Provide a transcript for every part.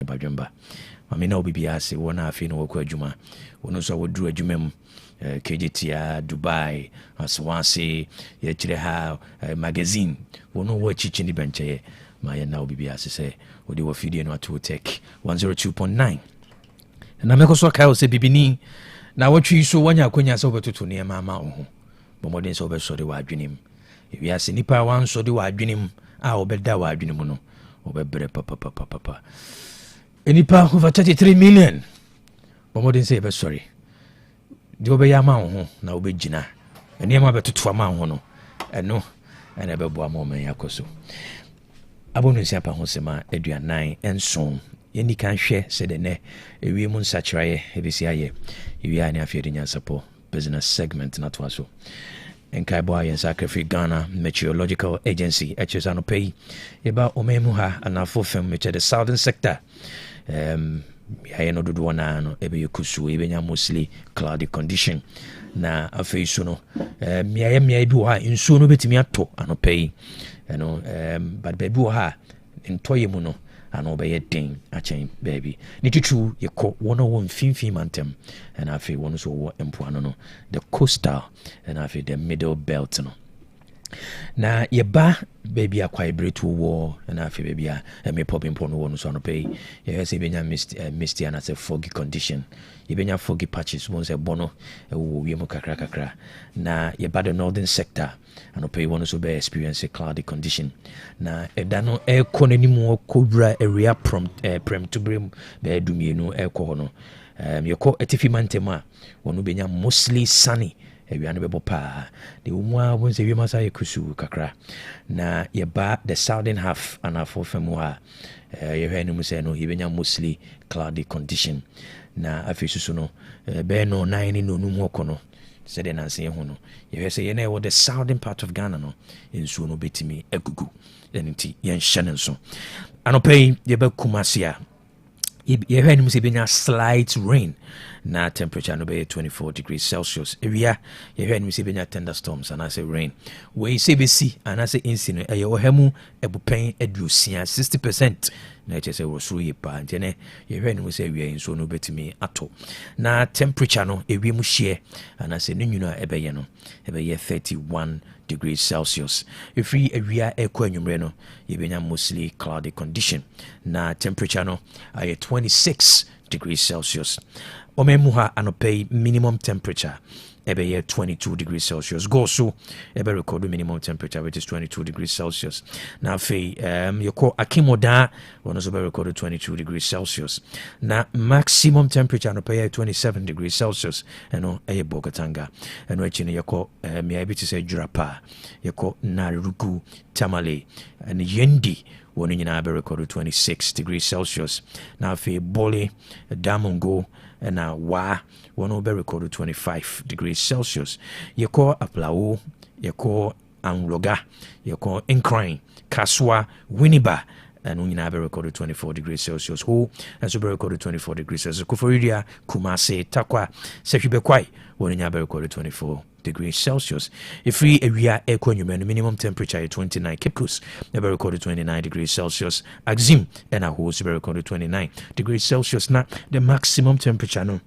badwemba mame na obi bia se wona afi no wako adwuma wono so woduru adwuma mu KGTia Dubai aswase ye kire ha magazine wono wo chichi ni benche ma ye na obi bia se odi wo fidie no ato Otec 102.9 na mekoso kai o se bibini na wotwi so wanya akonya se obetutu ne ma ho bomodin se obesode wa adwenem wi ase nipa wan so de wa adwenem a obeda wa adwenem no obebre papa enipa over 33 million bomodin se be sorry de obeya ma ho na obegina ene ma betutu ma ho no eno ene bebo ma men yakoso abonu si apa ho sema aduanan enson yeni kan hwe se de ne ewie mu nsachiraye ebisi aye ewie ani afie Nyansapo business segment na to aso enkai boy en sacrifice Ghana Meteorological Agency HSano pay eba omemu ha anafo fem meche the southern sector ya no dodo na no ebe yukusu ebe nya mostly cloudy condition na afei so no mia bi wo ha nsuo no betimi ato anopei but baby wo ha ntoye mu no ano be den achen baby ni tutu yeko wono won finfin mantem and afei wono so wo empoano no the coastal and afei the middle belt no na yeba baby akwa ibretu wo na afei baby a me popping pono wono so no pay ye say benya misty and as a foggy condition ye benya foggy patches won say bono wo wiemu kakra na yeba the northern sector and pay wono so be experience a cloudy condition na eda no e konanimu kobra area prem to brim be dumienu e ko no yeko etifi mantema wono benya mostly sunny ewiane bebo pa de umwa wonse wi masa yekusu kakra na yeba the southern half and half of famua ye hwanu mu se no yebenya mostly cloudy condition na afisusu no be no 9 no nu mu kono se de nanse ho no ye se ye na wo the southern part of Ghana no ensu no betimi agugu enti ye nhye nso anopei yeba kumasia ye hwanu se benya slight rain na temperature no be 24 degrees Celsius area ye hwanu se benya thunderstorms and say rain we say be see and say insino ye ohemu ebupen aduosia 60% na che se wosuru ye pa ntene ye hwanu se wi enso no betimi ato na temperature no ewi mu hye and say nunwunu a ebe ye no ebe ye 31 degrees Celsius. If we area equanumre no yebenya mostly cloudy condition na temperature no ay 26 degrees Celsius. Omemuha anopay minimum temperature ebe 22 degrees Celsius. Go so ebe record minimum temperature which is 22 degrees Celsius. Na fe yoko akimoda wono so be record 22 degrees Celsius. Na maximum temperature no pay 27 degrees Celsius eno eye Bokatanga. Eno echine yoko mi abiti say Jurapa yoko Narugu Tamale and Yendi wono nyina be record 26 degrees Celsius. Na fe Bole Damongo na wa wono be record 25 degrees Celsius. Yeko Aplao, yeko Anloga, yeko Incline, Kaswa, Winneba, and Unyina be recorded 24 degrees Celsius. Ho and so be recorded 24 degrees Celsius. Kuforidia, Kumase, Takwa, Sefibekwai, Wonya be recorded 24 degrees Celsius. If free area equanimate minimum temperature 29 Cape Coast, be recorded 29 degrees Celsius. Axim and a horse be recorded 29 degrees Celsius. Now the maximum temperature no.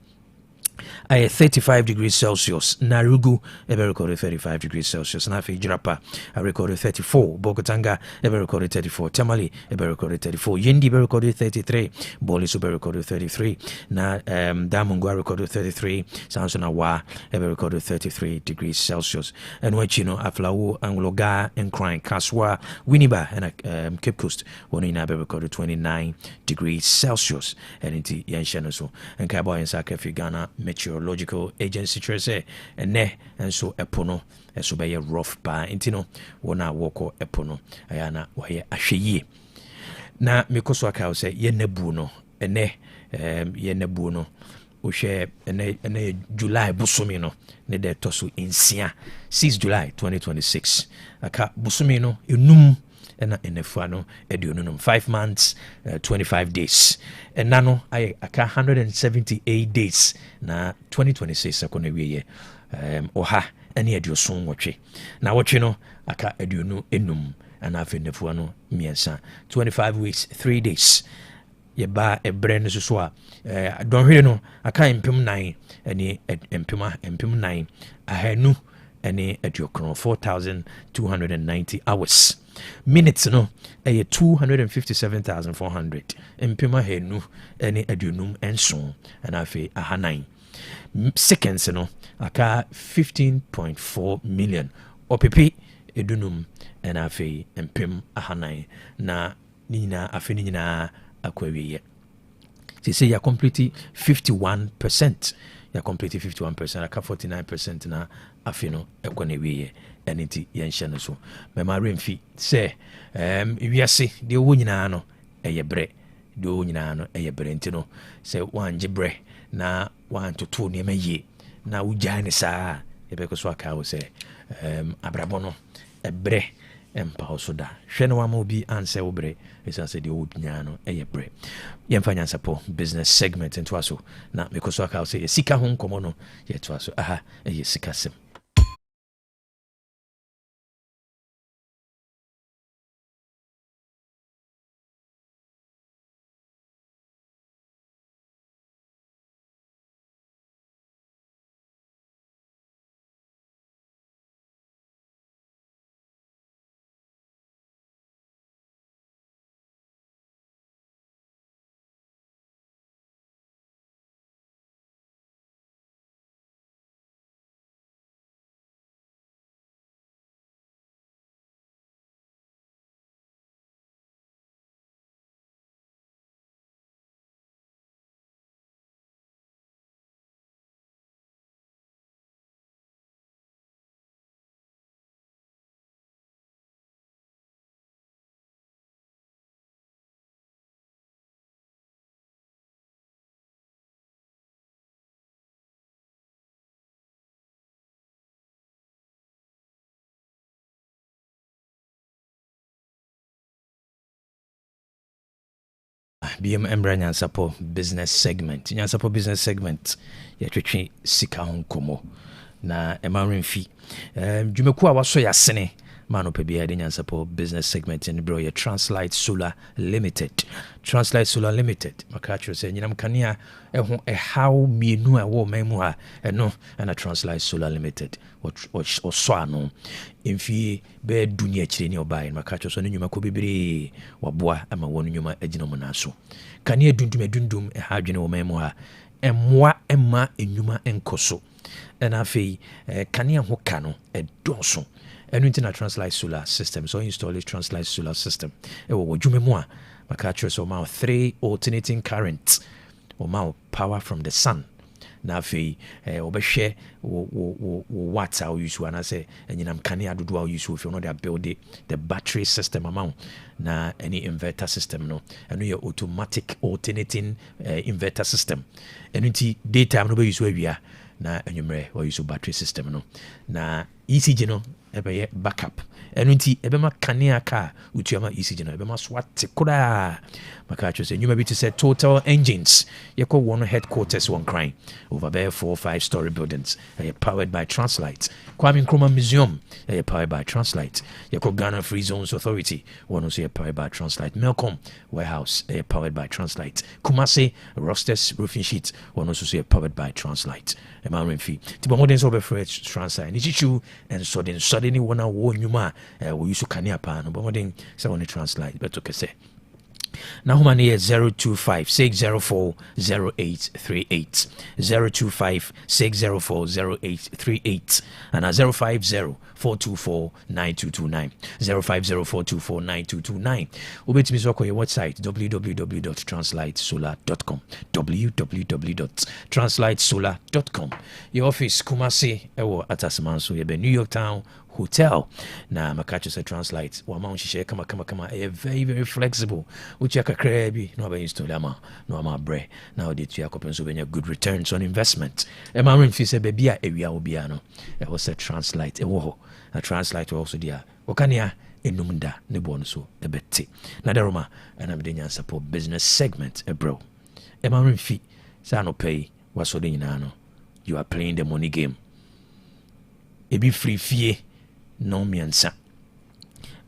35 degrees Celsius. Narugu ever recorded 35 degrees Celsius. Nafi Jirapa I recorded 34. Bokatanga ever recorded 34. Tamale ever recorded 34. Yendi ever recorded 33. Bolis ever recorded 33. Na Damungwa recorded 33. Sansona Wa ever recorded 33 degrees Celsius. And when you know Aflawo Angloga and Crying Kaswa Winneba and Cape Coast one in ever recorded 29 degrees Celsius. And inti Yanshanaso and Kabo and Sakafi Ghana Meteorological Agency trese ene enso epono eso be rough pa intino wona woko epono ayana waye ahweye na mekoso aka say ye nabu no ene ye nabu no ohwe ene July busumi no ne de toso insia 6 July 2026 aka busumi no enum ena enefa no eduonum 5 months 25 days enano ay aka 178 days na 2026 akona wiye oha ene eduosun wotwe na wotwe no aka eduonu enum ana afenefu no miensa 25 weeks 3 days yɛba ɛbrɛ no so a dɔnhwere no aka mpem 9 ɛne mpem 9 ahanu ɛne aduokron 4,290 hours. Minutes no ɛyɛ 257,400 mpem ahanu ɛne aduonum nson ɛna afei ahanan. Seconds no aka 15.4 million ɔpepe edunum ɛna afei mpem ahanan na ne nyinaa afei ne nyinaa akɔ awieɛ. Sɛ yɛ complete 51%. Yɛ complete 51%. Aka 49% na afei no ɛkɔ na awieɛ. Ɛne nti yɛnhyɛ no so. Mɛma remfi sɛ wiase deɛ ɔwɔ nyinaa no ɛyɛ brɛ. Deɛ ɔwɔ nyinaa no ɛyɛ brɛ nti no sɛ wangye brɛ na wantoto nneɛma yie na wogyae ne saa yɛbɛkɔ so aka wo sɛ abrabɔ no ɛbrɛ ɛmpa wo so da. Hwɛ no wama obi ansɛ wo brɛ ɛsiane sɛ deɛ ɔwɔ nyinaa no ɛyɛ brɛ. Yɛmfa Nyansapo business segment ntoa so na mekɔ so aka wo sɛ yɛ sika ho nkɔmmɔ no yɛtoa so. Aha ɛyɛ sikasɛm. BM Embra Nyansapo business segment. Nyansapo business segment yɛtwetwe sika ho nkɔmmɔ na ɛma remfi dwumaku a waso yɛasene ma no pɛ biara de Nyansapo business segment ne bro yɛ Translite Solar Limited. Translite Solar Limited maka kyerɛ sɛ nyinam kanea ɛho ɛhaw mmienu a ɛwɔ man mu ha ɛno ɛna Translite Solar Limited ɔsɔ ano mfie bɛɛ dunia akyire ne ɔbaeɛ no maka kyerɛ sɛ ne nnwuma kɔ bebree waboa ama wɔ no nnwuma agyina mu naa so. Kanea dundum ɛha adwene wɔ man mu ha ɛmmoa ɛma nnwuma nkɔ so ɛna afei kanea ho ka no ɛdɔɔso. ɛno nti na Translite Solar System so install a Translite Solar System ɛwɔ wɔ dwuma mu a maka kyerɛ sɛ ɔma 3 alternating currents ɔma power from the sun na afei wɔbɛhwɛ wo watt a wouse anaasɛ anyinam kanea dodoɔ a wouse ofie no de build the battery system ama na any inverter system no ɛno yɛ automatic alternating inverter system. ɛno nti daytime no bɛuse awia na anwummerɛ wɔuse battery system no na ECG no ɛbɛyɛ backup. ɛno nti ɛbɛma kanea ka wotuama ECG no ɛbɛma so ate koraa maka kyerɛ sɛ nnwuma bi te sɛ Total Engines yɛkɔ wɔn headquarters wɔn kran over there 4 or 5 story buildings powered by Translite. Kwame Nkrumah Museum powered by Translite. yɛkɔ Ghana Free Zones Authority wɔn nso powered by Translite. Melcom Warehouse powered by Translite. Kumase Rosters Roofing Sheet wɔn nso powered by Translite. ɛma remfi nti bɔ mmɔden sɛ wɔbɛfrɛ Translite ne kyikyiw nsɔde ne wɔn a wɔwɔ nnwuma a wɔyi kanea paa no bɔ mmɔden sɛ wɔne Translite bɛto kɛsɛ. na homa no yɛ 025-604-0838 025-604-0838 ana 050-424-9229 050-424-9229 wobɛtumi so akɔ yɛ website www.translitesolar.com www.translitesolar.com. Your office Kumasi ɛwɔ Ataseman so yɛbɛ New York Town Hotel na makacho say Translite wa ma nhyehyɛ kama very very flexible uchi kakra bi no ba install ama no ama bre na odi tua kopen so benya good returns on investment e ma remfi sɛ baabi a awia obia no e wo sɛ Translite e wo ho na Translite also dia okania enum da ne bo no so e beti na deroma na me de Nyansapo business segment e bro e ma remfi sɛ no pay waso de nyina no you are playing the money game e bi free fie no miɛnsa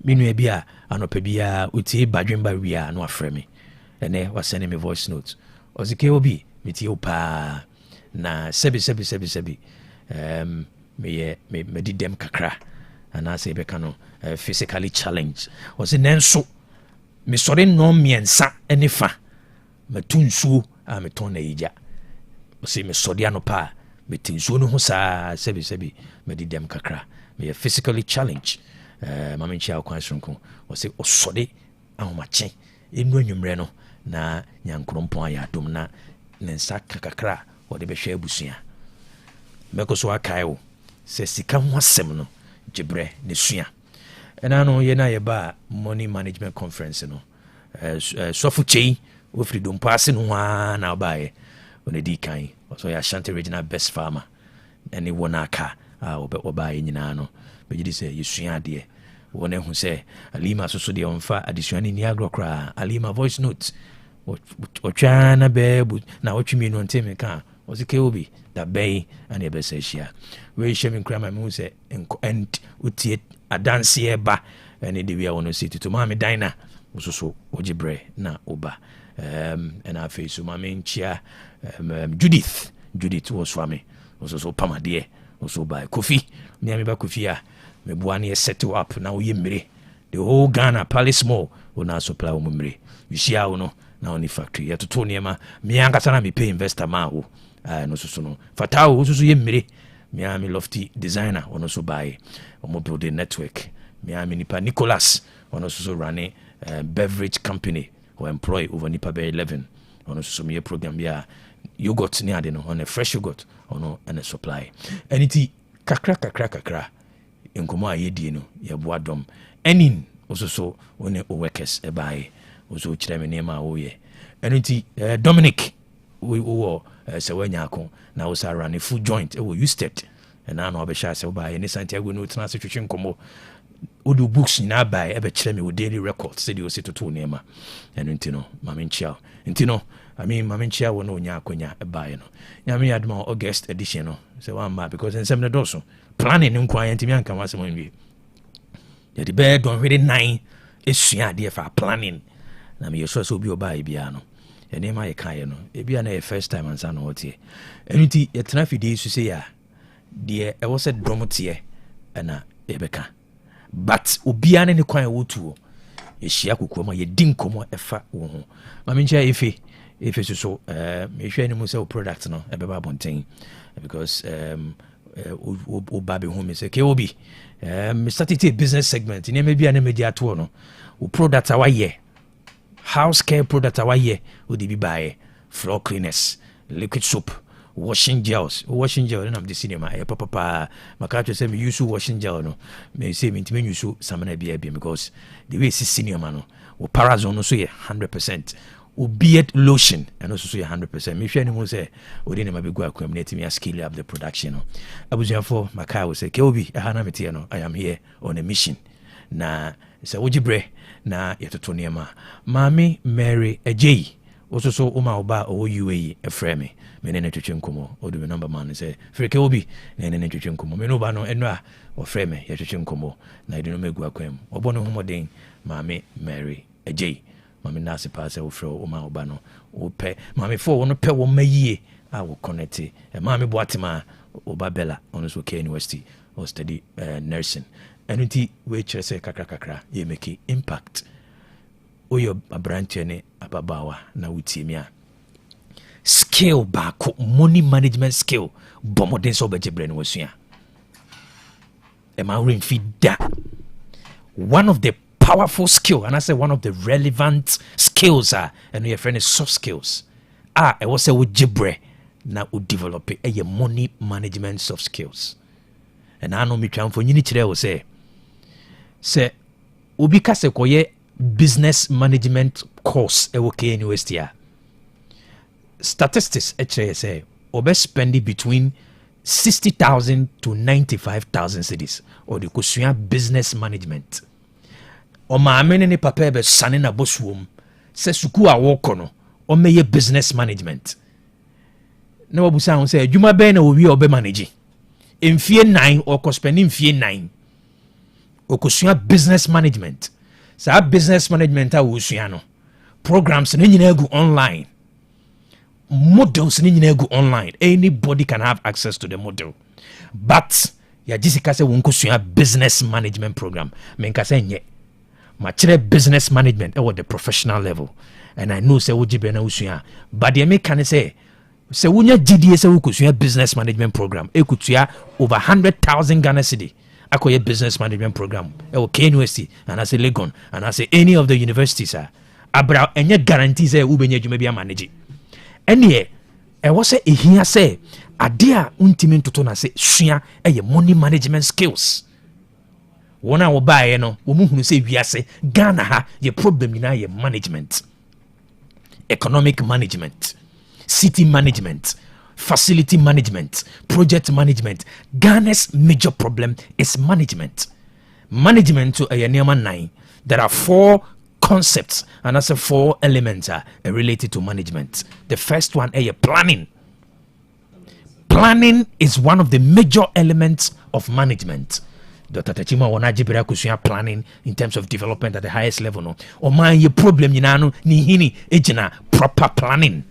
menu bi a anɔpa bi a utie badwemba wi a no afrɛ me and then was sending me voice notes. Was the KOB with you pa na sebi me did them kakra and I say bekano physically challenged. Was in nenso me sorry no miensa enifa me tunsu a me ton na ija. Was me sorry anopa me tinsu no ho sa sebi me did them kakra. Me physically challenged. Mama nchia kwan sonko was osode ahomache enu anwumre no na nyankrompo aya dom na nensa kakra wode be hwe abusua meko so akai wo se sika ho asem no gibre ne sua ena no ye na ye ba money management conference no sofu chei wo freedom pass no ha na obaye one di kan so ya Ashanti regional best farmer ene wona aka obaye nyina no be gidi se yesua de wona hu se alima so de onfa additional ni agrokra alima voice notes otwana bebu na otwimi no nteme ka osike obi da bay and ebeseshia we shame krama mu se and utie adanse eba and the we won see to mama dina so ogibre na oba and I face mama nchia Judith was for me so pamade so by Kofi me ba Kofi a me buane settle up na we mmire the whole Ghana Palace Mall una supply wo mmire you see how no na oni factory ya toto niema me ankasa na me pay investor ma wo no so no fatao so ye mmire me am lofty designer ono so buy omo build a network me am nipa Nicholas ono so running beverage company who employ over nipa be 11 ono so me program ya yogurt ni ade no on a fresh yogurt ono and a supply anything kakra enkomo ayedie no ye boadom enin ososo one workers e buy oso kire me nema wo ye eniti Dominic wo se wanya akon na wo sa run food joint e wo used and na no be sha se wo buy ni Santiago no tena se twetwe nkomo odu books na buy e be kire me wo daily records se di o se toto nema eniti no mama nchia ntino mama nchia wo no nya akonya e buy no nyame adma August edition no se one ma because ensem ne doso planning nkwa yantimi anka wasem nwie ya de be don hwede 9 esua de fa planning na me yeso so bi oba bia no ene ma ye kan ye no e bia na ye first time ansa no wotie eniti ye tena fide su se ya de e wo se domotie na e beka but obia ne kwan wotuo ye hia kokoa ma ye dinkomo efa wo ho ma me ncha efe so me hwe ni mu se product no e be ba bonten because o baby home say KOB me started a business segment in maybe an media to no o product our year house care product our year o dey buy floor cleaners liquid soap washing gel na am the cinema papa maka say me use washing gel no me say me ntime use samana bia because the way see cinema no o parazone no so 100% o beard lotion and also so 100%. Me hwe ni mo say o dey na mabegu akwam na timi scale up the production no abuziafo maka wo say KOB aha na mete no I am here on a mission na say wogibre na yetoto niema mami Mary Ejei also so uma oba o UAE efre me ne twetwe nkomo o do me number man say free KOB ne twetwe nkomo me no ba no eno a o frɛ me yetwetwe nkomo na ide no megu akwam obo no homoden mami Mary Ejei mami nasi pass o fro o ma oba no o pe mami fo wo no pe wo mayie a wo connect e mami Boateng oba Bella on so K University or study nursing anything we chere say kakra ye make impact o yo abranche ne ababawa na wutiemi a skill back money management skill bomoden so bejebre no wasua e ma rin fida one of the powerful skill and I say one of the relevant skills and your friend is soft skills it was a jibre na u develop a money management soft skills and I know me try for you need to say obi ka se koye business management course e woke university statistics say obe spend between 60,000 to 95,000 cedis or the kusua business management o ma amene ne papa be sane na bosuom se suku a woko no o meye business management na wabusa ho se adwuma be na owi obe manage emfie 9 o ko spend emfie 9 o ko sua business management sa business management a wo sua no programs ne nyina go online, models ne nyina go online. Anybody can have access to the model, but ya jisika se wonko sua business management program. Menka se nye ma chere business management at the professional level, and I know say wojibe na usua, but the me can say wunya GDA se wukusua business management program ekutua over 100,000 Ghana cedi akoye business management program KNUST and I say Legon and I say any of the universities abra enye guarantee say ubenya dwuma bia manage ene e wo say ehia say ade a untimi ntoto na say sua eye money management skills. Wona wo baaye no wo mu hunu say wiase Ghana ha ye problem ina ye management, economic management, city management, facility management, project management. Ghana's major problem is management. Management to a nearman 9. There are 4 concepts and that's 4 elements related to management. The first one is planning. Planning is one of the major elements of management. Dr. Tachima wanajibira kusua planning in terms of development at the highest level. No, o man ye problem yinano ni hini ejina proper planning.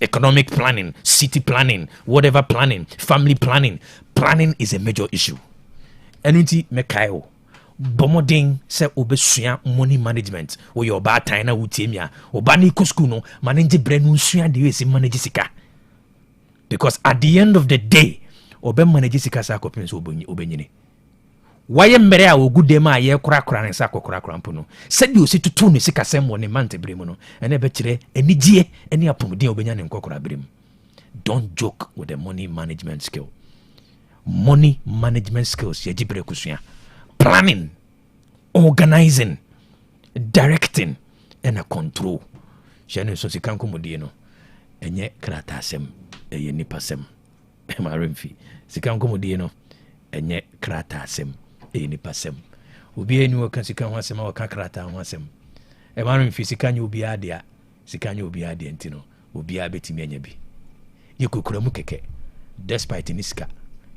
Economic planning, city planning, whatever planning, family planning. Planning is a major issue. Enuti mekayo bomoding se obesua money management o your bad time na wutemia obani ko school no manage brenu sua de we manage sika, because at the end of the day obe manage sika sa kopin so obenyini waye mmere a ogude ma ye korakora ne sa korakora mpo no sedi o situtu ne sika sem woni mante bremu no ene be kire enigye ene apomden obenya ne nkokora bremu. Don't joke with the money management skill. Money management skills ye jibre kusua planning, organizing, directing and a control. Shane so sika nkomodie no enye krata sem eye nipa sem ma remfi sika nkomodie no enye krata sem nipa sem obi eni waka sika ho asem waka krata ho asem e ma remfi sika nya obi ade sika nya obi ade ntino obi abetimi anya bi yekokura mu keke despite ni sika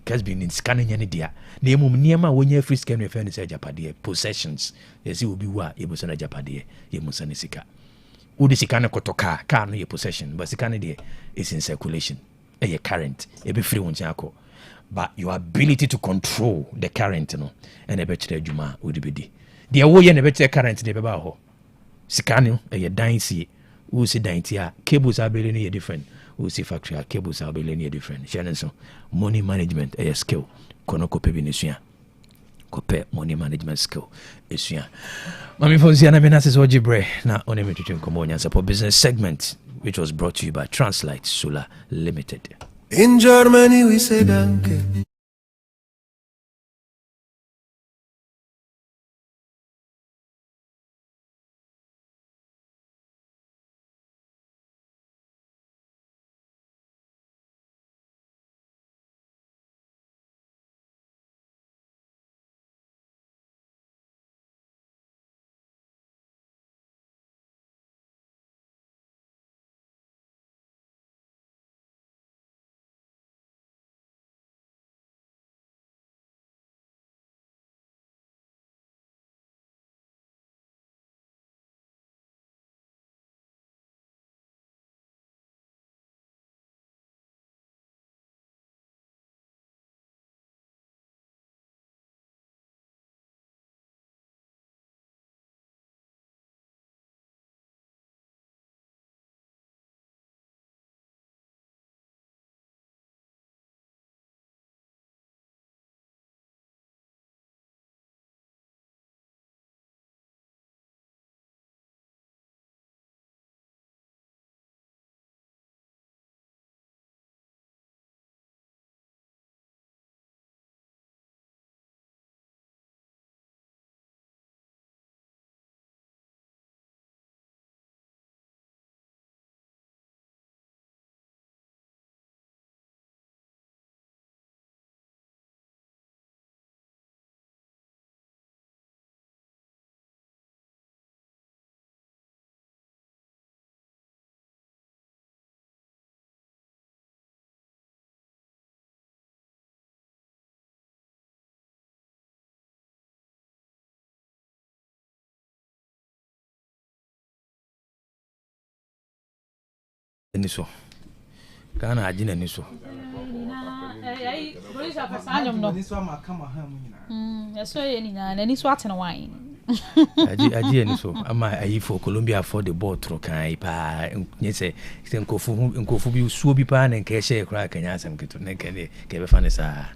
kasbi ni sika nya ne dia na emum niema wonya free sika no efe ne se japade possessions yesi obi wa eboso na japade yemusa ne sika udi sika ne kotoka ka no ye possession but sika ne de is in circulation e current e be free won chako, but your ability to control the current no and a better juma would be the away and a better current de beba ho sika no e dan si wo si dan ti a cables are being different, wo si factory cables are being different. Shannon so money management a skill kono ko pebi nesua kope money management skill esua mami fonsi ana menase so jibre na onemi twetwe nkomo Nyansapo business segment, which was brought to you by Translight Solar Limited. In Germany we say danke. Ni so. Ghana agina ni so. Police are passing no. This one ma come home. Yes, so any na ni so atena wine. Aji ni so. Ama ayi for Colombia for the ball throw kan pa. Nyese nkofu bi suo bi pa na nke hye kra kanya asem keto na nke ke be fa ne sa.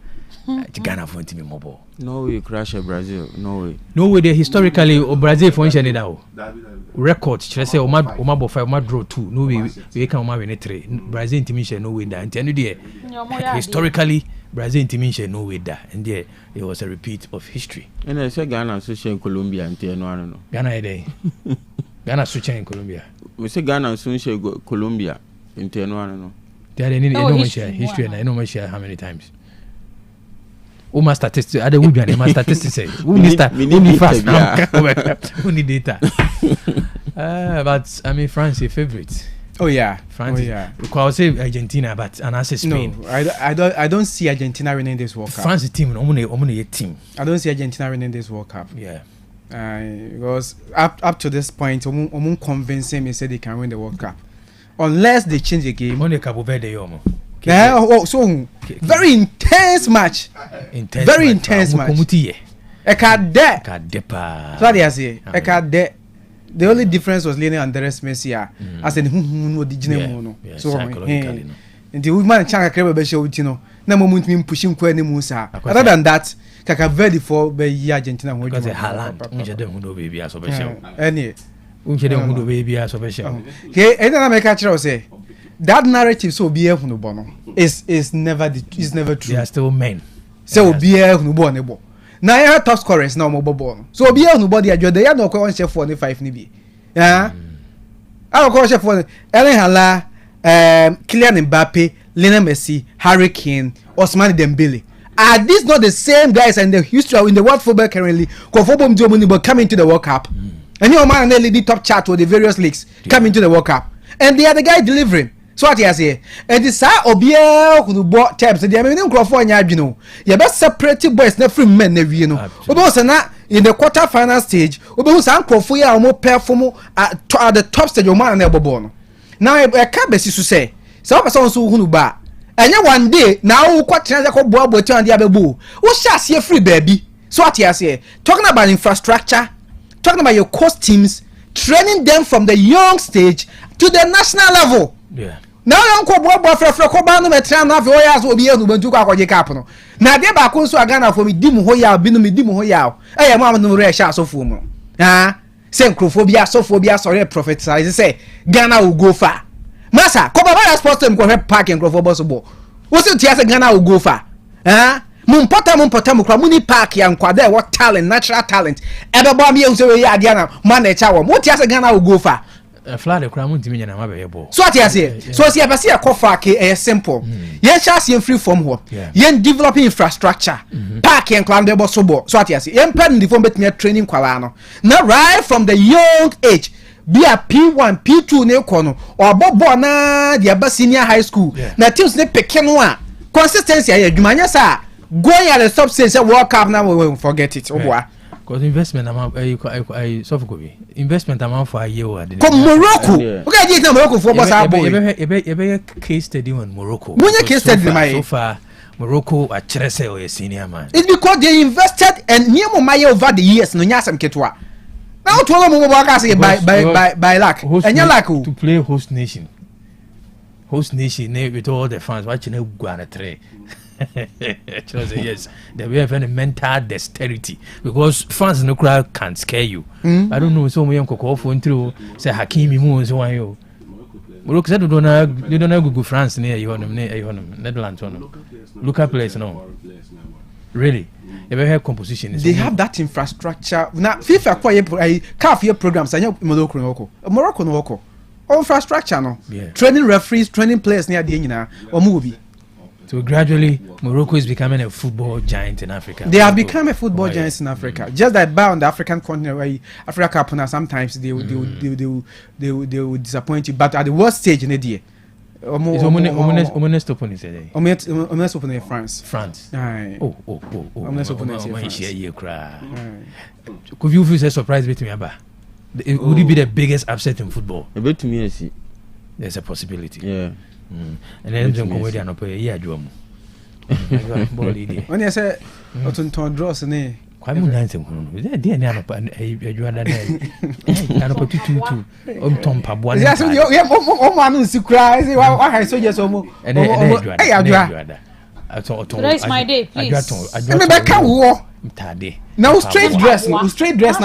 Ghana for ntimi mobo. No way crash Brazil. No way. No way they historically Brazil for nche ni da o. Record kire say o ma bo 5 o ma draw 2. No way we can o ma win 3. Brazil ntimi share no way da. Ntenu de historically Brazil ntimi share no way da. And there it was a repeat of history. And I say Ghana so share in Colombia ntenu ano no. Ghana e dey. Ghana so share in Colombia. We say Ghana so share Colombia ntenu ano no. There any no share history and I know share how many times. My statistics, I don't know my statistics say. We need fast now. We need data. But I mean, France is favorite. Oh yeah, France. Oh yeah. Because I say Argentina, but and I say Spain. No, I don't see Argentina winning this World Cup. France team, only team. I don't see Argentina winning this World Cup. Yeah. Because up to this point, convincing me say they can win the World Cup, unless they change the game. Only Cabo Verde, yomo. Yeah, so very intense match. Very intense match. Ekade. So they say Ekade. The only difference was Lionel Andres Messi as in who the general no. So the woman changa krebe be show no. Na moment me pushing kwa ni musa. Other than that, Kaka Verde for be Argentina ho. Because Haaland, unje dem hu do baby aso be show. Any. Unje dem hu do baby aso be show. Okay, any na make catch say that narrative so be ehunu bo no is never true. They are still men. So be ehunu bo ne bo. Na ya top scorers na mo bo no. So be ehunu bo dey adwo ya no ko on chef 45 ni bi. Yeah. I ko chef for Erling Haaland, Kylian Mbappe, Lionel Messi, Harry Kane, Ousmane Dembele. Are these not the same guys in the history in the world football currently? Football but coming to the World Cup. And you man they lead the top chart with the various leagues coming to the World Cup. And they are the guy delivering. So what you say? And this obia who bought terms. They are making Crawford and you know. You best separate boys, not free men, you know. In the quarter-final stage, we some Crawford are more perform at the top stage of man and born. Now I can't be to say. Some person who ba. And you one day now what chance I boy and the other boo. What shall see free baby? So what you say? Talking about infrastructure, talking about your coach teams, training them from the young stage to the national level. Yeah. Now uncle boy for banu metra na fe oya so obi enu bantu kwa kwaje cap no na de ba ko so agana for me dim hoya binu me dim hoya e mo am no re sha so fu mu say microphobia so phobia sorry prophesize say Ghana will go far masa ko baba sports team ko park and microphobia so bo wo se tia say Ghana will go far mun pota mu kra muni park ya nkwada e what talent natural talent e be bo me e so we ya dia na man e cha wo mo tia say Ghana will go far flat kra mun timi nyana ma be bo so what you say so see e se kofa ke simple yen chance yen free from here yen developing infrastructure park yen klan de bo so bo so what you say yen pen the form betime training kwala no now right from the young age be a P1 P2 ne kono or bobo na the senior high school na teams ne peke no a consistency ya adwumanya sa going at the substance World Cup now we won't forget it oboa. Because investment amount I suffer investment amount for a year from Morocco. Okay, this is Morocco for boss boy. A case study on Morocco. Case study so far Morocco a Chelsea or a senior man. It's because they invested and near my over the years no nyasam ketwa. Now to all mo say by luck. And you like to play host nation with all the fans watching a guana tray. Yes, they have any mental dexterity because fans no crowd can scare you. I don't know so many uncle phone through say Hakimi Mu so why you look said you don't have go France near you on Netherlands on local place no really they have composition they have that infrastructure now FIFA quite CAF programs I know Morocco no infrastructure no training referees training players near the nyina or movie. So gradually, Morocco is becoming a football giant in Africa. They have become a football giant in Africa. Just that by on the African continent, where Africa sometimes they will disappoint you. But at the worst stage in the day, Omonest open is today. Omonest open in France. France. Oh. Omonest open in France. Could you feel surprised with me about? Would it be the biggest upset in football? A bit to me, I see. there's a possibility. Yeah. And then don't come with an opera. Yeah, Jom. When you say, "Otunton draws ne." Quite dancing. Dear Nana, you are the Tom Pabuan. Yes, you have one who's surprised. Why I saw you so much. Today's my day, please. Now straight dress now. Straight dress.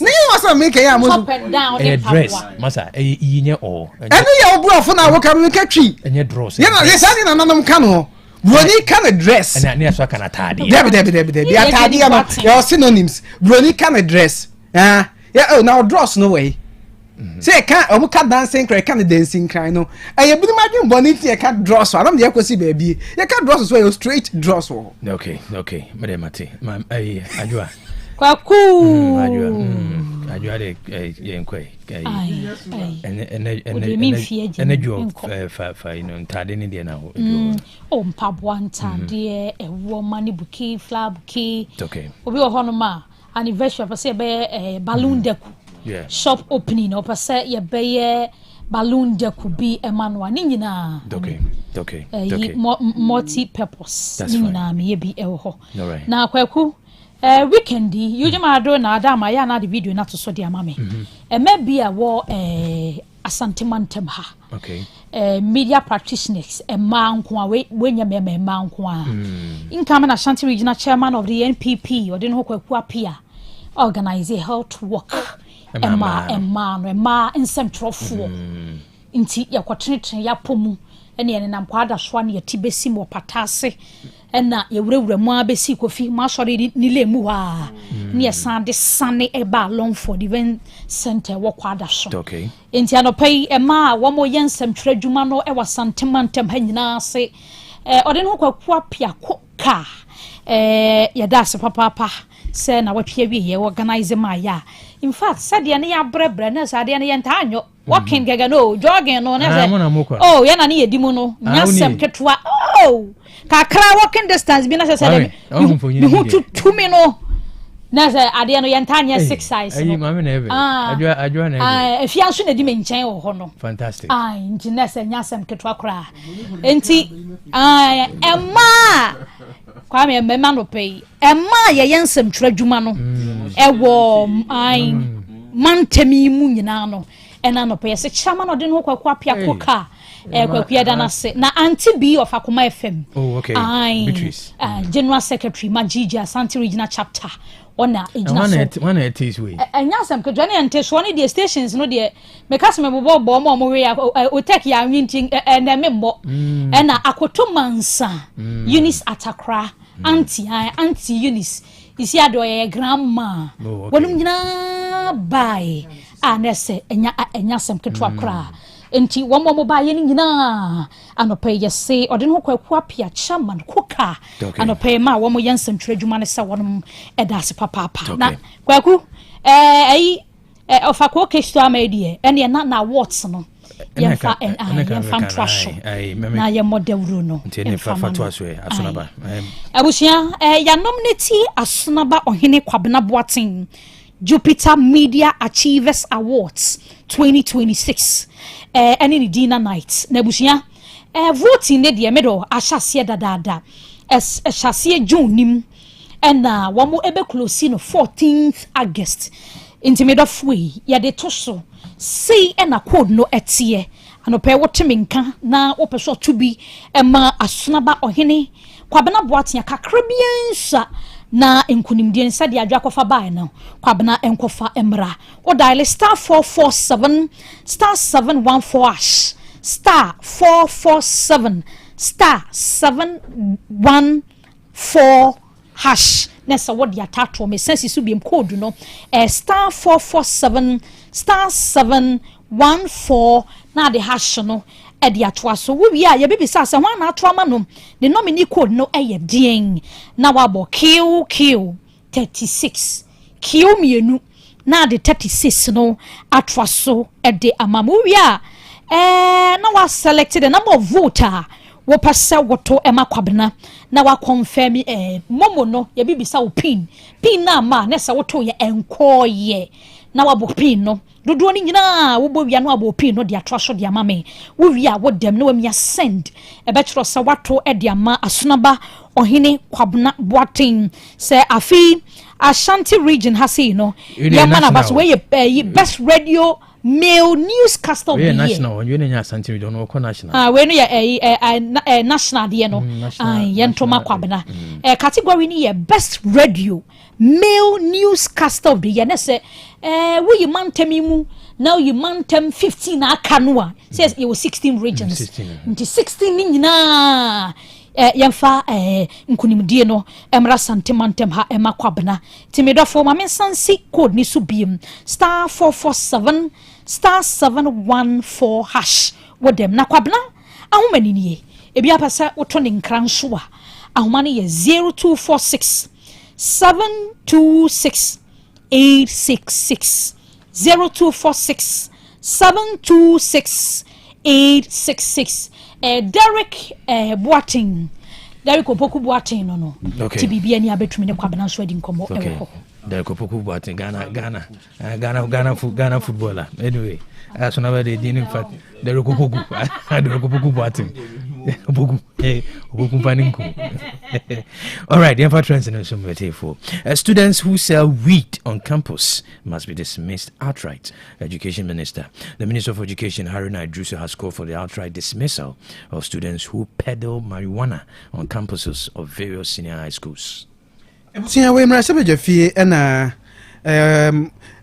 No, what's make a up and down a dress. Massa, a year or. And you bro for now, can we catch you? And your draws. Yes, I didn't know cano. Brony can a dress. And I near so can a tidy. Debbie, your synonyms. Brony can a dress. Yeah, oh, now draws no way. Say, can't dancing, can't dancing, cry no. I have been imagining bonnet, I can't draw so I don't dare see baby. You can't draw so you straight draw so. Okay, Madame Mate, I Kwaku. I do a young quay. And a joke for Tardin India now. Oh, Pabuanta, dear, a woman bouquet, flower bouquet. Okay. We were Honoma, anniversary of a balloon deco. Yeah. Shop opening, or per se, your bay balloon deco be a manual. Nina. Okay. Multi purpose. Nina, maybe a ho. Now, Kwaku. Weekendy, you jama do na adama ya na the video na to so dia mame. E maybe a war asantimantem ha. Okay. Media practitioners e ma nko a we nya me ma nko a. Incoming Ashanti regional chairman of the NPP or den ho Kwaku apia organize a health walk. Emma nsem trofo. Inti ya kwatene ya pomu ene ene nam kwada so na yatibesi mo patase. Ena yewurewure mu abesi kofi ma sori ni lemu ha ni esande sane eba long for the event center wo kwada so okay enti anopai ema wo mo yensem tredwuma no e wasantemantem ha nyina ase ode no Kwaku apia ka yada se papa se na watwe wi ye organize ma ya in fact said ya ne ya brebre na said ya ne yenta anyo walking gaga no jogging no na oh ya na ne yedimu no nyasem ketwa oh kakra walking distance bi na se said me hu to me no na se ade no yenta anya 6 size no mama na ebe adwa na ebe fianso na di me nchen wo ho no fantastic nti na se nyasem ketwa kra enti emma kwa me mema no pay emma ye yensem tradwuma no ewo mantemi mu nyina no ena no pay se chama no de no Kwaku apia koka Kwaku yada na se na anti B of Akuma FM okay Beatrice general secretary Majija Asante regional chapter ona ejina so one it is we anyasem ko dwane ante so ne the stations no de mekase me bobo mo we Otec ya nwintin na membo ena akoto mansa Eunice Atakra anti Eunice isi ado ye grandma wonum nyina bai anese anyasem ketwa kra enti womo mo ba ye nyina anope ye se ode no Kwaku apia chairman koka anope ma womo yensem tredwuma ne se wonum edase papa na Kwaku ofako kesto amedie ene na awards no yemfa trasho na ye model no ntene fa to aso Asonaba abusia ya nominate Asonaba Ohene Kwabena Boateng Jupiter Media Achievers Awards 2026 any dinner night na abusia voting ne de medo ahyase dadada ahyase June nim na wamo ebe close no 14th August intimidofwe ya de toso sei na code no etie anope wotemenka na opeso to bi ema Asonaba Ohene Kwabena Boateng kakrabiansa na enkunimdie nsa de adwakofa bai na Kwabena enkofa emra o dial *447 *714 *447 *714# nessa what the attack me sense su biem code no *447 *714 na the hash no e de atoa so we ya ye bibisa se hwan na atoa ma no the nominee code no e den na wabo q 36 q mienu na the 36 no atoa so e de amamu we ya na wa selected the number of voter wo pasa woto ema Kwabena na wa confirm momo no ye bibisa wo pin na ma na se woto ye enko ye na wabɔ pin no dodoɔ no nyinaa wobɔ wia no wabɔ pin no de atoa so de ama me wo wia wo dem na wamia send ɛbɛkyerɛ sɛ wato de ama asonaba ɔhene Kwabena Boateng sɛ afi Ashanti region ha sei no yɛma na baso we best radio male newscaster of the year. National, you know Ashanti region no national. We no yɛ national deɛ no. Yɛntoma Kwabena. Category ni yɛ best radio male newscaster of the year. Na sɛ we yi mantem mu now you mantem 15 aka no a says you 16 regions. Nti 16 ni nyinaa yɛmfa nkunimdie no emra santemantem ha ema Kwabena timidofo ma mensansi code ni so biem *447 *714 hash wodem na Kwabena ahoma ni nie ebi apasa woto ne nkran so a ahoma ne ye 0246 726 866 0246 726 866 Derek Boateng Derek Opoku Boateng no okay. Ti bibia ni abetumi ne Kwabena so adi nkomo okay. Derek Opoku Boateng Ghana footballer anyway so now they didn't in fact Derek Opoku Boateng all right, the info trends in some for students who sell weed on campus must be dismissed outright. Education Minister, the Minister of Education Haruna Idrusu has called for the outright dismissal of students who peddle marijuana on campuses of various senior high schools.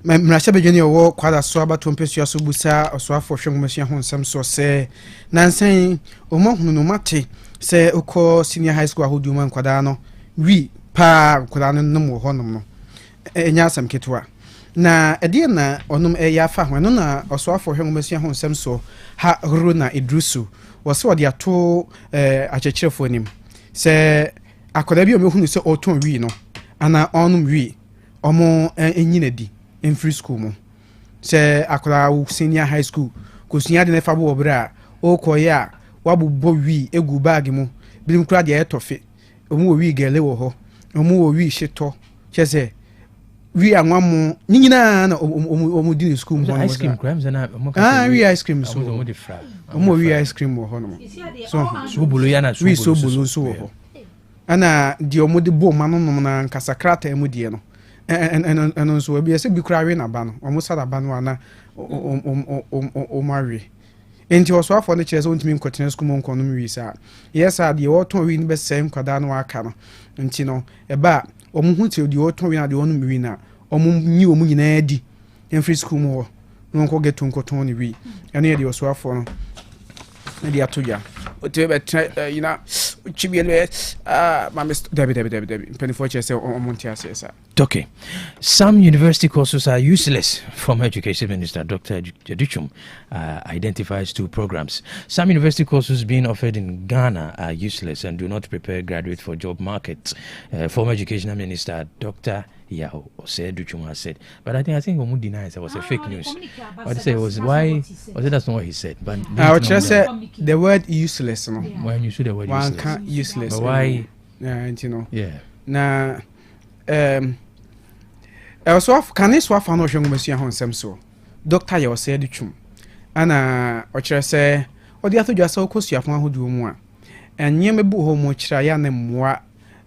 Mrashabejeni owo kwada so abato mpesua so busa oso afo hwengomesua ho nsem so se nansan omohunu no mate se ukọ senior high school ahodu man kwada no wi pa kwada no nmo honom no enya asam ketwa na ede na onum eya fa ho no na oso afo hwengomesua ho nsem so ha Haruna Idrusu wose ode ato achechirefo nim se akoda bi o mehunu se oton wi no ana onum wi omo enyinadi in free school mo se akola senior high school ko sunya de na fa bo obra o koya wabubo wi egu bag mo bilim kura de etofe omu wi gele wo ho omu wi hyeto chese wi anwamo nyina na omu di school mo ice cream crimes na wi ice cream so omu wi ice cream wo ho no so bulu ya na so bulu so wo ho ana di omu de bo manu no na nkasakrata emu die no and so we say be crying about no almost had about na o marry enti oso afọ ne chese ontimi nkotene school mo nkono mi sa yes a de oton wi ni be sem kwada no aka no enti no e ba omu hu te de oton wi na de onu mi na omu nyi omu nyina adi en free school mo no nko get nkoton ni wi ene ye de oso afọ no na de atoja o be you know chibiele mama debi penifo chese omontia sesa. Okay. Some university courses are useless. Former Education Minister Dr. Jedichum identifies two programs. Some university courses being offered in Ghana are useless and do not prepare graduates for job markets. Former Education Minister Dr. Yao Oseduchum has said, but I think Omu denies it was a fake news. What he said was why was it that's not what he said. But I would just say the word useless. No? When you say the word one can't useless. But why? Yeah, you know. Yeah. Now, also can this one for no young Monsieur Honsem so? Dr. Yao Oseduchum, and what you say? Or the other just so close you have one who do more, and ye me bu homo chaya ne moi.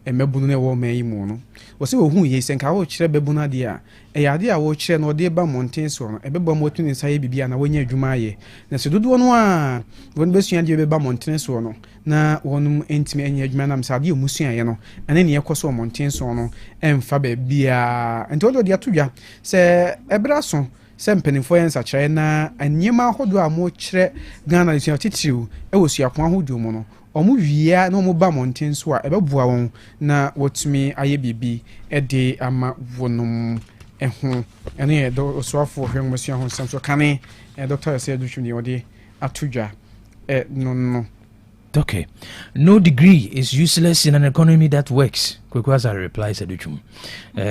Emebunu ne wo mai mu wo se wo hu ye senka wo kire bebuna de a eyade a wo kire no de ba mountain so no ebeba motu ne sai bibia na wonya adwuma ye na se dodo no a won besua de beba mountain so no na wonum entimi anya adwuma na msade omusua ye no ane ne yekoso mountain so no emfa ba bia enti wo de atodwa se ebra so se mpanimfo yensa kire na anyema hodo a mo kire Ghana lesua titiriu e wo suapon ahodo mu no omu wia na omu ba mountain so a ebeboa won na wotumi aye bibi ede ama wonum eho ene do soafo hwenmosua ho samso kane Dr. Oseduchum ni ode atudwa no. Okay. No degree is useless in an economy that works, Kwaku Owusu replies Educhum.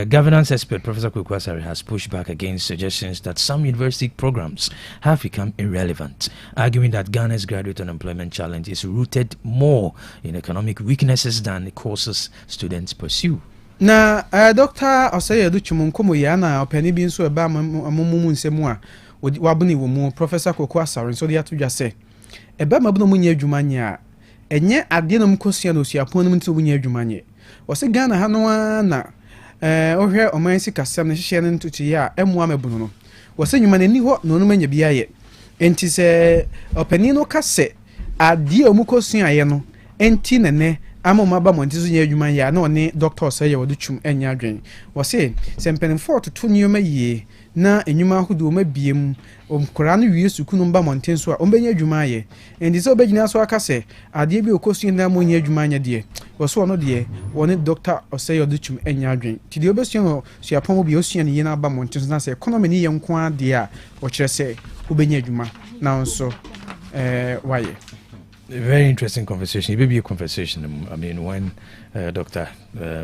Governance expert Professor Kwaku Owusu has pushed back against suggestions that some university programs have become irrelevant, arguing that Ghana's graduate unemployment challenge is rooted more in economic weaknesses than the courses students pursue. na doctor oseye do chum nkomo ya na opani bi nso eba amumu nsemu a wabuni wo mu professor Kwaku Owusu so dia to dwa se eba mabuno mu nya adwuma nya enye ade na mkosua no suapon no mti obunya adwuma nya wose Ghana ha no na ohwe omansi kasam na hihye no ntuti ya emu amebunu no wose nyuma na ni ho no no manya bia ye enti se opani no kase ade omukosua ye no enti nene amoma ba monti so nya adwuma ya na one doctor say ye wodutwum enya adwen wose sempen fort to nyoma yie na enyuma hodo ma biem omkora no wie suku no ba monten so a ombenya adwuma ye endi so obegyina so aka se ade bi okosu na mo nya adwuma nya de wose no de woni doctor say wodutwum enya adwen ti de obesu no suapon bi osu ne yina ba monten so na se economy ni ye nko ade a o kire se obenya adwuma na nso why. A very interesting conversation. It may be a conversation. I mean, when Dr.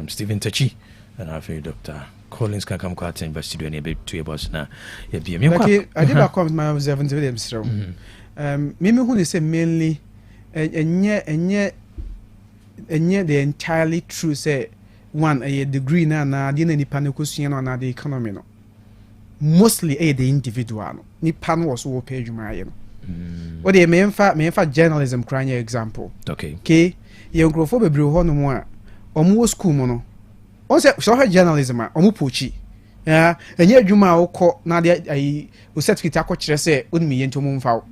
Stephen Tachi and I feel Dr. Collins can come quite in the studio and a bit to about now. I did not come my observance with them. So, Mimi who say mainly, and yet the entirely true say one a degree na didn't any panicusian on the economy. No. Mostly the individual. Ni pan was all page my. What they may journalism crying example. Okay, you grow for bebre ho no mo a omo school mo no. On say so journalism a omo pochi. Yeah, enye adwuma a wokọ na de ai o certificate akọ say onimi ye ntomo mfa.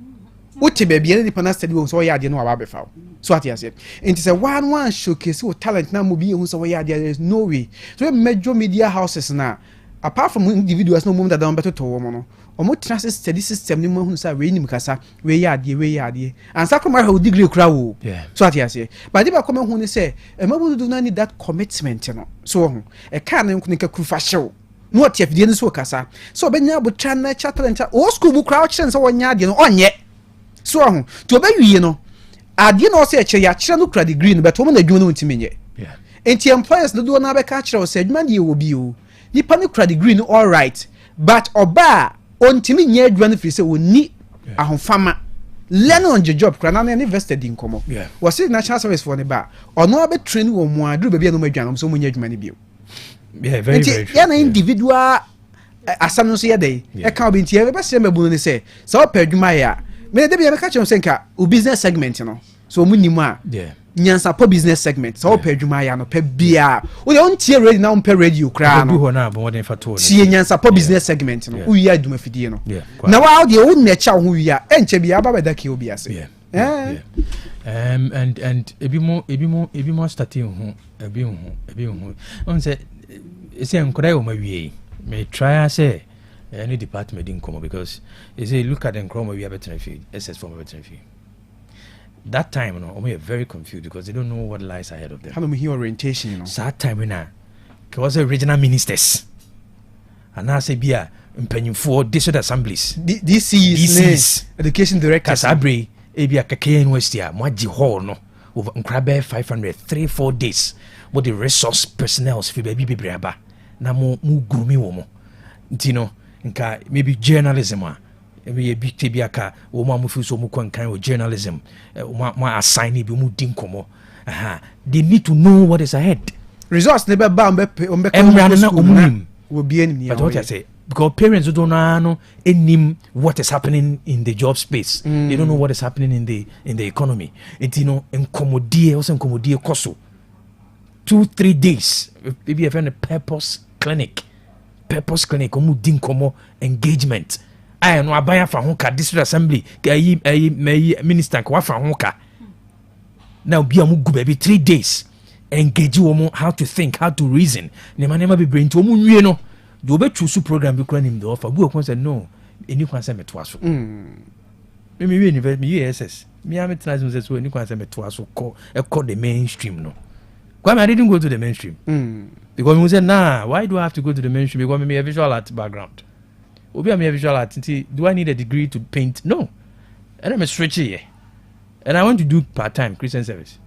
Wote be bia ni pana study wo so ya de no aba be fa. So what you said. It is a one showcase your talent na mo bi ehun so ya de there is no way. So major media houses na apart from individuals no moment that down better to wo no. Omo transit study system ni mo hu sa we nim kasa we ya ade ansa koma ha degree kura wo so ati ase but dey ba come hu ni say e mabudu do na need that commitment no so hu e ka na nku ka kufa hyew no ati afidie ni so kasa so obenya abotwa na talent o school bu kura o kire so wonya ade no onye so hu to obawie no ade no so e kire ya kire no kura degree no but wo na adwuma no ntimi nye enti employers no do na be ka kire o say adwuma ni wo bi o nipa ni kura degree no all right but oba ontimi nya adwuma free say woni ahofama learn on the job kra na na invested in komo was it national service for ne ba ono abe train wo mu adru ba bia no madwuma so mo nya adwuma ne bio very true ya na individual asam so ye dey e ka obi ntie be se mabu ne say so pa adwuma ya me de bia me ka che say nka o business segment no so mo nimu a Nyansapo business segment so pa adwuma ya no pa bia wo dey ontie ready na on pa radio kra no bi na bo den fato tie Nyansapo business segment no wo ya adwuma fidie no na wa de wo na cha ho wi a enche bia aba beda ke obi ase and ebi mo starting ho ebi ho on say ese nkora o ma wie me try say any department din come because you say look at the nkoma we have better field SS for better field. That time, you know, we are very confused because they don't know what lies ahead of them. How do we hear orientation, you know? So that time, it was the regional ministers. And now say, be a for district assemblies. DCs, education directors. Kasabre, Ebia Kake University, Mwaji Hall, no, over Nkrabe 500, 3-4 days. But the resource personnel, fi baby braba, na mo grumi womo. Ntino, nka maybe journalism. Maybe a big tibiaka, or Mamufu so Mukon kind of journalism, my assigning be moving como. They need to know what is ahead. Results never bound will be any. But what I say, because parents don't know any what is happening in the job space. They don't know what is happening in the economy. It's incommodie also incommodie koso. 2-3 days. Maybe a purpose clinic, omu din como engagement. I no abaya fa honka district assembly minister kwa fa honka now bia mu gu baby 3 days engage wo how to think, how to reason ne manema be brain to mu nwie no do be choose program be kura nim the offer bu okon say no eni kwan say meto aso me university me USS me am try say so eni kwan say meto aso ko the mainstream no why I didn't go to the mainstream because we said nah, why do I have to go to the mainstream because me a visual art background. Obi am a visual artist. Do I need a degree to paint? No. And I'm a stretcher here. And I want to do part-time Christian service.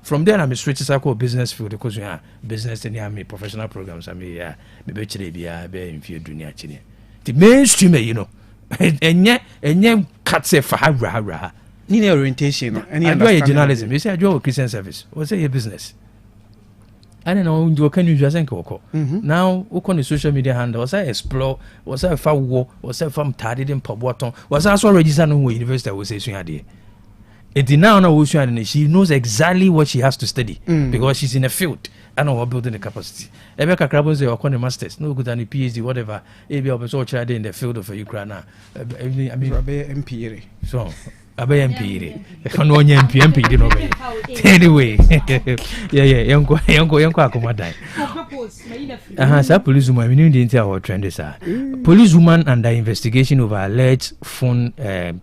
From there, I'm a stretcher circle business field because we have business and I'm professional programs. I mean, maybe in field dunia chini. The mainstream, you know, and yet cut say for ha. Need orientation. I do a journalism. You say I do a Christian service. What's your business? I don't know, you can use your now, who can the social media handle? Was I explore? Was I far war? Was I from Taddy and Pop Water? Was I also registered in university? I was saying, it did now know who she knows exactly what she has to study because she's in a field. I know what building the capacity. Rebecca Crabbles or Connie Masters, no good than a PhD, whatever. Maybe I was all tried in the field of Ukraine. I mean, MP. So. MP. Anyway, yeah, young Akumadai. Police woman, we didn't tell our trend. Police woman under investigation over alleged phone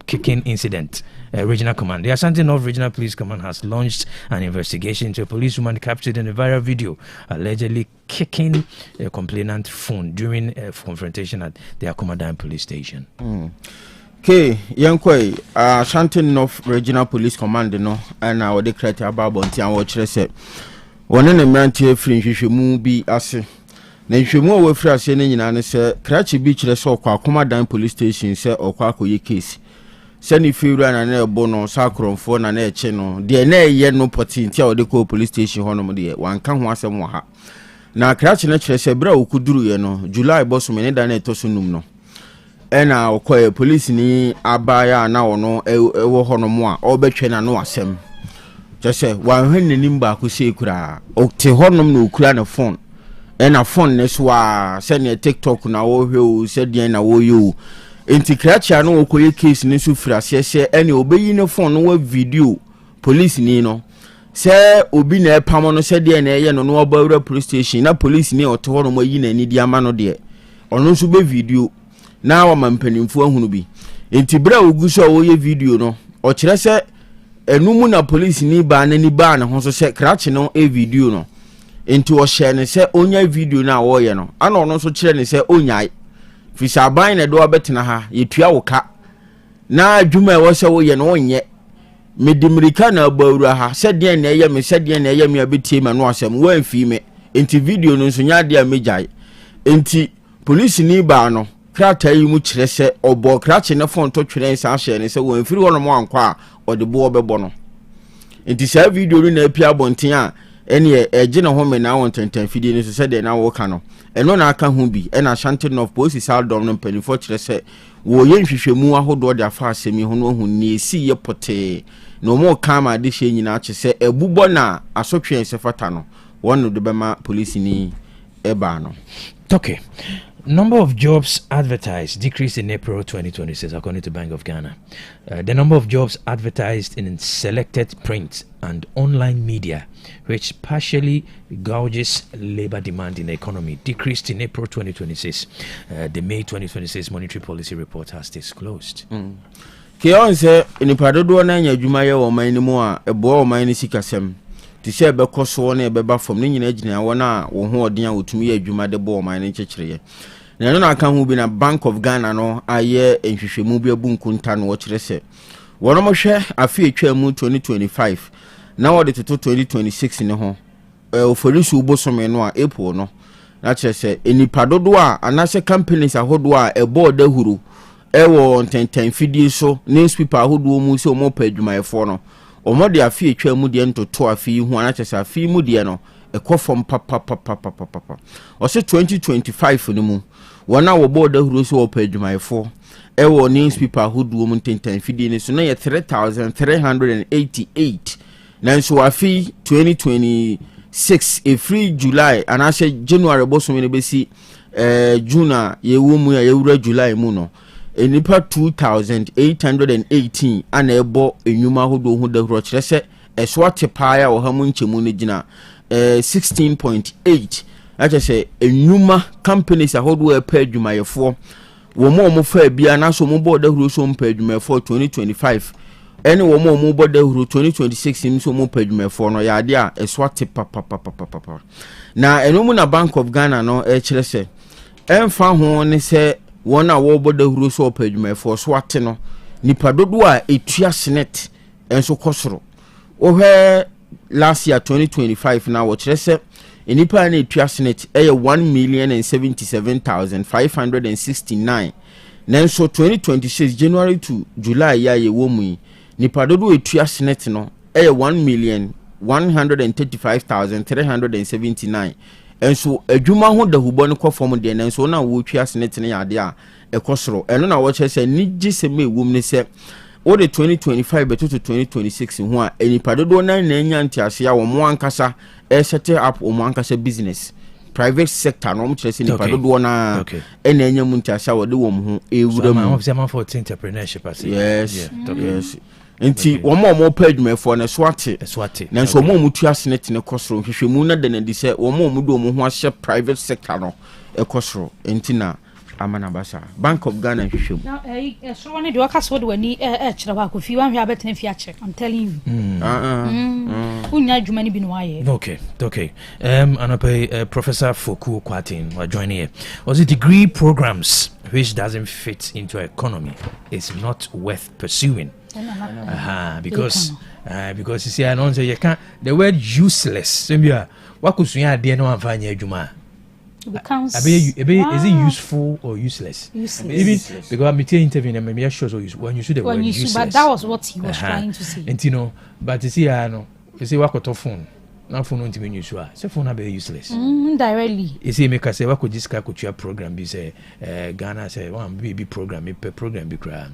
kicking incident. Regional Command. The Ashanti North Regional Police Command has launched an investigation into a policewoman captured in a viral video allegedly kicking a complainant phone during a confrontation at the Akumadai police station. Okay, Yankoi, Ashanti North Regional Police Command, no, and our decree about Bonti and what said. One in a man to a fringe, you should be as then you move away from saying, and say, Kratchy Beach, the so called Akumadai police station, say, or Kwaku case. Send if you run an air bono, sacrum phone and air channel. The air yet no potty until the co police station honor one can once and one. Now, Kratchy naturally said, Bro, could do you know, July boss me than a tosunum no. And now, quite police ni abaya now no, honomoa, or betray no assem. Just say, one hen nimba could say, Kura, or te honum no clan of phone. And a phone, this wa send a TikTok now, who said, Diana, wo you. Enti Kracha no okoye case ni su frase se ene obeyi ne phone no video police ni no se obi na epam no se de na eye no no obawura police station na police ni oto no mayi na ni di ama no de ono so be video na wa mampanimfu ahunu bi enti bra oguso oye video no o kire se enumu na police ni ba na ni ba na ho so se Kracha no e video no enti o share ne se onya video na wo ye no ana ono so kire ne se onyai fisa ban na do abetena ha yetua woka na adwuma e wo se wo ye no onye medimirika na abawura ha sede na eye me sede na eye me abetie ma no asem wan fi me enti video no nso nya de amejai enti police ni ba no krata yi mu kire se obo krache na phone to twere nsa hye ne se wan firi wono mo ankwa ode bo obebo no enti sa video no na apia bonten a ene eje na ho me na won tenten fidie ni so sede na wo ka no eno na aka hu bi ena Ashanti North Police Saldom no pelifo kire se wo ye nhwehwemu ahodo de afa asemi ho no hu ni esi ye pote no mo kama de hye nyina ache se ebubo na asotwe se fata no won do bema police ni eba no. Okay. Number of jobs advertised decreased in April 2026 according to Bank of Ghana. The number of jobs advertised in selected print and online media, which partially gauges labor demand in the economy, decreased in April 2026. The May 2026 Monetary Policy Report has disclosed. Kion se inipadodo na nya adwuma ye wo man ni mu a ebo wo man ni sikasem. Ti se be koso na be ba fam ni nyina gina wona wo ho odin a wotumi ye adwuma de bo wo man ni kyekire. Na no na aka hu bi na Bank of Ghana no aye enhwehwemu bi abunkunta no wo kire se. Wono mo hwe afi etwa mu 2025 na wo de toto 2026 ne ho. Oforisu ubosome no a April no. Na kire se enipadodo a anase companies ahodo a ebo dahuru ewo ntenten fidie so newspaper ahodo mu se omo pa adwumayefo no omo de afi etwa mu de ntoto afi hu ana kyesa afi mu de no ekofom papa o se 2025 no mu wona wo boda huru so opa adwumayefo ewo newspaper ahodo mu ntenten fidie ne so na ye 3388 nanso afi 2026 every July ana se January boso me besi June ye wo mu ya yewura July mu no enipa 2818 ana ebo enyuma hodo hu da huro kire se eswate paaya wo ha mu nchemu ne gina 16.8 acha se enyuma companies ahodo e pa adwumayefo wo mo fa bia na so mo bo da huro so mpa adwumayefo 2025 ene wo mo bo da huro 2026 im so mo pa adwumayefo no ya de a eswate papa na enomu na Bank of Ghana no e kire se emfa ho ne se wona wo boda huru so opadwuma for so ate no nipa dodo a etua senet enso kosoro o hwe last year 2025 na wo kire se nipa na etua senet eye 1,077,569 nanso 2026 January to July ya ye wo mu nipa dodo etua senet no eye 1,000,000 135,379 enso adwuma ho da hubɔ no kɔ fam de nanso na wo twa senetene yade a ekosoro eno na wo kyerɛ sɛ nigye sɛ me wom ne sɛ o de 2025 beto to 2026 ho a enipa dodo na nya ntiase a wo mo ankasa set up wo mo ankasa business private sector no mo kyerɛ sɛ nipa dodo na ena nya mu ntiase a wo de wo ho ewura mu so am for entrepreneurship as yes enti wo page me for na swate na so mo tu asenete ne kosoro hwehwemu na de na di sɛ wo mo do mo ho ahye private sector no ekosoro enti na amana basa Bank of Ghana hwehwemu now so one de waka so de wani kyerɛ wa ko fi wan hwe abetene fi akyɛ I'm telling you unya adwuma ni bi no aye okay anope Professor Kwaku Owusu were joining here. Was it degree programs which doesn't fit into economy is not worth pursuing? Because you see I don't say you can't the word useless so what could you ade no amfanya adwuma becomes is it useful or useless? Even because I'm interviewing and maybe sure so when you should the word useless but that was what he was trying to say and you know but you see I know you see what to phone now phone on TV news so phone be useless directly you see make say what could this culture program be say Ghana say one baby program be cry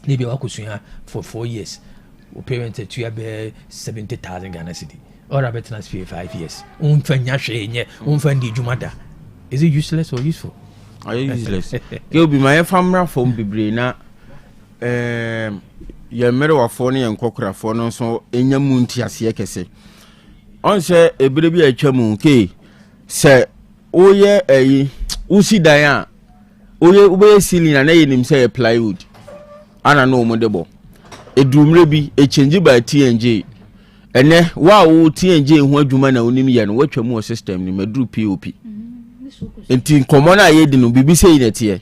maybe what could you for 4 years or parents to have 70,000 Ghana cedi or a better 5 years unfanya hwe unfandi jumada. Is it useless or useful? Useless. You'll be my family from Bibre na your mirror of phone and cockra phone so in your moon tiasia kese. On say a baby a chamu ke say oh yeah usi daya ube ceiling and him say a plywood ana no modebo a doom a change by TNJ ene wow TNJ ho adwuma na onim ye no watwa mu system ni madru POP enti common a yedi no bibi say netie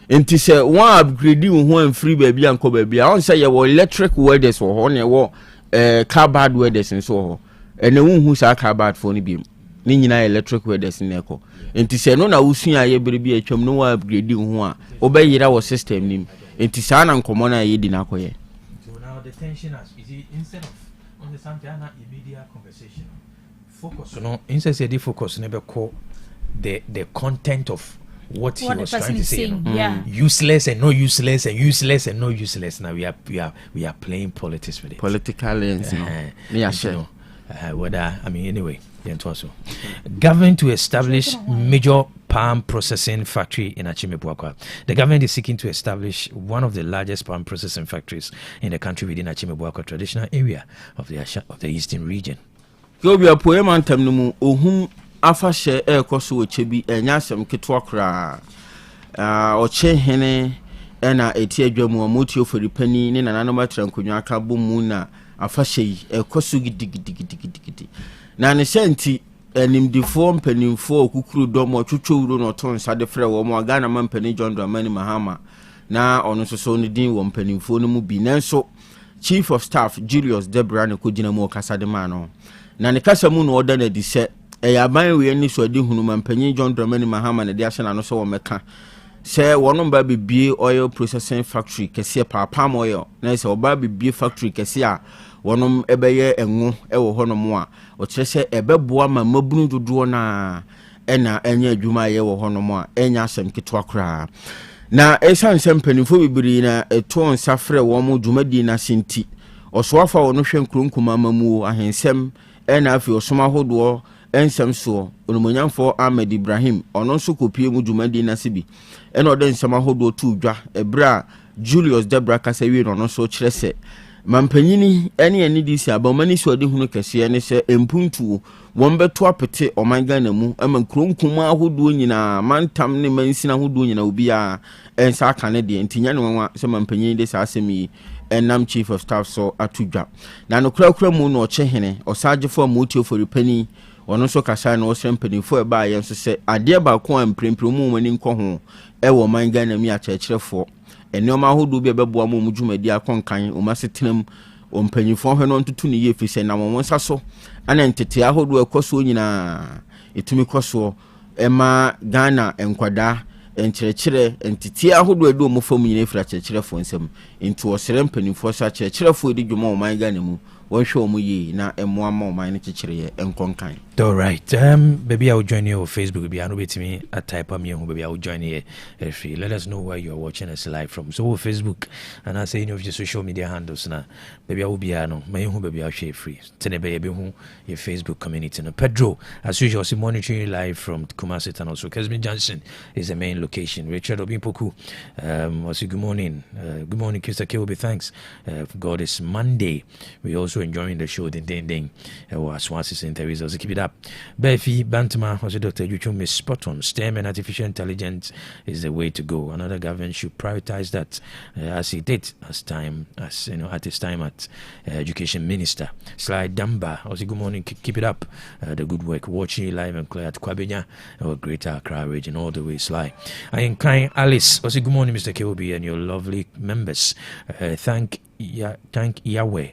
enti se one upgrade ho an free baby anko baby a on say ye wo electric welders wo ho ne wo carbide welders nso ho ene hu sa carbide for ni bi ni nyina electric welders ne ko enti se no na wusua ye bere bi atwam no wa upgrade ho a obeyira wo system nim enti sa na common a yedi na koye so now the tension is instead of something an immediate conversation focus no instead the focus never call the content of what he was trying to say useless and no useless and useless and no useless. Now we are playing politics with it, political lens whether I mean anyway government to establish major palm processing factory in Achimebwakwa. The government is seeking to establish one of the largest palm processing factories in the country within Achimebwakwa traditional area of the eastern region. Gobia poema ntamnumu ohum afahye ekoso ochebi enyasem ketwa kra oche hene ena eti adwamu amoti oforipani ne nananom atrankonwa aka bomu na afahye ekoso gidigidi na ne senti enimdifo mpanimfo okukuru domo twotwowuro no ton sade frɛ wo mo Ghana mampani John Dramani Mahama na ono so ne din wo mpanimfo no mu bi nanso Chief of Staff Julius Debra ne kogina mu okasade ma no na ne kasa mu no oda na di sɛ eyaban we ani so adi hunu mampani John Dramani Mahama ne de ahye na no so wo meka sɛ wono ba bibie oil processing factory kese palm oil na sɛ oba bibie factory kese a wonom ebeye enwo ewo honom a o kire se ebeboa ma mabunu dodo na ena enya adwuma ye wo honom a enya asem ketwa kra na esan sempanifo bibiri na eto nsafre wo mo dwumadi na senti osoafa wo no hwe nkronkuma mamu ahensem ena afi osoma hodo ensem so onumonyamfo Ahmed Ibrahim ono nso kopie mu dwumadi na sibi ena ode nsem hodo tu dwa ebra Julius Debra kasawi no no so kire se mampanyini ene disi abamani so de hunu kese ne se empuntu wombeto apete omanga na mu ama nkronkuma ahodo nyina mantam ne mansina ahodo nyina obi a ensa aka ne de ntinya ne wanwa se mampanyini de sa asemi enam Chief of Staff so atudwa na no kura mu no ochehene osagefo amoti oforipani ono so kasa na osrempanifo eba ye nso se ade ba ko amprempre mu mani nko ho ewo manga na mi akyerkyerefo enoma hodo bi beboa mu dwumadi akonkan o masetenam o mpanyifo hwe no ntutu ne ye fise na mo nsa so ana ntete ahodo ekoso nyina etumi koso ema Ghana enkwada enkyerkyere entete ahodo edo mo fam nyina efra kyerkyerefo nsem ntu osere mpanyifo sa kyerkyerefo edi dwuma o man Ghana mu wo hwe omu yi na emmoa ma oman ne kyekyere enkonkan. All right. Baby, I will join you on Facebook. Baby, I know it's me. A type of me. Baby, I will join you. Let us know where you are watching us live from. So Facebook, and I say any of your social media handles now. Baby, I will be no. My home, baby, I'll share free. Tene baby, who your Facebook community. No, Pedro, as usual, see monitoring you live from Kumasi and also Kesmin Johnson is the main location. Richard Obimpoku, also good morning. Good morning, Mr. Kilby. Thanks. God is Monday. We also enjoying the show. Ding. Swansea's interviews. Also keep it up. Befi Bantama, also Dr. Yuchum is spot on. STEM and artificial intelligence is the way to go. Another government should prioritize that as he did at his time at education minister. Sly Damba, also good morning, keep it up. The good work, watching you live and clear at Kwabenya or Greater Accra region all the way. Sly. I am kind Alice, also good morning, Mr. Kilby and your lovely members. Thank Yahweh.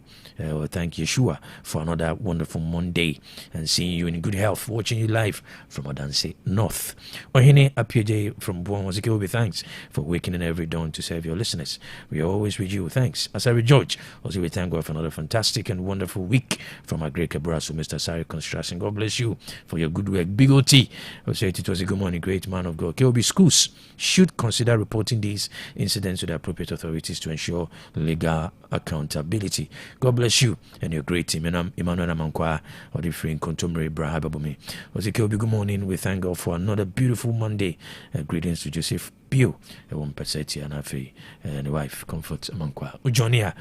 Thank Yeshua for another wonderful Monday and seeing you in good health, watching you live from Odanse North. Ohene Apieje from Buon Wazikobi, thanks for waking in every dawn to serve your listeners. We are always with you. Thanks. Asari George, also we thank God for another fantastic and wonderful week from our great Cabrasso, Mr. Sari Construction. God bless you for your good work. Big OT, also it was a good morning, great man of God. KOB schools should consider reporting these incidents to the appropriate authorities to ensure legal accountability. God bless you and your great team. And I'm Emmanuel Amankwa or the free Kontomre Brahababumi. Good morning. We thank God for another beautiful Monday. Greetings to Joseph Pio, a one Perseti and Afe and wife Comfort Amankwa. Ujonia,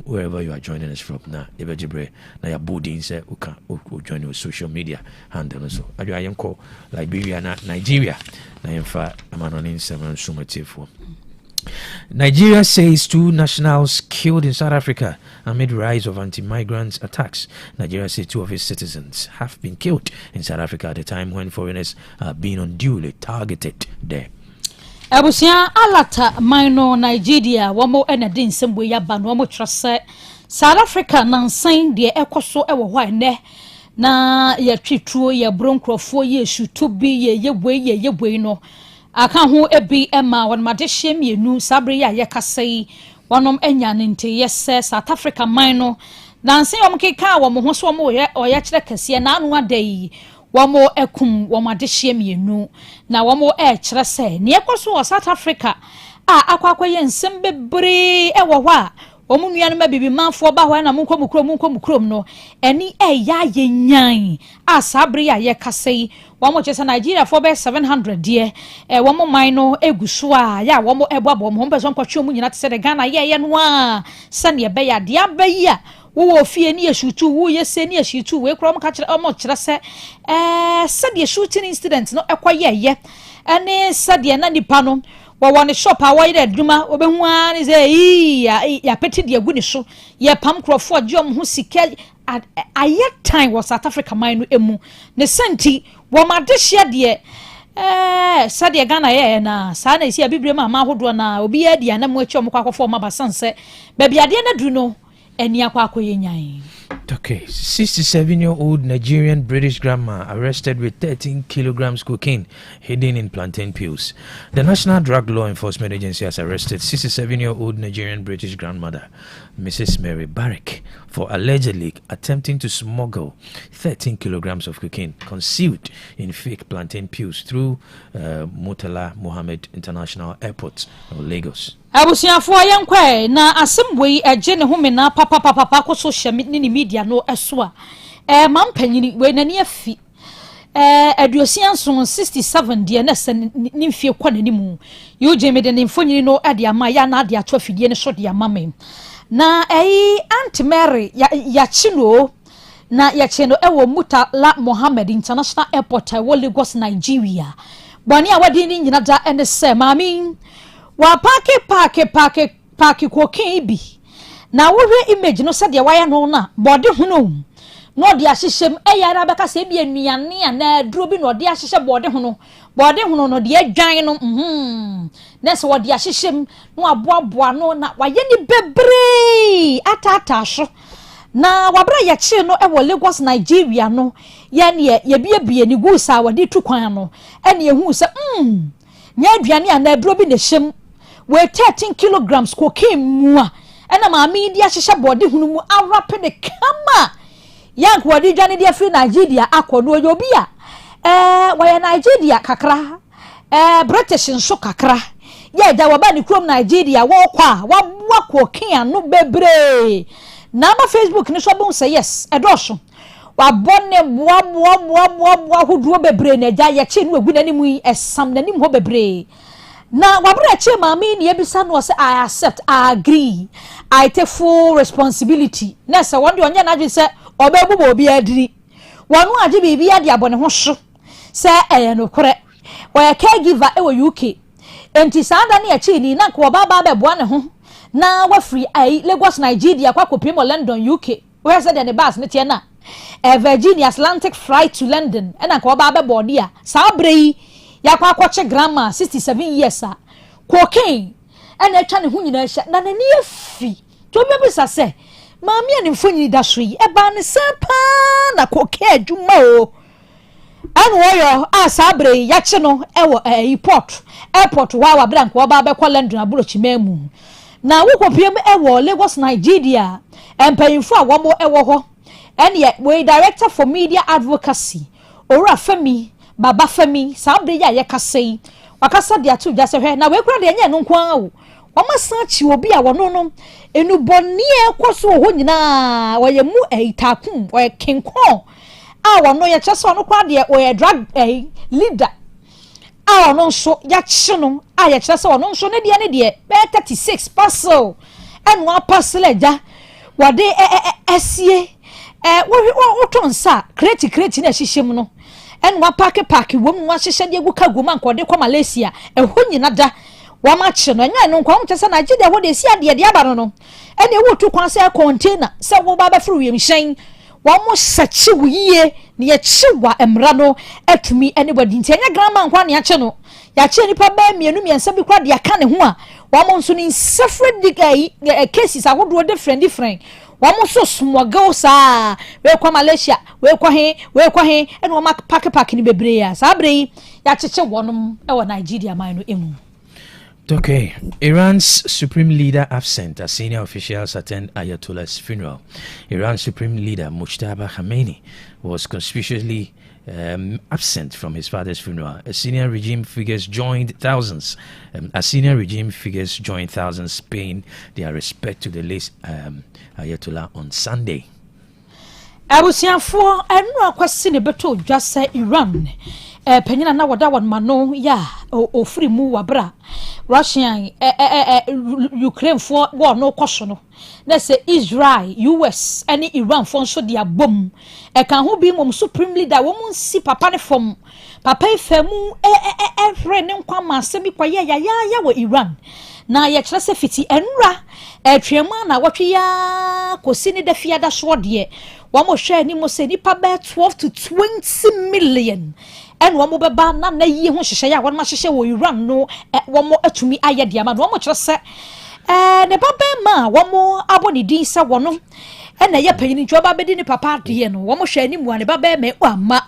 wherever you are joining us from now, Ebejibre, Naya Bodin said, Uka, join your social media handle also. I am called Liberia, Nigeria. I am far, I'm an uninstable sumative. Nigeria says 2 nationals killed in South Africa amid rise of anti-migrant attacks. Nigeria says 2 of its citizens have been killed in South Africa at a time when foreigners are being unduly targeted there. Abusia alata minor Nigeria wamo enadin semwe yaba no wamo trase South Africa nansan de ekoso ewo hwa ne na ya twetruo ya bronkrofo ye shutobi ye we no aka ho ebi ema won madehye mienu sabre ya yakasai wonom enya nte yese South Africa minor nansan omkeka wo mo ho so mo oya kire kase na anu adai wamo ekum wamo adehye mienu na wamo kire se ne ekoso South Africa akwakwaye nsem bebre ewo hwa omu nua no mabibi manfo ba hwa na munko mukrom no eni ya yenyan asabre ya yekasei wamo chesa Nigeria for be 700 die wamo mino eguso ya wamo eboabo mo mpeso nkwatwe mu nyina tse de Ghana ye no a sane be ya dia ba yi a wo fie ni eshutu wo yese ni eshutu we krom ka kire omo kire se sade shooting incident no ekwaye ene sade na nipa no one shop away there duma obehu ani say ya peti de agu ni so ye pam crofo giom ho sika ayet time was South Africa mine emu ne senti wo madehia de sade Ghana ye na sa na isi abibre ma hodo na obi ya dia na mu achi omkwakofo ma basanse ba bia de na du no eni akwakoye nyan. Okay, 67-year-old Nigerian British grandma arrested with 13 kilograms cocaine hidden in plantain peels. The National Drug Law Enforcement Agency has arrested 67-year-old Nigerian British grandmother, Mrs. Mary Barrick, for allegedly attempting to smuggle 13 kilograms of cocaine concealed in fake plantain peels through Murtala Mohammed International Airport of Lagos. Abusiafo yankwa na asem eje ne home na papa ko social media no eso a mampanyini we nani afi aduosianson 67 de na se nimfie kwa nanimu yo jeme de nimfonyini no ade ama ya na ade ato afidie ne so de ama me na Aunt Mary ya chino na ya cheno ewo Murtala Mohammed International Airport wo Lagos Nigeria bani awadi ni nyina da ene se mami wa pake cocaine bi na wo hwe image no said ya waya no na body huno no de ahyehyem eyara beka se bi anuane na duro bi no de ahyehye body huno no de adwan no na se wo de ahyehyem no aboaboa no na waye ni bebre atata so na wabra ya chi no ewo Lagos Nigeria no ya ne ye bie ni gusa wade tukwan no ene ehu se nya aduane ana duro bi ne hyem we 13 kilograms cocaine mua ena maami dia hyehyɛ body hunu mu awrape ne kama yank wadi dwane dia free Nigeria akodo obi a waya Nigeria kakra British nso kakra ya da waba ni krom Nigeria wo kwa wa kokin anu bebre na ma Facebook ni so bon say yes edosho wa bonne boa hoduo bebre na ja ye chi no agu nanimu esam nanim ho bebre na wabra chi maami ni ebisa no say I accept, I agree, I take full responsibility na say wonde onye na dwe say obebu obi adiri wonu age bibi ade abone ho so say no kore wa caregiver e wo UK enti sanda na chi ni na ko baba beboa ne ho na wa free Lagos Nigeria kwa kopimo London UK where said the bus ne tie na Virginia Atlantic flight to London and ko baba body a sa brei ya kwa kwache grandma 67 years a cocaine and e twa ne ho nyina hya na nani afi to be sa say maami ani mfonyi da so yi e ba ne sapa na cocaine adwuma o an woyo a sa brei ya che no e wo airport wa bra ko baba kwa London aburochi mamu na wo kopiem e wo Lagos Nigeria empayinfo a wo mo e wo ho ene we director for media advocacy ora fami baba fami sabre ya ye kasei wakasa dia tu ja se hwe na we kura de nya no nko o wamasan chi obi a wono no enu boni ekoso ho nyina waye mu eitakun o kinkon a wono ye cheso no kwa de o ye drug leader a wono so ya chi no a ye cheso wono so ne de be 36 parcel enu a parcel eja wade esie wo tonsa kreti na hyehyem no enu wa park wom wa hyehyɛ de gu kago man kɔde kɔ Malaysia ɛho nyina da wa ma kye no nya no nkwa wo kyesa na gide ho de si ade aba no ɛne wo tu kwan sɛ container sɛ wo ba ba firi wiem hyɛn wa mo sachi wo yie ne ye chiwa emra no atumi anybody ntenya grandma nkwa ne akye no ya kye nipa ba mienu miensa bi kwa de aka ne ho a wa mo nso ni separate cases agodo different wamo so smuggle sa we kwa Malaysia we kwa he ene wo pack ni bebre ya sabre ya cheche wonom e wo Nigeria man no emu. Okay, Iran's supreme leader absent as senior officials attend Ayatollah's funeral. Iran's supreme leader Mujtaba Khamenei was conspicuously absent from his father's funeral. As senior regime figures joined thousands paying their respect to the late Ayatollah on Sunday. Abusianfo enu akwasi ne beto dwasa Iran penyina na wada wan mano ya ofri mu wabra Russian Ukraine for war no kwaso no na se Israel US any Iran for so dia bom kan ho bi mom supreme leader wo mun si papa ne fom papa ifemu every ne nkwa ma se bi kwaye ya wo Iran na ye kire se fiti enura atwema na wotwe ya kosi ne da fiada so de wo mo hwe ni mo se nipa ba 12 to 20 million and wo mo beba na yi ho hyehye ya wo ma hyehye wo Iran no wo mo atumi aye de ama no wo mo kire se ne baba ma wo mo aboni din se wo no na ye panyini ntwa baba di ni papa de no wo mo hwe ni mu ne baba ma o ama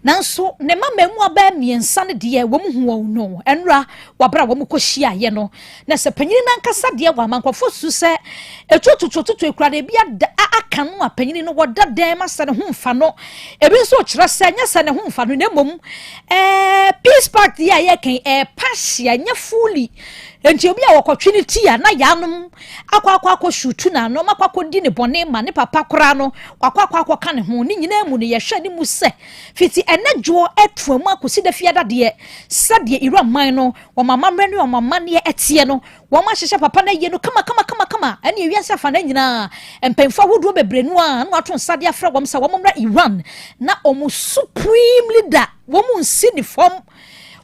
nanso ne mama mu aba miensa ne de wo mu hu no enra wabra wo mu kohia ye no na se panyini nankasa de wa mankofo su se etututututu ekura de bia aka no apanyini no woda dan ma se ne hu mfa no ebi so kire se nya se ne hu mfa no na mom peace party ya ye kan pasia nya fully enti obi a wokotwe ne tia na yanom akwa shutu na no makwa di ne bone ma ne papa kora no akwa ka ne ho ni nyina mu ne ye hwe ne mu se fiti enadwo etuamu akosi da fiada de sade Iran man no wo mama mre ne wo mama ne etie no wo ma hyehye papa na ye no kama ene wiase afa na nyina empemfa hodo bebre no a no ato sade afra wo msa wo mra Iran na omu supreme leader wo mu nsi ni form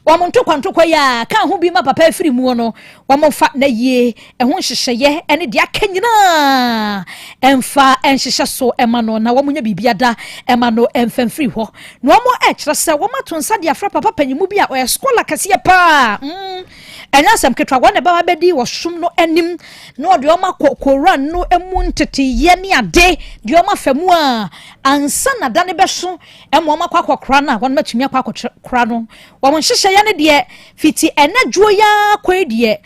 wamo ntokwa ya kan ho bi ma papa afiri mu no wamo fa na ye ho hyehyeye ene de akanyina emfa enhyehye so ema no na wamo nya bibiada ema no emfamfiri ho no wamo kire se wamo tonsa de afra papa panyimu bi a o scholar kase pa enya sam ketwa wona baba bedi wo som no anim no de wamo koran no emu ntete ye ne ade de wamo famu a ansa na dane beso ema wamo kwakokra na wona matumi akwakokra no wamo hyehyeye ne de fiti enadwo ya kwedie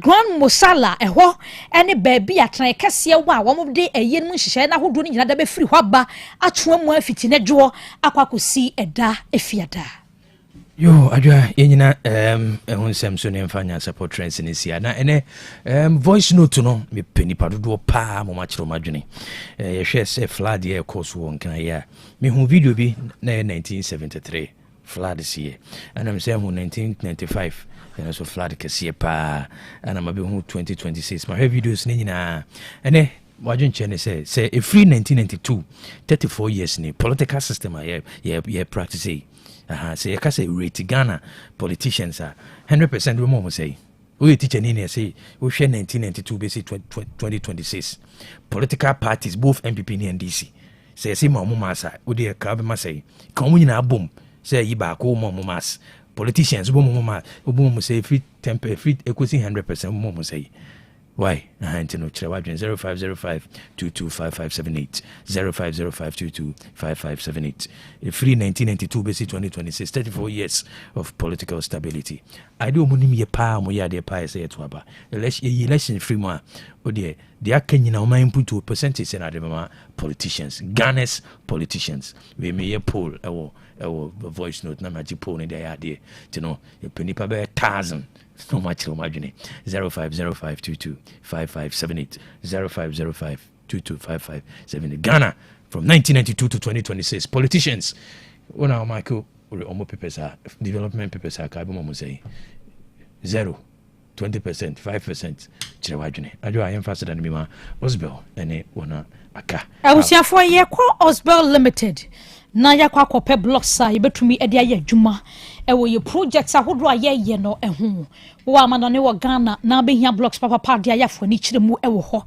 Grand Mosala eho ene baabi atran kese wa wo mo de eye no nhihye na hodo ni nyina da be firi hwaba atwa mu afiti ne dwo akwakosi eda efiada. Yo, adwa yenyina ehun sem so ne mfa Nyansapo trends ne sia na ene voice note no me penipa dodo pa mo ma kiro madwene ye hwe se flood ye course wo nkan ya me hu video bi na 1973 flood sie and I'm saying 1995 and so flood kese pa and I'm be hu 2026 my videos ne nyina ene wajun chene say a free 1992 34 years ni political system ye practice say you can say rate Ghana politicians are 100% we more say we teacher ni say we share 1992 basic 2026 political parties both MPP and DC say mo masa we dey ka be say kan mu nyina bom say yi ba ko mo mas politicians bo mo say fit temper fit equity 100% mo say why? Antino Chrawadrin 0505225578 0505225578. A free 1992 basic 2026 34 years of political stability. I do munim ye pa mo ya de pa say to aba. Election free mo o de akanyi na o man put to percentage na de mama politicians, Ghana's politicians. We may ye poll ewo voice note na maji poll ni de ya de. You know, e penipa be 1,000. So much imagine 0505225578 0505225578 Ghana from 1992 to 2026 politicians when our Michael or papers are development papers are carbon say 0 20% 5% chirewajune ajo I am faster than me ma Osbel ene wona aka awusiafo ye kwa Osbel Limited na yakwa kope blocks a yebetumi ede aye adwuma ewo ye projects ahodo aye no eho wo amano ne wo Ghana na behia blocks papa de ayafo ni kiremu ewo ho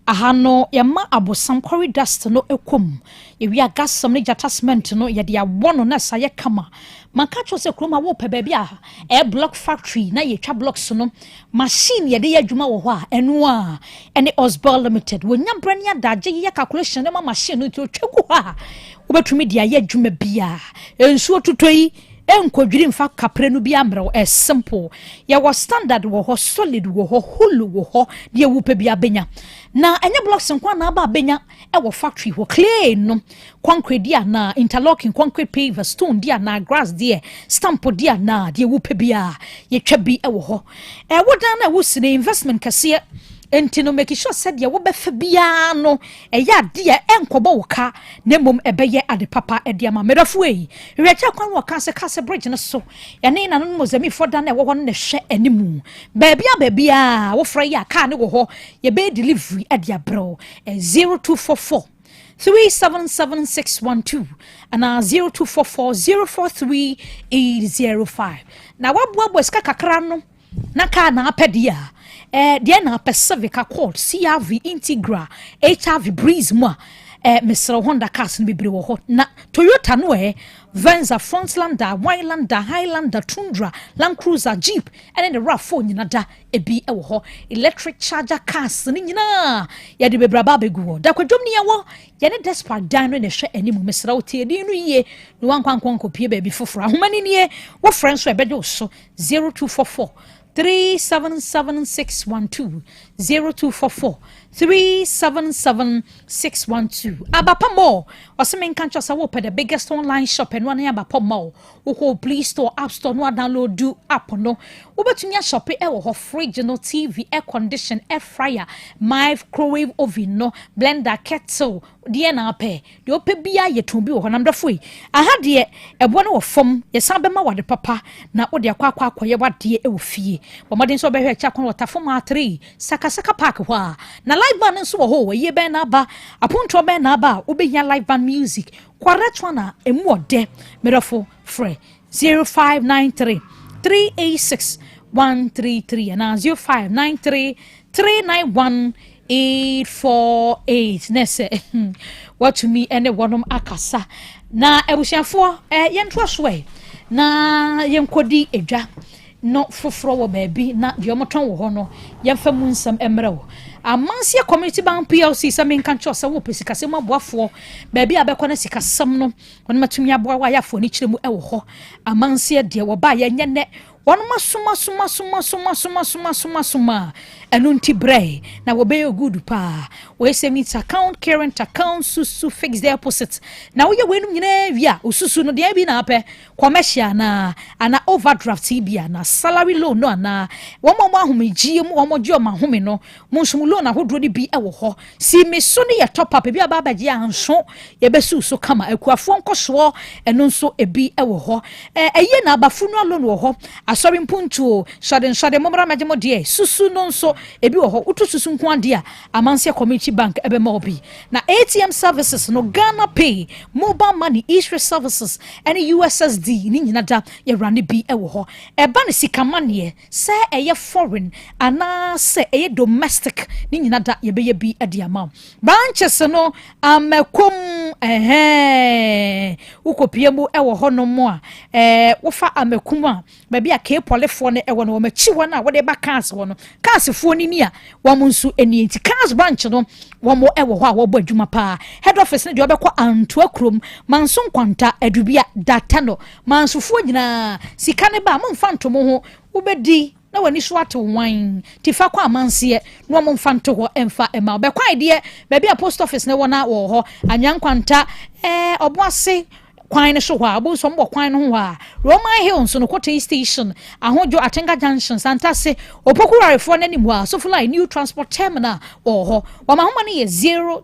aha no yema abosam quarry dust no ekom ye wi agasam ne attachment no ye de awono na saye kama maka cho se kroma wo pe baabi a block factory na ye twa blocks no machine ye de adwuma wo ho a eno a ene Osbel Limited wo nyambrani adaje ye calculation na machine no twegu ha ubetumi dia ye adwuma bia ensuo tutoi enkodwiri mfa kapre no bia mrew simple ya was standard wo ho solid wo ho hulu wo ho de wupe bia benya na anya blocks nkwa na aba benya wo factory ho clay no concrete dia na interlocking concrete paver stone dia na grass dia stamp dia na de wupe bia ye twa bi wo ho wodan na wo sine investment kase enti no make sure said ya wo befa bia no ya de enkobo wo ka na mom ebeye ade papa e de ma merafo yi recha kwan wo kase bridge no so ya ne na no mozami foda na wo ho ne hwe animu bia wo fra ya ka ne wo ho ye be delivery e de abro 0244 377612 and 0244043805 na waboabo ska kakra no na ka na apedia dia na Pacific Accord CRV Integra HRV Breeze mo Mr. Honda cars no bebre wo ho na Toyota no Venza Frontlander Wildlander Highlander Tundra Land Cruiser Jeep and the RAV4 nyina da ebi wo ho electric charger cars ni nyina ya de bebraba begu da kwadom ne yawo ya ne desperate dan no ne hwe animu Mr. Otie di no yie no wankwankon kopie ba bi foforo ahomani ne wo friends so ebedo so 0244 377612 0244 377612 abapa mo oseme nkancho sa wo pe the biggest online shop and one abapa mo wo Play Store App Store no download do app no wo betumi a shop wo ho fridge no TV air condition air fryer microwave oven no blender kettle de na pe de ope bia yeton bi wo ho namdafo yi aha de ebo no wo fom ye san be ma wade papa na wo de akwa ye wade e wo fie bo modin so be hwe cha kon water fom a3 saka park ho a na live band nso wo ho ye be na ba aponto be na ba wo be hia live band music kwaretwana emu ode merafo free 0593 386 133 and 0593 391 848 nese what to me ene wonom akasa na ebusiafo yentwa soe na yenkodi edwa no foforo wo baabi na de omoton wo ho no yemfa mu nsam emrewo amansia community bank PLC samin kan cho sa wo pesikase mo aboafo baabi abekọ na sikasam no won matumi aboa wa yafo ni kiremu wo ho amansia de wo ba ye nyene one suma enunti bre na wo be good pa we say meet account current account susu fixed deposit na wo ye wenum nyina via osusu no de bi na apɛ commercial na ana overdraft bia na salary loan no na wo mo ahomegie mu wo mo gye o ma home no mo nsum loan ahodro de bi ɛwɔ hɔ si me so ne ye top up bi aba bagye anso ye besu so kama akuafo nkoso eno nso ebi ɛwɔ hɔ eye na abafu no loan wɔ hɔ asɔre mpuntuo shade momra magemo de susu no nso ebi wɔ hɔ utu susu nko ade a amanse community bank ebe ma obi na ATM services no Ghana Pay mobile money e-trade services any USSD ni nyina da ye run bi ɛwɔ hɔ eba ne sika mane sɛ ɛyɛ foreign ana sɛ ɛyɛ domestic ni nyina da ye be ye bi ade ama branches no amekom ukopie mu ɛwɔ hɔ no mo a wofa amekum a ba bia ke polefo ne ɛwɔ no wo machi wɔ na wo de ba cars wɔ no cars fo ni ni a wo mo nso eni enti cars branch no wo mo ɛwɔ hɔ a wo bɔ adwuma pa head office ne de obekɔ Antoa krom manso nkwanta adubia data no manso fo nyina sika ne ba mo mfa ntomo ho wo bedi na wani so ato wan tifa kwa amanse no mo mfa nto ho emfa ema obekwan de ba bia post office ne wɔ na wɔ hɔ anyankwanta oboase kwan ne so hɔ abo so mbɔ kwan no ho a Roman Hills no Kote station ahojo Atenga junction Santase opokurarefo nanim hɔ a so fly new transport terminal hɔ wa mahoma ne yɛ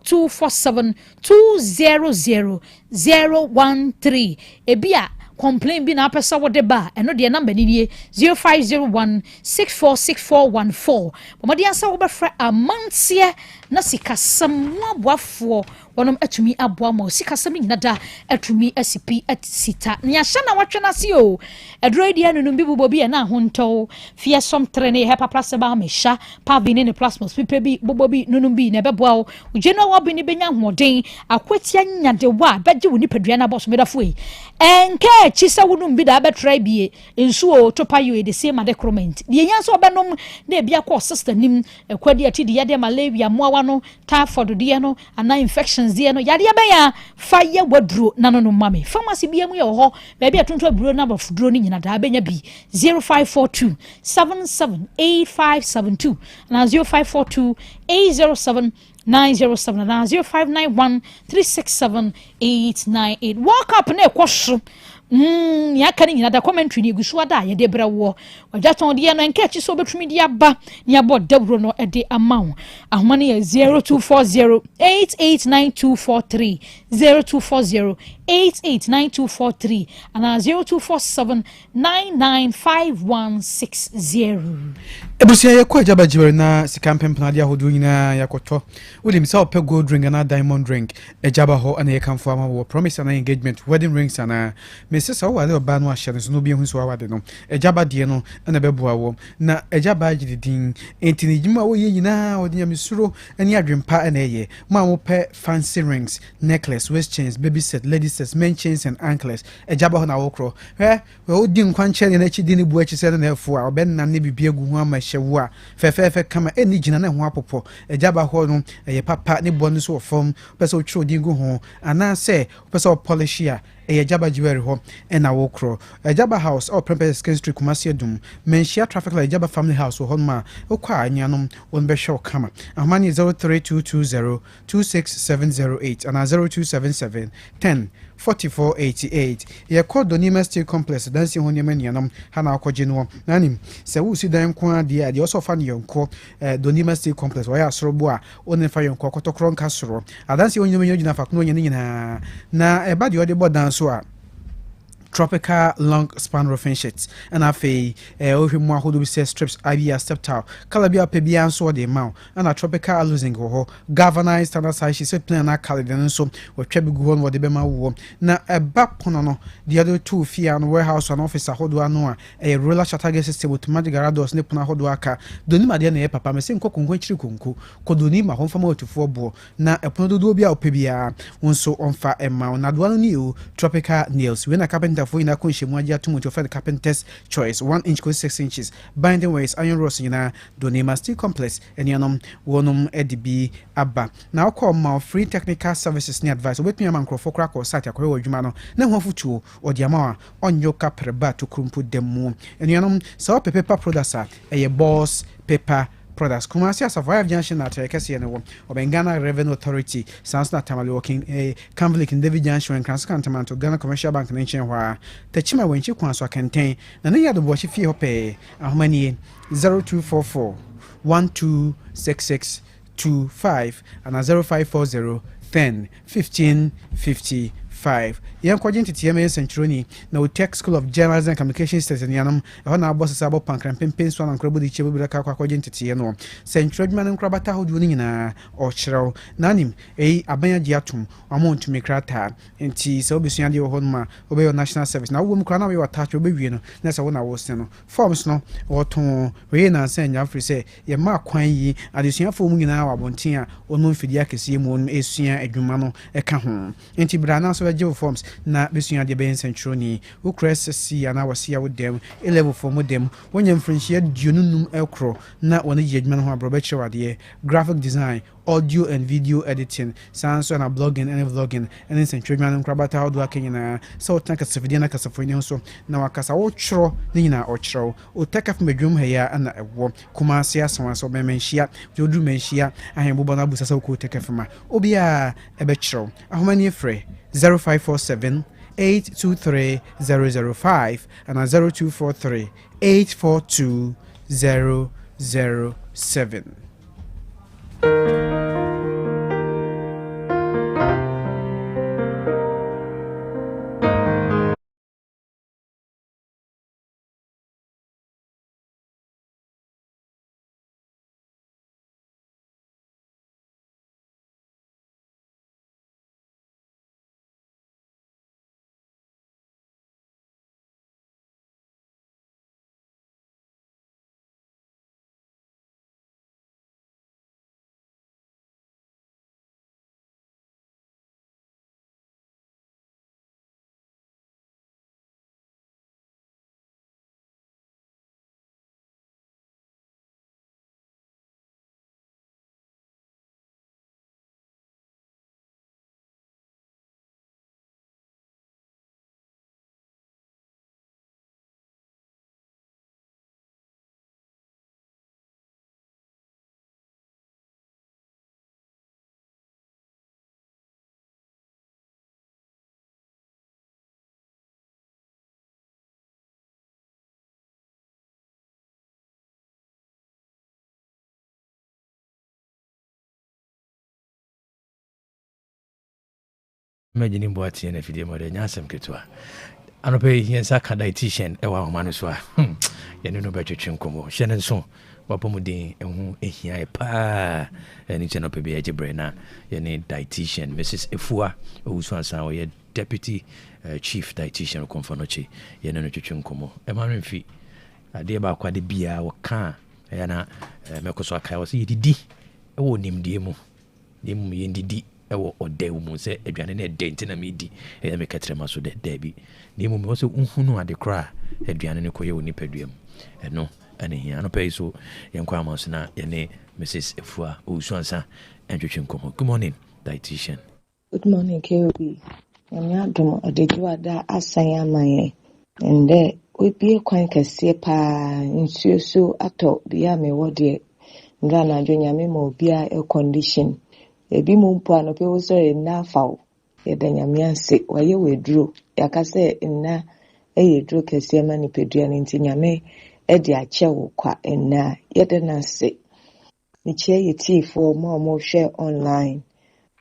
0247 200 013 ebia complain bi na apesa wo de ba eno de number ni nie 0501 646414 bomodi ansa wo befra amantie na sikasam wo aboafo wonom atumi aboa ma sikasam nyina da atumi asipi atsita nya hye na watwe na se o edro dia nunum bi bubo bi na honto fie som trene he papa se ba me hya pa bi ne plasmos pipe bi bubo bi nunum bi na beboa wo ugeno wo bi ni benya hoden akwatia nya de wa beje wo nipadua na boso medafo yi enke chisa wonum bi da betra bie nsuo topa you the same adekrement de nya so obenom na bia ko sister nim kwadi ati de yade malaria moawa no typhoid de no ana infections de no yade ya fire waduro na no mame pharmacy bia mu ye ho ba bia tonto aburo na bafuduro ni nyina da benya bi 0542 778572 na 0542 807 907 na 0591 367 898 walk up na ekwoso ya kan nyina da commentary ni gusu da ye de brewo wajaton de no enka chi so betumi de aba ni abo dawro no e de amawo ahoma ne 0240 889243 0240 889243 ana 0247 995160 ebusia ye kwa jaba jiwere na sikampem panade ahodo nyina yakoto wodim sa ope gold ring na diamond ring ejaba ho ana ye kanfo ama wo promise na engagement wedding rings ana mesesa wo ale oba no ahye no bi hu so awade no ejaba de no na beboa wo na ejaba agididin entini jima wo ye nyina wo de nyamesuro ani adwempa na ye ma wo pe fancy rings necklace waist chains baby set lady sets men chains and anklets ejaba ho na wo kro wo di nkwanche ne na chidi ne bu achi se na efo a oben na ne bibia gu ho ama hyewo a fefefe kama eni gina na ho apopo ejaba ho no ye papa ne bonu so fom pese o twro di gu ho ana se pese o polish ya ejaba jiwere ho na wo kro ejaba house or prepare skin street Kumasi Adum menshia traffic light ejaba family house ho ma okwa anyanom won be show kama amani 03220 26708 and 0277 10 4488 ye called Donima Steel Complex dancing ho nyama nianom hana akogye no nanim se wo si dan ko ade ade also fa ne yonko Donima Steel Complex wa ya sorobo a onen fa yonko kotokro nka soro adansi ho nyama nyina fa kono nyina na eba de ode bodan so a tropical long span roofing sheets and afi ohwemu ahodo bi say strips ibia step tile color bia pebia so de maw and a tropical losing ho galvanized standard size she said plan na color den so watwa bi gu ho no de be ma wo na eba pono no the other two fia no warehouse and office ahodo ano a roller shutter system automatic garados ne pono ahodo aka doni ma de na papa me se nkokonko chiri konko kodoni ma ho fama otufo bo na epono dodo bia opebia wonso onfa ema na do no ni tropical nails we na carpenter for in a kunshimwaja to find the carpenter's choice 1 inch to 6 inches. Binding ways iron rods in a Donema Steel Complex and Yanum Wonum EDB Abba. Now call my free technical services near advice. Wait me a man for crack or sat a Koyo Jumano, no one futu or Diamawa on your capreba to crumple them moon. And Yanum saw paper products a boss paper products. Kumasi survive junction at Kesi and Bengana Revenue Authority, Sans Natamali working a Camvlik in David Junction and Transcantaman to Ghana Commercial Bank and Ancient Wa. The Chima when Chikwanso contain, Nania the Washi Fee Hope, how many 0244 126625 and a 0540 10 15 55. Young Quadrant TMA Centroni, no Tech School of Journalism and Communication Station Yanum, on our boss Sabo Punk and Pimpin Swan and Crabby Chibuka Quadrant TMO, Centrodman and Crabata Hodunina or Chero, Nanim, a Abaya Diatum, amount to make rata, and T. So be Sandio Honma, obey your national service. Now, woman can have attached to be that's one I was no. Forms no, or to Reina San Jafri say, Ye mark Quine ye, and the same for moving our Bontia, or Moon Fidiac, Moon, a Sia, a Gumano, a Kahon. And Tibrana so forms. Na besunya de ben centroni wo crest see and our see with them a level for them when you friendship dununum elcro na one judgment ho abrobeche wade graphic design audio and video editing sans and blogging and vlogging and in century man krabata how do akenya so tanka sefidi na kasafoni so na wakasa wo chro ni na o chro o take af medwum heya na ewo kumase asan so menhia jodu menhia ahembo na busa so ko take af ma obia ebe chro ahomani free 0547 823 005 and 0243 842 007. Imagine Boateng na fidie mo de Nyansam ketwa anope yensa ka dietitian e wa homa no so a yene no betwetwe nkomo hyene nso wapomuden ehu ehia e pa eni cheno pe be agebre na yene dietitian Mrs. Efua Owusu Ansan o ye deputy chief dietitian konfonochi yene no twetwe nkomo e ma remfi ade ba kwade bia wo ka yana mekoso aka wo se yedidi e wo nimdie mu nim yendidi ewo odew mu se aduane na denti na medi e me katrema so de bi ni mu me so unhunu ade kra aduane ne koye oni paduam eno ane hia no pay so yenkwa amanso na yene Mrs. Efua Owusu Ansan entwetwe nkomo. Good morning dietitian. Good morning KOB. Anya dum adejuwa da asan amaye ende we bie kwan kase pa nsuo so ato bia me wode ngana adwonya me ma obia e condition ebi mu mpo anope wo so na fawo ye danyame ase waye weduro yakase na eyeduro kase ma ni pedua ne ntinyame e de ache wo kwa na ye de na se ni che yeti for mo share online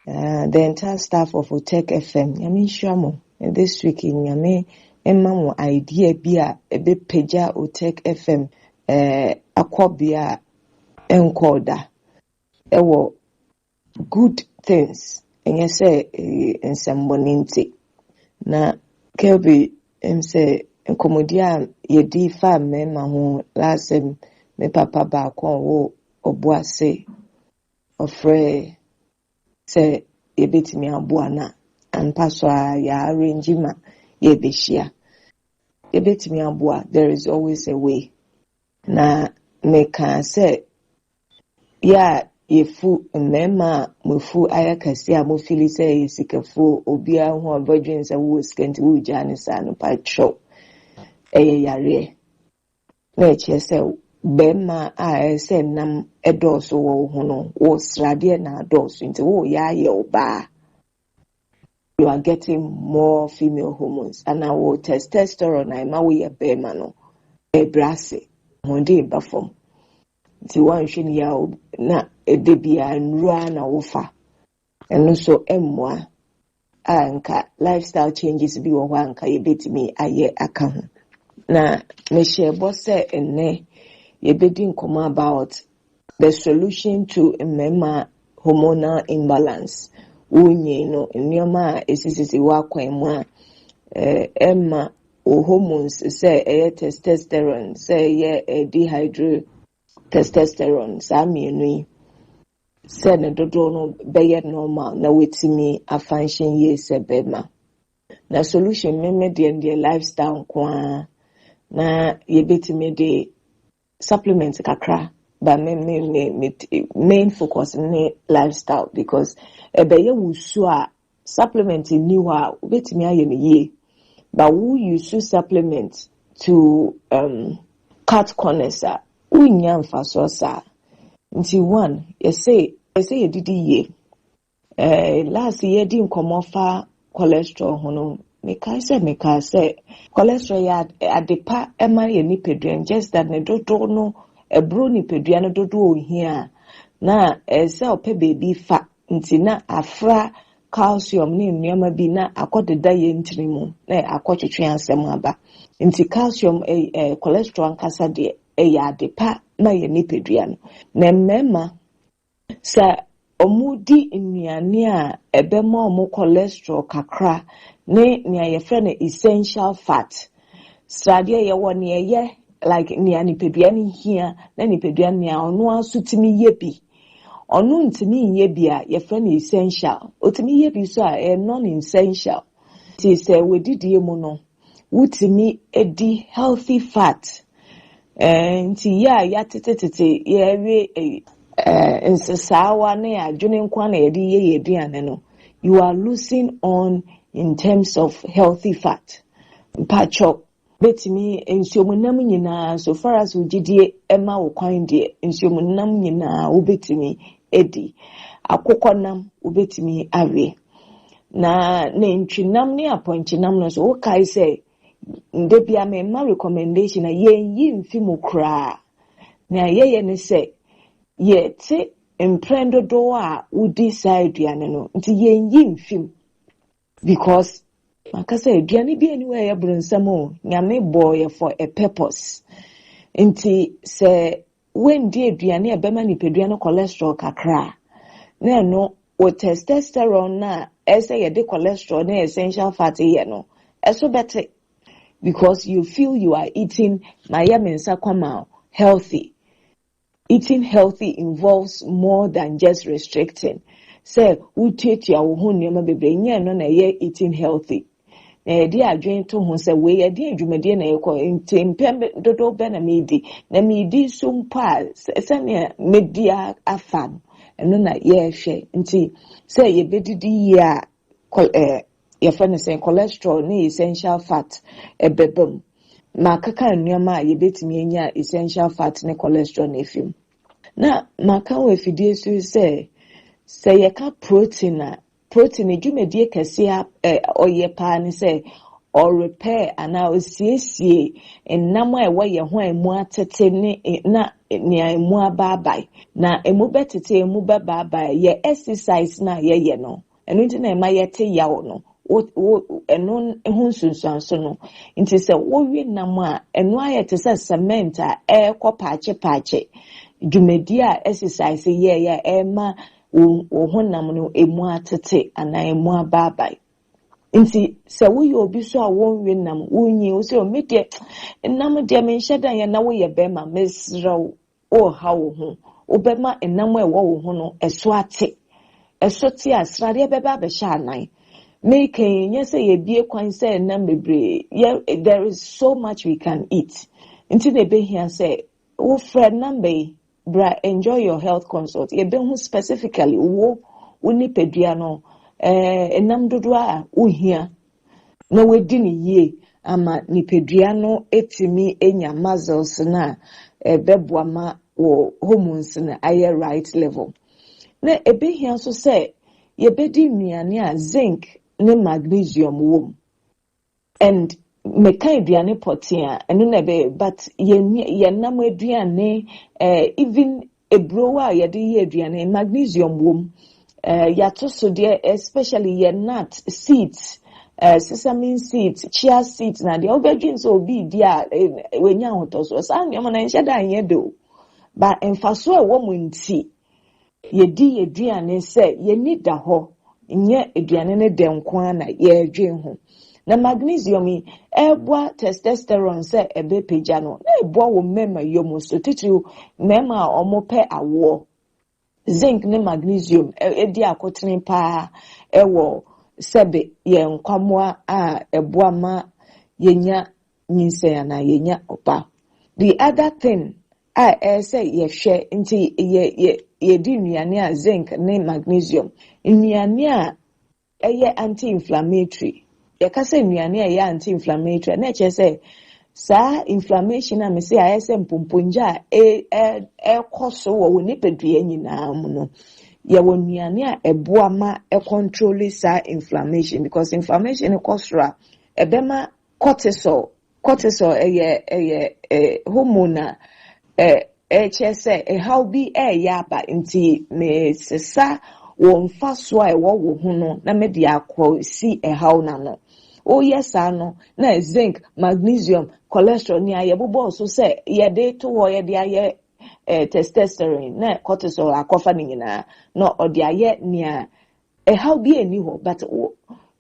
the entire staff of Otec FM nyame nhwamo this week nyame emma mo idea bia ebe peja Otec FM akobia enkoda ewo good things and you say in some moninti na kelbi say komodia ye di fa me ma ho last me papa ba ko wo obuase ofre say e betimi aboa na ampa so ya arrange ma ye behia ebetimi aboa, there is always a way. Na me can say yeah, yefu mmema mufu ayakasi a mo feel say yesikafu obia ho abadwen say wo skenti wo jane sa no patro yare na eche say bema a say nam edoso wo ho no wo srade na adoso nti wo ya ye oba. You are getting more female hormones and our testosterone na ma we bema no e brase honde ba fom. Ti wan hwini ya na edebia nrua na wofa eno so emwa anka lifestyle changes bi wo anka yebetimi aye aka ho na me share boss enne yebedi nkoma about the solution to mmema hormonal imbalance unye no nneoma esisisi wa kwan mu a emma o hormones say testosterone say testosterone samienu say na dodo no be normal na wetimi a function ye se bema na solution meme de lifestyle kwa na yebetimi de supplement kakra but main focus in lifestyle because ebeye wusu a supplement ni wa wetimi aye ne ye but who use supplement to cut corners unya mfaso sa nti one say yedidi ye last year di nkomofa cholesterol hono meka say cholesterol ya adepa ema ye nipadua just that ne dodo no ebro nipadua no dodo ohia na say ope baby fa nti na afra calcium ni nneema bi na akodeda ye ntirimu na akotwetwe ansem aba nti calcium cholesterol nkasa de ya adepa na ye nipadua no na mmema sa omudi nnuane a ebema omo cholesterol kakra ne ye friend essential fat strade ye woni ye like nipadua ni hia na nipadua ni a ono asutimi ye bi onu ntimi ye bi a ye friend essential otimi ye bi so a non essential ti say wedidie mu no wutimi edi healthy fat nti ya tetetete ye we nsesawa na adwene nkwa na yedi ye aduane no you are losing on in terms of healthy fat pacho betimi ensiomunam nyina so far as ugidie ema wo kwan de ensiomunam nyina wo betimi edi akokonam wo betimi awe na ntwinam ne aponchinam no so wo kai say ndebia me ma recommendation na yi mfimu kra na ye ne say yete emprendo do a udi side ane no nti yi mfim because makasa aduane bi anywhere ya brunsam o nyame boy for a purpose nti se when die aduane ebema ni pedua no cholesterol kakra na no o testosterone na ese ye de cholesterol na essential fat ye no eso better because you feel you are eating mensa kwama healthy. Eating healthy involves more than just restricting. Say, we take your own name, baby, no na ye eating healthy. Dear adwene to ho say we ye de adwumade na ye ko ntempem dodo be na medi na medi sumpa se ne media afam eno na ye hwe nti say ye bedidi ye a ye fa ne say cholesterol ne essential fat ebebem makaka nneoma ye betimi anya essential fat ne cholesterol na efim na maka we fidie so say ye ka protein dwumedie kese oye pa ne say or repair ana osiesie ennam a ewo ye ho emu atete ne na emu ababai na emu betete emu babai ye exercise na ye no enu nti na ema ye te yawo no enu ho sunsuanso no nti se wo wi nam a enu ayete se cement a ekopa paache dwumedie a exercise ye ema wo honam no emu atete ana emu ababai nti se wo ye obi so a won wi nam wonyi wo se o medie nam de me nhye dan ye na wo ye bema mesraw o ha wo ho obema nam e wo ho no eso ate eso ti asrade beba be sha anan making yes say be a coin say number yeah there is so much we can eat until they be here say oh friend number bra enjoy your health consult ye be who specifically wo ni pedua no enam dodo a wo hia na wedi ni ye ama ni pedua no etimi enya muscles na beboa ma wo hormones na aye right level na ebe hia so say ye bedi nnuane a zinc ne magnesium wom and meka aduane potia eno na be but ye nam aduane even ebro a ye de ye aduane magnesium wom ya to so de especially ye nut seeds sesame seeds chia seeds na de obedwin so obi dia wenya hotoso sa nyoma na nhye da anye do ba emfaso a wo mu nti ye di aduane se ye ni da ho nye aduane ne de nko na ye adwen ho na magnesium ebwa testosterone se ebe peja no na ebwa wo mema yomo so titiri mema omope awo zinc ne magnesium edi akotene pa ewo sebe ye nkwamwa a ebwa ma yenya nyinse na yenya opa. The other thing I say ye hwe nti ye di nnuane a zinc ne magnesium nnuane a eye anti-inflammatory ye ka say nnuane a ye anti-inflammatory na che say sa inflammation na me say ayese mpomponja koso wo nipadua nyina mu no ye wo nnuane a eboa ma control sa inflammation because inflammation kosra ebema cortisol hormone how be yaba nti me sesa wo mfa so a wo ho no na me de akọ si how na no oh yes ano na zinc magnesium cholesterol ni aye bobo so say ye de to wo ye de aye testosterone na cortisol akofa ni nyina no odi aye ni a how be eni ho but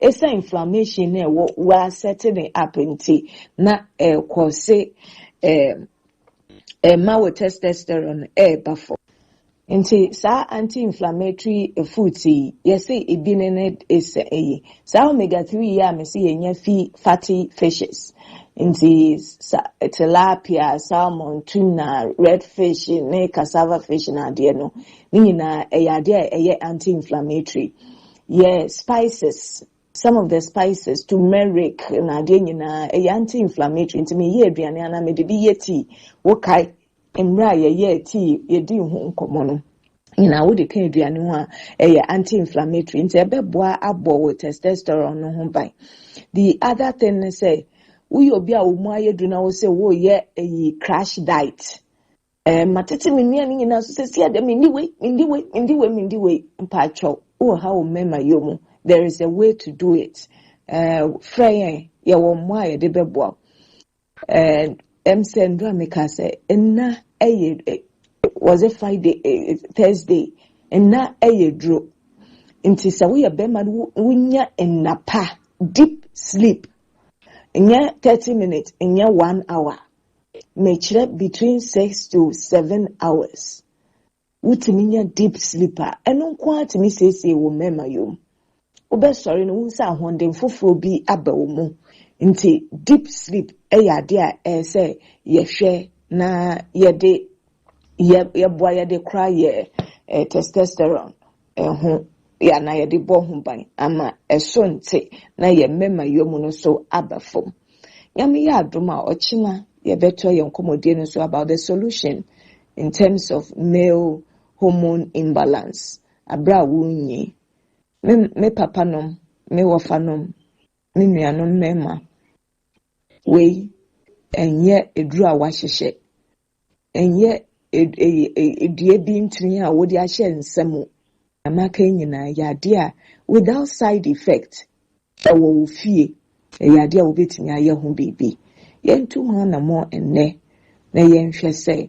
esa inflammation na wo wa setting up nti na cause ma wo testosterone bafo nti sa anti-inflammatory foods yes ebinene is sa omega 3 ya me say yenya fatty fishes nti tilapia salmon tuna redfish ne cassava fish na de no nyina eye anti-inflammatory spices some of the spices turmeric na de nyina anti-inflammatory nti me ye aduane ana me de bi yeti wo kai emra ye tea ye di ho nkomo no ina wo de kan aduane ho a anti-inflammatory nti ebeboa abo with testosterone no ho bai. The other thing is say we obi a omu ayedu na wo say wo ye crash diet matete mini ani nyina so say dem ndi we mpacho o how mema yomu there is a way to do it frey ye wo mu aye de beboa sendra meka say enna was it Friday Thursday enna dro nti sa we bema wunya enapa deep sleep nya 30 minutes nya 1 hour mechire between 6 to 7 hours utiminya deep sleeper eno nko atimi sese wo mema yom obesori no unsa honde mfoforo bi abawo mu nti deep sleep ade a say yehwe na yede boa yede kra ye testosterone ho ya na yede bo ho ban ama eso nte na ye mema yom no so abafom nyame ya adoma ochina ye beto ye nkomodie no so about the solution in terms of male hormone imbalance abra wunyi me papa nom me wofa nom me nuanom mema we enye eduru a wahyehyɛ enye edue bi ntumi a wodi ahye nsɛm amaka nyina yade a without side effect ewo ofie yade a wobetumi aye ho bibi yentu ho na mo enne na yenhwɛ sɛ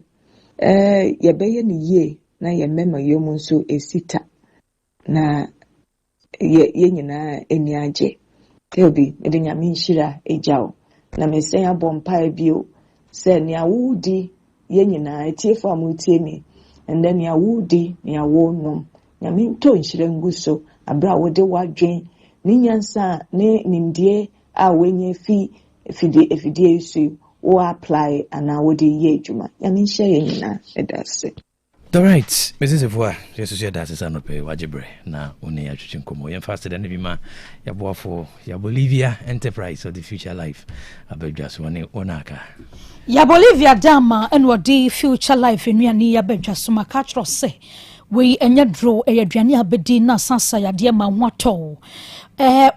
yebɛyɛ ne yie na ye mema yom nso esita na ye nyina eni agye obi ede nyame nhira ejawo na mesen abompa bio se ne awudi ye nyina etiefo amutie mi and then ne awudi ne awonom nyame nto nhira nguso abra wode wadwen ne nyansa ne nimdie a wenye efidie isu wo apply ana wo de ye adwuma nyame nhye ye nyina edase. All right, Mrs. Evoa, Jesus said that is an ope wajibre na une ya chuchinkomo. Yen faster than bima ya boafo ya Bolivia Enterprise of the Future Life. Abedjas one onaka. Ya Bolivia dama enwadi Future Life enuani ya bedjas makatro se. We enye dro aduane abedi na sansa ya de ma hwato.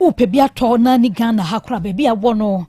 Upe bia to na ni Ghana hakura be bia wono.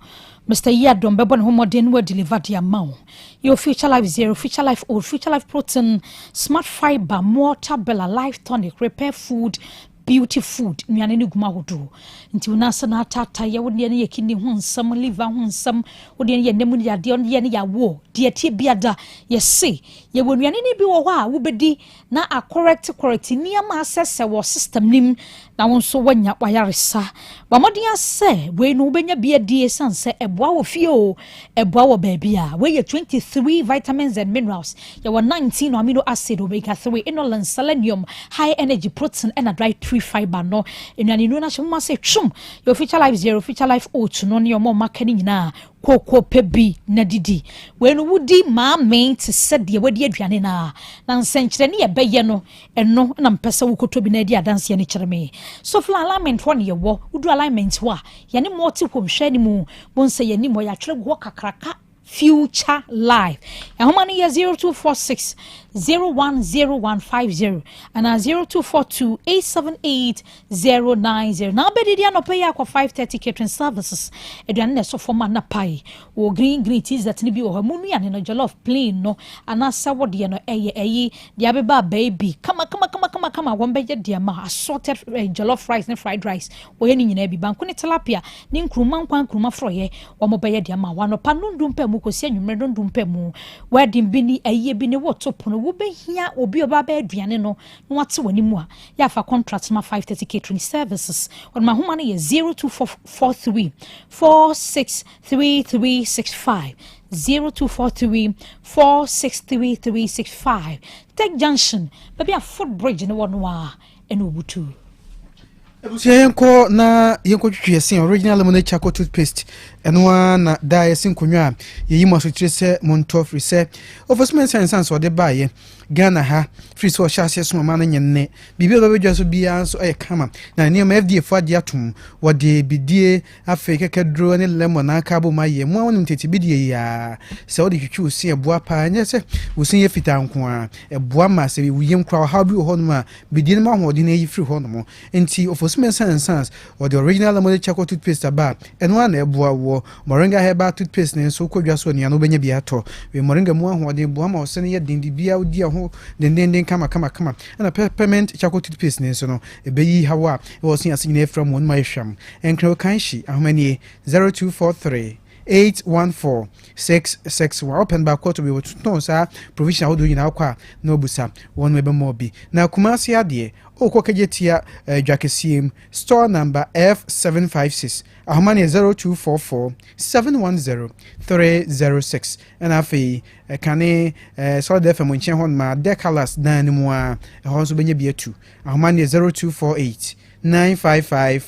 Mr. Yadom Bebon Homodin were delivered the amount. Your Future Life Zero, Future Life Old, Future Life Protein, Smart Fiber, Mortar Bella, Life Tonic, Repair Food, Beauty Food, Nyanini Gumahudu. Until Nasana Tata, ya would ye kidney one, some liver one, some would ye nemunia, dion ya war, dear Tibiada, ye say, ye would yanini be a wa, would na a correct near my assessor was system nim. Now so when ya wayarisa, but Modia say, we no benya be a dear son, say a bow of you, a bow baby, where you 23 vitamins and minerals, you were 19 amino acid, omega 3, inulin, selenium, high energy protein, and a dry tree fiber. No, in an inuna say, chum, your Future Life Zero, Future Life Oats, no, your more marketing na. Koko pebi na didi when woody ma main to said the wedi aduane na nsenkyere ne yebeye no eno na mpesa wukotobi na dia dance ne kyereme so for alignment one ye wo udu alignment wa ye ne moti hwehwe ni mu bonse ye ni mo ya twere go kakraka Future Life. And how many years 0246 010150 and 0242 878 090. Now, Bedidia no pay for 530 catering services. Ediane so for mana pie or green teas that nibi or mummy and in a jollof plain no and asa what the no diabeba baby. Come on, one beja diama assorted jollof rice and fried rice. Or any in every bankuni tilapia, nin kruman froye, or mobile diama one or panundum ko sia nwumre don dumpe mu wedding bini aye bini woto pono wo be hia obi oba ba aduane no na wate wani mu a ya fa contract ma 530 catering services on ma homa na ye 0243 463365 0243 463365 Tech Junction baby a foot bridge no one wa enobutu Yenko na yenko twetwe original lemonade charcoal toothpaste eno na da yesin konwa yeyi maso trese monto free se ofosmen sense o de baye Ghana ha free so shase so ma na nyenne bibi obedwa so bia so kama na ne ma FDA fo de atom wo de bidie afeke kedro ne lemon aka bo maye mo wonim tete bidie ya se wo de twetwe se eboa pa nya se wo sin ye fita nko a eboa ma se wo yem kwa ha bi ho no ma bidie ma ho de na yi free ho no mo enti ofosmen sense or the original lemonade charcoal toothpaste aba eno na eboa wo moringa herbal toothpaste ne so kodwa so ne no benya bia to we moringa mu ho de eboa ma o se ne ye dindi bia odi ho den kama na peppermint charcoal toothpaste ne so no ebeyi hawa e wo sin asigna from one my sham enkro kanshi ahmani 0243 814-661 open back to be what no sir provisional do yina kwa no busa one we be mobi na kumasi ade okokejetia Jakesiem store number F756 ahmani 0244 710 306 and afi kane so de fam nchen hon ma de colors dan mu a ho so benya bia 2 ahmani 0248 955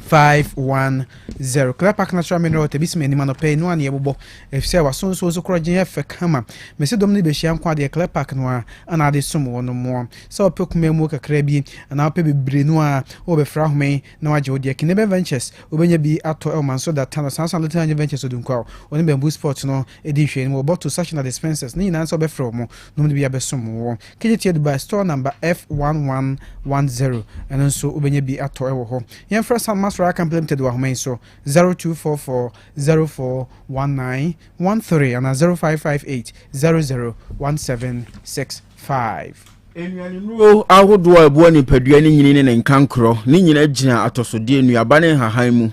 510 Clapac natural mineral tebisme ni manope no an yebobo efse wason so krogen efe kama mese dom ne be hia nkwa de Clapac no a ana de som wono mo so opekuma mu kakra bi ana ope bebre no a obefra home na waje odi Kinebe Ventures obenya bi ato elmanso da tano sansan little ventures odunkwa oni bamboo sports no edi hwe ni oboto session dispensers ni na so obefra mo no me bi abesom wo kejetie Dubai store number F1110 and so obenya bi ato ewo ho yemfra san Masra complemented wa home so 0244 041913 and 0558 001765 Enyanuro ahodo ebo ni padua ni nyini ne nkankro ni nyina gina atosode nuaba ne hahan mu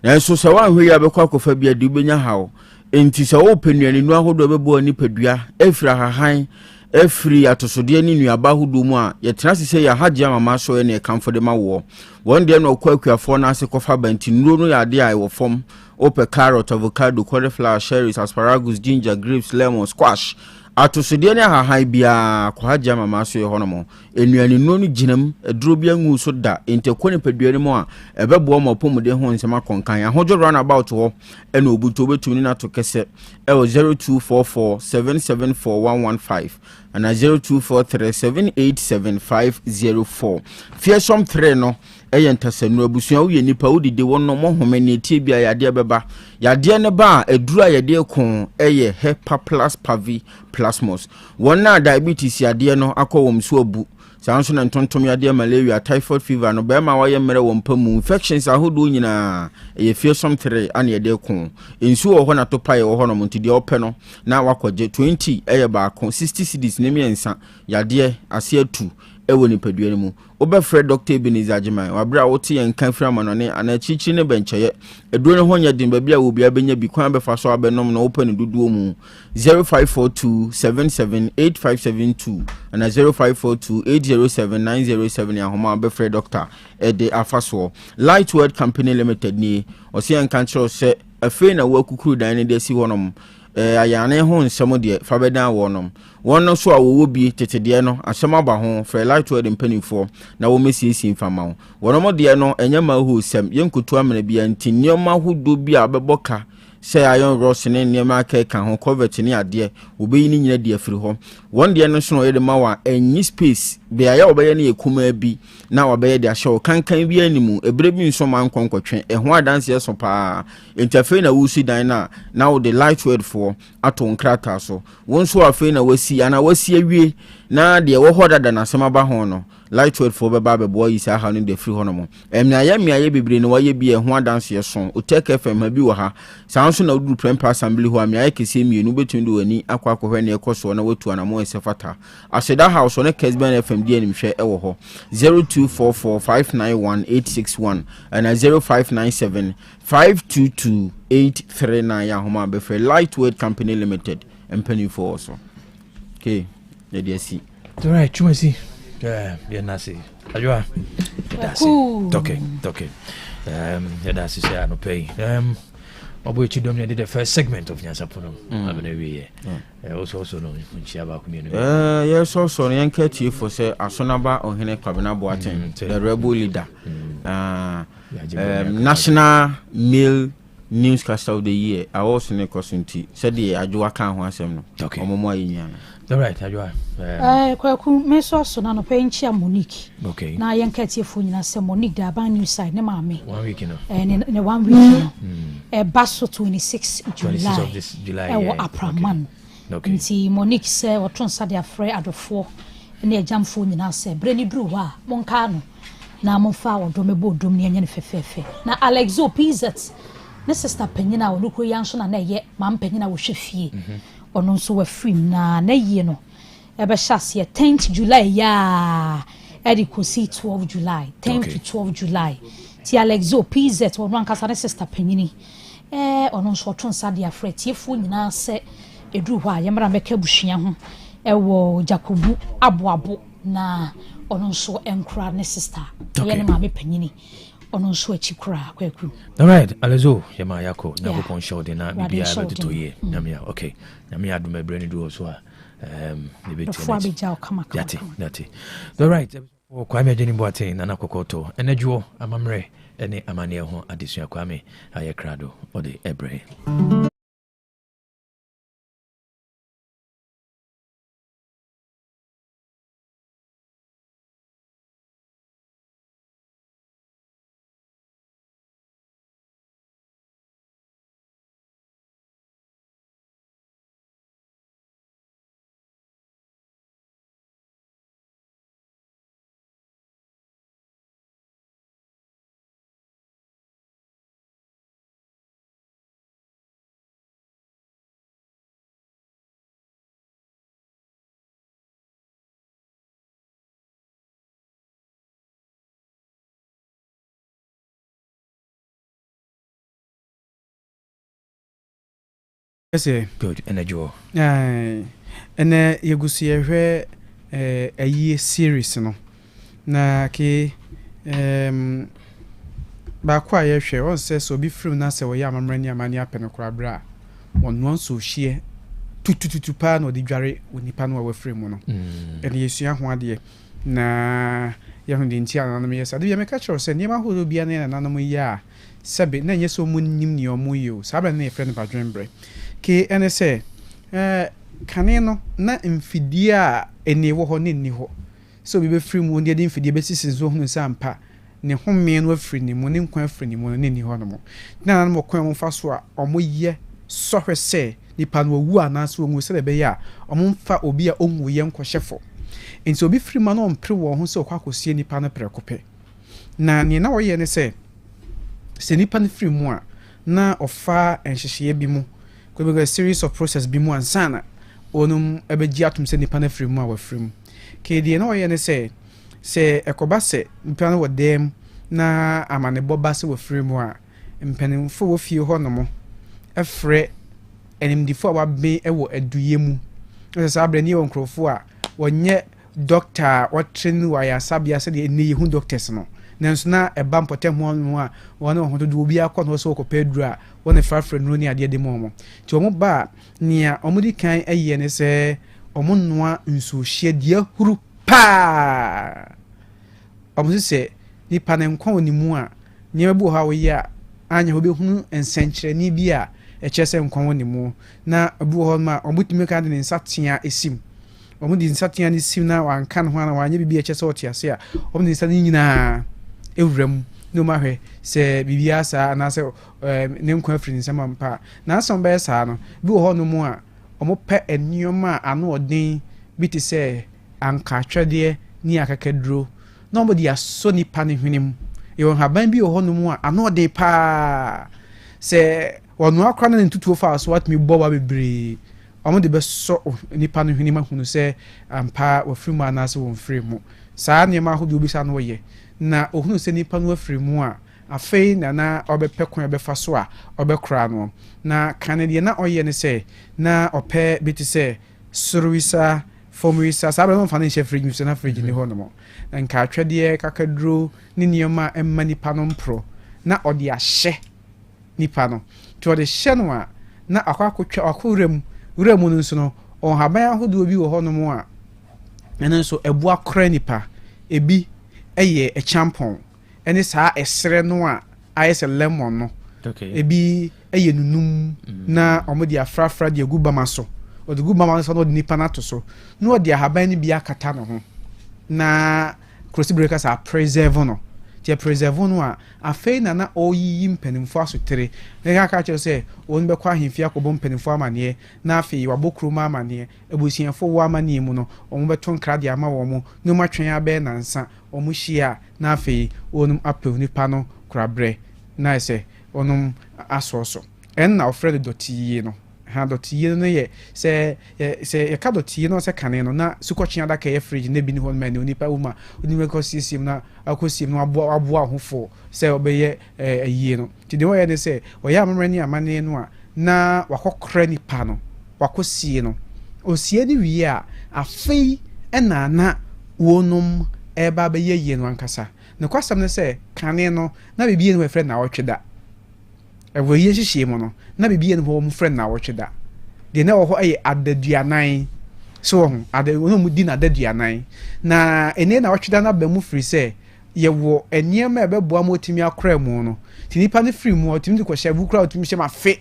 na so se wa hwe ya bekwa kofa bia de ubenya hawo enti se wo panuani nu ahodo bebo ni padua efira hahan efiri atosode ni nuaba ahodo mu a ye tena sese ya hagye mama so ne kamfo de ma wo won de no kwakuafo na ase kofa banti nuro no ya de ai wo fom ope carrot avocado cauliflower cherries asparagus ginger grapes lemon squash atosode ne hahan bia kwa haja mama so ye hono mo enuane no no ginam aduro bia ngu so da entekone paduane mo a ebebo mo pomode ho nsema konkan ahojo run about ho ena obuto betumi na to kese e 0244774115 and 0243787504 fearsome 3 no entasanu abusua wo ye nipa wo dide wonno mo homane tie bia yade beba yade ne ba adura yade ko eye hepa plus pavi plasmos wonna diabetes yade no akọwom so abu sanso na ntontom yade malaria typhoid fever no be ma waye mere wo mpamu infections ahodo nyina eye fearsome 3 ane yade ko ensu wo ho na to pae wo ho no ntide ope no na wakọje 20 eye ba ko 60 cedis ne miensa yade ase atu ewo ni paduane mu obefre Dr. Ebenezer Ajiman wabra wote yen kan fra manone ana chichi ne bencheye eduro ne honya din babia wo bia benya bi kwan befa so abenom na open duduo mu 0542778572 ana 0542807907 ya homa obefre Dr. Ede Afaso Lightword Company Limited ni osi yen kan chiro se afi na wo kukuru dan ne de si honom ayane ho nsemo de fa bedan wonom wonno so awowo bi tetede no asema ba ho for Lightword mpanifo na wo mesiesie mfama ho wonom de no enyama ho sem yenkotu amena bia ntinyoma hodo bi abeboka say iron ross ne niema ka ho covet ne ade obeyi ni nyina de afiri ho won de no so no yede ma wa enyi space be aya obeye ne ekuma bi na obeye de ahye kankan bi animu ebre bi nso man konkotwe ho adanse so pa interface na wusi dan na wo de Lightword for ato nkrata so won so afi na wasi ana wasi awie na de wo hoda da na sema ba ho no Lightword for beba bebo yi sa ha no de free hono mo miaye bebre ne waye bi ho adanse so Otec FM bi wo ha sanso na udu prem assembly ho miaye kese mienu betun do ani akwa akohwe ne ekoso na watu anamo esefata aseda house ne Kesben FM di animhwe e wo ho 0244591861 and 0597522839 ya homa be free Lightword Company Limited empany for also okay ya dia si all right chumasi bien nasi ajua that's it okay that's it say no pay obo chidom ne the first segment of Nyansapo no abena wie also no nchia ba community yes also no yanka tie for say asonaba ohene Kwaku Boateng the rebel leader national male newscaster of the year also ne kosunti said the ajua kan ho asem no omomo ayinya all right ajua Kwaku meso so na no penchia Monique okay na yanka tie fo nyina se Monique da ban news side ne maame 1 week no ne 1 week no baso 26 July yeah Apraman okay nti Monique se otonsa de afre adofo ne ajamfo nyina se breni dru wa monka no na monfa wodomebo dom ne anya ne fefefe na Alexo Pizet ne sister penyina onukro yanso na ye mam penyina wo hwefie ono nso wa film na ye no ebe hyase 10th July ya edikosi 12 July 10 to 12 July ti Alexo Pizet ono ankasa ne sister penyini ono nso otonsa de afre tiefo nyina se edu hwa yemra meka buhia ho ewo Jacobu aboabo na ono nso enkra ne sister ye ne maame penyini ono nso achikura Kwaku all right Alezo yema yako na go pon show de na bibia be to ye na me okay na me adu me brand do so ne beti fo abija kama dati all right Kwame Boateng na nakokoto enajuo amamre ene amane ho adesua Kwame aye krado ode ebre yes good enajuo ene yegusu yehwe ayi series no na ke ba kwa yehwe on se so bi film na se wo ya amamrani amani apeno kora bra won so hie tutututu pa no de dware onipa no wa free mu no ene yesua ho ade na ya hu de ntia na me yesa de ya me ka kire se niam ahodo bia na na no ya sebe na nyeso mu nim ne omo yo sabe na e friend ba dwenbre ke ene se kane no na mfidie a ene wo ho ne ni ho so bi be free mu de mfidie be sisi so hu sampa ne home no afiri ni mu ne nkwa afiri ni mu ne ni ho no mo na mo kwan mo fa so a omo ye sohwe se nipa no wu anaso mu se be ya omo mfa obi a onwu ye nkohyefo enti obi free ma no mpre wo ho se okwakosie nipa no prekope na ne na wo ye ne se nipa no free mu a na ofa enhyehye bi mu ko be a series of process bi mu ansana onum ebeji atum se nipa no free mu a wa free mu ke die na wo ye ne se ekoba se mpano wo dem na amane boba se wo free mu a mpanimfo wo fie ho no mo efre enimdifo wa be ewo aduye mu se abre ni won krofo a wonye doctor what train wa ya sabia se de ni hu doctors no nanso na eba mpotem ho no a wona ho do obi akọ no so ko pedro a wona frafre no ni ade de mo ti omo ba nia omo di kan eye ne se omo noa nsu hye de huru pa omo se ni panenkwa onimu a nyema bu ha wo ya anya ho be hunu ensenkyere ni bi a echese nkwa onimu na bu ho ma omo timi ka de nsatia esim omo di nsatia ni sim na wanka no na wanye bibi echese otiase a omo di nsani nyina ewuram no ma hwe se bibia sa na se ne nkwa afiri nsama mpa na asom be sa no bi ho no mu a omo pe enioma ano odin bi ti se anka twede ni akakaduro no body aso nipa ne hwenem ye haban bi ho no mu a ano odin pa se wono akra na ntutuo fa so what me boba bebre omo de be so nipa ne hwenem ahunu se ampa wo free mu anase wo free mu saa ne ma ho bi obi sa no ye na ohunu se nipa no free mu a afei na obepe kon obefa so a obekra no na kanede na oye ne se na ope biti se suruisa formisa sabe no fane she fridge so na fridge ni ho no mo nka atwede kakaduro ni nioma emma nipa no mpro na ode ahye nipa no to ode hye no a na akwakotwa akorem uremu no nso no on haban ahodo obi wo ho no mo a ene nso ebu akora nipa ebi eye e champon ene saa esre no a ayese lemon no ebi eye nunum na omodi afrafra de agubama so ode gubama so no de nipa na to so no ode ahaban ni bia kata no ho na cross breakers are preserve no je preserve no a afei na oyi mpanimfo asotere na ka ka se won be kwa ahemfia akobom mpanimfo amane na afei wabokru ma amane ebusiafo wo amane mu no omo beton krade ama wo mo no matwen abe na nsa omo hia na afei wonum apel nipa no krabre na ese onum asoso en na ofred dotiye no ha dotiye no ye se ka dotiye no se kane no na sukochi adaka ye fridge na bi ni hon man onipa uma onime ko sisim na akosim no abo ahofo se obeye ayiye no ti de wo ye ne se oya amrani amane no a na wakokra nipa no wakosie no osie ni wi a afei na wonum eba be ye no ankasa ne kwasam ne se kane no na bibie no friend na wotweda ewo ye hihie mo no na bibie no ho friend na wotweda de na wo ho aye adaduanan so ho ade no mu di na adaduanan na ene na wotweda na ba mu free se ye wo eniema ebeboa mo timi akra mu no tinipa ne free mu otimi de ko hye bukra otimi hye ma fe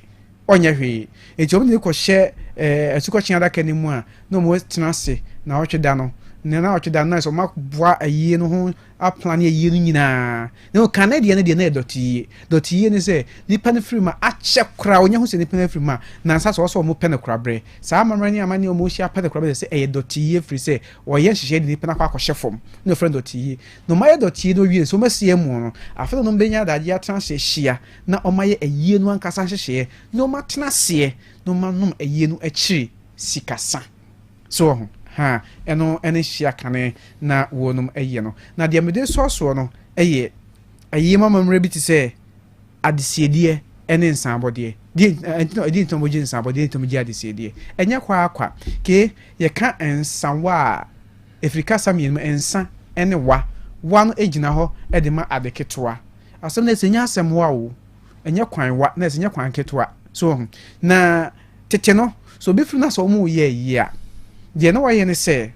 onye hwe enti omo de ko hye esukochi adaka ni mu a no mo tena se na wotweda no na wotweda na so makboa ayi no ho aplan ayi no nyina na Canada ne de na dotiye ne se nipa ne free ma ache kra onye ho se nipa ne free ma na nsa so mo pene kra bre saa mamrani amani o mo hia pene kra bre se dotiye free se oye hihye de nipa na kwa kwhye fom no friend dotiye no maye dotiye no wie so masie mu no afedo no benya daje atran hye na o maye ayi no ankasa hye no matena se no manum ayi no akiri sikasa so ha ene hia kane na wonum eye no na de mede so no eye ayi mama mre biti se adesiedie ene nsabode di ntomoji nsabode ntomoji adesiedie enya kwa ke ye ka ensawa Afrika samien ensa ene wa no ejina ho e de ma adeketoa asem na senya asem wa o enye kwan wa na senya kwan ketoa so na tete no so be free na so mu ye ye de na waye ne se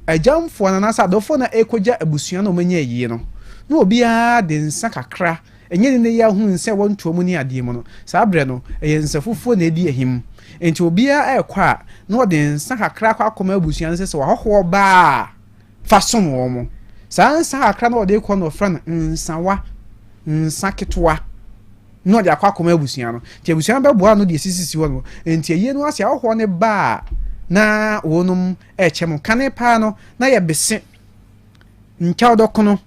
ajamfo na nasa adofo na ekoja abusua na omenye yi no na obi a de nsa kakra enye ne ya hu nse wonto mu ni ade mu no saa bre no eye nsa fufuo na edi ehim enti obi a ekwa na ode nsa kakra kwa akoma abusua nse se wa hoho ba fason wo mo saa nsa kakra na ode ekwa no fra nsa ketwa na ode akwa akoma abusua no ti abusua be boa no de sisisi wo no enti eye no ase hoho ne ba na wonum echem kane pa no na ye bese ncha odokono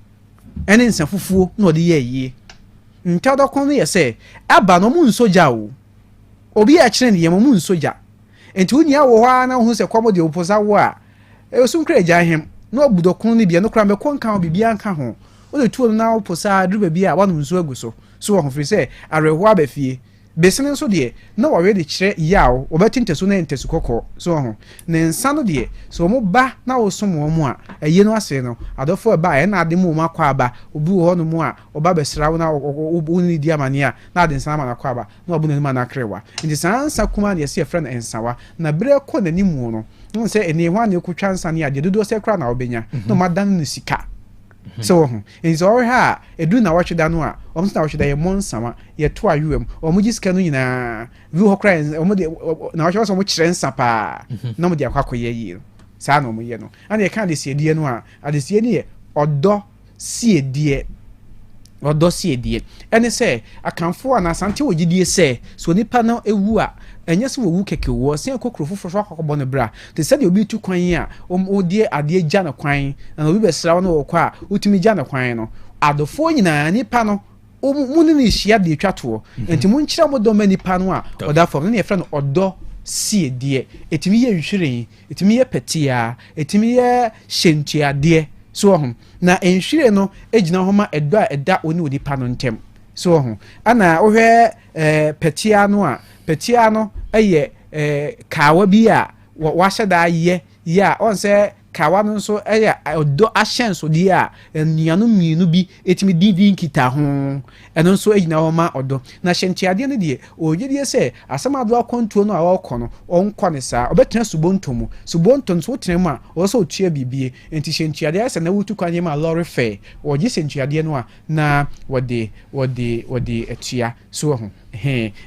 ene nsa fufuo na ode ye yie ncha odokono ye se aba no mu nsoja o obi a kire ne ye mu nsoja enti woni awo ha na hu se kwamo de oposa wo a esun kra ja hem na obudokono ne bia no kra me konka bibia nka ho o de tuo na oposa dru ba bia wanu nso aguso so wo ho firi se areho abafie besene nso de na wawe de kire yawo obetinteso na entesu kokko so ho ne nsa no de so mo ba na wo so mo a eye no ase no adofo ba e na ade mo ma kwa ba obi wo no mo a oba besrawo na oni di amane a na ade nsa ma na kwa ba na obu ne ma na krewa ndi sansa kuma de se friend ensawa na bre ko na ni mu no no se eni ho na ekutwa nsa ne ade dodo se kra na obenya no madan no sika so nso ọrịa ha edu na wachida no a ọmụ na wachida ye monsama ye to ayuem ọmụ jiska no nyina vi ho kra ọmụ de na wachida so ọmụ kire nsa pa na ọmụ de akwakọ ye yi saa na ọmụ ye no ana ye kan de siedie no a adesie ne ye ọdọ siedie ene se akanfo ana asante ogidie se so nipa na ewu a enye se wowu keke wo se kokro foforo akokbo ne bra te se de obi tu kwan a odie ade gya na kwan na obi besra no wo kwa utimi gya na kwan no adofo nyina nipa no muni ni hia de twato enti mun kira mo do nipa no a oda fom ne yefra no odo siedie etimi ye nhwiren etimi ye petia etimi ye hyentuade so na enhwire no ejina homa edo a eda oni odipa no ntem so ana ohwe petia no eye kawa bi a wahye da ye ya on se kawa no so eye odo ahyenso di a nuanu mienu bi etimi didi nkita ho eno so ejina homa odo na hyentuade no de oyedie se asamado akontuo no a wokọ no onkọ ne sa obetena subontomu so tenemu a oso otua bibie enti hyentuade ase na wutu kwanye ma lorry fair oje hyentuade no a na wode etua so ho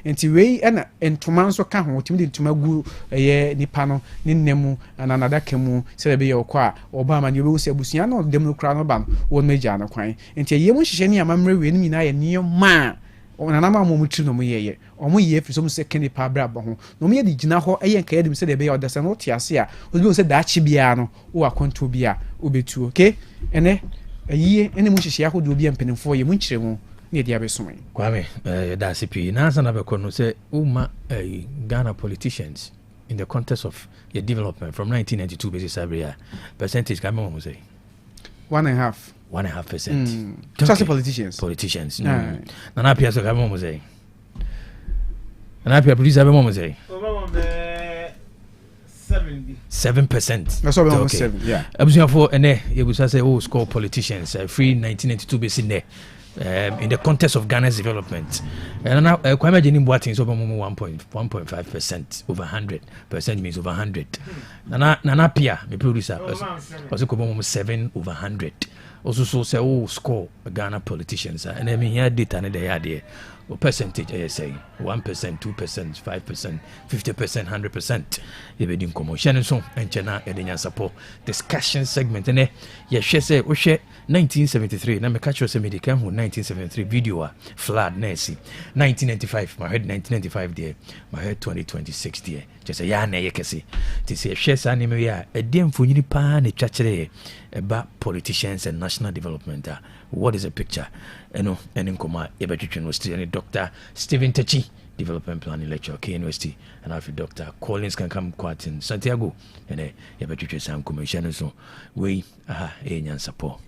enti wei ena entoma nso ka ho timi de ntoma gu eye nipa no ne nnemu ana nadaka mu se be ye okọ a oba ma ne obewu se abusua no dem no kra no ba no won meja na kwan enti ye mu hihye ne amamre we ne nyina ye ne ma ona ma mo mutri no mo ye omo ye fi so mo se kene pa bra ba ho no mo ye di gina ho eye nka ye dem se de be ye odasa no tiase a obi se da chi bia no wo akonto bia obetu okay ene ayi ene mu hihye ahodo bia mpenimfo ye mu nkyire mu ne dia be somai kwame da CP na sana be kono se uma Ghana politicians in the context of your development from 1992 basis area percentage come on say 1.5% just politicians na pia so come on say na pia producer be mo say 7%. That's what we 7. Yeah. Abusia for ene yebusa say score politicians free 1992 basis in there. In the context of Ghana's development, and now Kwame Boateng is over 1.5% over 100% means over 100. Nana Pia, my producer, also come 7 over 100. Also so say score Ghana politicians, and I mean here data and the idea. Or percentage, I say 1%, 2%, 5%, 50%, 100%. You be doing commotion and so and China and Nyansapo discussion segment. And yes, she say, 1973. Now me catch you say me the 1973 video flood Nancy. 1995, my head 1995 there, my head 2026 there. Just say ya na ye kese. To say she say anime ya a dem for you pa ne chachire about politicians and national development. What is the picture? And in Koma, Ebetich University, and Dr. Stephen Techi, Development Planning Lecturer, K University, and after Dr. Collins can come quite in Santiago, and Ebetich Sam Commission, so we are a Nyansapo.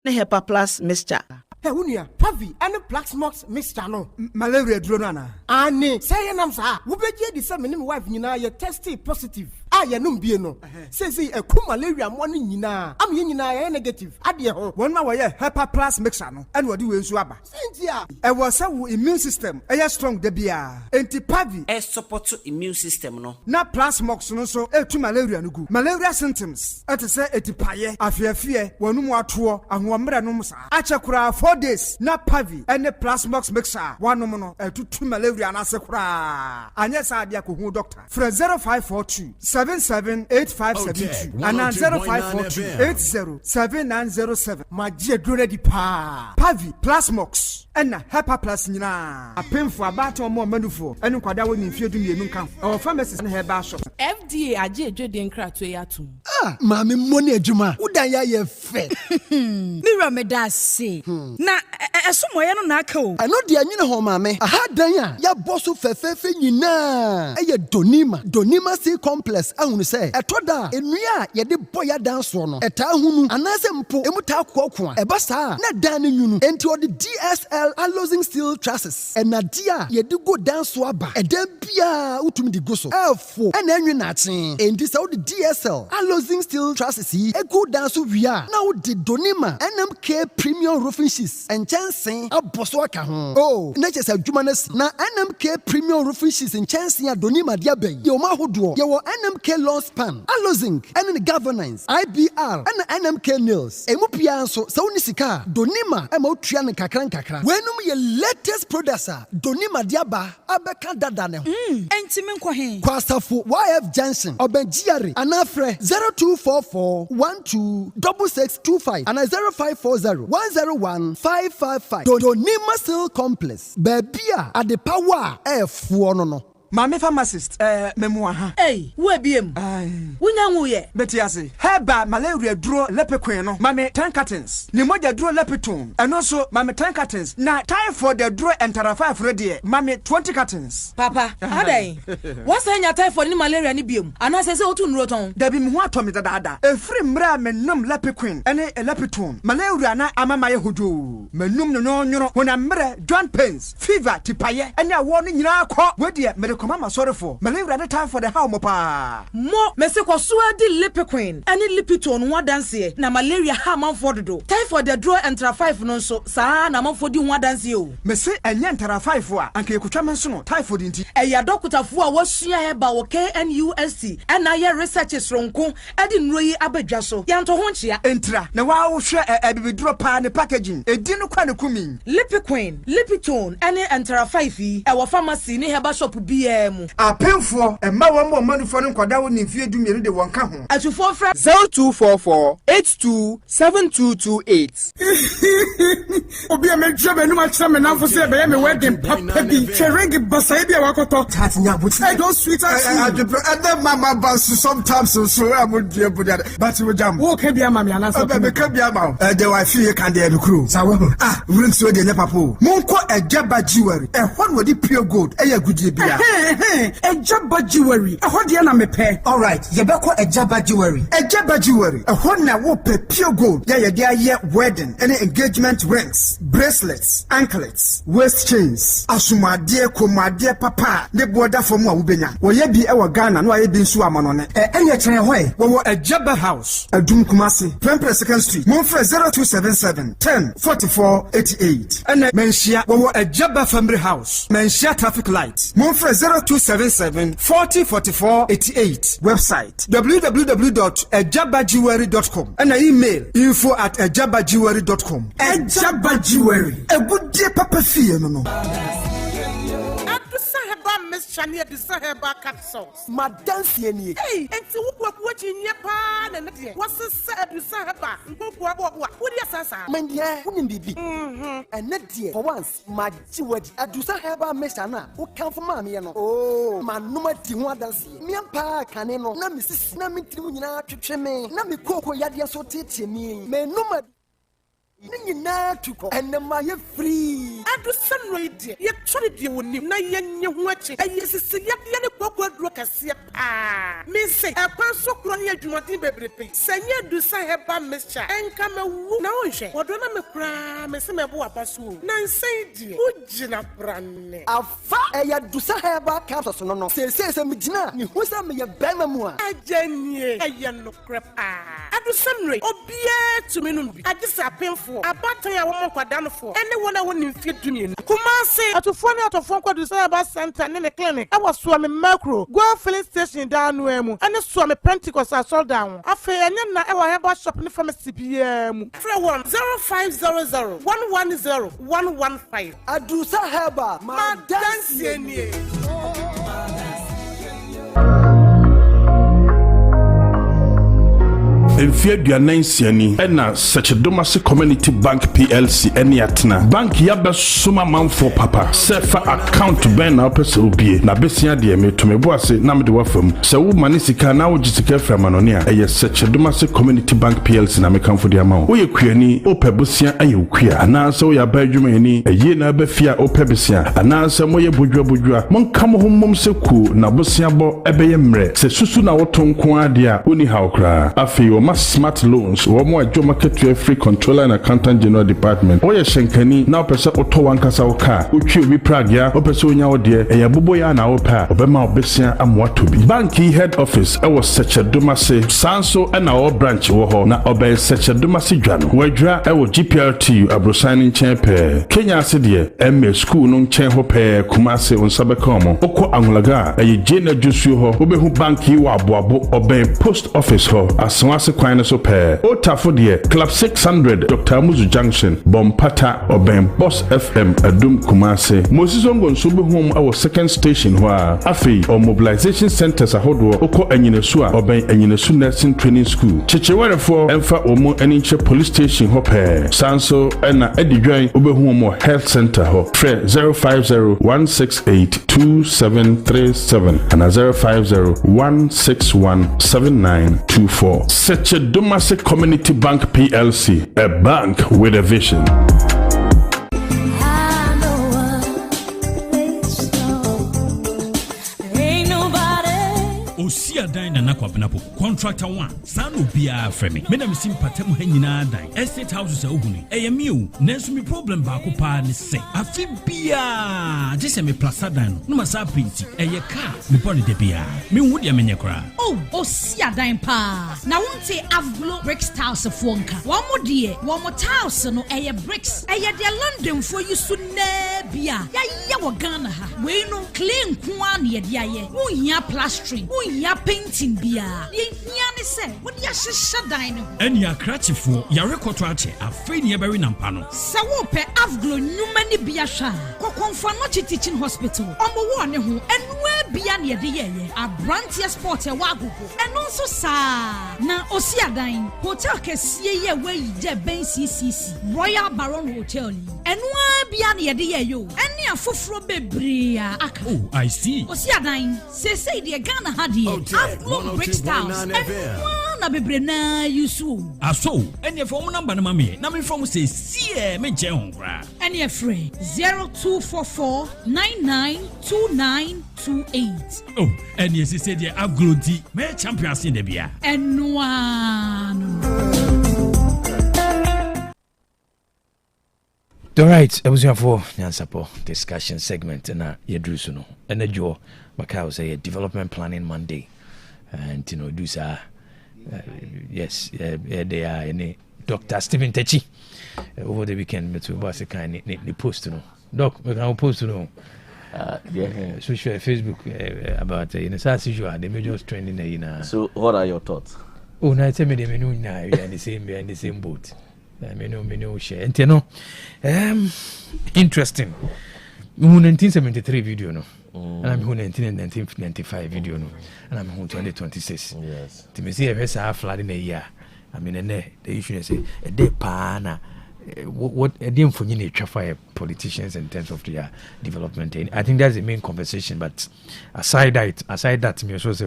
ne Hepa Plus mixture. Hey, Unia, Pavi, and the Plaxmox mixture no. Malaria dronana. Ani, say nam sa. Ubeje di sa menim wife nyina ye testy positive. Ya num bie no. Say a ku malaria money nyina. Am ye nyina ye negative. Ade ho. Won ma wo ye Hepa Plus mixture no. And wodi we nsu aba. Sentia. E wo say wo immune system e strong de bia. Enti Pavi E support immune system no. Na Plasmox no so e tu malaria no gu. Malaria symptoms. Et say etipaye, afiafie, wonum ato, ahomre no msa. Achakura 4 days na Pavi and the Plasmox mixer one no to malaria na sekura anya sa dia ko hu doctor from 0542 778572 and 0542 807907 magie drone di pa Pavi Plasmox and Hepa Plus nyina apemfo abato mo manufo enu kwada woni mfie du mienu kan our pharmacies na herbal shop FDA age edwede nkrato yatum maame mmoni adwuma udan ya ye fe mira medase na esomoye no na aka o eno de anyine ho maame aha dan a ya boso fefefe nyina eye donima C complex ahunu se etoda enua ye de boya dan so no eta hunu anase mpo emuta kokko a eba saa na dan ne nyunu enti odi DSL alloying steel trusses enadia ye de go dan so aba edan bia utumi di go so efo ena enwe na achen enti se odi DSL alloying steel trusses yi ego dan so wia na odi donima NMK premium roofing sheets and chancing aboso aka ho oh na chese adwuma na NMK premium roofing sheets and chancing adonima dia ben ye o ma hodo ye wo NMK long span alozing and the governance IBR and NMK nails emu pia nso se woni sika donima e ma otua ne kakra wenum ye latest producer donima dia ba abeka dada ne ho enti me nkɔ he kwasafo YF Johnson obenjiare anafre 0244 126625 and 0540 101-555. Donima Steel Complex. Babia at the power F1 no. Mame pharmacist memoa ha. Hey, we biem. Wunya nguye. Betiase. Heba malaria duro lepekwen no. Mame 10 cartons. Ni moja duro lepeton. And also mame 10 cartons. Na time for the duro entara 5 ready. Mame 20 cartons. Papa, adai. What's nya time for ni malaria ni biem? Anase se otu nroton. Dabi me ho atomi dada. Efri mra menum lepekwen ene lepeton. Malaria na amama ye hodo. Menum no nyono. Wona mre joint pains, fever, tipaye. Ene awo ni nyina akọ. We Mama sorry for malaria the time for the how mopa mo mese kwa suadi lipiquin any lipiton one dance na malaria ha manfo do typhoid the draw entra 5 no so saa na manfo di one dance o mese enye entra 5 a anka ekutwa menso no typhoid nti eya dokutafo a wasua heba wo KNUST na ye research ronko edi nroyi abadwa so yanto ho nchia entra na wa wo hwe ebibidro pa ne packaging edi no kwa ne kumi lipiquin lipiton any entra 5 yi e wo pharmacy ni heba shop bi apemfo emma wo mo manufo no kwada wo nimfie dumienu de won ka ho atufo fra 0244 827228 obi a me dwebe no ma kire me nanfo se be me wedding papa bi cheregi basai bi wakoto tatnya buti I don't sweet and mama bas sometimes so am die budia but we jam wo ka bia mama ana so be ka bia ma de wa fie kan de kru sawo wurin so de papa monko ejaba jewelry e hon wodi pure gold e ya gudie bia ejaba jewelry e hodi na mepe all right ye be ko ejaba jewelry e hon na wo pe pure gold ye de aye wedding any engagement rings bracelets anklets waist chains asumade komade papa ne boda fom a wo benya wo ye bi e wo Ghana no aye bi nsu amono ne enye kire hoy wo ejaba house adum kumase Prempre 2nd Street monfre 0277 10 44 88 and menshia wo ejaba family house menshia traffic light monfre 0277 40 44 88 website www.ejabajewelry.com and email info@ejabajewelry.com ejaba jewelry ebudie papa fie no Chania de Sahaba capsules. Madame Sieni. Hey, and to watching your pan and the what's the sad to Sahaba? What is Sasa? Mandia, wouldn't be. And that dear, for once, my jewelry at Dusahaba Messana, who come from Mammy. Oh, my number Tiwadansi. Miampa Caneno, Namis, Namitrina, Cheme, Nami Coco Yadia so teaching me. May number. Nina tuko enema ye free adu sunlight ye chori de woni na ye nye ho achi ayesisi ye ne Pokwa duro kase pa. Me say e kwan so kro ne adwumaden bebrepe. Sanye du sa heba mixture. Enka mewu na wonhwe. Wodo na me kra me se me bo abaso. Na nsai die. Ugina brane. Afa eya du sa heba capsules no. Se me gina ni hu sa me ye bema mu a. Ajanie eya no krepa. Adu samre obia tumi no bi. Agisa penfo. Abatan a wo nkwadanfo. Ene wona woni mfie dumie. Kumase atofo ne atofo kwadu sa heba center ne clinic. E was so me macro. Go filling station down no emu. Ene so me Pentecost sold down. Afa enye na e wa heba shop ne pharmacy bia mu. 0500 110 115. Adusa heba Madansie nie. Enfia duanan siani ena Sechedomase Community Bank PLC eni atena bank ya be soma manfo papa sefa account ben na opese obie na besia de metomebo ase na mede wafam se wo mane sika na wo gisika fra manone a eye Sechedomase Community Bank PLC na mekamfo de ama wo ye kuani opebusia aye okua ana se wo ya ba adwuma ani eye na ba fia opebusia ana se mo ye bodwa monka mo hommom se ku na bosia bo ebeye mre se susu na wo tonko ade a oni hawkra afi smart loans wo mo ajo market free controller and accountant general department o ye shenkani na opese oto wankasa wo ka otwi obi pragya opese onya wo de eya bobo ya na wo pa obema obesia amwato bi banki head office e was Sechedomase sanso na wo branch wo ho na obey Sechedomase dwano wadra e wo GPRT abrosan nchen pe Kenya ase de MA school no nchen ho pe Kumase onsabeka okọ anwulaga e jena jusu ho obehu banki wo aboabo obey post office ho aswase kwan so pair Otafo de Club 600 Dr. Amuzu Junction Bompata Oben Boss FM Adum Kumase Moses Ongo nso be home our second station ho afi or mobilization centers ahodo okọ anyinesu a Oben anyinesu nursing training school chechewerefo emfa omo aninche police station ho pair sanso na edidwan obehu omo health center ho 0501682737 and 0501617924 Sechedomase Community Bank PLC, a bank with a vision. Osia dan na nakwabnapo contractor 1 sano bia frame me na mesim patam ha nyina dan estate houses a ohunu eyemiu nanso mi problem ba ko pa ne se afi bia jese me plaza dan no masa penti eye car me pon de bia me hu de menye kra osia dan pa na wonte avglo bricks house fonka wo mo de wo mo house no eye bricks eye de London for you so na bia ya wo Ghana ha we no clean kwa na ye de aye wo hia plastering ya painting bia ye hia ne se wo dia hyehyɛ dan no eni akratifo ya rekoto ache afei ne bɛri nampa no se wo pe avglo nyuma ne bia hwa kokonfa no teaching hospital omo wo ne ho enua bia ne de ye abrantia sport e wa agogo eno nso saa na osia dan hotel kesie ye we de ben CCC Royal Baron Hotel enua bia ne de ye yo eni afoforo bebre aka I see osia dan se de Ghana ha Afglo Bricks House na bebre na yusu aso eni efo mo number na mame na me from say sie me je honkra eni efre 0244992928 eni esi say de Afglo di me champions in de bia enwa no. All right, I was here for Nyansapo discussion segment and yedrusu no enejo Macau say a development planning Monday and do sa yes they are any Dr. Stephen Techi over the weekend but was a kind of post no doc we can post no social Facebook about in a as usual the major trending in so what are your thoughts? Oh no tell me the menu now we are in the same boat. Menu share and interesting 1973 video no and I'm 1995 video no and I'm 2026 yes to me see a flood in a year I mean the issue say a day pana what a dim for you traffic politicians in terms of their development I think that's the main conversation but aside that me also say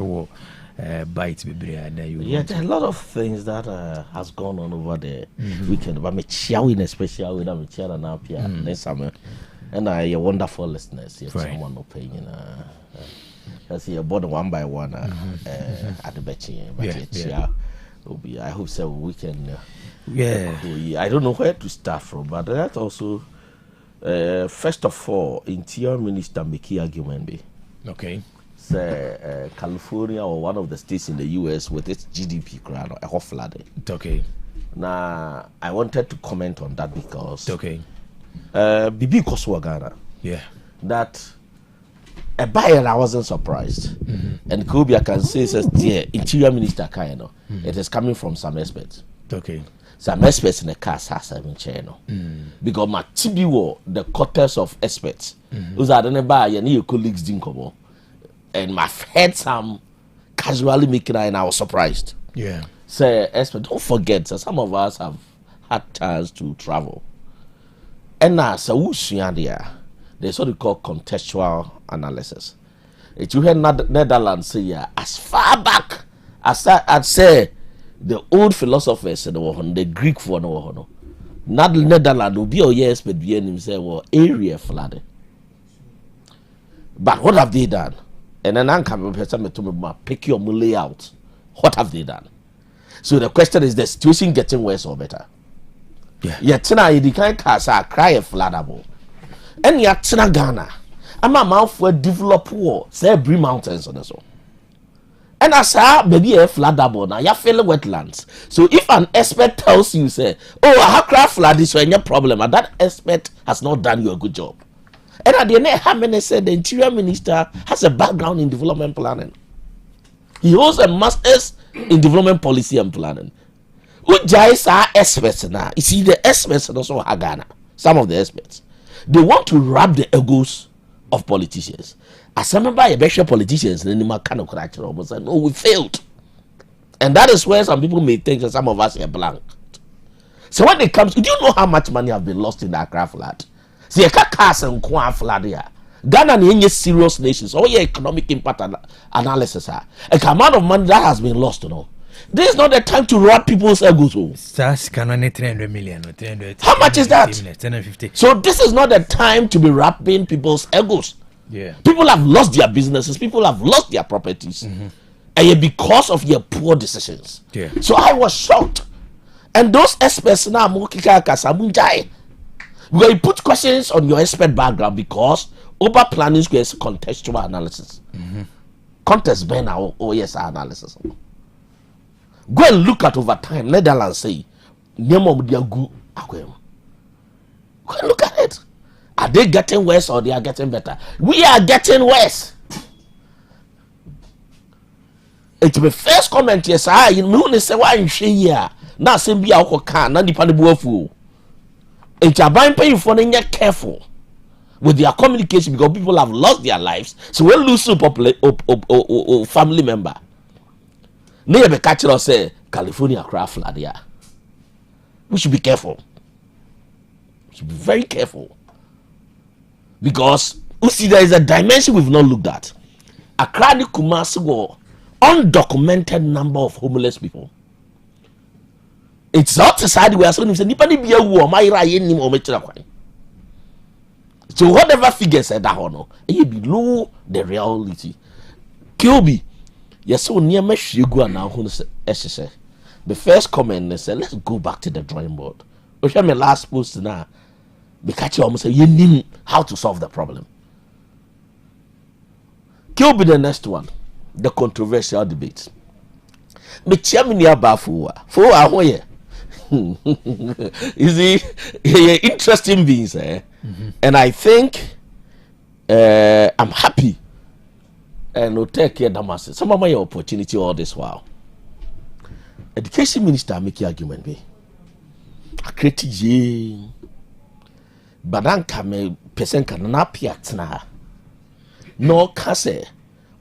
bites there there are a lot of things that has gone on over the weekend but me in especially with me chia na apia next summer and a wonderful listeners someone opinion As you're born one by one at the betting. I hope so we can. I don't know where to start from, but that also. First of all, Interior Minister make argument be. Okay. Say California or one of the states in the US with its GDP crown a whole flood. Okay. Now I wanted to comment on that because Bibi Koswagana. Yeah. That a buyer I wasn't surprised. And Kobe I can say says the Interior Minister Kaino. It is coming from some experts. Okay. Some experts in the cast has seven channel because my TB war the quarters of experts who's are the buy and your colleagues didn't come on, and my heard some casually making and I was surprised. Yeah. Say expert, don't forget that some of us have had chance to travel, and now so there's what we call contextual analysis. If you hear Netherlands say as far back as I'd say. The old philosophers in the Greek for no, not the Netherlands will be a yes, but be himself or area flooded. But what have they done? And then I'm coming to pick your layout. What have they done? So the question is: the situation getting worse or better? Yeah. Yet tonight the kind cars are cry floodable, and yet tonight Ghana, I'm a mouth for develop war, say Bree Mountains on us. And as maybe a floodable now, you're feeling wetlands. So if an expert tells you, say, oh, I have craft flood this way, your problem, and that expert has not done you a good job. And at the end, how many said the Interior Minister has a background in development planning. He holds a master's in development policy and planning. Ujais are experts now. You see, the experts and also Hagana, some of the experts, they want to rub the egos of politicians. As I remember, a politicians in the kind of character almost said, no, we failed. And that is where some people may think that some of us are blank. So when it comes, do you know how much money have been lost in the Accra flood? See, a cars and Kwan flood here. Ghana and serious nations, all your economic impact analysis are a amount of money that has been lost, you know. This is not the time to rot people's egos. Can 300 million or 300. How much is that? 1050. So this is not the time to be wrapping people's egos. Yeah. People have lost their businesses, people have lost their properties. And because of your poor decisions. Yeah. So I was shocked. And those experts now because you put questions on your expert background because over planning is contextual analysis. Context ben our OSR analysis. Go and look at over time. Netherlands say Go and look at it. Are they getting worse or they are getting better? We are getting worse. It's the first comment yes, you know say why you share here. Now say be a can na nipa ne boafu. It's about paying for them careful with their communication because people have lost their lives. So we lose a family member. Near be catch us say California craft flood here. We should be careful. We should be very careful. Because you see, there is a dimension we've not looked at. Accra ni Kumasi go undocumented number of homeless people. It's outside where someone say nipa ni be a wo my ra yen nim o metira kwan. So whatever figure said that or no, it below the reality. Kilby, yes, so near me go and now say the first comment they said, let's go back to the drawing board. Which my last post now. Because you almost say you need how to solve the problem. Kill be the next one, the controversial debate. Me chairman ya bafuwa where you see interesting beings and I think I'm happy and will take care of some of my opportunity all this while. Education minister make argument be a critique. Badanka me person can na piatna no kase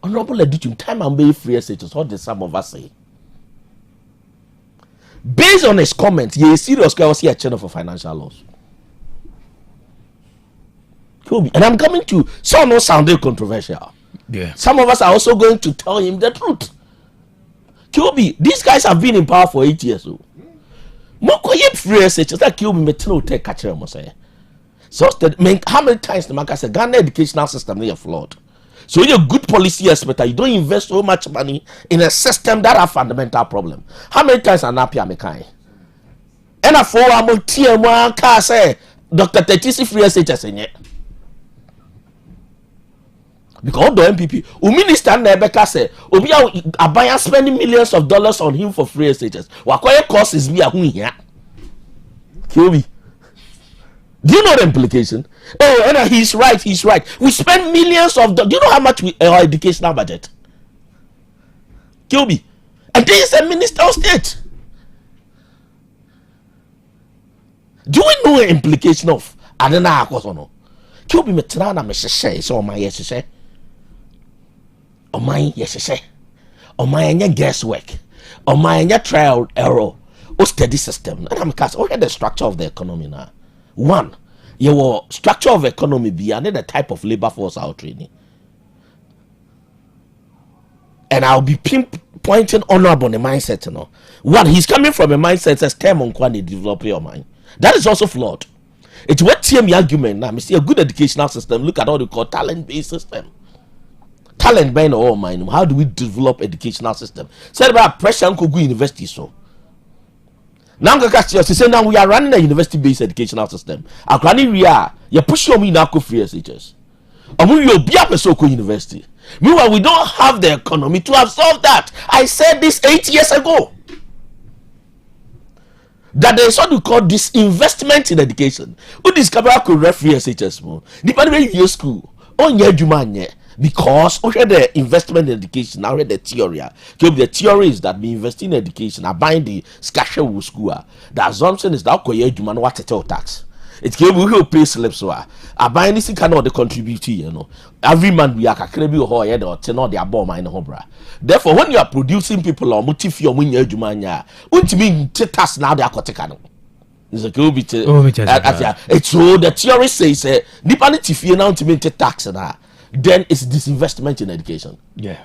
honorable edition time and be free as what the some of us say based on his comment ye serious guy was here channel for financial loss and I'm coming to some no sounding controversial. Yeah, some of us are also going to tell him the truth. Kobe, these guys have been in power for 8 years so moko ye free as that Kobe metro take catch them say. So how many times the man say Ghana educational system is flawed? So you're a good policy expert. You don't invest so much money in a system that have fundamental problem. How many times are nappy amekai? And a 4 TM1 car say Dr. Tetisi free SHS in yet. Because the MPP, minister Nebeka say, Obi Abaya spending millions of dollars on him for free SHS. What cost is me a who here? Kyobi. Do you know the implication? Oh, and he's right. We spend millions of dollars. Do you know how much our educational budget? Kyobi. And there is a minister of state. Do we know the implication of Adana Akosono? Kyobi metrana me sheshe so my yeshe. O my yeshe. O my guesswork. O my trial error. O steady system. And I'm cast the structure of the economy now. One, your structure of economy be another type of labor force out training. And I'll be pinpointing honorable the mindset, you know. One, he's coming from a mindset that says term on quantity develop your mind. That is also flawed. It's what TM argument now. I see a good educational system. Look at what we call talent-based system. Talent by all mind. How do we develop educational system? Said about pressure and could go university so. Now now we are running a university-based educational system. We are you push your me now go free SHS. And we will be up at Soko University. Meanwhile, we don't have the economy to absorb that. I said this 8 years ago. That there is what we call disinvestment in education. Who discover could referee SHS more? Depending on your school, on your jumanye. Because we had the investment in education, now the theory. The theory is that we invest in education, I bind the Skasha school. The assumption is that we have what to tell tax. It came we will pay slips. I bind this kind of the contribute, you know. Every man we are crazy or head or tenor the above mine hobra. Therefore, when you are producing people or motive your win your jumanya, what you mean tax now they are coticano. It's so the theory says, Nipanity fear now to make tax and then it's disinvestment in education. Yeah.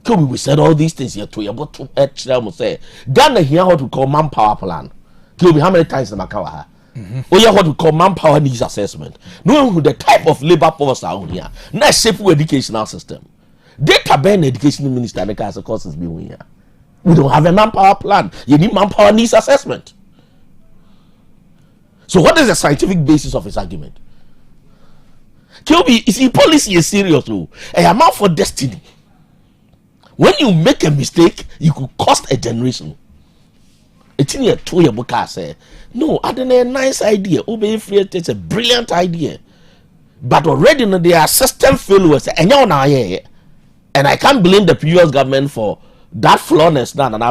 We said all these things here to you, but to say Ghana here what we call manpower plan. How many times the Makawa? Oh, yeah, what we call manpower needs assessment. Knowing the type of labor force out here. Next shape educational system. Data ban education minister because the courses be here. We don't have a manpower plan. You need manpower needs assessment. So what is the scientific basis of his argument? Kilby, you see, policy is serious too. A amount for destiny. When you make a mistake, you could cost a generation. It's in your 2 year book. I say, no, I don't know, a nice idea. Obey free, it's a brilliant idea. But already there are system failures. And I can't blame the previous government for that flawness. But when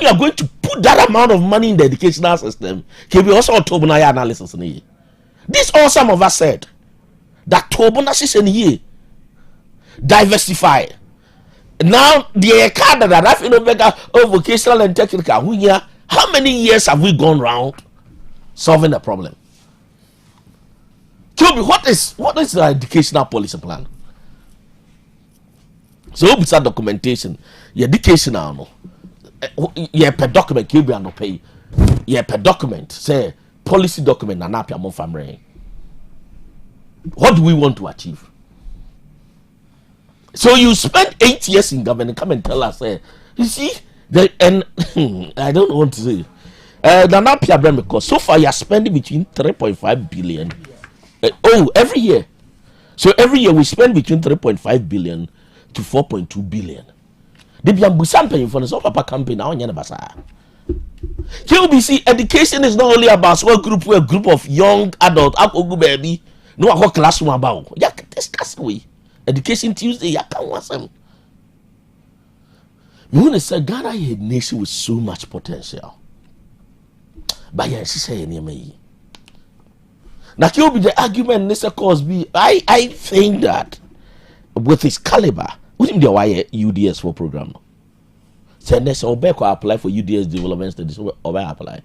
you are going to put that amount of money in the educational system, can be also a Tobunaya analysis. This all some of us said that Tobunaya in here diversify. Now the card that I've in vocational and technical, how many years have we gone round solving the problem? What is the educational policy plan? So it's a documentation. Your education now, yeah, per document, you be pay. Yeah, per document, say policy document, and appear more family. What do we want to achieve? So you spend 8 years in government, come and tell us, you see, and I don't want to say, because so far you are spending between 3.5 billion. Every year. So every year we spend between 3.5 billion to 4.2 billion. They be ambusamping for the so papa campaign now. KBC education is not only about small group, we're a group of young adults. Baby, no, I classroom about. Yeah, discuss we education Tuesday. Yeah, can want some. We want to say Ghana is a nation with so much potential. But yeah, she say me. Now, be the argument. Mr. Cosby, I think that with his caliber. What him the UDS for program? Say next Obeko apply for UDS development studies. Obe apply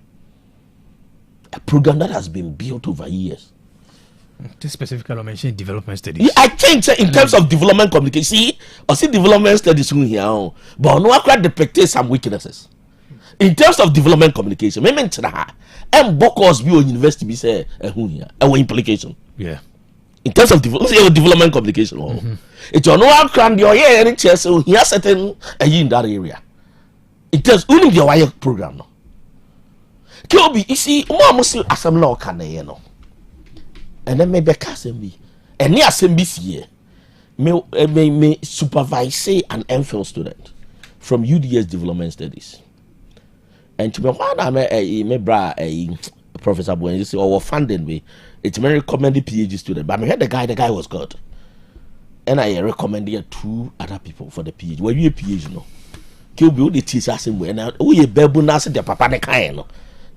a program that has been built over years. This specifically mentioned development studies. Yeah, I think in terms of development communication, see development studies here, but no quite depict some weaknesses. In terms of development communication, me mention and Bokos be on university be say here implication. Yeah. in terms of development communication. It's your no crowd your any chess so he has certain in that area. It tells only the wire program. No. Kilby, you see, more Muslim assembly can you know. And then maybe Casembi. And near Assembly may supervise an MPhil student from UDS Development Studies. And to me, one a Professor Bowen say, or funding me, it's very recommended PhD student. But I heard the guy was good. And I recommended 2 other people for the PhD. Were you a PhD? No? Kilby, the teacher same way. And we a babu nasa the papa the kind. No?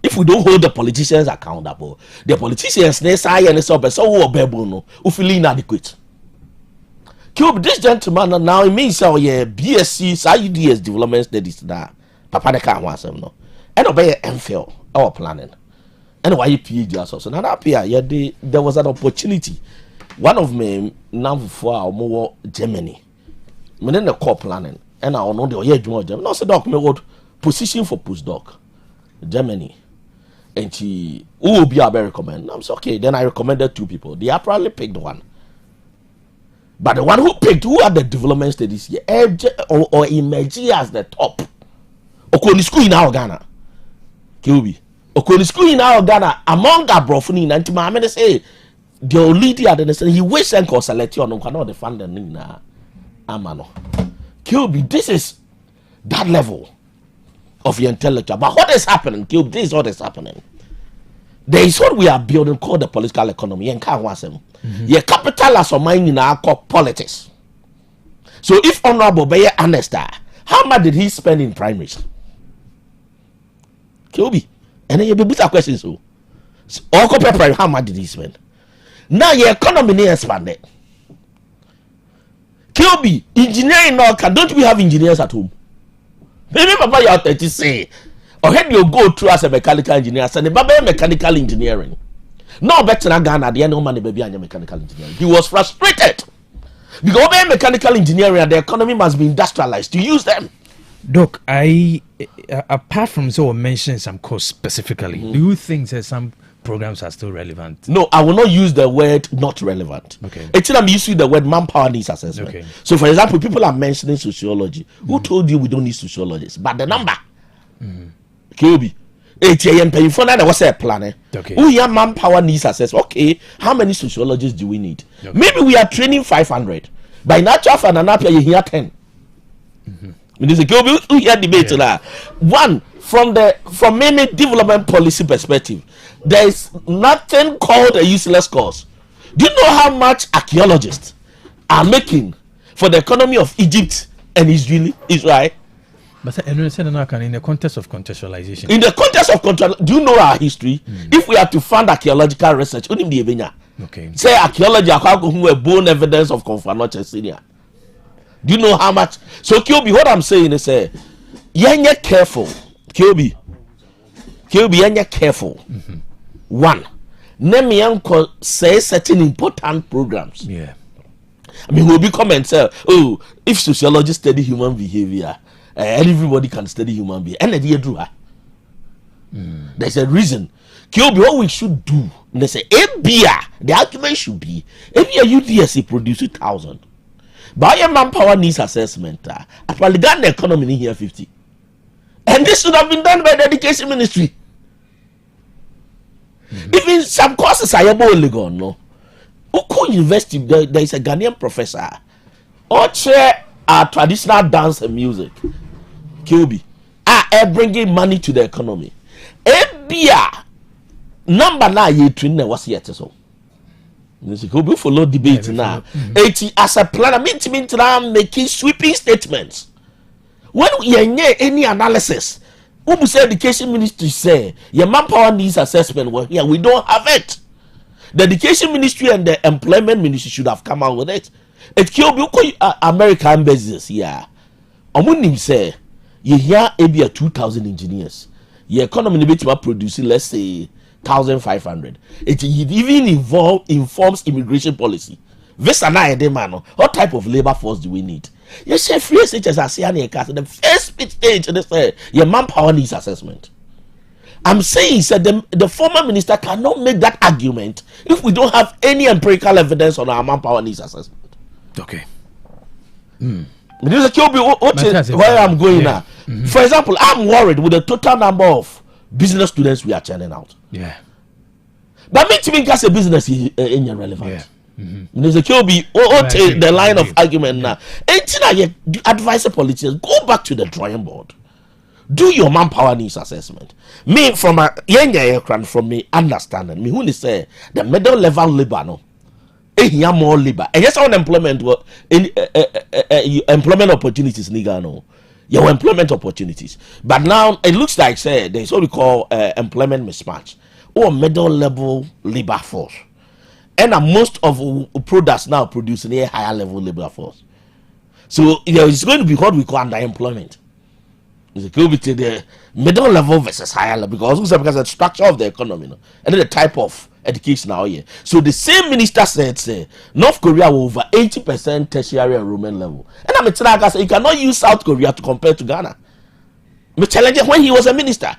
If we don't hold the politicians accountable, the politicians they say and so who babu no, who feel inadequate. Kilby, this gentleman now it means our BSc, UDS Development Studies now. Papa the kind wants him no. And obey MPhil, our planning. And why you PhD also? Now that there was an opportunity. One of me now for our more Germany. Me then the core planning. And I know the Germany. No, so doc me what position for postdoc Germany. And she who be I recommend. I'm so okay. Then I recommended 2 people. They apparently picked one. But the one who picked who had the development studies here or emerging as the top. Okoni school in our Ghana. Kilby. Okoni school in our Ghana among Abrofuni and Timamene say the leader at the he wish and cause select on the funding na amano. Kilby, this is that level of your intellectual. But what is happening, Kilby? This is what is happening. There is what we are building called the political economy. And can't want them. Your capital as a mind in our core politics. So if Honorable Bayer Anesta, how much did he spend in primaries? Kilby. And then you be put a question so. All compare how much did he spend? Now your economy is expanded. Kilby, engineering now don't we have engineers at home? Maybe Papa you are 30 say, or had you go through as a mechanical engineer, and the mechanical engineering. No better than Ghana, the end money baby and mechanical engineering. He was frustrated. Because mechanical engineering, the economy must be industrialized to use them. Doc, I apart from so mentioning some course specifically, do you think that some programs are still relevant? No, I will not use the word not relevant. Okay. Actually, I'm using the word manpower needs assessment. Okay. So, for example, people are mentioning sociology. Who told you we don't need sociologists? But the number. KB. Was a plan. Okay. Who here manpower needs assessment? Okay. How many sociologists do we need? Okay. Maybe we are training 500. By natural and anapia, you hear 10. There's a who here debate now. One, from many development policy perspective, there is nothing called a useless course. Do you know how much archaeologists are making for the economy of Egypt and Israel? But in the context of contextualization. In the context of contextualization, do you know our history? If we are to fund archaeological research, okay. Say archaeology, who bone evidence of Confanoche Senior. Do you know how much? So Kyobi, what I'm saying is, you're careful. Kyobi, you're careful. One, name me say certain important programs. Yeah. I mean, we'll be comment say, oh, if sociologists study human behavior, everybody can study human behavior. And the there's a reason. Kyobi, what we should do? They say, the argument should be, UDSC produce 1,000. But your manpower needs assessment. Actually, Ghana economy in here 50. And this should have been done by the education ministry. Even some courses are able gone. No, Uko University, there is a Ghanaian professor. Or chair traditional dance and music. Kilby are bringing money to the economy. Number 9 year train was yet so. We follow debate now. 80 as a planner, making sweeping statements. When we any analysis, who say education ministry say your manpower needs assessment? Well, here we don't have it. The education ministry and the employment ministry should have come out with it. It killed American business here. Omunim say you hear maybe 2,000 engineers. Your economy will produce, let's say, 1,500. It even informs immigration policy. Visa na man. What type of labor force do we need? You say free SHS as the first stage they say your manpower needs assessment. I'm saying said the former minister cannot make that argument if we don't have any empirical evidence on our manpower needs assessment. Okay. Where I'm going now. For example, I'm worried with the total number of business students we are churning out. Yeah. But me to me, as a business is irrelevant. Yeah. There's a the line of argument now. And advise the politicians, go back to the drawing board. Do your manpower needs assessment. Me from a young from me understanding me who say the middle level labor no. More labor. And yes, unemployment employment opportunities nigga no. Your employment opportunities. But now it looks like say there's what we call employment mismatch or middle level labor force. And most of products now producing a higher level labor force. So it's going to be what we call underemployment. It's going to be the middle level versus higher level because the structure of the economy and then the type of education now here. So the same minister said say North Korea will over 80% tertiary enrollment level. And I'm telling you, you cannot use South Korea to compare to Ghana. Me challenge when he was a minister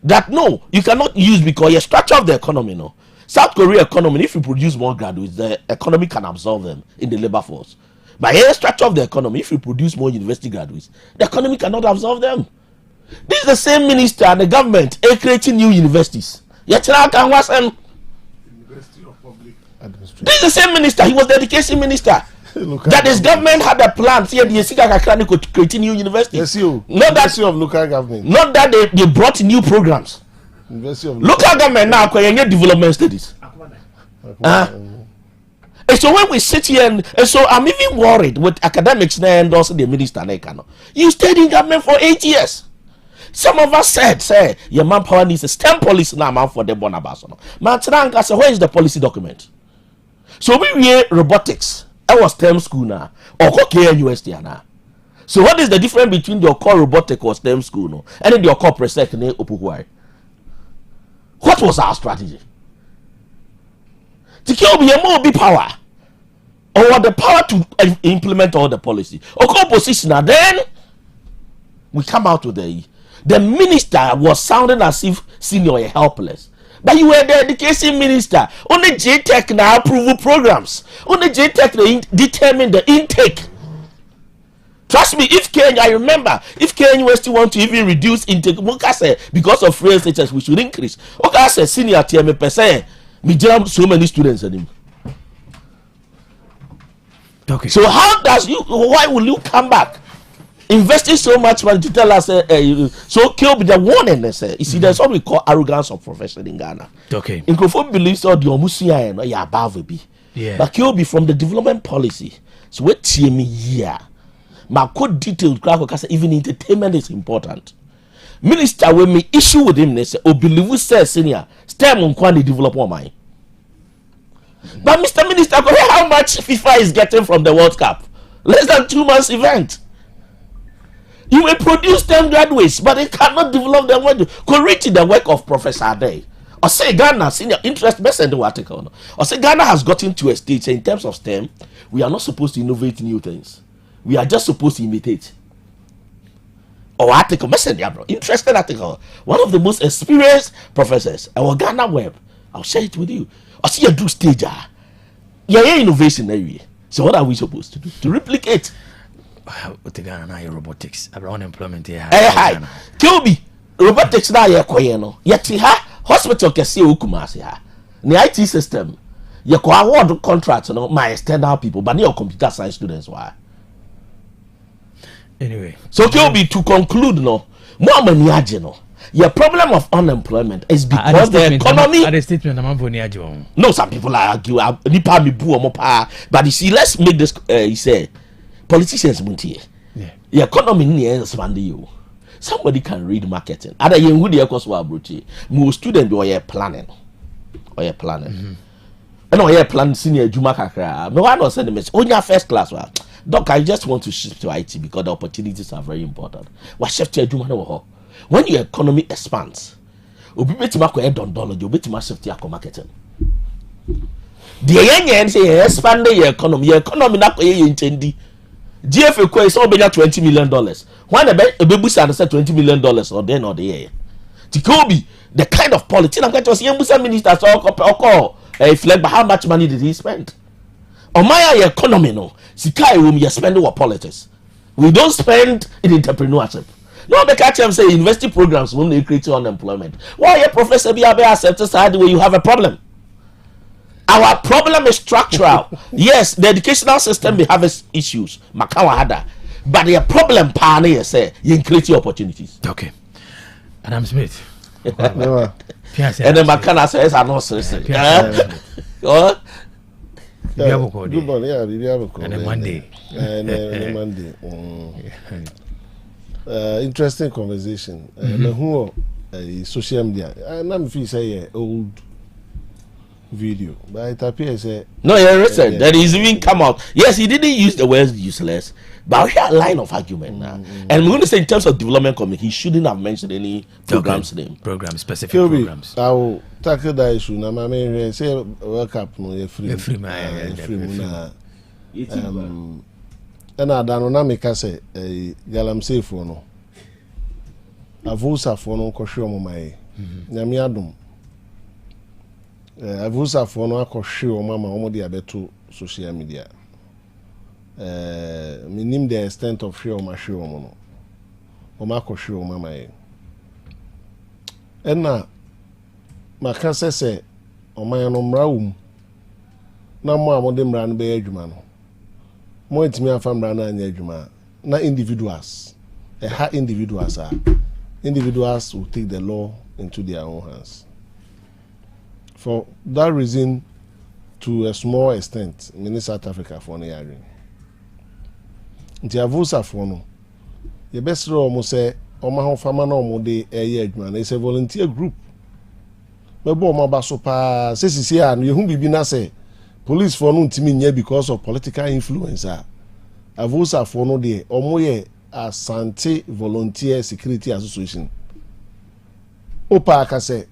that no, you cannot use because your structure of the economy no. South Korea economy, if you produce more graduates, the economy can absorb them in the labor force. But here structure of the economy, if you produce more university graduates, the economy cannot absorb them. This is the same minister and the government creating new universities. This is the same minister. He was the education minister. That his government had a plan. See, the could create new universities. Not that of local government. Not that they brought new programs. Local government now creating development studies. And so when we sit here and so I'm even worried with academics now and also the minister. You stayed in government for 8 years. Some of us say your manpower needs a STEM policy now for the Bonabasono. Mantananga say where is the policy document? So we read robotics. I was STEM school now or KNUST now. So what is the difference between your core robotic or STEM school no and then your core presec ne Opuhuai? What was our strategy? To kill more be power or the power to implement all the policy or opposition then we come out with the minister was sounding as if senior and helpless. But you were the education minister. Only JTech now approve programs. Only JTech determine the intake. Trust me, if Kenya, I remember, if Kenya still want to even reduce intake, because of frail status, we should increase. Okay, say senior TM percent, we jam so many students anymore. Okay. So why will you come back? Investing so much money to tell us so kill be the warning they say. You see, there's what we call arrogance of profession in Ghana. Okay. In Kofo believes all the omusia and ya above be. Yeah. But kill be from the development policy. So what me here? My code detailed crack even entertainment is important. Minister when me issue with him they say or believe say senior STEM on quantity develop one mind. But Mr. Minister, how much FIFA is getting from the World Cup? Less than 2 months event. You may produce them graduates, but they cannot develop them when correct the work of Professor Ade. Or say Ghana, senior interest best in the article. Or say Ghana has gotten to a stage in terms of STEM, we are not supposed to innovate new things. We are just supposed to imitate. Or article, bro. Interesting article. One of the most experienced professors, our Ghana web. I'll share it with you. I see you do stage. Yeah, innovation area. So what are we supposed to do? To replicate. What the Ghana robotics around employment here. Hi. Kilby robotics now ye koyeno. Yet ha hospital can see Ukumasi ha. The IT system. You can award contracts no my external people, but your computer science students why. Anyway. So Kilby to conclude no more money no. Your problem of unemployment is because the economy. At the statement, I'm no, some people argue. But you see, let's make this. He said, politicians here. Yeah. The economy is expanding you. Somebody can read marketing. Other young would the course were most students do planning. Or you're planning. And no, you're planning senior Juma Kakra. No one was sending message. Only first class. Doc, I just want to shift to IT because the opportunities are very important. What shift to Juma no? When your economy expands, obi betima ko edondolo jo betima shift ya marketing. The young say expand your economy na ko ye nchendi. GFA ko is obenya $20 million. When the be boost and say $20 million or then or the year. Tikobi, the kind of politics I'm going to see ministers or reflect by how much money did he spend. On my economy, no, Sikai room you spend on politics. We don't spend in entrepreneurship. No, they catch them say university programs when they create unemployment. Why a professor be accepted side where you have a problem? Our problem is structural. Yes, the educational system may have its issues. Makawa hada. But the problem, partner, say, you create opportunities. Okay. Adam Smith. And then Makana says, I'm not serious. What? Good morning. Yeah, we have a call. And then Monday. And Monday. Interesting conversation. Who social media. I'm feel say old video, but it appears no, yeah, listen. That is even come out. Yes, he didn't use the word useless, but we had a line of argument now. And we're going to say in terms of development committee, he shouldn't have mentioned any programs name. Program specific Kilby, programs. I will tackle that issue. Now, my man say World Cup no free. Free And I don't make us say galamsey for no. Avosa for no kosho mo mai. Nyame adom. Avosa for no akosho mama omo de abeto social media. Minim the extent of share ma share omo no. Omo akosho mama e. Enna maka se oman no mrawum. Na mo amode mra no be adwuma no. Mo ntimi afa mra na anya adwuma na individuals individuals will take the law into their own hands. For that reason, to a small extent, in South Africa for the area. Nti avusa for no. The best role almost say Omaho Farmer no de man. It's a volunteer group. Mebo ma baso pa sesi and you bibi na say police for no ntimi nya because of political influence. Avusa for no de omoye Asante Volunteer Security Association. Opa akase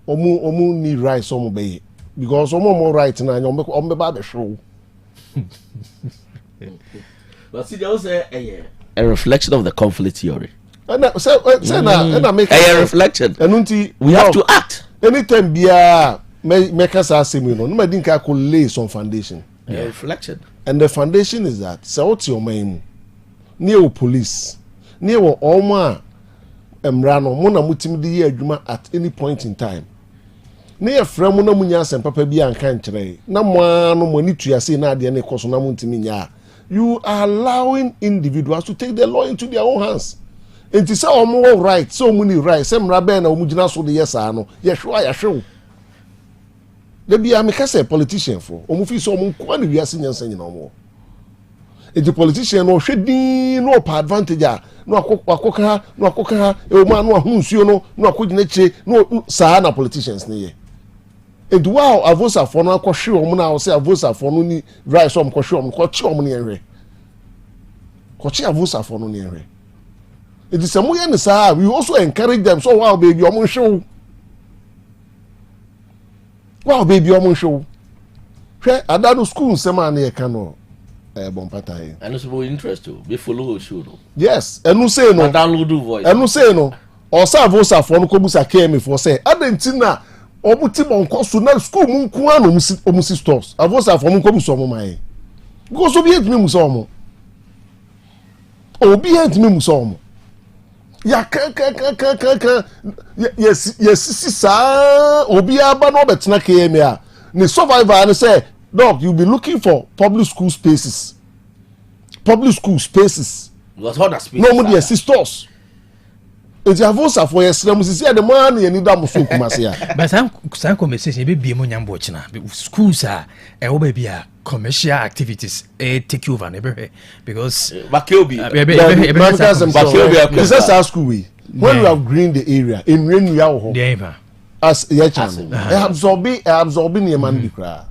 omu ni rights omu be because omu more right na omu be ba be show. But see, they also a reflection of the conflict theory. Say na make a reflection. We have to act. Anytime bia make us asemi no ma dinka ko lay some foundation. A reflection. And the foundation is that say what your mind near police near Oma Emrano Mona Mutimidi adwuma at any point in time. Near Framuna Munyas and Papa Bia and Cantre. No money to say na de course na muntiminya. You are allowing individuals to take the law into their own hands. And to say more right, so many rights, some rabena umujina so the yes ano. Yeshua. There be a make a politician for Omufi so munkwani we are seeing no more. The politician no shedi no pa advantage no akoka e o ma no ahunsuo no akodinache no saa na politicians ne ye. And wow avosa for no akohwe o na o say avosa for no ni right so akohwe o ko che o ne enwe. Ko che avosa for no ne enwe. It is some way saa we also encourage them so wow baby o mo hwe. Wow baby o mo hwe. Hwe adado school sema na ye ka no. Bompatai. And it's very interesting. We follow show. Yes, and no say no. Download voice. And no say no. Or sa vosa for no kobusa KM for say. Adentina obuti bon koso na school mun kwa no omusi stores. Avosa for mun kobuso mo mai. Because obi ntimi muso mo. Obi ntimi muso mo. Ya ka yes sa obi aba no betena KM a. Ni survivor and say Dog, you'll be looking for public school spaces. What's other spaces? No more stores. It's a voice for your slums. The man you need to so kumasi. But some conversation be mo nyambo china. Schools are baby commercial activities take over because Bakelbi. It's just our school we. When you have green the area in rain we are as yechan. Absorbing your man be cry.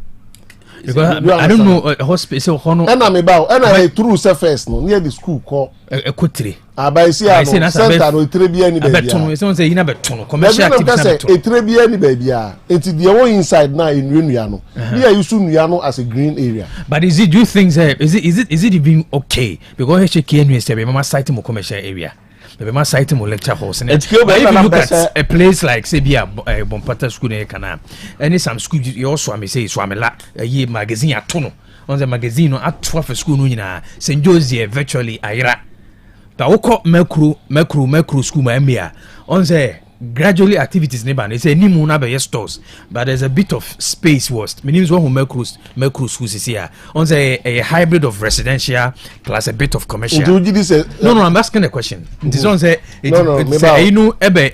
Because I don't know hospital hono and I'm about and I through surface no near the school call Ekotire abaisi no center no trebi ani baby abeton so say ina beton commercial activity e trebi ani baby a enti the one inside now in renua no here you should nua no as a green area. But do you think is it even okay because HK say mama site mo commercial area They must cite him lecture halls. And if you look at a place like Sebia, Bompata School in Kana, and some school you also I may say Swamela, a year magazine at Tono, on the magazine at 12 school in St. Josie, virtually Ira. But Oko Mekru school, my Mia, on the gradually activities neighbor. It's a new Munabe stores, but there's a bit of space was. Meaning one who Mekru schools is here. On a hybrid of residential plus a bit of commercial. No, I'm asking a question. This one say you know ebe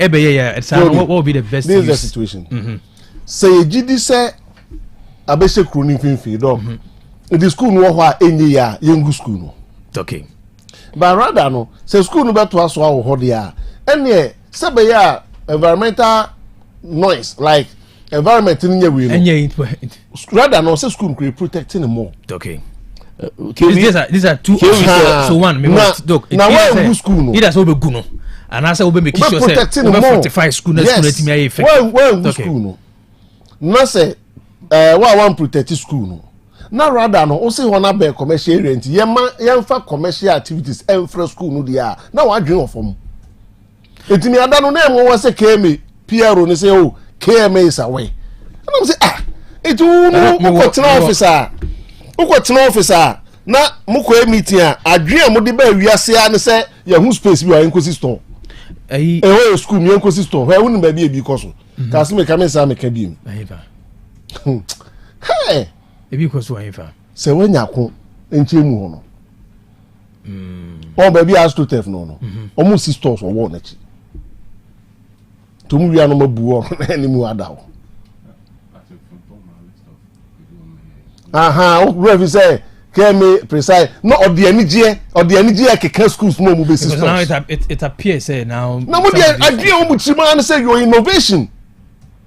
what will be the best? This is the situation. Say GD say abese kroni finfi do. The school no ho a enye ya yengu school no. Okay. But rather no, say school no beto aso a ho de a. Ene sebe ya environmental noise like environment in your way. Rather no say school create protecting more. Okay. These are two so one me want doc. Now where school no? It has obe guno. And I say obe make sure say obe 45 school na school let me effect. Where school no? No say why one protect school no. Now rather no o say one be commercial area nti yemfa commercial activities every school no dia. Now what dream of them? Etimi adano na emo wase KMA PRO ne say oh KMA is away. And I'm say it no ukotena officer na mukọ meeting adwe amode ba wiase a ne say ya hu space bi wa enkosi store. Eho school mi enkosi store. Where wonu ba bi ebi koso. Ka se me ka me sa me ka bi em. Hey, ebi koso ayifa. Se wanya ko enchemu ho no. O ba bi astrotef no. Omo sisters wo na chi. Tomu wia no mabu o na ni mu ada ho. Aha, we say KMA precise no odianije keke schools no mu be sisters. Now it appears say now mo dey agree on mutima and say your innovation.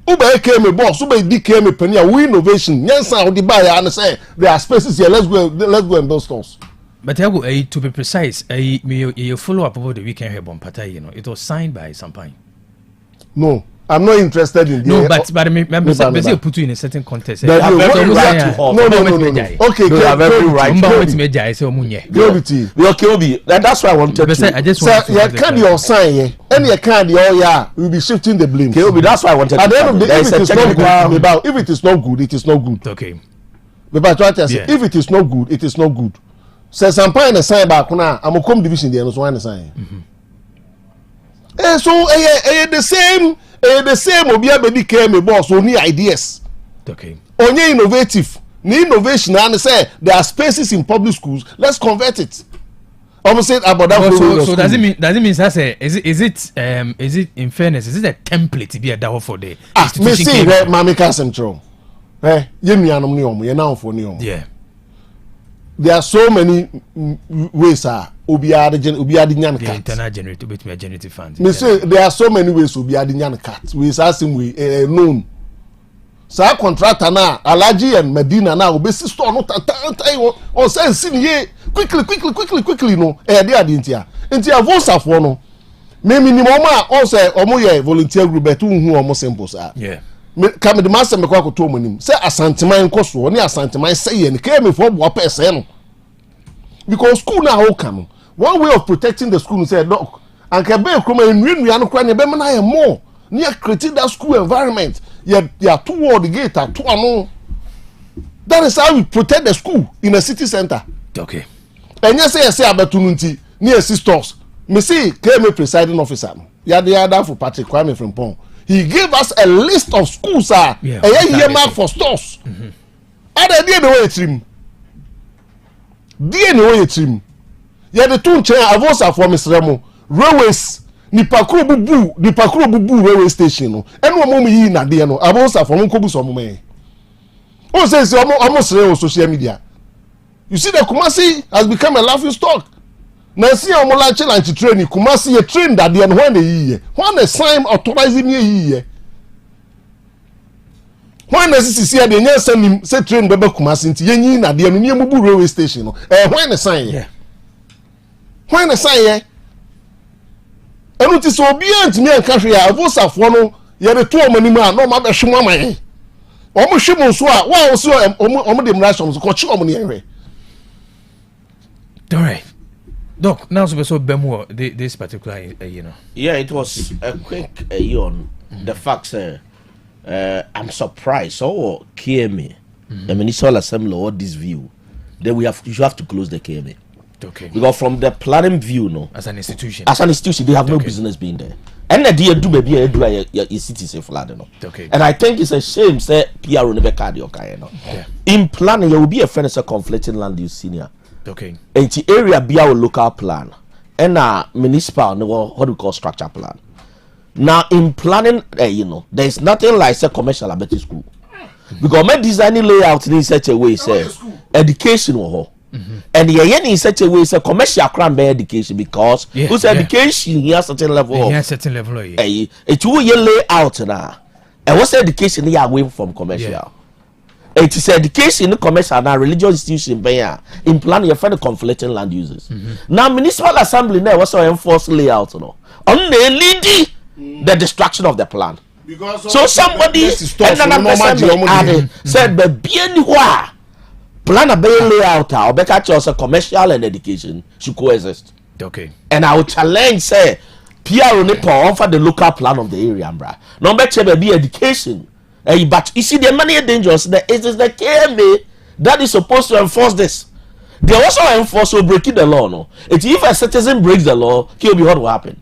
Uba KMA boss, uba KMA penny we innovation. Nyansa odi buy and say there are spaces here, let's go and build stores. But to be precise, you follow up over the weekend here Bompata, you know. It was signed by Sampine. No, I'm not interested in the. No, but remember, put you in a certain context. No. Okay, you have every right. That's why I wanted to. I just want to. You can't your sign, and you can't we'll be shifting the blame. That's why I wanted to. At the end of the day, if it is not good, it is not good. Okay. But try to say, if it is not good, it is not good. Say Sampine sign back now. I'm a com division there, no one sign. So the same Obia Baby came a boss only ideas. Okay. Only innovative. Ni innovation and say there are spaces in public schools. Let's convert it. Almost said about that. So does it mean that's is it in fairness, is it a template to be a DAO for the institution? Me see where Mami Casemtro. Yemianum niom, ye now for niom. Yeah. There are so many ways Obiade nyan cat. Internal generator with me generative fund. Me say there are so many ways Obiade nyan cat. We asking we known. Sa contractor na Alaji and Medina na obesi store no on say sin ye quickly no dey adintia. Ntia voice afo no. Me minimum on say omo ye volunteer group betu hu omo simple sa. Yeah. Me come the master me kwa to monim. Say asanteman koso ni asanteman say ye ne came for bo pese no. Because school na how come one way of protecting the school say look and can be kroma enwia no kwa ne be na more near creating that school environment ya toward the gate at to ano. That is how we protect the school in a city center. Okay. And you say abetununti near sisters me see came a presiding officer ya the other for Patrick Kwame from Pong. He gave us a list of schools a year mark for stores. Ada dey the way trim die no way trim ya the two chain avosa for Mr. railways nipakuro bubu railway station no eno omo yi na de no avosa for nkobu so omo me o say omo sere on social media. You see the Kumasi has become a laughing stock. Na see omo lunch training Kumasi ye train that de no when dey when the sign authorizing ye when the CCC dey Nyansapo say train beba Kumasi nti yenyi na de no ne mubu railway station no when the sign ye when the sign ye enu ti so obi antimi anka hwe ya avosafo no ye de to omanimu a no ma be hwemo aman omo hwemo so a wa so omo de mrashom so ko chi omo ne hwe. All right. Doc, now so Bemo this particular Yeah, it was a quick on the facts. I'm surprised. So KMA, the Municipal Assembly, or this view, then you have to close the KMA. Okay. Because from the planning view, no, as an institution, they have no business being there. And the dear do maybe a city say flood, no. Okay. And I think it's a shame say PR will never carry your car, no. In planning, there will be a fairness of conflicting land use senior. Okay. And the area be our local plan, and municipal, what we call structure plan. Now in planning, there is nothing like say commercial about school, because my designing layout in such a way say education or. And in such a way, say commercial crime by education because whose education he has certain level. He has certain level. It will lay out now. And what's education here away from commercial? It is education in commercial now religious institution by in plan you find the conflicting land uses. Now municipal assembly now also enforce layout no. Only the destruction of the plan. Because so somebody and another person said but be anywhere. Plan a bay layout or better choice commercial and education should coexist. Okay. And I will challenge say PR only offer the local plan of the area, bra. No better be education. But you see the money dangerous. It is the KMA that is supposed to enforce this. They also enforce so breaking the law, no. If a citizen breaks the law, what will happen?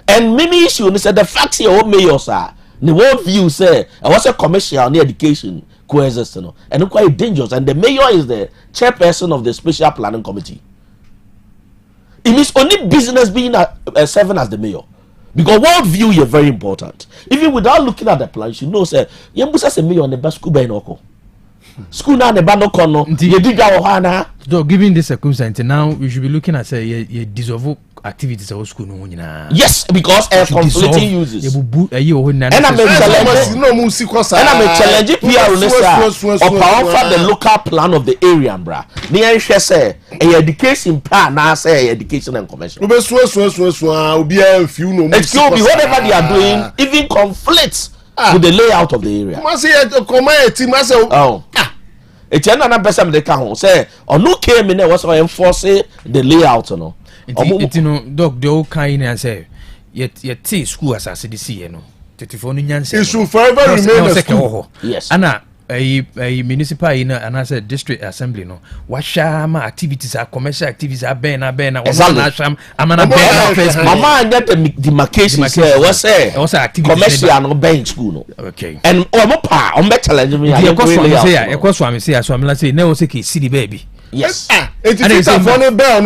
And many issue said the facts here what mayors are. The world view say I was a commercial and education. Coexist, and quite dangerous. And the mayor is the chairperson of the special planning committee. It means only business being serving as the mayor, because world view is very important. Even without looking at the plan, you know, say you must say mayor on the best school by no school now the banoko no. You dig our hana. So given this circumstance, now we should be looking at say you dissolve activities at school no. Yes, because conflicting uses. And I'm challenging PR the local plan of the area, bra. Near say education plan now say education and commercial. It could be whatever they are doing, even conflicts with the layout of the area. It's another person they can say or no came in there was enforcing the layout, no. It's doc the old kind and say yet school as a CDC, you know. It should forever remain a school. Yes. Anna a municipal and as a district assembly, no. What shama activities are commercial activities are ben. I'm an get the demarcation was also activity commercial and bench school. Okay. And on better challenge me. Of course, I'm saying so I'm saying no city baby. Yes. It is a funny bell.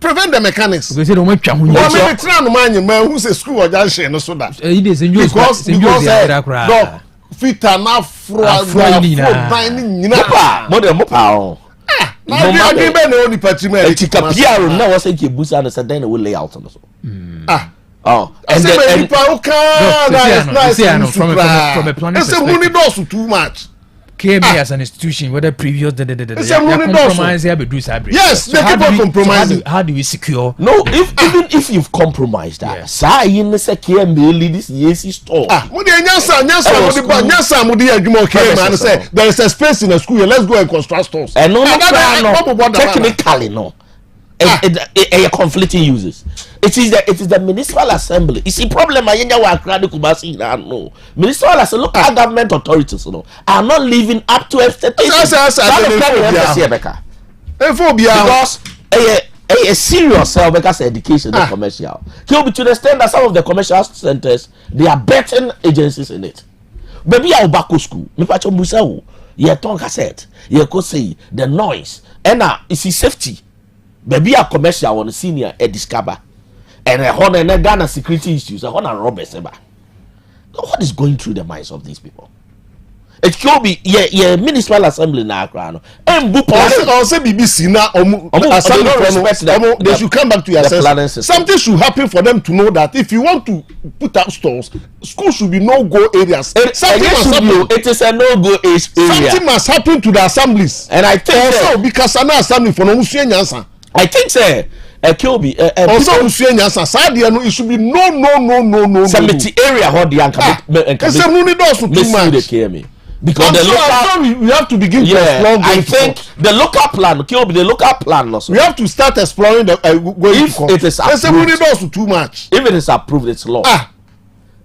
Prevent the mechanics. Because you don't want to who's a school or just no so that. It is in use because fit and afro dining modern mopao. Now you agree by the only patrimony. Pierre now was a busa and said then it will lay out on us. Oh, and then from a planning perspective, too much. Came as an institution, whether previous compromise here, but do sabri. Yes, so they keep on compromising. How do we secure? No, even if you've compromised that, say in the secure lead this year's store. There is a space in the school. Let's go and construct stores. And no, technically no. A conflicting uses. It is the municipal assembly. You see, problem I no. Municipal as a local government authorities are not living up to expectations. Because a serious because education and commercial. To the extent that some of the commercial centers they are betting agencies in it. Baby our back school. Me pacho musa ye ton cassette. Ye ko say the noise. And is safety. Baby a commercial on senior a discover. And a honor and Ghana security issues, a honor robbers. What is going through the minds of these people? It could be municipal assembly now, and also BBC now. They should come back to your senses. Something should happen for them to know that if you want to put up stores, school should be no-go areas. It is a no-go area. Something must happen to the assemblies. And I think also because an assembly for no Nyansa. I think say Kilby also it should be no. Some area how the Because we have to begin to explore. I think the local plan, the local plan also. We have to start exploring the if it is approved, too much. If it is approved, it's law.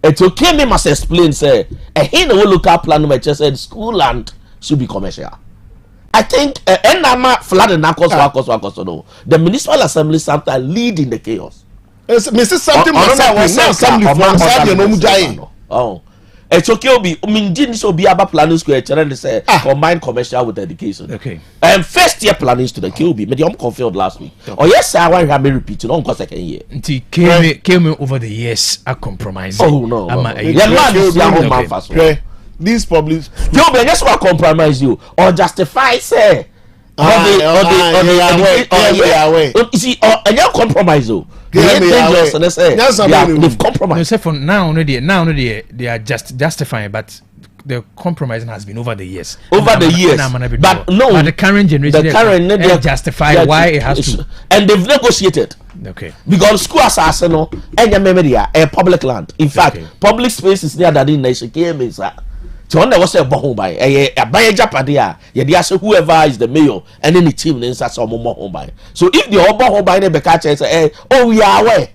It's okay. Me must explain. Say, a local plan which said school land should be commercial. I think the municipal assembly sometimes lead in the chaos. Mr. Something it's okay. Didn't so be about planning square and say combine commercial with education. Okay. And first year plannings to the QB. Maybe I'm confused last week. Oh yes, I want to have me repeat. No, because second year. Came over the years a compromise. Oh no. These public QB, I just want to compromise you or justify say. You see, and you compromise you. They've compromised. For now, they are just justifying, but the compromise has been over the years. But no, but the current generation, they justify why it has to, and they've negotiated. Okay. Because school assassin and your memory a public land. In fact, public space is near that in nation came is that. So on was a home by a Japadia, whoever is the mayor and any team in such a home by. So if the home by the Bekacha say, oh, we are aware.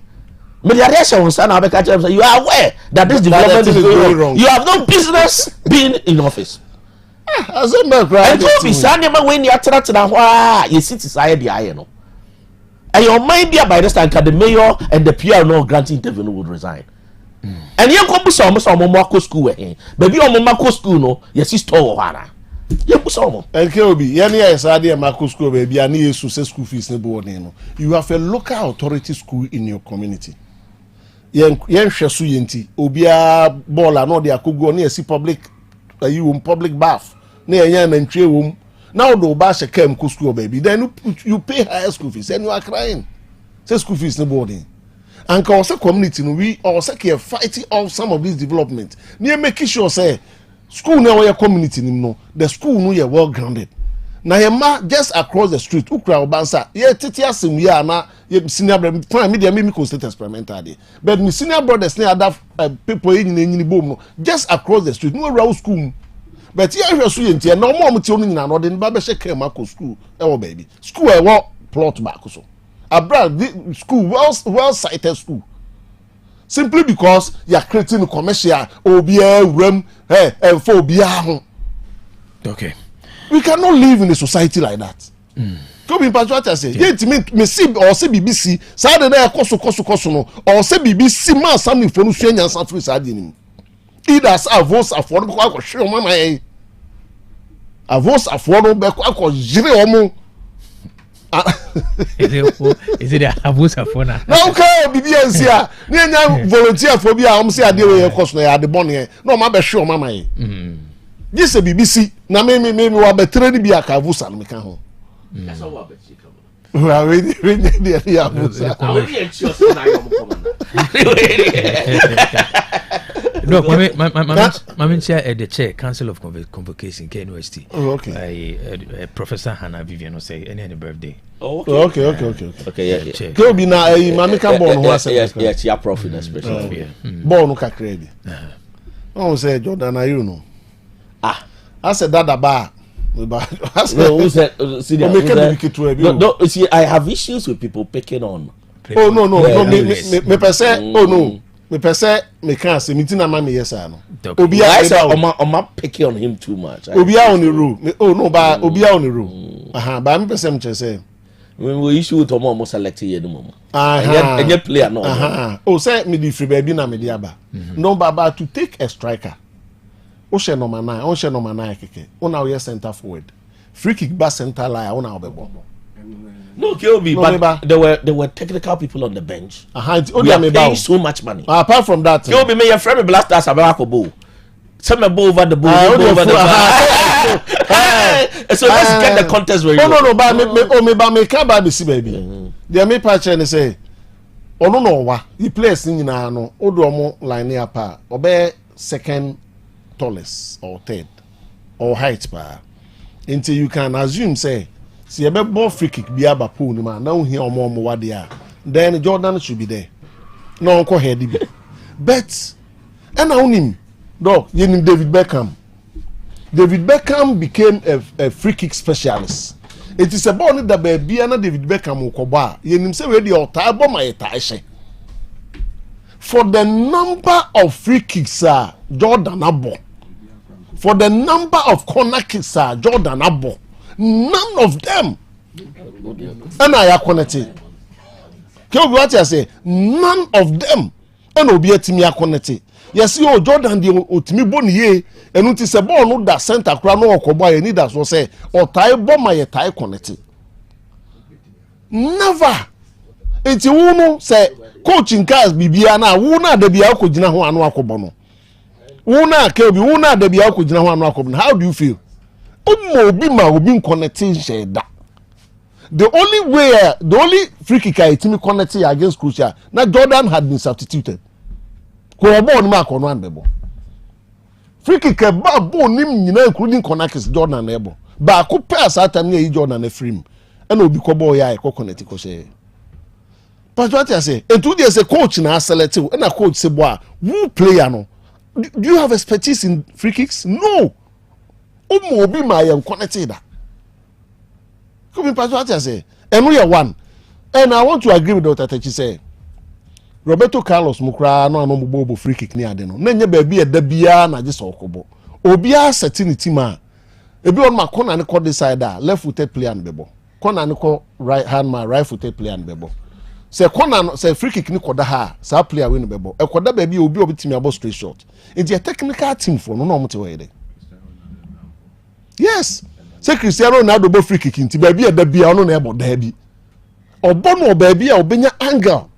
Mediation on San Abekacha, you are aware that this development is going wrong. You have no business being in office. As a man, and to be standing when you are trying you sit inside the iron. And your mind be by this time, the mayor and the PR no granting interview would resign. And you come to some Mako school, baby on Mako school, no, yes, it's tall. You put some. And Kelby, Yania is idea Mako school, baby, and you school fees. You have a local authority school in your community. Yen Shasu Yenti, Obia Bola, no, they are go near see public, public bath, near Yan and Tree room. Now, do bash a camp school, baby, then you pay higher school fees, and you are crying. Say school fees, no boarding. And also community, we also care fighting off some of these development. Near making sure say school now your community no, the school no you well grounded. Now your just across the street, Ukra Obansa, yeah, Titia Simia na senior brother, prime media me state experimental day. But my senior brothers near other people in boom just across the street, no round school. But here you are seeing here no more mutual in another in Babeshe Mako school. Oh baby, school I walk plot back so. Abroad school well cited school simply because you are creating a commercial obia room and for obia. Okay, we cannot live in a society like that. Come in what I say. Yet me see or say BBC Saturday koso no or say BBC man something for no Nyansapo sadini. Either avos afford ko show mama eh. Avos afford be ko jire omo. Is it a abusa phone? No, okay, BBS here. Near volunteer for be am say ade we cost no ya de bon here. No ma be show mama eh. This a BBC na me wa be trade bi aka abusa no me kan ho. That's how we be come. We are ready the abusa. I will be anxious na you No, my chair at the chair Council of Convocation KNUST. Oh, okay. Professor Hannah Vivian say any birthday. Oh, okay. Yeah. Go be na mama can born who say yes, your profit especially. Born ka credit. Oh say Jordan you know. I said that bar. No, see, I have issues with people picking on. Oh no, me per se. Oh no. Me per se me can say meeting na mama yes no. Obi I say I'm picking on him too much. Obi on the rule. Oh no, but Obi on the rule. But me per se me say when we issue to mo select here the mom. And you player no. Oh say me the free baby na me dey aba. No baba to take a striker. O she number 9, o she number 9 keke. Una we center forward. Free kick back center line una obebo. No, Kelby, but there were technical people on the bench. We are paying so much money. Apart from that, Kelby, may your friend blasters about Bow. Some bow over the bow. So let's get the contest where you. No, but me can't buy the baby. They may patch and say, oh no, what you play singing no, Odomo line up, obey second tallest or third or height bar until you can assume say. See a ball free kick be aba pool man now here or more what they are. Then Jordan should be there. No uncle heady. But and I own him. Dog, you need David Beckham. David Beckham became a free kick specialist. It is about that baby and David Beckham ukoba. Yenim say we the otabo my taishe. For the number of free kicks, Jordan Abo. For the number of corner kicks, Jordan Abo. None of them. And I are connected. Can you what I say? None of them. And obi etimi connected. Yes, you Jordan the otimi boni ye. And it is a ball no that center crown no okoba ye need that so say or tie bomb my tie connected. Never. It's you say coaching cars bibia na wo na da bia ko gina ho anu akobo no. Wo na ka obi wo na da bia ko gina ho anu akobo no. How do you feel? Obi ma obi connecting sheda. The only free kick I team connected against Croatia. Now Jordan had been substituted. Ko ball no ma ko no anbebo. Free kick ba ball nim nyina including connects Jordan ebo. Ba ko pass at time ye Jordan e free. And obi ko ball ya e ko connect ko she. But what I say, and today as a coach na selective and a coach say boy, who player no? Do you have expertise in free kicks? No. Obi ma yam connected that. Come in what I say. And we are one. And I want to agree with Dr. Techi say. Roberto Carlos Mukra no bobo free kick ni ade no. Na nya ba bi e da bia na je so okobo. Obi a setting team a. Ebi on ma corner ne ko decider, left footed player no bebo. Corner ne ko right hand man, right footed player no bebo. Say corner no say free kick ni koda ha, sa player we no bebo. E koda ba bi obi timi abo straight shot. It's a technical team for no mo te we dey. Yes. Say Cristiano Ronaldo bo free kick nti ba bi e da bia no na e bo da bi. Obo no ba bi a obenya angle.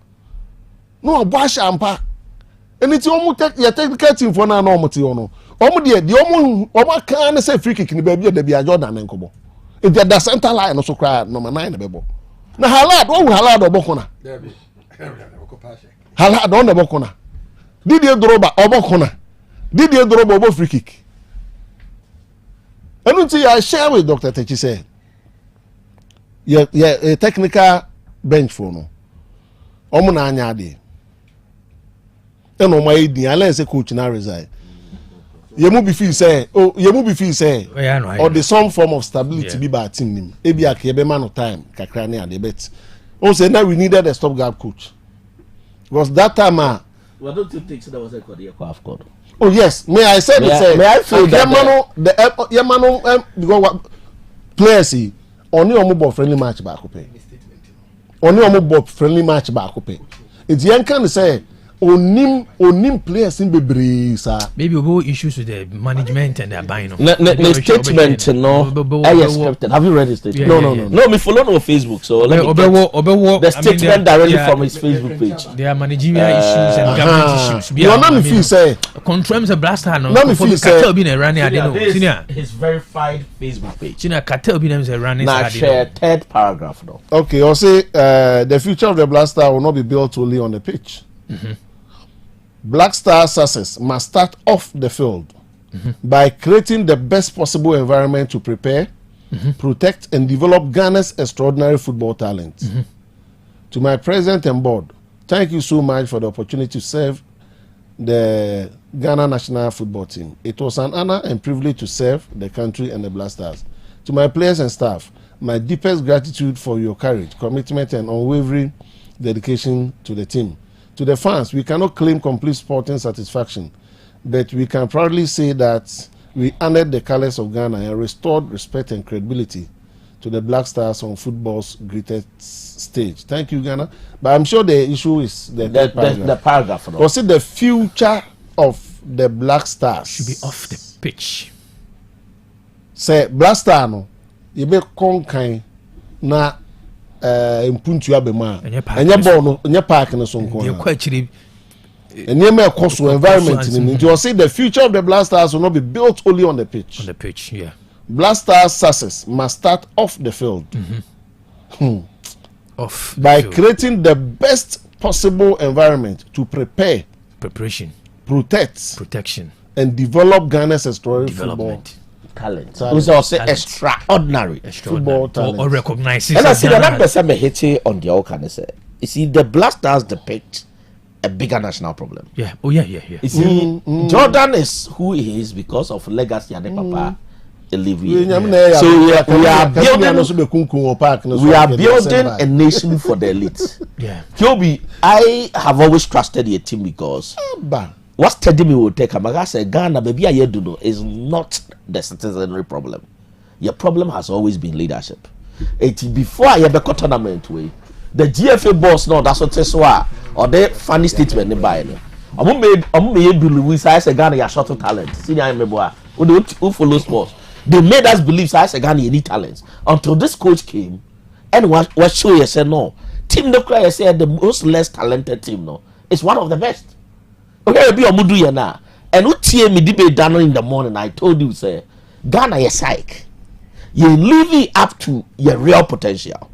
No obo ashampa. Eniti omo technical team for na omo te ono. Omo de omo kan na say free kick ni ba bi e da bia Jordan nkobo. It's the center line no so cry number 9 bebo. Na halad obokona. Halad on the bokona. Didier Drogba obokona. Didier Drogba obo free kick. And until I share with Dr. Techi say, yeah, a technical bench for no. Omo na anya de. Eno my di ala say coach na resign. Yemu be feel say, or the some form of stability be by team nim. Ebi akebe man of time kakra ne ade bet. O say now we needed a stopgap coach. Because that time Well, don't you think that was a good year for AFCON? Oh yes, may I say may I feel that the because players only omo friendly match back up. Only omo friendly match back up. It's young can say onim players in bebre sir. Maybe we issues with the management and their buying. The statement no. Have you read his statement? No. Me follow on Facebook, so let me get the statement directly from his Facebook page. There are managerial issues and government issues. You are not me say confirms a blaster no. No me feel say been running. I don't know. His verified Facebook page. Senior cartel been running. Now share third paragraph though. Okay, I'll say the future of the blaster will not be built only on the pitch. Mm-hmm. Black Star success must start off the field by creating the best possible environment to prepare, protect, and develop Ghana's extraordinary football talent. To my president and board, thank you so much for the opportunity to serve the Ghana national football team. It was an honor and privilege to serve the country and the Black Stars. To my players and staff, my deepest gratitude for your courage, commitment, and unwavering dedication to the team. To the fans, we cannot claim complete sporting satisfaction, but we can proudly say that we honored the colors of Ghana and restored respect and credibility to the Black Stars on football's greatest stage. Thank you, Ghana. But I'm sure the issue is the paragraph. Was it the future of the Black Stars should be off the pitch? Say Black Star no, you be conquer na. Impuntu abema enye ball no enye park no so nko enye me cost environment ni you see the future of the Black Stars will not be built only on the pitch. Yeah, Black Stars success must start off the field by creating the best possible environment to prepare, protection, and develop Ghana's extraordinary football talent. Who's also extraordinary football talent. Or recognizes. And I see that person me hit on the all can say. You see the Black Stars the pitch a bigger national problem. Yeah. Oh yeah. You see, Jordan is who he is because of legacy and papa. So we are building a nation for the elite. Yeah. Kyobi, I have always trusted your team because what steady me will take. I say Ghana, baby, I do know is not the citizenry problem. Your problem has always been leadership. Before I ever got tournament way, the GFA boss no that's what says or the funny statement in by no. I'm made believe I say Ghana your short talent. See I remember who follow sports. They made us believe I say Ghana need talents until this coach came and what show you said no. Team the cry said the most less talented team no. It's one of the best. Okay, be omudu ya na. And who tie me debate down in the morning I told you say Ghana is psych. You're living up to your real potential.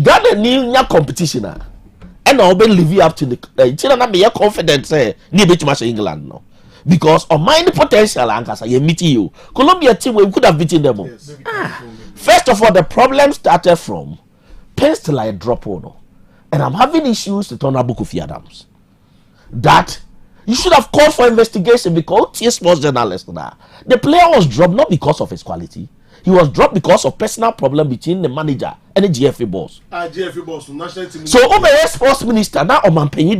Ghana need your competition and I'll be living up to the children be confident say need beat match England no. Because on my potential ankasa you meet you. Colombia team we could have beaten them all. First of all, the problem started from Pest like drop on. And I'm having issues to turn Kofi Adams. That you should have called for investigation because TS sports journalist now. The player was dropped not because of his quality. He was dropped because of personal problem between the manager and the GFA boss. GFA boss, national team. So over here, sports minister now on Mampenyi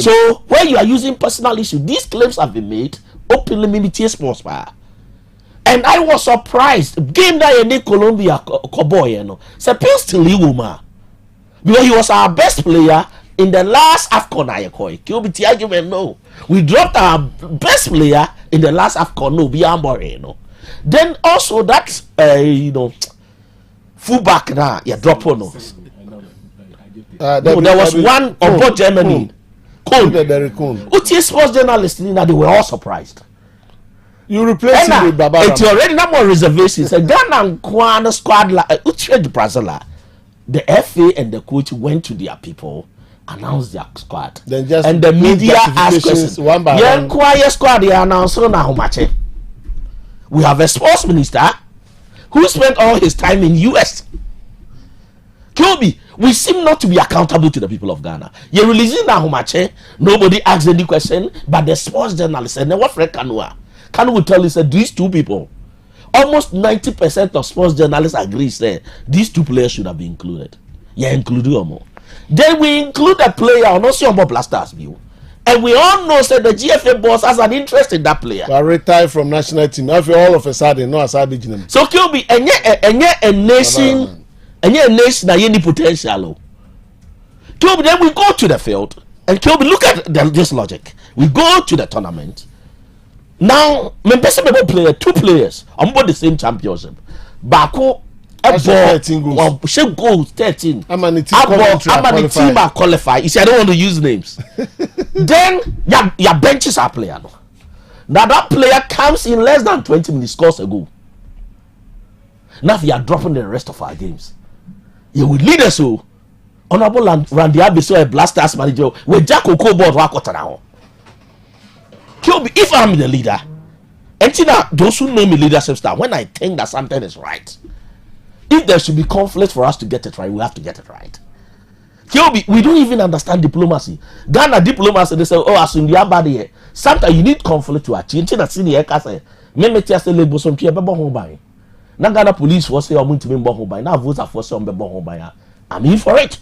So when you are using personal issue, these claims have been made openly maybe sports bar. And I was surprised. Game that in Colombia Cowboy, you know, supposed to leave because he was our best player in the last AFCON. QBT argument no. We dropped our best player in the last AFCON. No, beyond you know. Then also that fullback now you drop on us. No, there was one on board Germany. Uti sports journalists they were all surprised. You replace him with Baba. It's already no more reservations. Ghana and Kwana squad Utrecht Brazil. The FA and the coach went to their people, announced their squad, and the media asked questions. One by one. Squad they announced how much. We have a sports minister who spent all his time in US. Kobe, we seem not to be accountable to the people of Ghana. You're releasing how much. Nobody asks any question, but the sports journalists and what Fred Kanua will tell you that these two people. Almost 90% of sports journalists agree say these two players should have been included. Yeah, included or more. Then we include a player on also Blasters view. And we all know that the GFA boss has an interest in that player. But retired from national team. Now all of a sudden, no Asabi. So Kilby, a nation that any potential. Kilby, then we go to the field and Kilby, look at this logic. We go to the tournament. Now, me player, two players, I'm both the same championship. Bako, a ball, shape goals 13. I'm a team are qualified. You see, I don't want to use names. Then your benches are player. Now that player comes in less than 20 minutes, scores a goal. Now you are dropping the rest of our games. You will lead us so. Honorable Randy Abiso, a Blasters manager, with Jack Okobo now. If I'm the leader, and those who know me leadership style, when I think that something is right, if there should be conflict for us to get it right, we have to get it right. We don't even understand diplomacy. Ghana diplomacy, they say, oh, as in the body, sometimes you need conflict to achieve. Ghana police was say, I'm now votes are for some. I'm in for it.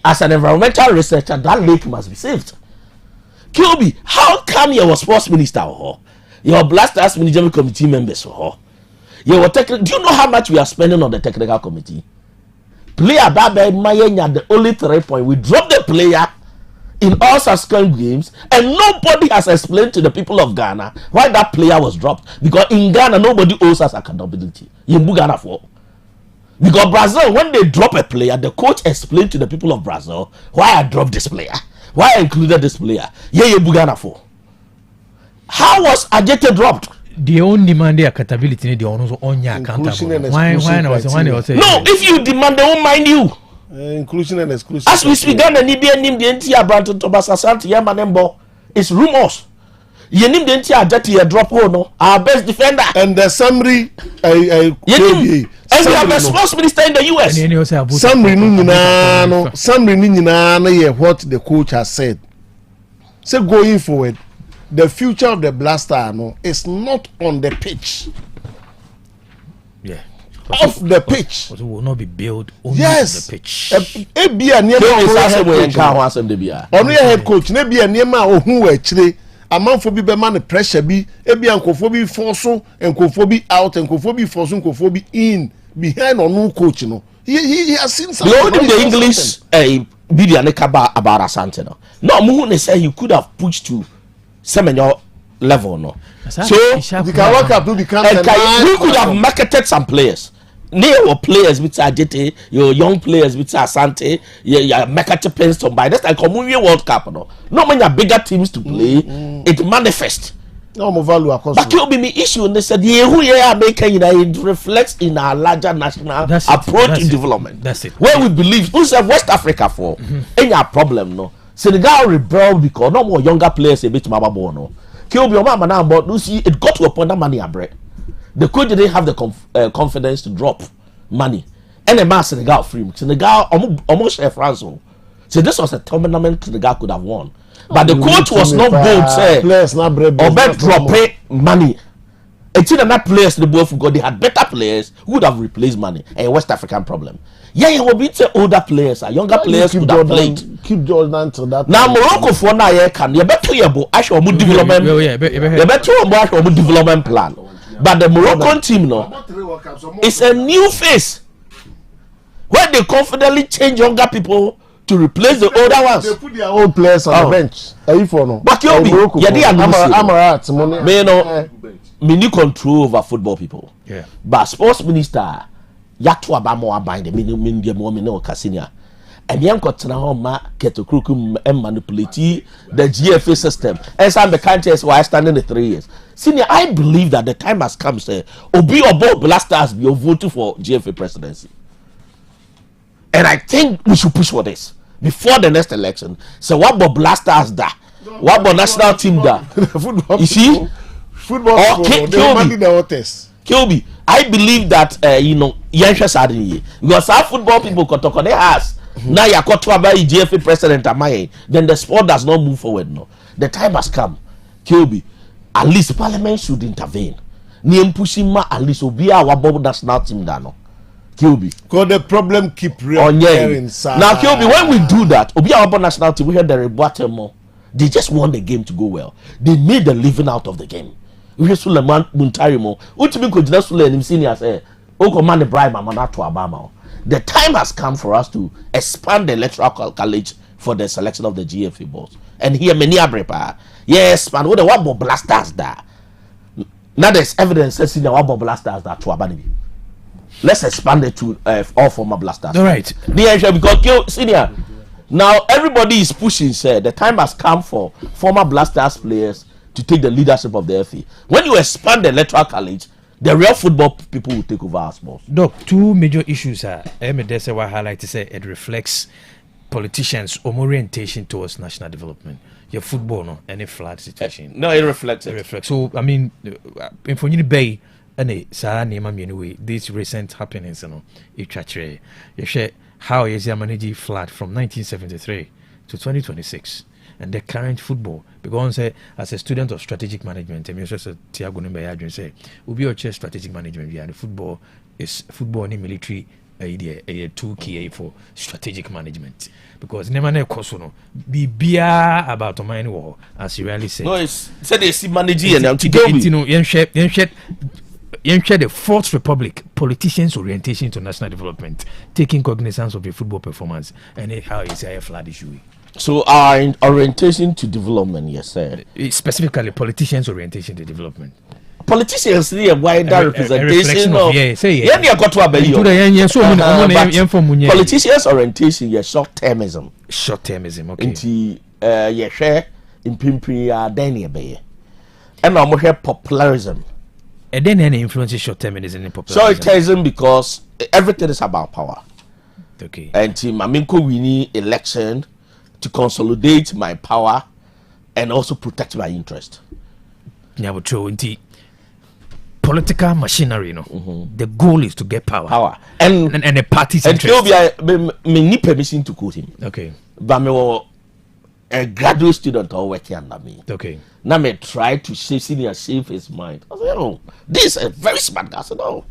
As an environmental researcher, that lake must be saved. Kilby, how come you were sports minister or your Blasters management committee members or you were do you know how much we are spending on the technical committee? Player Babe Mayenya, the only 3 point. We dropped the player in all subsequent games, and nobody has explained to the people of Ghana why that player was dropped. Because in Ghana, nobody owes us accountability. In Ghana for. Because Brazil, when they drop a player, the coach explained to the people of Brazil why I dropped this player. Why I included this player? Yeah, Bugana for. How was Ajete dropped? The only demand accountability, the owners on your accountable. Why was no, if you demand, they won't mind you. Inclusion and exclusion. As we speak, Ghana, Libya, Nim, the NT, Branton, Tobasa, Santi, Yamanembo, it's rumors. You need the entire dirty drop hole, no? Our best defender. And the summary, and we have a sports minister in the US. Summary, what the coach has said. So going forward, the future of the Blaster is not on the pitch. Yeah. Off the pitch. It will not be built only yes. on the pitch. Only head coach. Maybe a near who actually. A man for be man pressure be ebi force and kofobi out and kofobi force and kofobi in behind or no coach he has seen some the English video about Asante no Muhune say he could have pushed to seminal level no so the Kawaka to become we could have marketed some players near players with Ajete, your young players with Asante, your marketed pens to buy. That's like Community World Cup. No many bigger teams to play. It manifests. No more value. But it will be the issue. And they said, yeah, making it reflects in our larger national approach to development. That's it. Where we believe, who's West Africa for? Any problem, no. Senegal rebelled because no more younger players a bit mababo, no. Kill your mama now, but you see, it got to a point that money a break. The coach didn't have the confidence to drop money. And the man Senegal free. Senegal almost share France. So this was a tournament Senegal could have won. But the coach was not bold, say, or bet drop money. It's in that players the both got they had better players who would have replaced money. A West African problem. Yeah, it will be older players, younger players could have played. Keep Jordan to that. Now Morocco for now can you better actual development. You better development plan. But the Moroccan team, no, it's a new face where they confidently change younger people to replace the older ones. They put their old players on the bench. But you me new control over football people. Yeah. But sports minister, yatu abamo abind the minimum Cassinia. And young Cotanahoma Ketokrukum and manipulate the GFA system. And some the countries why standing the 3 years. Senior, I believe that the time has come, say, Obi or Bob Blasters be voting for GFA presidency. And I think we should push for this before the next election. So what Bob Blasters da? What Bob national team da? You see? Football Kilby. I believe that Yansha Sadini. Because our football people they has. Now you got to about GFA president am I? Then the sport does not move forward. No, the time has come. Kilby, at least Parliament should intervene. Name pushing at least be our Bob national team. Dano, Kilby. Because the problem keep reoccurring. Now Kilby, when we do that, Obi our national team, we had the rebuttal more. They just want the game to go well. They made the living out of the game. We had Suleiman Muntarimo. Ultimately, could just learn him senior say, "Oh, command the bribe, Mamma to Obama." The time has come for us to expand the electoral college for the selection of the GFA boards. And here, many are yes, man, what the Wabo Blasters there. Now there's evidence that the Wabo Blasters that to Abani. Let's expand it to all former Blasters. All right. Because senior, now everybody is pushing. Say the time has come for former Blasters players to take the leadership of the FA. When you expand the electoral college, the real football people will take over our sports. Doc, two major issues are highlight to say it reflects politicians' orientation towards national development. Your football, no, any flat situation. No, it reflects. It reflects. So I mean, in for you bay, any anyway, these recent happenings, you share how is managing flat from 1973 to 2026. And the current football, because as a student of strategic management, and also Tiago Nimba say, will be your strategic management. Yeah, the football is football and military idea, a 2 key for strategic management. Because never know kosono be about a mine war, as you really say. No, it's said they see managing and the Fourth Republic politicians' orientation to national development, taking cognizance of the football performance, and how is a flat issue. So our orientation to development, yes, sir. Specifically, politicians' orientation to development. Politicians need a wider representation of. Politicians' orientation, yes, short-termism. Short-termism, okay. Into share in Pimpria, Dania, and I'm here popularism. And then any influence short-termism in popularism. Short-termism because everything is about power. Okay. And Maminko winning election to consolidate my power and also protect my interest. nyabotro nti political machinery no the goal is to get power and the party's and interest. Me need permission to quote him. Okay. But me was a graduate student or working under me. Okay. Now me try to shape his mind. I said, oh, this is a very smart guy. I said, no,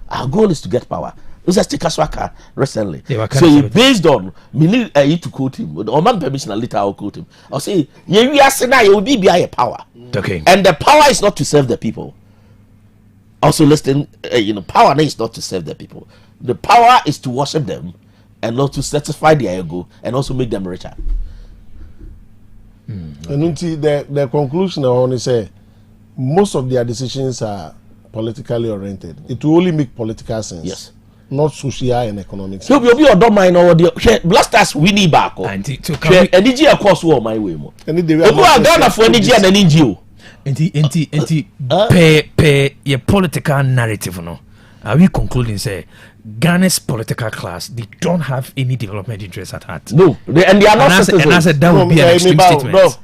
our goal is to get power. We just take a swaka recently. So he based on me need to quote him. Or man permission later I'll quote him. I'll say, yeah, we are saying now you will be a power. Okay. And the power is not to serve the people. Also, listen, power is not to serve the people. The power is to worship them and not to satisfy their ego and also make them richer. And the conclusion I want to say, most of their decisions are politically oriented. It will only make political sense. Yes. Not social and economic sense. So you'll be a don't mind or the blasters winning back. Energy across war my way more. And they are Ghana for energy and NGO. Pay your political narrative no. Are we concluding say Ghana's political class they don't have any development interest at heart? No, and they are not citizens. And I said that would be an extreme statement.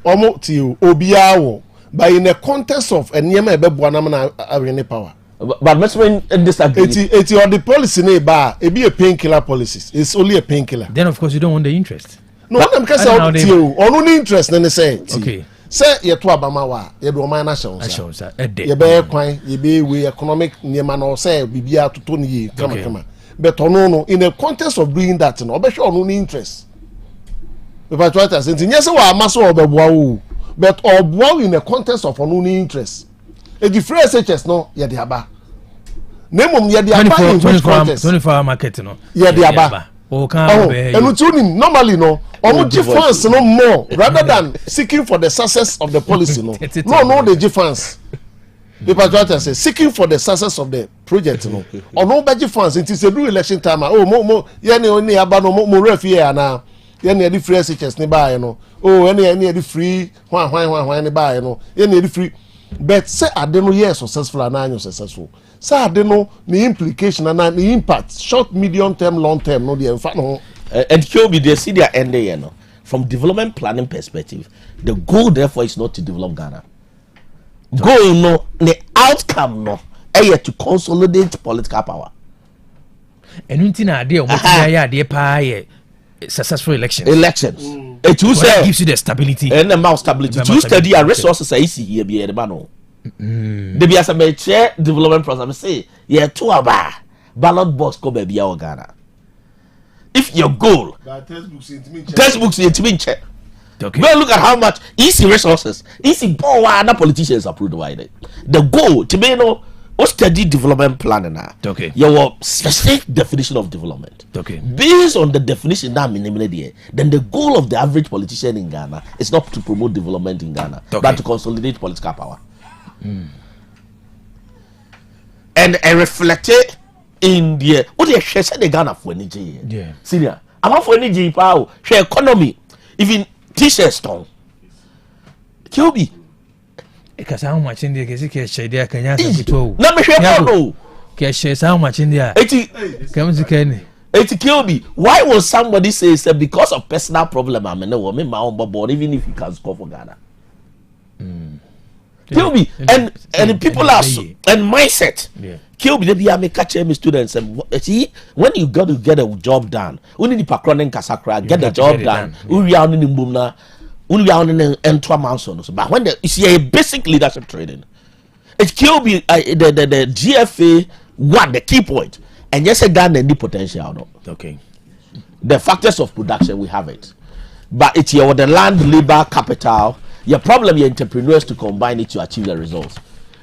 But in the context of a Niema Bebuanamana power. But let's disagree. It's on the policy it be a painkiller policies. It's only a painkiller. Then of course you don't want the interest. No, I'm because only interest then they say. Okay. Say you to Abama wa you do man assurance. You be kwan, you be we economic Niema no say bibia to Tony come. But no in the context of doing that no be sure no interest. Because what I say yes wa amaso obeboa but obwa in the context of no interest. E di free SHS no ye de aba. Nemom ye de aba in which context? 24-hour market no. Ye de aba. And normally no give funds no more rather than seeking for the success of the policy no they give funds. Because what I say seeking for the success of the project no or no budget funds it is a do election time mo ye ne oni aba no mo ref here na ye ne the free SHS ne buy no any the free hwan ne buy no ye ne the free but say ade no yes successful and not successful. So I don't know the implication and the impact, short, medium term, long term. No, the fact no. And Kyobi, they see their end there, no. From development planning perspective, the goal therefore is not to develop Ghana. Goal no, the outcome no, to consolidate political power. And you think idea what they pay successful elections. It will say gives you the stability and the amount stability. To study our resources, I see here be a bano. There be as a chair development process. I say, yeah, to a bar ballot box go baby our Ghana. If your goal, textbooks in to check. Okay. Well, look at how much easy resources, easy power, other politicians approved by it. The goal to be no study development planning now. Okay. Your specific definition of development. Okay. Based on the definition that then the goal of the average politician in Ghana is not to promote development in Ghana, but to consolidate political power. And reflect it in the what they share the Ghana for energy. Yeah. Senior, I'm for energy power, share economy, even t-shirt stone. QB. Because how much in the case share there can you to? Let me share no. Cash how much in there? 80 comes again. 80 QB. Why will somebody say because of personal problem I'm no woman my own board even if you can score for Ghana? QB and people are so, and mindset. Yeah. QB they be make catch my students and see when you got to get a job done. Only the pakronen kasakra get the job done. We are on the boom na. We are on the entwa manson. But when you see a basic leadership training, it QB the GFA one the key point. And yes, a Ghana any potential no. Okay. The factors of production we have it, but it's your the land, labor, capital. Your problem, your entrepreneurs to combine it to achieve the results.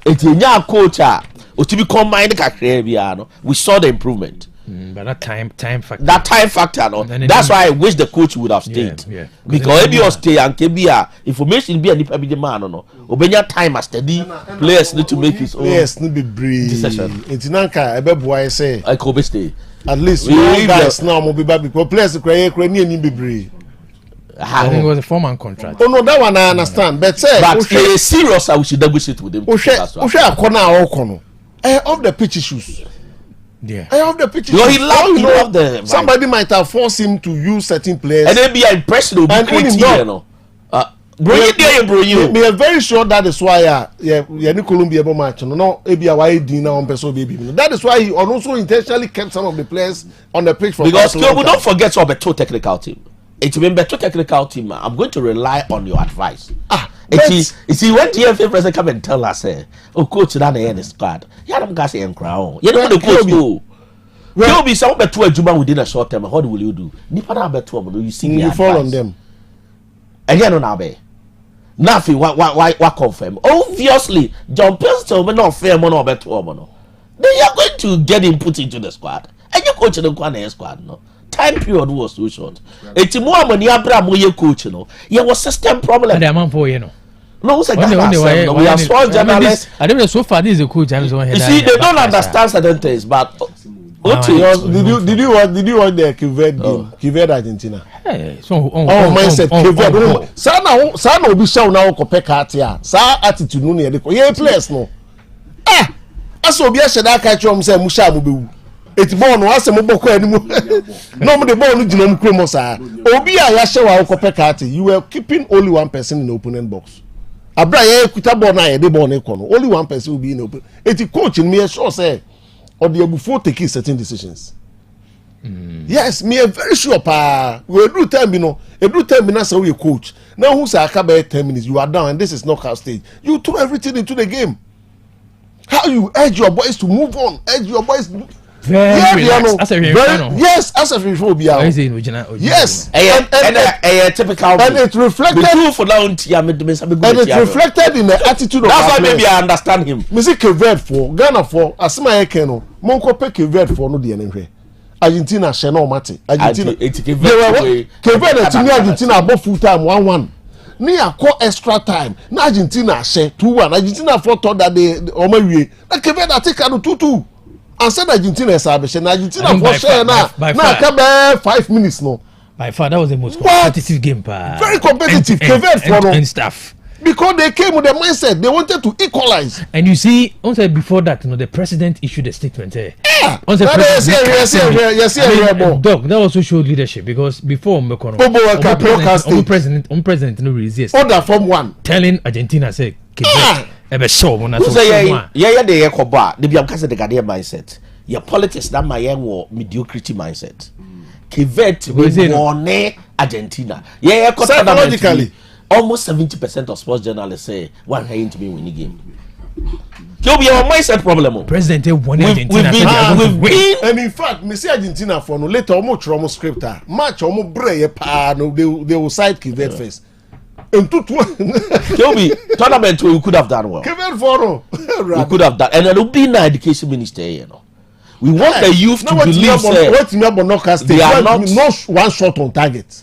It's in your culture, or to be combined the we saw the improvement. But that time factor. That time factor, no. That's why I wish the coach would have stayed. Yeah. Because if you stay and KBA information be a nipa man no. Obenya time as steady players need to make his own. Players need be brave. It's nanka ebe boy say. I could stay. At least we guys now mo be back because players kura ni be brave. I think it was a 4-man contract. Oh no, that one I understand. But say, serious, I should negotiate with them. Of the pitch issues. Yeah. Of the pitch issues. He loved them. Somebody might have forced him to use certain players. And then be impressed. Bro, you. Me are very sure that is why yeah Colombia match no ebia why Dina on person baby. That is why he also intentionally kept some of the players on the pitch for because we don't forget about the technical team. It's been better technical team. I'm going to rely on your advice. You see when TFA president come and tell us oh coach that in the squad. Yeah, I'm gonna say in crown. You know the coach go. There will be some better Juma within a short term. What will you do? Nipa better you see you fall on them. Again on Abe. Nothing. Why confirm? Obviously, John Pistol will not fair money or better woman. Then you're going to get him put into the squad. And you coach in the squad, no. Time period was too short. It's more money. Abraham, you coach, no. There was system problem. The amount for you know. No, we are strong journalists. I don't know so far. This is a coach. You see, they don't understand certain things, but. Did you watch the Kivet game? Kivet Argentina. Mindset Kivet. Sana obi show na okope katia. Sa attitude no ne dey. Ye players no. Aso obi a sheda ka chom say mu sha mu bewu. Eti ball no asem boko animu. No mo the ball no gina mu kremo sa. Obi a ya shewa okope katia. You were keeping only one person in the opponent box. Abra ye kuta ball na ye dey ball na ikono. Only one person will be in the open. Eti coach me sure say or the before taking certain decisions. Yes, me are very sure we do time every time we say we coach. Now who's a 10 minutes, you are down and this is knockout stage. You throw everything into the game. How you urge your boys to move on, urge your boys very relaxed. Yes, as a review. Yes, and typical. And it reflected. And it reflected in the attitude of. That's why maybe I understand him. Music Kevet for Ghana for Asima Ekeno. Monko pe Kevet for no DNA. Argentina Sheno Mati. Argentina. Kevet to me Argentina above full time 1-1. Ni akọ extra time. Na Argentina share 2-1. Argentina for thought that they omawie. Na Kevet take anu 2-2. And said Argentina is Argentina for share now. Now come 5 minutes no. By far that was the most competitive game. Very competitive. And stuff. Because they came with the mindset they wanted to equalize. And you see, also before that, the president issued a statement. Yes, Doc, that also showed leadership because before president no resist. Order from one telling Argentina say mindset. Your politics that my mediocrity mindset. Kivet we Argentina. Psychologically. Almost 70% of sports journalists say one having to be winning game. You'll be our mindset problem. President won Argentina. We've been, and in fact, me see Argentina for no later almost scripter match almost brave no they will side Kivet first. And you'll be tournament we could have done well. Kivet for we could have done, and it'll be an education minister, We want the youth to believe they are not one shot on target.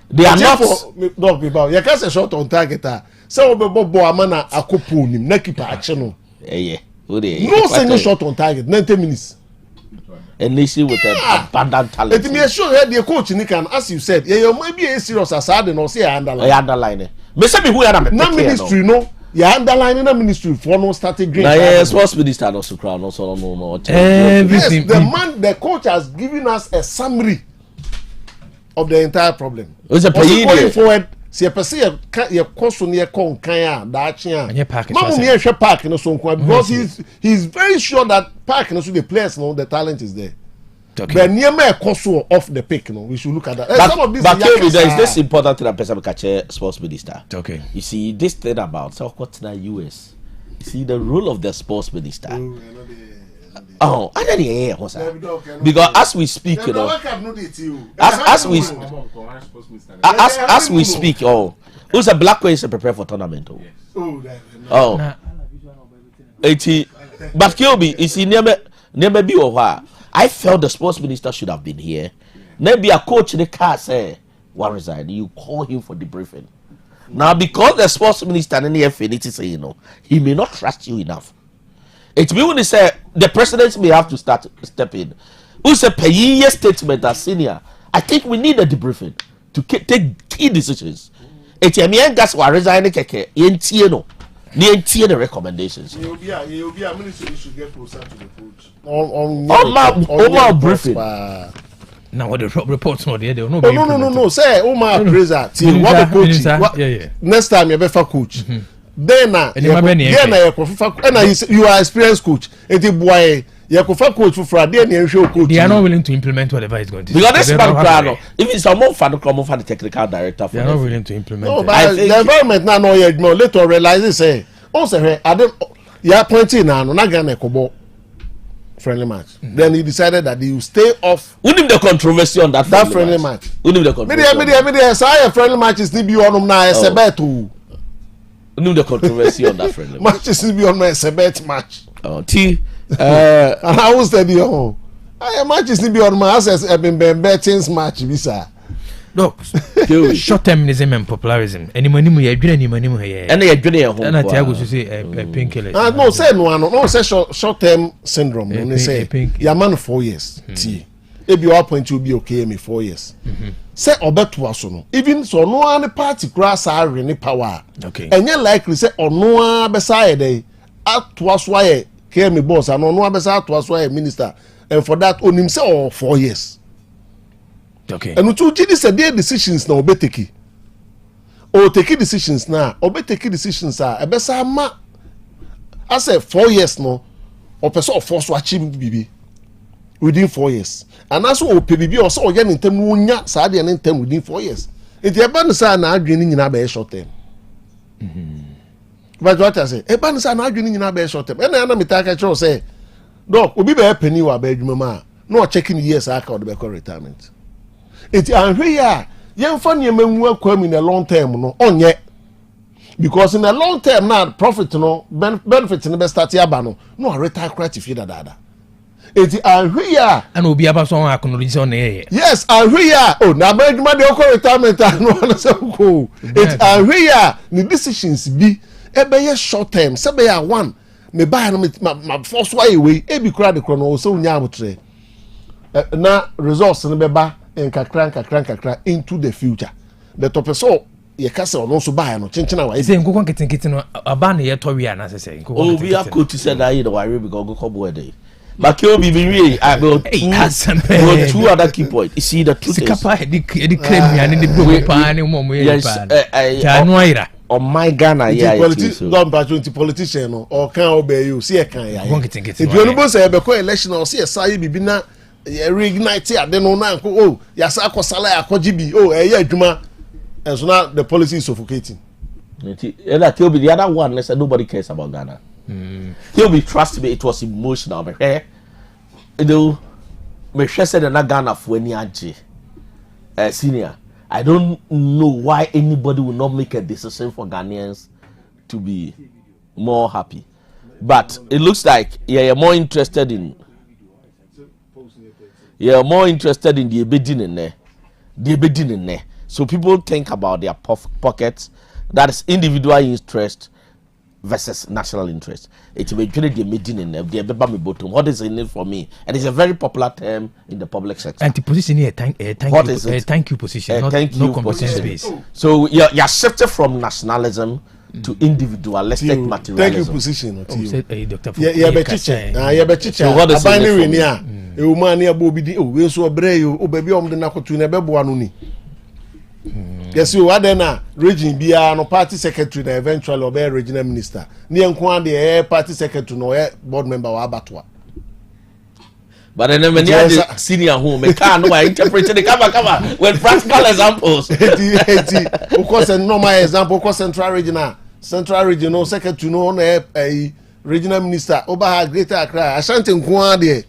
They are not people. You can't say shot on target. So Bobo Amana Akopo him, na keep action. No single shot on target, 90 minutes. And they see with abundant talent. Let me assure you, the coach Nikan, as you said, you might be a serious aside and say underline. Me say me who are na ministry no. You underline in a ministry for no starting grade. Yes, sports minister also crown also no. Everything. Yes, the coach has given us a summary of the entire problem. Going forward, see a person your course on your con kaya dachia. Mamu near share park in so because he's very sure that park and so the players know the talent is there. But near me course off the pick, we should look at that. Some of this there is this important thing that person catch sports minister. Okay. You see this thing about South Korea US. You see the role of the sports minister. Oh, I don't hear because as we speak, as we speak, who's a black person prepare for tournament? But Kilby, is he never be over? I felt the sports minister should have been here. Maybe a coach in the car say, "One resign." You call him for the briefing. Now, because the sports minister in the FNT say, he may not trust you enough. It means when they say the president may have to step in. Who's a paying statement as senior? I think we need a debriefing to take key decisions. It's a mere gas or resigning keke. Yentieno. The recommendations. You'll be a ministry should get closer to the coach. On briefing. Now what the reports no there no. No. Say my appraiser. See what the coach. Yeah. Next time you be for coach. Then you are experienced coach. Eti boy you go for coach for Friday na show coach. They are not willing to implement whatever is going to. Because this man even some more for the technical director for. They are not willing to implement. No, but the environment now no yet more later realize say oh say I don't you are pointing now na Ghana kobo friendly match. Then he decided that he will stay off. Who the controversy on that friendly match? Who the controversy? Me say friendly matches ni bi on na SBet o. Who the controversy on that friendly match? Matches ni bi on na SBet match. Oh, T and I was said yo. Matches ni bi on ma as betting match bi sir. Look, short termism and popularism. Any money we are doing, any money we are. And they are doing and I tell you to say a painkiller. No, say no, say short term syndrome. When they say, yeah, man, 4 years. T. If you are point to be okay, me 4 years. Say obe to us no. Even so, no one party grass are any power. Okay. And you likely say, or no one beside day at to us why came me boss, and no one beside to us why minister. And for that, on himself 4 years. Okay. And to this day decisions na obeteki. O take decisions na obeteki decisions are e besa ma I say 4 years no o person force to achieve bibi within 4 years. And also o pe bibi o so o ye ntem wonya sa de ntem within 4 years. It e ba no sa na adwene nyina ba short term. But what I say e ba no sa na adwene nyina ba short term. E na me take cho say doc obi ba penny wa ba adwuma ma no checking years aka o de be retirement. It anhwe ya yemfa ne manwu akwa mi na long term no onye because in a long term na profit no benefit no be start ya ba no retire credit fi dada it anhwe ya and obi aba so acknowledge on here yes anhwe ya na ba adwuma de okọ retirement no na say ko it anhwe ya ni decisions bi e be ye short term se be ya one me buy no ma force why we e bi kura de kro no so nya abotre na results no be ba en kakra into the future the top so ye kase ono so buy no chenchena wa say nkokon kitinkiti no aba na ye to wi ana say nkokon we are coach said that the worry because go kobo dey but you be we I will two other key point you see the truth is sikapa e di claim ya ne de do pa ne mo ye pa January on my Ghana yeah politician no or kan obey you see e kan ya if you no say be ko election or see say bibi na reignite ade no na oh yasa akosala akogibi oh eya adwuma and so now the policy is suffocating. He'll be the other one said nobody cares about Ghana. He'll be trust me it was emotional but me said na Ghana for any senior I don't know why anybody will not make a decision for Ghanaians to be more happy but it looks like you're more interested in the bedding in there. So people think about their pockets. That is individual interest versus national interest. It's eventually the meeting in there. What is in it for me? And it's a very popular term in the public sector. And the position here, thank you position, no competition space. So you're shifted from nationalism to individualistic materialism. Thank you position. Dr. Yeah, what is it? E o man ya bo bi di we so obre yo o baby om de na kotu na bebo anu ni yes o ade na region bia no party secretary na eventually obe regional minister ni enko ade party secretary no board member wa abatwa but then many are senior who me can no interpret the cover with practical examples of course a normal example of central regional secretary no na regional minister oba greater Accra Ashanti enko ade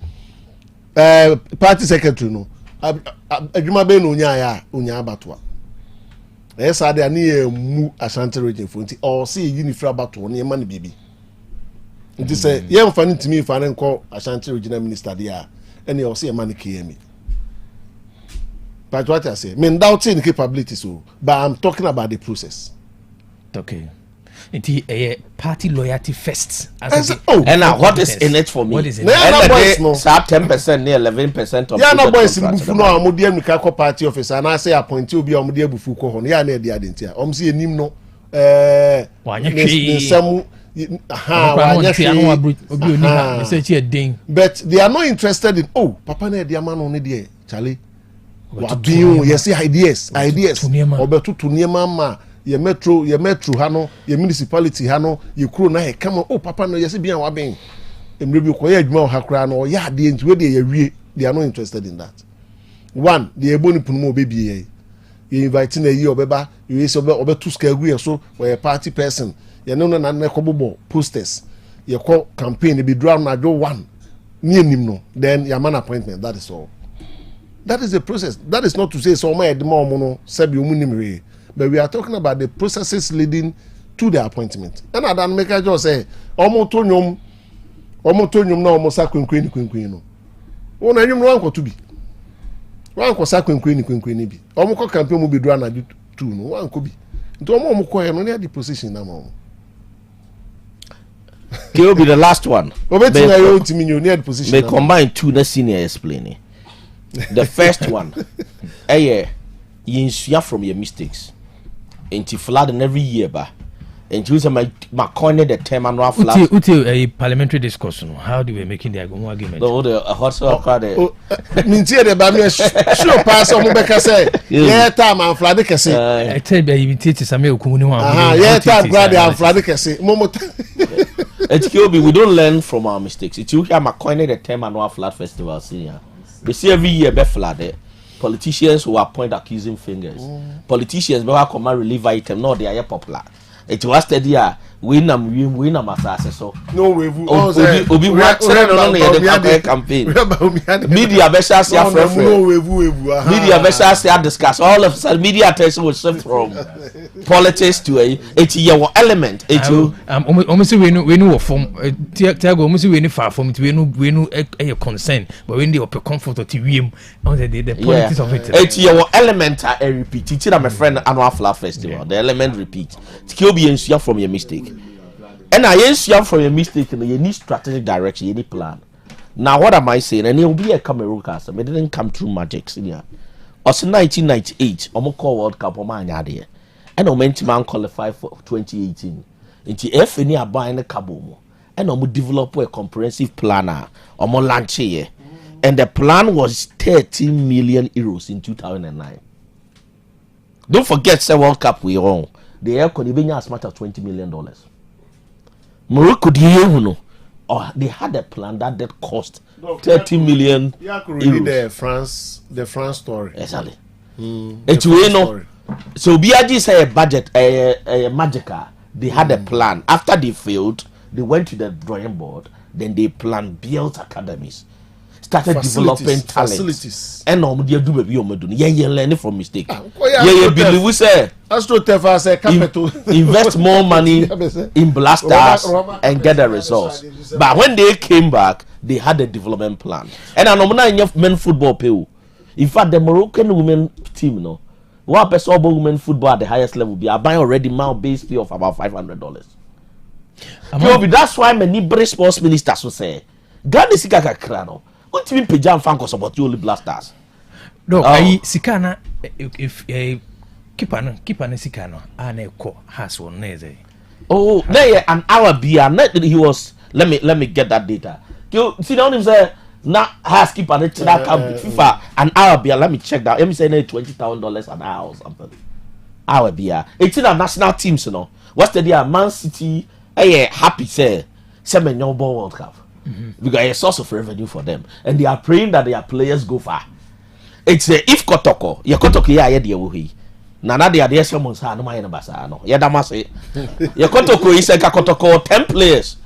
party secretary no adwuma be no onya abatwa esa de ani mu Ashanti region for nti o se yi ni fra abatwa no ema ne bibi nti se ye mfa ne timi fa ne nko Ashanti regional minister dia ene o se ema ne KM but what I say me doubting capabilities so but I'm talking about the process. Okay. It's party loyalty first. And now what is in it for me? What is in it? 10%, near 11% of yeah, boys bufu no amodi amika ko party office and I say appoint obi amodi abufu ko ho no ya na dia de ntia om se enim no nsam but they are not interested in papa na dia man no de Charlie wabin yes ideas obetutu niema ma ye metro ha no ye municipality ha no ye kuro na he kama oh papa no yes bia wabin emre bi ko ye adwuma ha kra no ya de nti we de ye wie they are not interested in that. One, the ebony puno baby you invite na yi obeba you say obe to scale so we a party person you know na nekobo posters you call campaign be draw na do one near him no then your man appointment, that is all. That is the process. That is not to say so my no sabi omunimre, but we are talking about the processes leading to the appointment. And I don't make a just say omo to nyom na omo sa kwenkwen no wona nyom no anko to bi wan ko sa kwenkwen ni bi omo ko campaign mu be do na tu no wan ko bi nto omo ko no na the position na mo will be the last one. They combine two na senior explaining. The first one, you from your mistakes. Into flooding every year, ba. And use my coin the term and rough flood. A parliamentary discussion. How do we making the argument? The hot sauce crowd. Mintia the Bamia sure pass on Mubeka say. Yeah, time and Fladika say. I tell you, imitate Samuel Kumunu. Yeah, time, brother, and Fladika say. We don't learn from our mistakes. It's you hear my coin the term and rough flood festival senior. They see every year be flooded. Politicians who appoint accusing fingers. Politicians be come and relieve item. No, they are popular. It was steady. Win am assassin. So no we obi what on the campaign. Media better say media better say discuss all of sudden media attention will shift from politics to a your element. Almost we know from Tiago almost we far from it we know a concern but when they open comfort to VM on the politics of it. It's your element I repeat. Teaching my friend annual flower festival. The element repeat. Skill be ensure from your mistake. And I ensure from your mistake and you need strategic direction, you need plan. Now what am I saying? And it will be a Cameroon cast. It didn't come through magic. Senior. Also 1998, call World Cup and man qualify for 2018. Into F any are buying a cabo and develop a comprehensive planner launch here. And the plan was 13 million euros in 2009. Don't forget, say World Cup we won. The air could even as much as $20 million. Morocco, they had a plan that cost 30 million. Yeah, could read the France story. Exactly. It's we know. So BRG say a budget, a magica. They had a plan. After they failed, they went to the drawing board. Then they planned, built academies, started developing talents. And they do baby you learning from mistake. Believe we say invest more money in blasters and get the results. But when they came back, they had a development plan. And I know men football pay. In fact, the Moroccan women team, no, one person women football at the highest level be buying already now base fee of about $500. That's why many British sports ministers will say, Ghana sika kakra no. What even pejam fan cause about you only blasters? No, I sikana if keeper no sikano ane ko has one neze. Oh, there an hour beer. He was. Let me get that data. You see down him say now has keeper that FIFA an hour beer. Let me check that. Let me say $20,000 an hour or something. Hour beer. It's in our national teams, you know. What's the deal? Man City. Happy say men young ball World Cup. Because a source of revenue for them, and they are praying that their players go far. It's if Kotoko, ya Kotoko ya wuhi. Nana they are there someone's hand, no my basa no. Ya damase. Ya Kotoko is a Kotoko 10 players.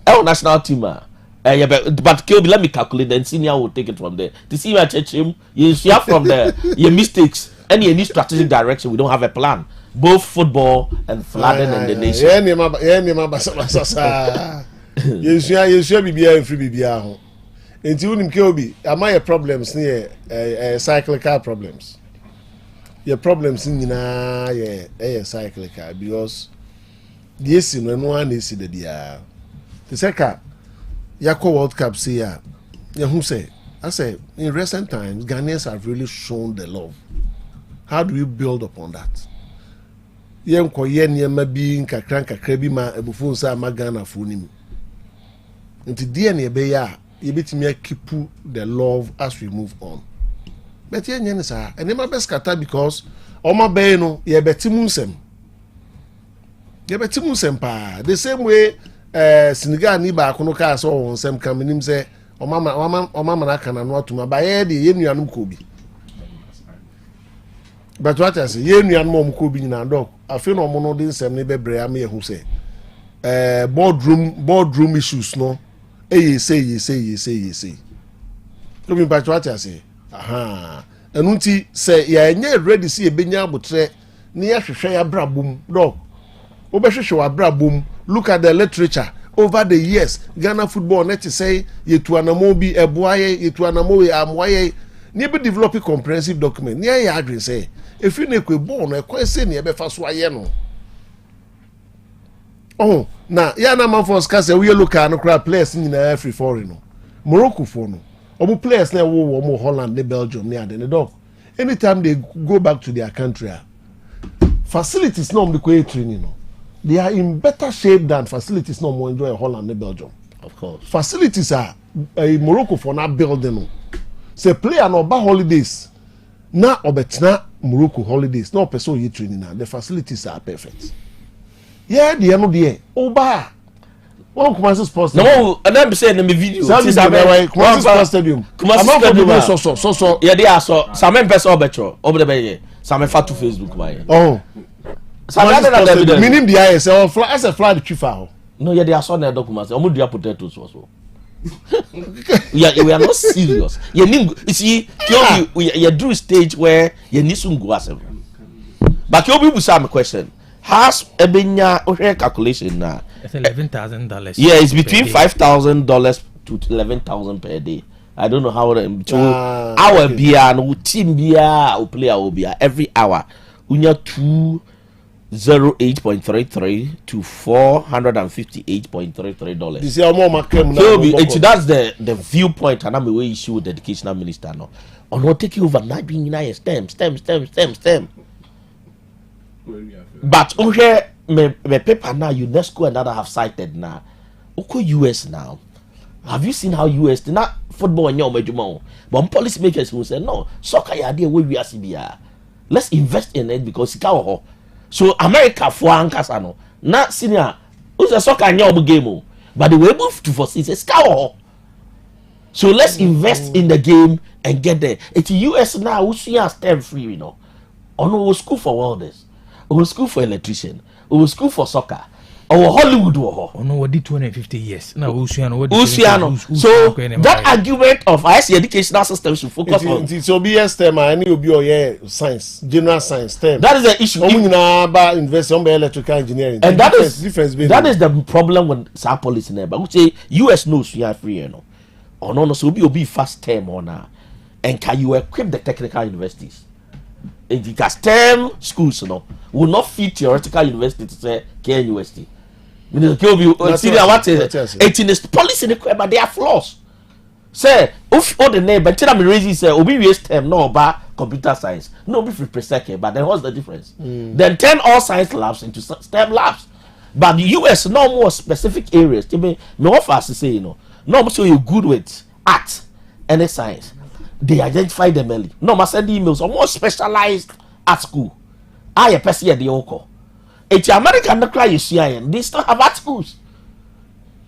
National team. But Kilby, let me calculate. Then senior will take it from there. To see my church him, you share from there your mistakes and any strategic direction. We don't have a plan. Both football and flooding and the nation. You should be here free bibia ho. Enti unim ke obi, am I problems near cyclical problems. Your problems nyina cyclical because this no one is the dia. The second Yako World Cup say ya who say I say in recent times Ghanaians have really shown the love. How do we build upon that? Yen ko yen bi nkakra bi ma ebufo nsa ma Ghana fo nim. Nti DNA be ya yebetimi keep the love as we move on. but yen yen sa and my best kata because oma bay no ye betimusem pa the same way Senegal ni ba kono ka so won sem kamenim say oma na kana no atuma ba ye de ye nuanum ko bi but what I say ye nuanum ko bi nyina dog afi no mo no de nsem ne bebre am ye hu say boardroom issues no you say to me but what I say aha enunti say ya nye ready see e benya abotre ne ya hwehwe ya brabum dog obehwehwe wa brabum. Look at the literature over the years. Ghana football net say yetu anamo bi eboaye yetu anamo we amwaye ni be develop a comprehensive document. Ni ya agree say if you na kwe ball no e say ni e be fa so aye no. Oh, na ya na man for ska say we look at no crowd players ni na free foreign no. Morocco for no. Obu players na wo Holland ne Belgium ne ade ne dog. Anytime they go back to their country, facilities no be training no. They are in better shape than facilities no more enjoy Holland and Belgium. Of course. Facilities are Morocco for now building. Say player no ba holidays. Na obetna Morocco holidays. No person you training now. The facilities are perfect. Yeah, the end of the year. Oba. One Kumasi Sports Stadium. No, and I'm saying in the video. Kumasi Sports Stadium. Kumasi Stadium. So. Yeah, they are so. Some person obetro. Over the bay. Some fat to Facebook by. Oh. Minim the IS or fly as a fly the chief. No, yeah, they are so near documents. I'm do potatoes also. Yeah, we are not serious. You see, you do stage where you need some go as but you will have a question. Has a benya calculation now? It's $11,000. Yeah, it's between $5,000 to $11,000 per day. I don't know how our beer no team beer or player will be every hour. Unya 208.33 to $458.33. This is more market. That's the viewpoint and I'm the way issue with the educational minister now. On what take you over not being nice stem. But here me paper now UNESCO and other have cited now. Okay, US now. Have you seen how US not football and your major but policymakers who say no soccer idea where we are CBR. Let's invest in it because so America for ankasa no na senior who's a soccer and your game but the way move to foresee is scour. So let's invest in the game and get there. It's US now who see us STEM free, you know. On our school for welders, our school for electrician, our school for soccer, our Hollywood war. Oh no, what did 250 years? Now Usiano. So that argument of I see educational system should focus on. It's OBS STEM and you be science, general science STEM. That is the issue. About invest on electrical engineering. And that is the problem with our policy now. But we say US knows we are free, you know. Oh no, so be fast term on now. And can you equip the technical universities? And the STEM schools, you know, will not fit theoretical university to say K University. It's in this policy, but they are flaws. Say, if all the name, but tell me, raising say, Obi waste time, no about computer science, no be free per second. But then what's the difference? Then turn all science labs into STEM labs. But the US no more specific areas. To me, no fast to say, you know, no so you're good with art and science. They identify them early. No, must send emails or more specialized at school. I a person at the Oko. It's American cry you see, they still have art schools.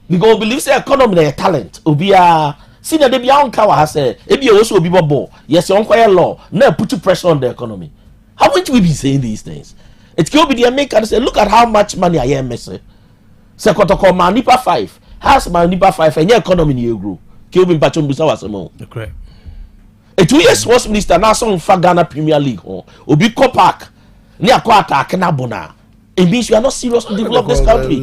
Because believe the economy their talent. Obia senior de beyond Kawa has said, if you also be bubble, yes, you unquire law, now put pressure on the economy. How would we be saying these things? It could be the American say, look at how much money I am missing. Secretary my Nipa 5 has my Nipa 5 and your economy you grow. Kill me Pachon Busawa. Correct. A 2 years sports minister now some Ghana Premier League. Obi Kopak near Kwata Kenabona. It means you are not serious to develop this country.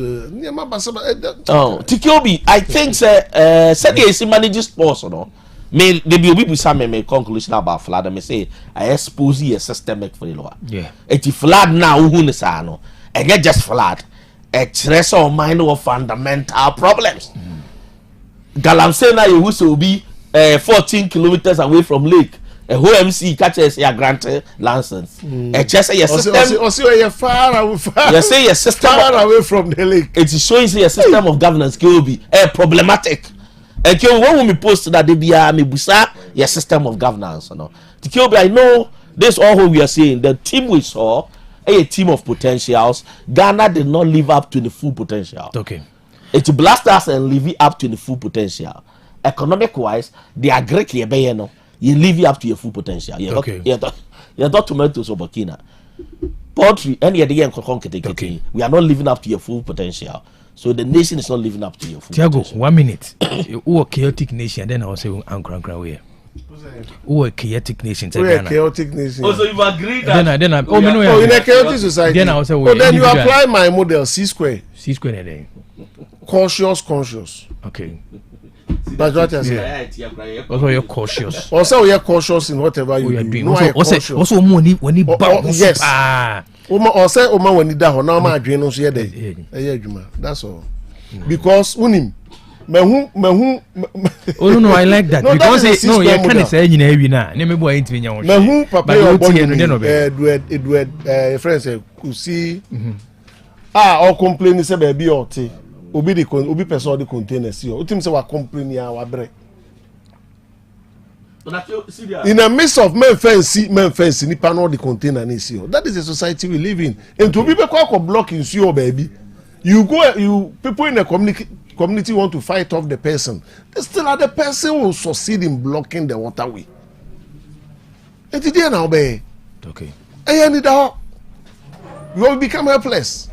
Tikiobi, I think said he manages sports or no. May there be some conclusion about flood. I may say I expose a systemic for the law. Yeah. It's flood now who is ano and get just flood. A stress or minor fundamental problems. Galam say now you will be 14 kilometers away from lake. A OMC catches a granted license. A just a system. Also, you're far away. You say a system far away from the lake. It is showing a system of governance will be problematic. And when we post that they be me busa your system of governance, you know. I know this all what we are saying. The team we saw, a team of potentials. Ghana did not live up to the full potential. Okay. It blast us and live up to the full potential. Economic wise, they are great here, no. You live up to your full potential. Okay. You're not tomatoes or Burkina. Poultry, any other young okay. We are not living up to your full potential. So the nation is not living up to your full Tiago, potential. 1 minute. Who a chaotic nation, then I'll say Ankara way. Who a chaotic nation? We a chaotic nation. Also, you agree that then I in a chaotic society. Then I say then you apply my model C square. C square then. Cautious, conscious. Okay. That's what I say. Also, you're cautious. Also, you're cautious in whatever you do. Doing. No, also, when you yes. Also, when you die, now my dream is here. That's all. Because unim. Oh no, I like that. Because no, you can't say you know na. Name boy ain't me nyawo. Mehu papa your body. Friends kusi. All complain say baby ote. Obi person the container see. O tim say wa complain ya wa bre. In the midst of men fence nipa no the container ni see. That is the society we live in. And to be block in see baby. You people in the community want to fight off the person. They still are the person who will succeed in blocking the waterway. And today now, be okay. And you will become helpless.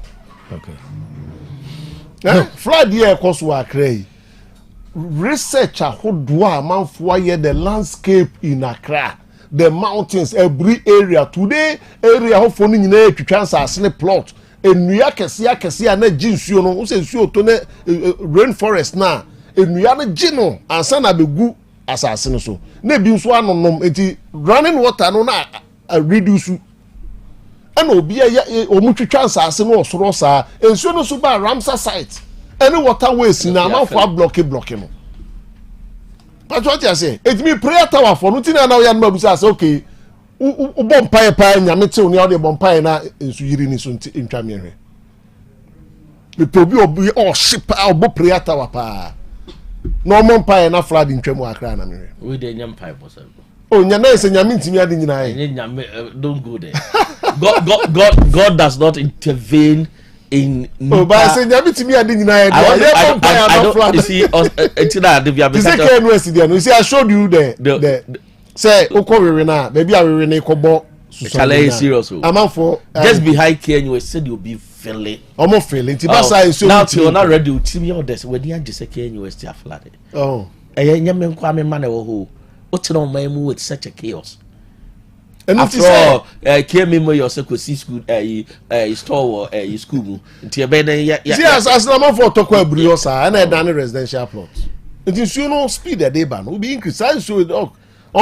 Okay. No. Flood here cause we are crazy. Research who do a man for the landscape in Accra, the mountains, every area. Today, area of funding in a chance as a plot. Enua kese na jinsuo no wo se nsuo to na rainforest na enua na gino ansa na begu asase no so na bi nso anonom enti running water no na reduce ana obi ya omutwitwa asase no osoro saa ensuo no so ba Ramsar site any waterways na amafo block no but what you say it me prayer tower for no tina na o ya no mabusa say okay u bompae pa nyame te oni ode bompae na ensu yiri ni so ntwa mienwe me probi obi o ship obo prayer tower pa no bompae na flood ntwam akra na mienwe we dey nyampae bosa o nya na ese nyame ntimi ade nyina ye nyame don't go there. God does not intervene in ba se nyame ntimi ade nyina ye dey bompae na flood you see etina de bia be say KNUS there no you see I showed you the say ukowere na baby awere na ikobo challenge serious amount for just behind KNUS said you be feeling omo feeling ti basa enso now you not ready to team your this we dey just KNUS ti aflade nyame nkwa me man e wo ho o tena o man mu with such a chaos and after all came me your secondary school store school nti e be na see as na man for tokwa aburi osa na e dan residential plot nti so no speed e dey ba no be increase size so dog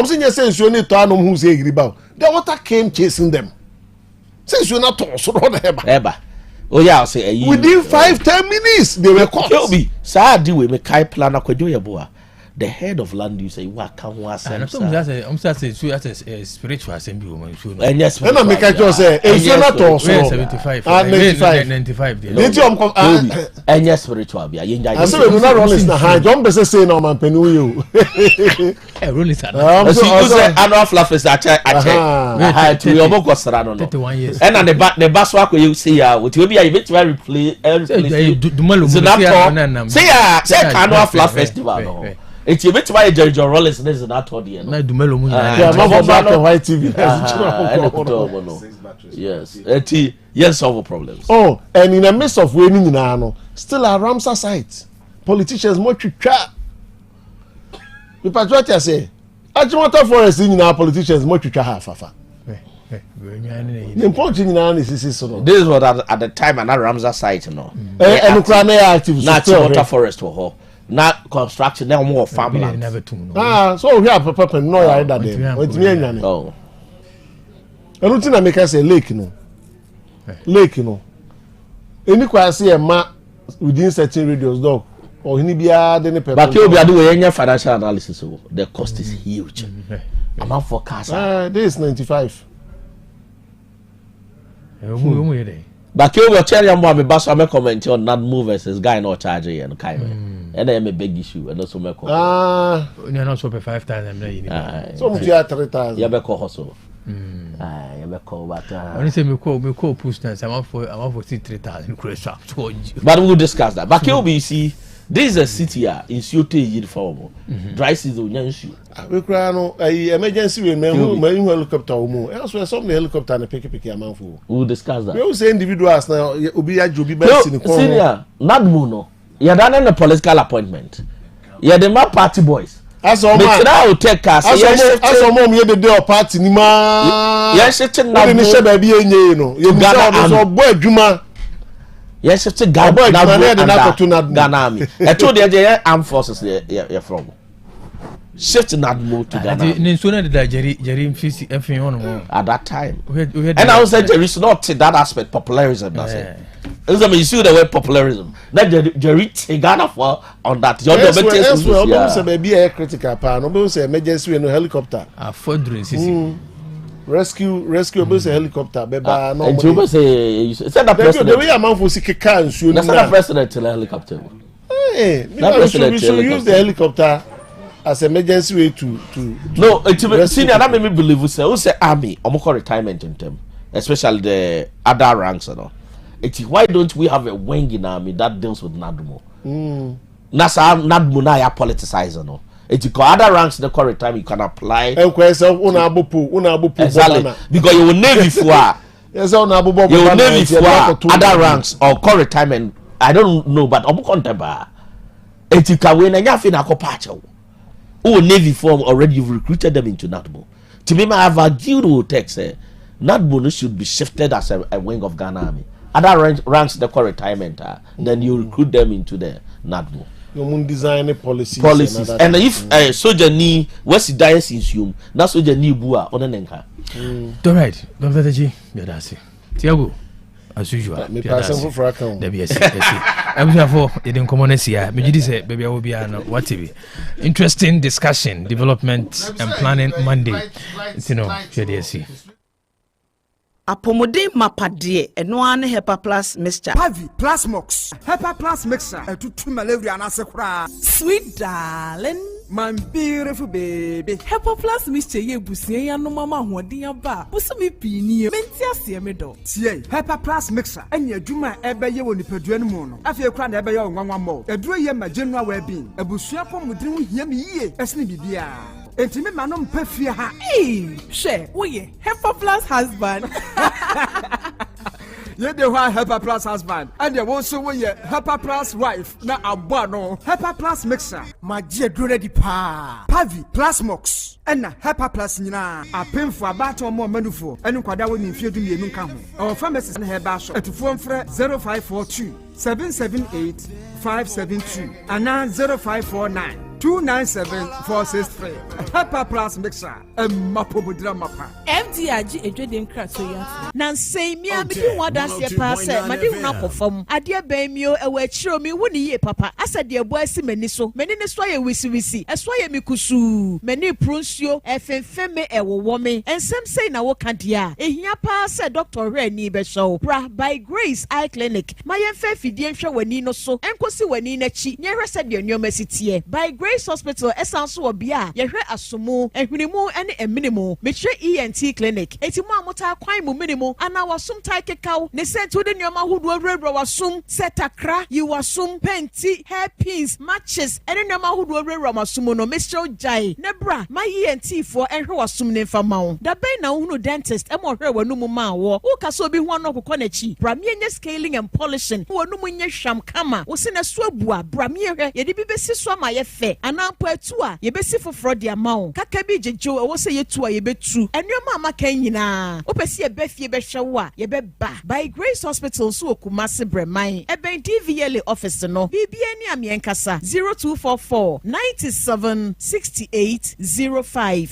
saying yes, you need to know who's a gribao. The water came chasing them. Since you're not told, so ever. Oh, yeah, I'll say within 5-10 minutes they were caught. So I do with me Kai plan boa. The head of land you say what can was I'm spiritual assembly woman. And yes, and I make a choice say it's not also 75 95 and yes spiritual be I say we do not roll na hand don't be say no man penu you roll it so annual flafes a check to your book was no 31 years and the bass work you see with you be a bit very replay say annual flaf festival no. It's a bit why Jerry Rollins is not toward the end. Yeah, not black and white TV. Yes, yes, solve problems. Oh, and in the midst of winning in still a Ramsar site. Politicians more to chat. The patriot say, Ajimota Forest in our politicians more to chat half. The important analysis so. This is what at the time and Ramsar site, you know. And Ukraine active. Not water forest for her. Not construction, now more farmland. Never too. So we have papa no either there. Wait me anyane. Oh. I don't think I make us a lake no. Lake no. Any kwase e ma within certain radius dog or any bia de ne pepper. But you be do any financial analysis so the cost is huge. Amount for cash. This is 95. But you will tell you more me bass me comment on that move versus guy not charging and kind. and I am a big issue and also make you're not so for 5,000 so much 3,000 you make hustle you make but only say me call push dance I'm for 3,000 but we'll discuss that but KBC this is a city in Ciote uniform dry season nyansu we cry no emergency we me helicopter mo elsewhere some helicopter na pick amanfo we'll discuss that we will say individuals now obi ajobi ba sini ko senior nadmo no you done a political appointment you the my party boys as o ma now take cast as o mo me dey party ni ma yes it na ni se ba bi enye no you go so bo adwuma yes it's a Ghana Army I told you the armed forces you're from shift Nadmo to Ghana at that time and I was saying there is not that aspect popularism that's it you see the word popularism that Jerry Ghana for on that be critical part no say emergency no helicopter rescue bus helicopter beba no no say said the president the way amount for sick can so that's the president to the helicopter we should use the helicopter as emergency way to no senior that made me believe we say army omoko retirement in term especially the other ranks you know why don't we have a wing in army that deals with Nadmo nasa Nadmo na ya politicize no it's other ranks the correct time you can apply exactly because you will navy for you will navy for other ranks or core retirement I don't know but it's can win and you na kopacho who navy form already you've recruited them into Nadmo to me I have argued with text Nadmo should be shifted as a wing of Ghana Army other ranks the core retirement then you recruit them into the Nadmo you design policies and if soldier ni west diocese you na soldier ni bua onenenka all right don't let the that's Tiago as usual me pass for account there be I'm for you didn't come on here me just say baby I will be what TV interesting discussion development and planning Monday you know share the see Apomode mapade eno ane Hepa Plus mixture. Pavi Plus Mox. Hepa Plus mixture. Etutu malaria na sekura. Sweet darling, my beautiful baby. Hepa Plus mixture ye busie ya no mama hoden aba. Busumi pini menti ase me do. Tie Hepa Plus mixture enya adwuma ebe ye woni padua no mu no. Afie kura na ebe ye onwanwa mo. Eduro ye ma general well being. Ebusua pomodin ho hia me yie. Esne bibia. Enti me manom pafie ha. She, we Hepa Plus husband. You the one Hepa Plus husband, and you also we Hepa Plus wife. Na abano Hepa Plus mixer. My dear ready pa. Pavi Plus Mox. And na Hepa Plus nyina. A pin for about or more manufo. And kwada we nfie du mienu ka ho. Our pharmacist na Heba shop. Etufo mfre 0542 778 572 and 0549 297-463. Hepa Plus mixer. Mapobudra mapa. MDRG edweden kraso ya. Na say me abi wada se pa se made hu na kofam. Ade ban mi o ewa chiro mi woni ye papa. Asa de ebo asi mani so. Mani ne so ye wisi. Eso ye mikusu. Mani prunsuo efemfeme ewowo me. Ensem say na wo kadia. Ehia pa se Dr. Reni be show. Bra by Grace Eye Clinic. Ma yemfa fidie nhwe wani no so. Enkosi wani na chi. Nyehwe se de nyoma sitie. By Grace Hospital esanso obia. Yehwe asomo, ehwinimu ene eminimu. Metre ENT Clinic. Eti mo amota kwan mu minimu. Ana wasum tai kekau. Ne sentu de nyoma hudu awrewra wasum. Setakra, yi wasum, penti, hairpins, matches. Ene nyoma hudu awrewra wasum no. Mr. Jai. Nebra, my ENT for ehwe wasum ne mfama. Da ben na hunu dentist emo hwe wanu mu ma wo. Uka so bi ho no kokonachi. Bramie nye scaling and polishing. Wanu mu nye hwam kama. Wo se na so abua. Bramie hwe. Ye de bi besi so ma ye fe. Ana po etu a ye besi foforo de ama wo. Kaka bi jejo wo se ye tu a ye betu. Enwema amaka nyina. Opesi ye befie be hwe wo a ye be ba. By Grace Hospital so Kumasi Breman. Eben DVL office no. Bibia ni amienkasa 0244 97 68 05.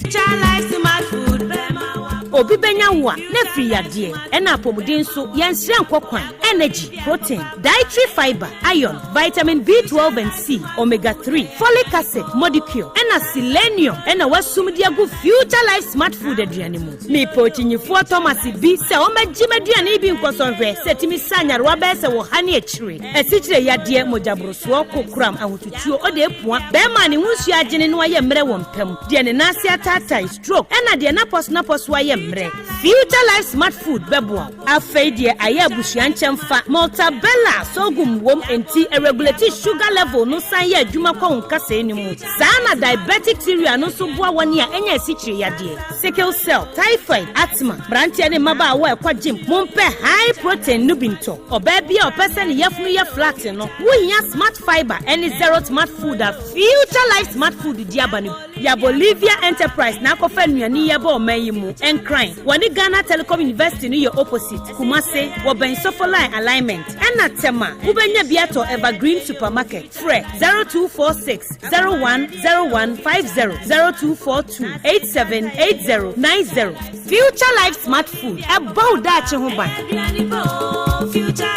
Obi benya wo na free yade ena apomuden so yenhye nkokwan energy protein dietary fiber iron vitamin B12 and C omega 3 folic acid molecule ɛna selenium ɛna wasum de agu future life smart food aduane mu me pochinyifo Thomas bi sɛ ɔmagye maduane bi nkɔsɔhwɛ sɛ timi sanyarewa bɛɛ sɛ wɔ ha ne akyire asikyire yadeɛ mogyaborosoɔ kokuram ahotutuo ɔde apua bɛɛma ne hunsu agyene no ayɛ mmerɛ wɔ mpam deɛ ne nase ataatai stroke ɛna deɛ napɔs ayɛ mmerɛ future life smart food bɛboa afei deɛ ayɛ abusua nkyɛmfa maltabella sogum wom enti regulate sugar level no san yɛ adwuma kɔ nkasa ni mu saa na diabetic cereal no so boa wɔne a ɛnyɛ asikyire yadeɛ sickle cell typhoid asthma brantia ne maba a wɔ ɛkɔ gym mompɛ high protein no binto ɔbaa bi a ɔpɛ sɛ ne yɛfunu yɛ flat no wohia smart fiber ɛne zero smart food a future life smart food di aba no ya Bolivia enterprise na akɔfa nnuane yɛ ba ɔman yi mu ɛnkran wɔne Ghana Telecom University no yɛ opposite Kumase wɔbɛn sɔfo line alignment ɛna tema wobɛnya bi atɔ Evergreen supermarket frɛ 0246 010150 0242 878090 future life smart food ɛbɔ daakye ho ban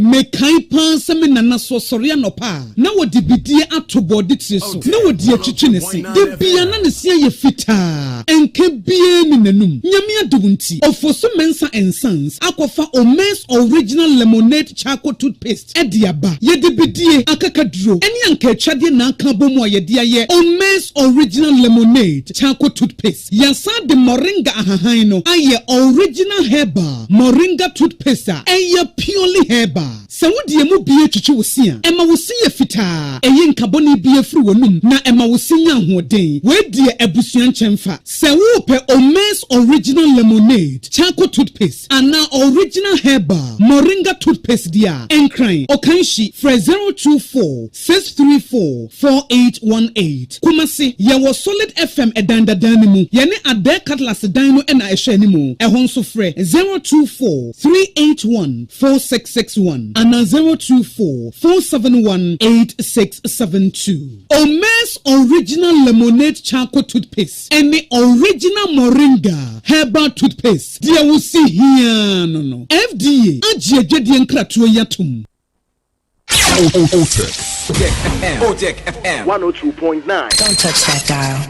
mekai pan sɛ me nana so sɔre anɔpa na wɔde bidie ato bɔde tire so na wɔde atwitwe ne se de bia na ne se yɛ fitaa enke bie ne nanum nyame adom nti ofo so mensa and sons akɔfa Omes original lemonade charcoal toothpaste ɛde aba yɛde bidie akakaduro ɛne anka atwade na aka bomu a yɛde ayɛ Omes original lemonade charcoal toothpaste yɛsa de moringa ahahan no ayɛ original herbal moringa toothpaste a ɛyɛ purely herbal sɛ wodie mu bie twitwe wo se a ɛma wo se yɛ fitaa ɛyɛ nkabɔne bie firi wonum na ɛma wo se nya ahoɔden wɔadie abusua nkyɛmfa sɛ wopɛ Omes original lemonade charcoal toothpaste ana original herbal moringa toothpaste dia enkran okanshi frɛ 024 634 4818 Kumasi yɛwɔ solid FM ɛdandadan ne mu yɛne Adair Cutlass dan no ɛna ɛhwɛ ne mu ɛho nso frɛ 024 381 4661 ana 024 471 8672 Omes original lemonade charcoal toothpaste ɛne original moringa herbal toothpaste deɛ wo si hia no FDA agye adwadie nkratoɔ yatom Otec FM 102.9. Don't touch that dial.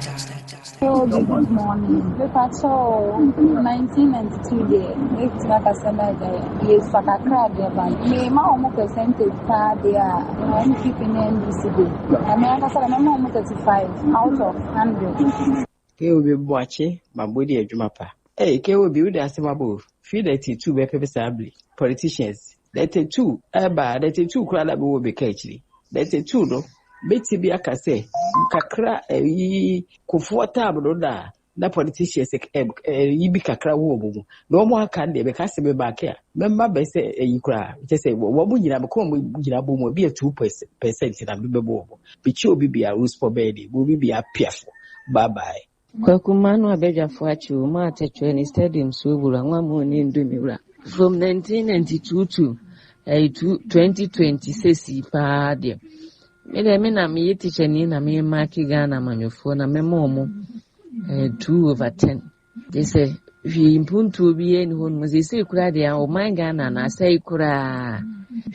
Good morning. Look at all 1992 day. It's like a summer day. Yes, like a crowd there, but me, my own percentage card there. I'm keeping NBC day. I'm like I said, I'm almost 35 out of 100. Ke obi boache mabodi adwumapa ke obi wo da semabo fi 32 be pepesably politicians 32 eba 32 kura la be wo be ka akiri 32 no beti bi aka se kakra yi kofo tab no da na politicians yi bi kakra wo obugu na omo aka de be ka se be ba ka member be se yi kura je se wo mu nyina be ko mo nyina bo mo bi 2% na be bo bi chi obi bi a rules for bed obi bi a piafo bye bye. Kwaku manu abejafo achi uma atechwe ni stadium subura nwamu ni ndomira from 1992 to 2020 sesi pa de me na me teacher ni na me mark Ghana manyofo na me momo 2/10 they say we impuntu obi eni hon mo se kura de o man Ghana na sai kura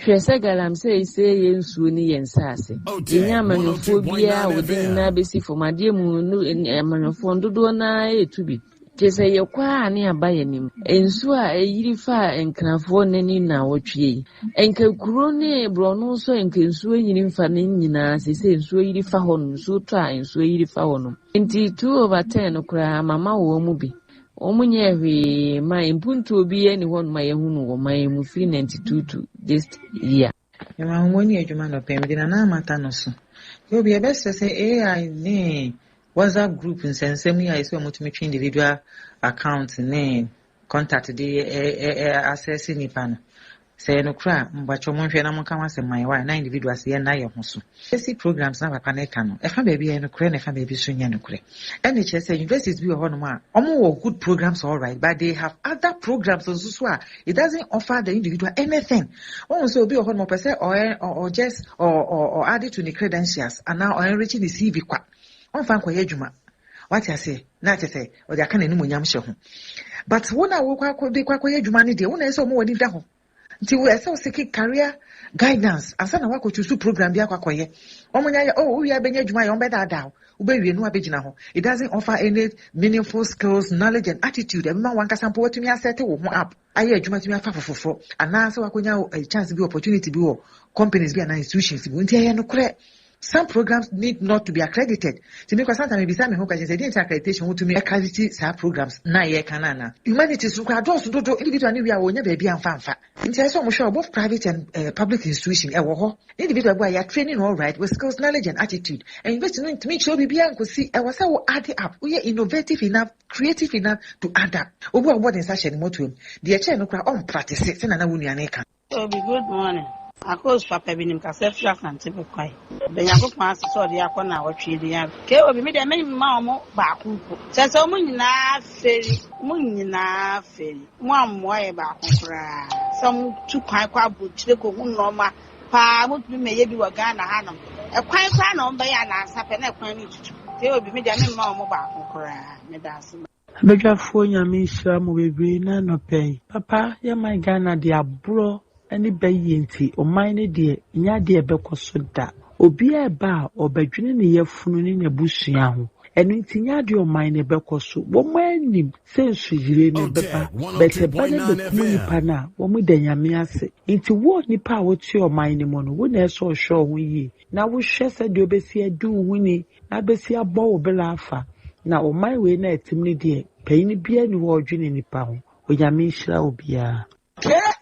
hwese galam sei yensuo ni yensase enya manyofo bia wodin na besi fomade mu no manyofo ndodo na etubi tese yekwa ani abaye nim ensuo a eyiri fa enkrafo nani na wotwe enka kuro ne brono so enka ensuo yiri mfa ne nyina sese ensuo yiri fa hon so to a ensuo yiri fa hon nti 2/10 kura mama wo mu bi omunye hwe ma impuntu obi eni hon ma yehunu wo ma emu 392 to this year ma homoni adwuma no pem de na mata no so yo bi ebese se AI ne WhatsApp group nsensem ya ese omutumi individual account ne contact de access nipa no se no kra mbacho monhwe na monka wase my why na individuals ye na ye ho so esi programs na papa na ka no e fa ba bi no kra na fa ba bi so nya no kra and say universities bi ho no ma omo good programs all right but they have other programs so it doesn't offer the individual anything one so bi ho no person or just or add it to the credentials and now or enrich the CV kwa on fan kwa yedwuma what I say na say o dia ka na nimu nyam hye ho but wona wo kwa yedwuma ne de wona say omo wani da ho nti we say seek career guidance asa na wako choose program bi akwakoye omunya ya we abenya adwuma ya ombeda daw ubewie no abegina ho. It doesn't offer any meaningful skills, knowledge and attitude. Emma wan kasampo watumi asete wo ho up aye adwuma tumi afa fofofo ana se wakonya a chance bi opportunity bi wo companies bi and institutions bi nti aye no kore. Some programs need not to be accredited. To make sometimes maybe some question say didn't accreditation to me accredit some programs na ye kanana. Humanities require those do individual we are wonya baby and fanfa. Nti so mo sure both private and public institution e wo ho. Individual boy you training all right with skills, knowledge and attitude. And investing to make sure baby and go see e was say add it up. We are innovative enough, creative enough to add up. Obo about in such a motum. The chair no kwa on practice say na wuni aneka. So be good morning. Akos papa binim ka sefia kan tebe kwai be yakopon aseso de akona wotwe de ya ke obi me de me ma omo ba ku ko se so mo nyina feri mo ammo ye ba ku kra some tu kwai kwa bu chire ko hu no ma pa mo tu me ye bi wa Ghana hanom e kwai kwa na omba ya na asape na kwai ni tutu ke obi me de me ma omo ba ku kra me da so Bedwafo nyame hira mo bebre na no pay papa ye my Ghana de abro ani bayi nti o mine de nya de bekoso da obi eba obadwene ne yafunu ne nebusua ho enu nti nya de o mine bekoso wo manim sensu yire ne beba bete bane de kumnipa na wo mu da nyame ase nti wo nipa wo ti o mine mo no wo na eso hwo ho yi na wo hwe se de obesi adu huni na besi abo wo bela afa na o mine we na etimni de payini bia ni wo odwene nipa ho o nyame hira obia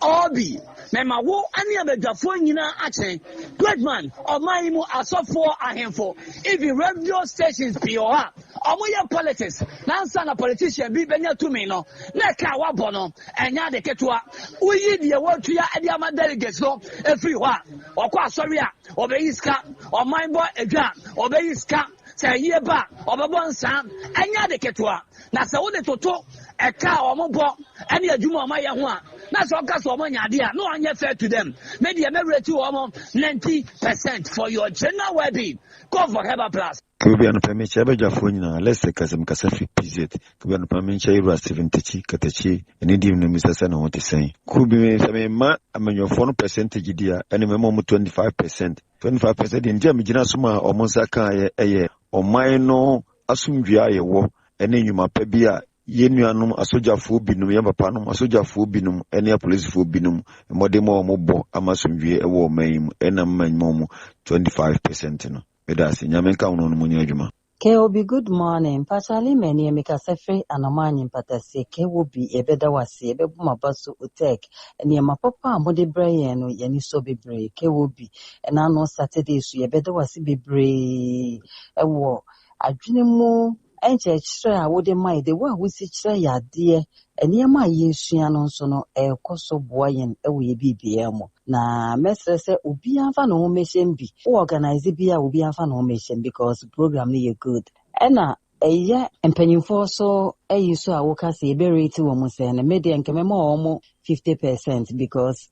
Obi, Mema wo any abedafo nyina achen. Great man, omaimu asofo ahemfo. Even radio stations bi oha. Omoye politics. Nansa na politician bi benya tumi no. Na ka wabo no. Enya de ketua. Uyi de watu ya ade ama delegates no. Every wa. Okwa asori a, obeyiska, omaimbo edwa, obeyiska. Se yeba, obebo nsa. Enya de ketua. Na se wo de toto eka omobo ene adwuma omaye ho a. Na so ka so omanyade a no anya fair to them. Media me rate you 90% for your general well-being. Go for Herbal Plus. Kubiano Pamicha Bajafo nyina let's take some Kasafi PZ. Kubiano Pamicha Ira 70 Katachi and Indian Mrs. na what is saying. Kubi me ma amenyo phone percentage dia and memo 25%. 25% in Jamina Suma or Monsaka or mino asumvia ye wo and then you ma pebia yenuanum asojafo binum yapapanum asojafo binum ene policefo binum modemo mobo amasomwie ewo mayim enam manmom 25% no edase nyamenka wono no munya adwuma Keobi, good morning. Pachali meni emika sefri anamani mpatase keobi ebeda wasi ebebu mabasu Otec eni mapapa amode braye no yani so bebre keobi ena no Saturday su ebeda wasi bebre ewo adwene mu enche chire a wode mai de wa wusi chire ya de enema yesua no nso no ekoso boayen ewo ye bibia mo na mesre se obi anfa no ho mehyen bi o organize bia obi anfa no ho mehyen because program no ye good ena eye empanyimfo so eyi so a woka se be rate wo mo se na media nkemema omo 50% because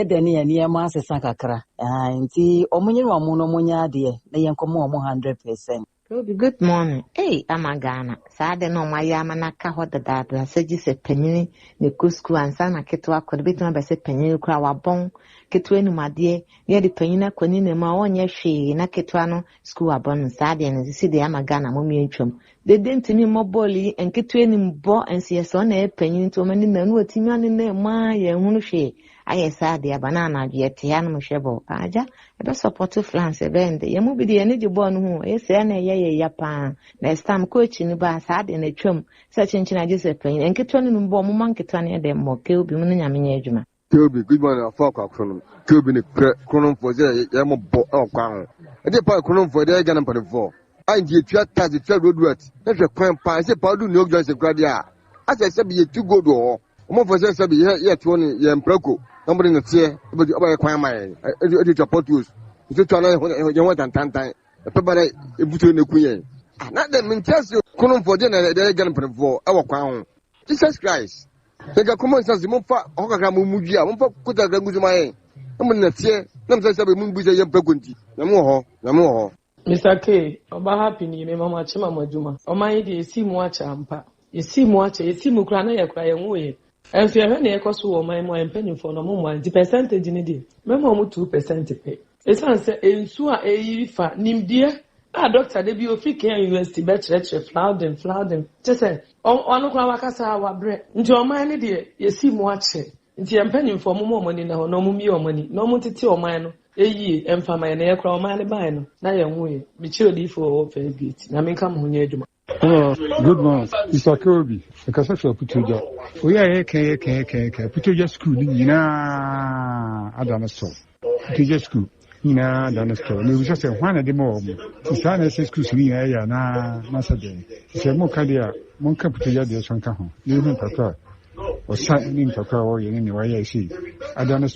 deni ya niema asesa kakra nti omunye wa mu no munya de na yenkomo omo 100%. Good morning. Hey, Amagana. Sade no mayama na kaho da da seji se penini ne kusku ansa na ketwa kodbit na bese penini kura wabon ketwa ni madie ne de penina kwani ne ma onye hwe na ketwa no school abon sade ne si de Amagana mo mientwam de dentini moboli en ketwa ni mbo ense so na penini to mani na no atimi ane na ma ye hunu hwe aye sade abanana de te ya no hwebo aja ebe support France bende ye mu bi de ne de bon hu ese na ye ya pa na stam coach ni ba sade na twam se chinchina je se penini en ketwa ni mbo mo man ketwa ne de mo ke obi mu nyame nya adwuma Keobi, good morning. I fuck acronym. Keobi, the chronom for the Yamo or Crown. I did part chronom for the Ghana for. I did your task, the third road words. That's a crime pie. I said, Padu, no just a gradia. As I said, be too good or more for just be yet 20 yam proco. Nobody in the chair, but you crime my editor portus. You took another when you want and time. A paper, a put in the queen. Not that mean just chronom for dinner, the Ghana for our crown. Jesus Christ. Nega common sense mumfa okaka mumujia mumfa kuta ganguzuma na tie na msasa be mumbuja ye pregunti na mo ho Mr. K oba happy ni me mama chima maduma o man de esi mu acha mpa esi mu kra na ye kra ye nwoye And if you have any cost for my more penny for no more, the percentage in it. Memo 2% pay. It's answer in Sua a fa nim dear. Ah, Doctor, they be of university, better, flooding. Just say, on no Kawakasa, our bread. Into your mind, dear, you see more check. Into your penny for more money now, no more money, no more to tell mine. Ye, and for my aircraft, my bine. Now you're way, be chilly for fair beat. Now, me come when you do. Good morning. Mr. Kobe, because I feel put you down. We are put you just school, I don't know. Put you just school, I don't know. We just say one of the more. It's not a school, na Saturday. It's a more cardia, one cup to your dear son. You don't talk or signing to call you anyway. I see. I don't know.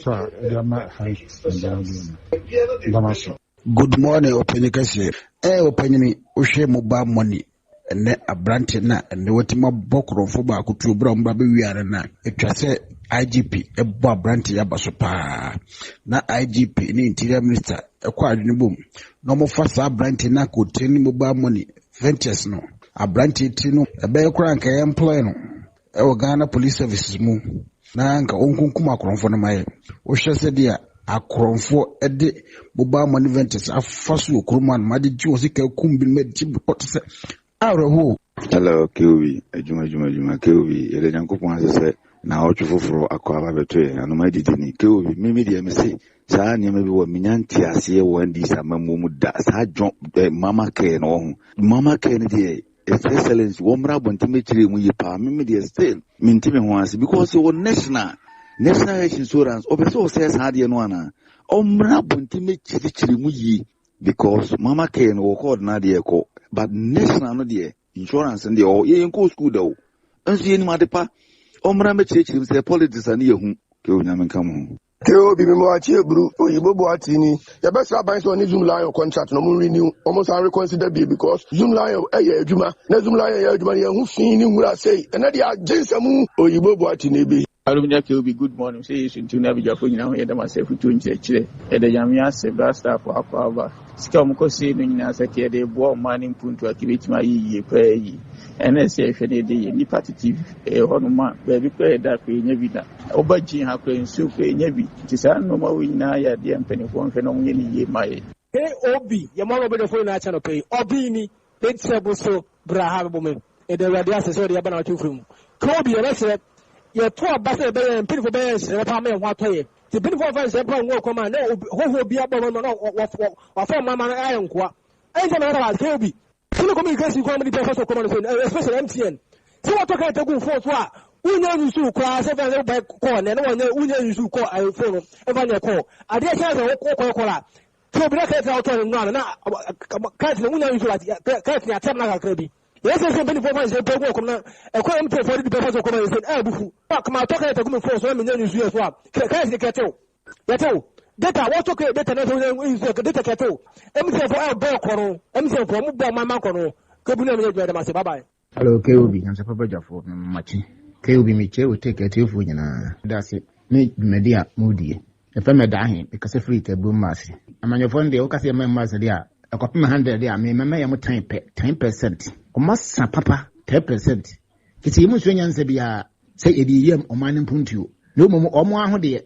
Good morning, Openikasi. Openini, Oshe mobile money. And a branch na and the Watima Bokro for Baku Brown Baby Wiana. It was a IGP, a bar branch Yabasopa. Na IGP, in Interior Minister, acquired in the boom. No more fast a branch na could train mobile money. Ventures no. A branch tino, a bear crank I am playing. Our Ghana Police Services moon. Nanka Unkuma Cronfona my. Osha said, dear. A Cronfo a day, mobile money ventures, a fossil Kruman, Madi Josica Kumbi made Jim Potter. Hello, Kelby. Juma Kelby. Elejanko said, now for Aqua betray, and my didn't Kelby. Maybe I say, Sanya maybe what Minanti as here when these are Mamu das. I dropped Mama Ken on Mama Kennedy. Excellence, Womra Bontimetry when you palm me still. Mintime once because you were national insurance. Obeso says Hadianwana. Omra Bontimetry because Mama Ken will call Nadia. But national no dear insurance and the all in co school though. And see any madepa. Omrame church himself politics and you whom come home. Keo bi mo achi ebru oyibo Boateng ya best rabbi so ni Zoom Lion contract no mo renew almost I reconsider be because Zoom Lion eye adwuma na Zoom Lion eye adwuma ye hu fin ni nwura sei and na dia agensam oyibo Boateng be Alumnia Kelby, good morning. Say you should never be for now. Head myself to Chile. At the Yamia Sebra staff for Aquava. Scamco saying as a kid, they bought mining point to activate my ye pay. And I say, if any day, any partitive, a honor, baby pay that pay Nevida. Obajin have playing soup pay Nevi. It is no more winner, ya dear penny for phenomenon ye my. Hey, Obi, your mother better for national pay. Obini, it's a busso, Braham woman. And the radias is already about two from Kobe, and I said, your 12 buses and people bears and a family of what way. The people fans have one walk command, who will be up or from Mamma Iron Qua. I don't know about Kelby. So communication comedy professor command, especially MTN. So what talking to go for what? We know you to class of a back corner, and one we know you to call a phone, a call. I dare have a call. So black out on none, can't know you to catch a temple Kirby. Yes, somebody for myself, a quality for the professor command said, Abu, my talking to come for some million years. Can't the cattle. Data, what okay, data, data cattle. Empty for our bell corner, empty for my macro. Bye bye. Hello, Kelby, Nyansapo for Machi. Kelby Miche will take a two for you. That's it. Make media moody. If I'm a dying, because a free table massy. I'm on your phone, the Ocasio members there. A copy 100 there, may my 10%. Massa papa 10%. It's a much when say a DM or mining puntu. No more or more hode,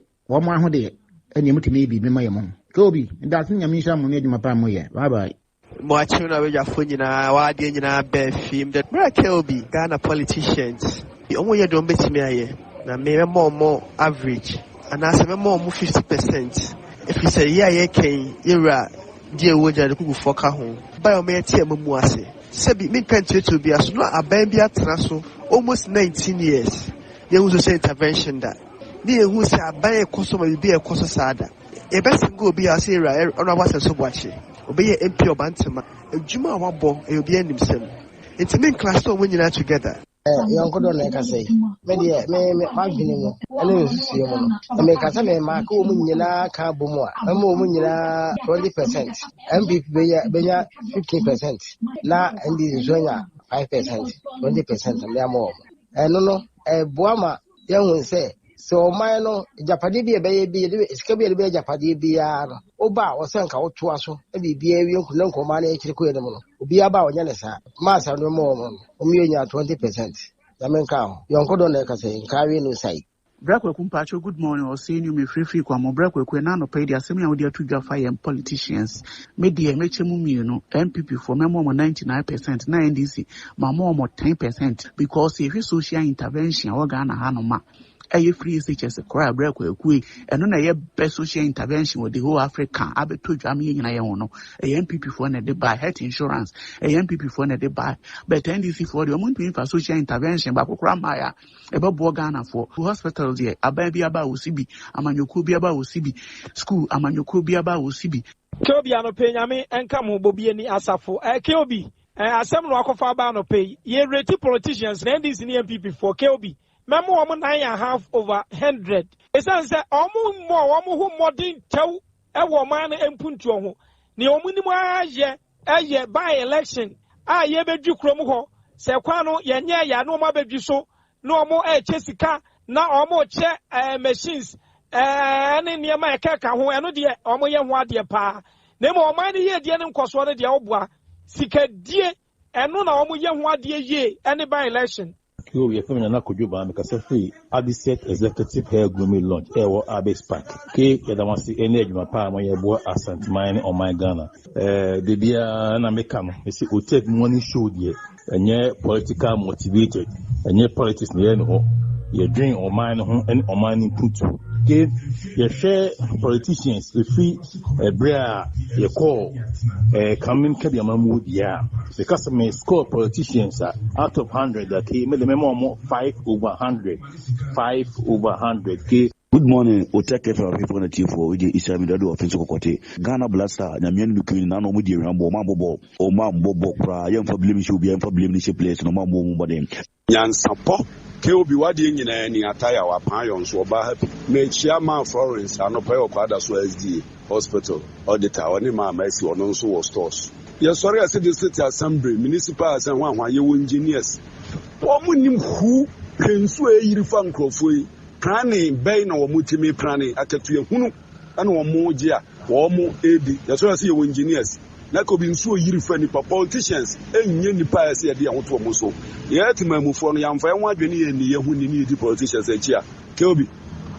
and you may be my mom. Kobe, and that's in your mission money my pamoya. Bye bye. Watching away your phone, why didn't you bear film that Kelby, Ghana politicians. The only don't bet me, now maybe more average, and as a more 50%. If you say, yeah, can you're dear Woja, the Kuku for home. By a mere tear Muase. Sebi me country to be as no a baby at Traso almost 19 years. There was a intervention that near who say a buy a customer will be a cost sada. A best go be a Sarah on a was a subwatch. Obey a MP or Bantama, a Juma Wabo, a be himself. It's a main class when you're not together. Young Codon, like I say, maybe my vinimo, and then see you. I make a same Marco Munina Carbomua, a Munina 20%, MP Benya 15%, La and the Zonia 5%, 20%, and they are more. And no, a Boama, young will say, so mine, Japadi baby, it's can be a Japadi Biano, Oba or Sanka or Tuaso, and be young Lonko Mane, be about Yanesa, Massa no more, Umunia 20%. Yamenka, Yonko don't say, carry no say. Brakwe Kumpacho, good morning, or seeing you me free kwamo Brakwe Kwenano pay the assembly of the two Jaffa and politicians. Media Mechemumino, MPP for Memo 99%, 9DC, Mamo 10%, because if you social intervention, Organa Hanoma. Free SHS a cry breakaway, and on a best social intervention with the whole Africa. I bet 2 Jamie in Iono, a MPP for they buy health insurance, a MPP for they buy, but NDC for the amount for social intervention, but Kramaya, about Bogana for hospitals here, a baby about Usibi, a Manukubi about Usibi, school, a Manukubi about Usibi. Kobi ano pay nyame enka mo bobi ani asafo. Kobi, asem no akofa ba no pay. Ye rate politicians na NDC ni MPP for Kobi. Memo omo 9.5 over 100. Esan se omo hu modern tew e wo man empuntu ho. Ni omo ni mo aye by election. Ye bedwi krom ho. Se kwa no ye nya ya no omo bedwi so. No omo sika na omo che machines ne niema ekeka ho eno de omo ye ho ade pa. Na mo omo ni ye de ne nkoso ne de oboa. Sika die eno na omo ye ho ade ye any by election. We are coming to Kujuba because free Adiset executive hair grooming launch. Abex Park. Yadamasi energy my power when you boy ascent mine on my Ghana. The beer na mekano. You see, Otec money show there. And yeah, political motivated. And yeah, politics no. You drink or mine and or mine input. Okay, you share politicians if we brea you call coming Kadiamamu yeah. The customer score politicians out of 100 that he made the memo 5 over 100. 5 over 100. Okay. Good morning, Otec FM people on the TV for the Islam Dado offensive Kokote. Ghana Blaster, Namian Lukin, Nano Mudi Rambo, Mambo, or Mambo Bokra, young for blame should be young for blame this place, no Mambo Mubadem. Nyansapo. Keobi wadi nyina ni ataya wa payon so ba happy me chairman Florence anopa okwada so SDA hospital auditor oni ma mercy ono nso wo stores ye sorry as the city assembly municipal assembly wan ye engineers wo munim hu pensu eyiri fa nkrofo yi planning bɛn na wo mutimi planning akatu ehunu ana wo mo gia wo mo edi ye sorry as ye engineers na ko bi nso yiri fa ni politicians enye nipa ase ye de ahoto mo so yet mamufo no yamfa ye ho adwene ye ni ye hu ni di politicians echi a keobi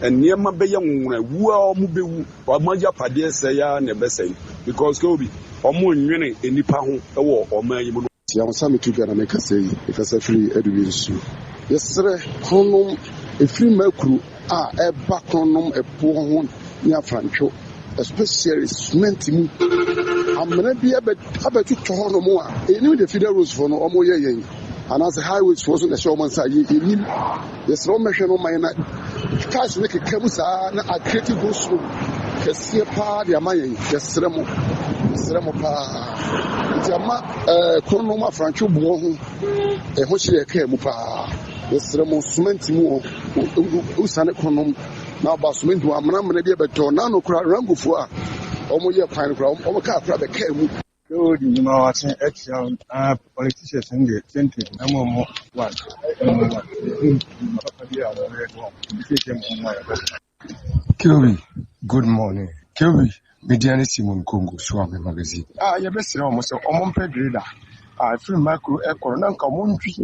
enema be ye nwura wu a omo bewu o maja pade ese ya na besai because keobi omo nwene enipa ho e wo oman yi mu no ya nsame tu bia na meka sei ikasa free eduwi nsu yesere konom efiri makuru a eba konom epo ho ni afrancho especially cement mu amena bi abetu to no mo a eni the federal rules for no omo ye yen and as the highways for so na show man say eni yes no mehwe no man na cars ne kekamu sa na a creative go slow kese pa dia mayen yesere mo pa jama kono ma francho bo ho ho hire ka mu pa yesere mo cement mu usane kono na ba cement wa amena bi abeto na no kura rangofo a omo ye kwan kura omo ka kura be ka mu so di ma wa tin action politicians in the center na mo wa Kiwi, good morning. Kiwi, Mediani Simon Congo, Swami magazine. You best almost a Mompedrida. I feel macro echo, Nanka Munchi,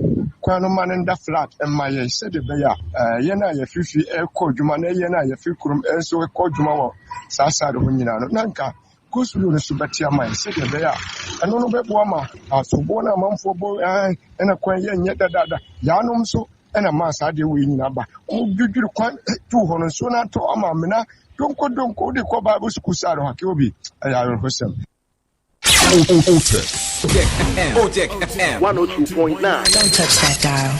Quanoman and the flat, and my said the Baya, Yena, your fifi, echo, Jumane, Yena, your filcrum, and so a codjuma, Sasa, Nanka. Kusulu Subatia, my said the Baya, and no bad woman, as Sobona, Mum for boy, and a quayan yet that Yanum so. And a mass I do win number. Oh, did you quite 200 sooner to Amamina? Don't go the Bible school side of Hakobi. I will listen. Otec FM 102.9. Don't touch that dial.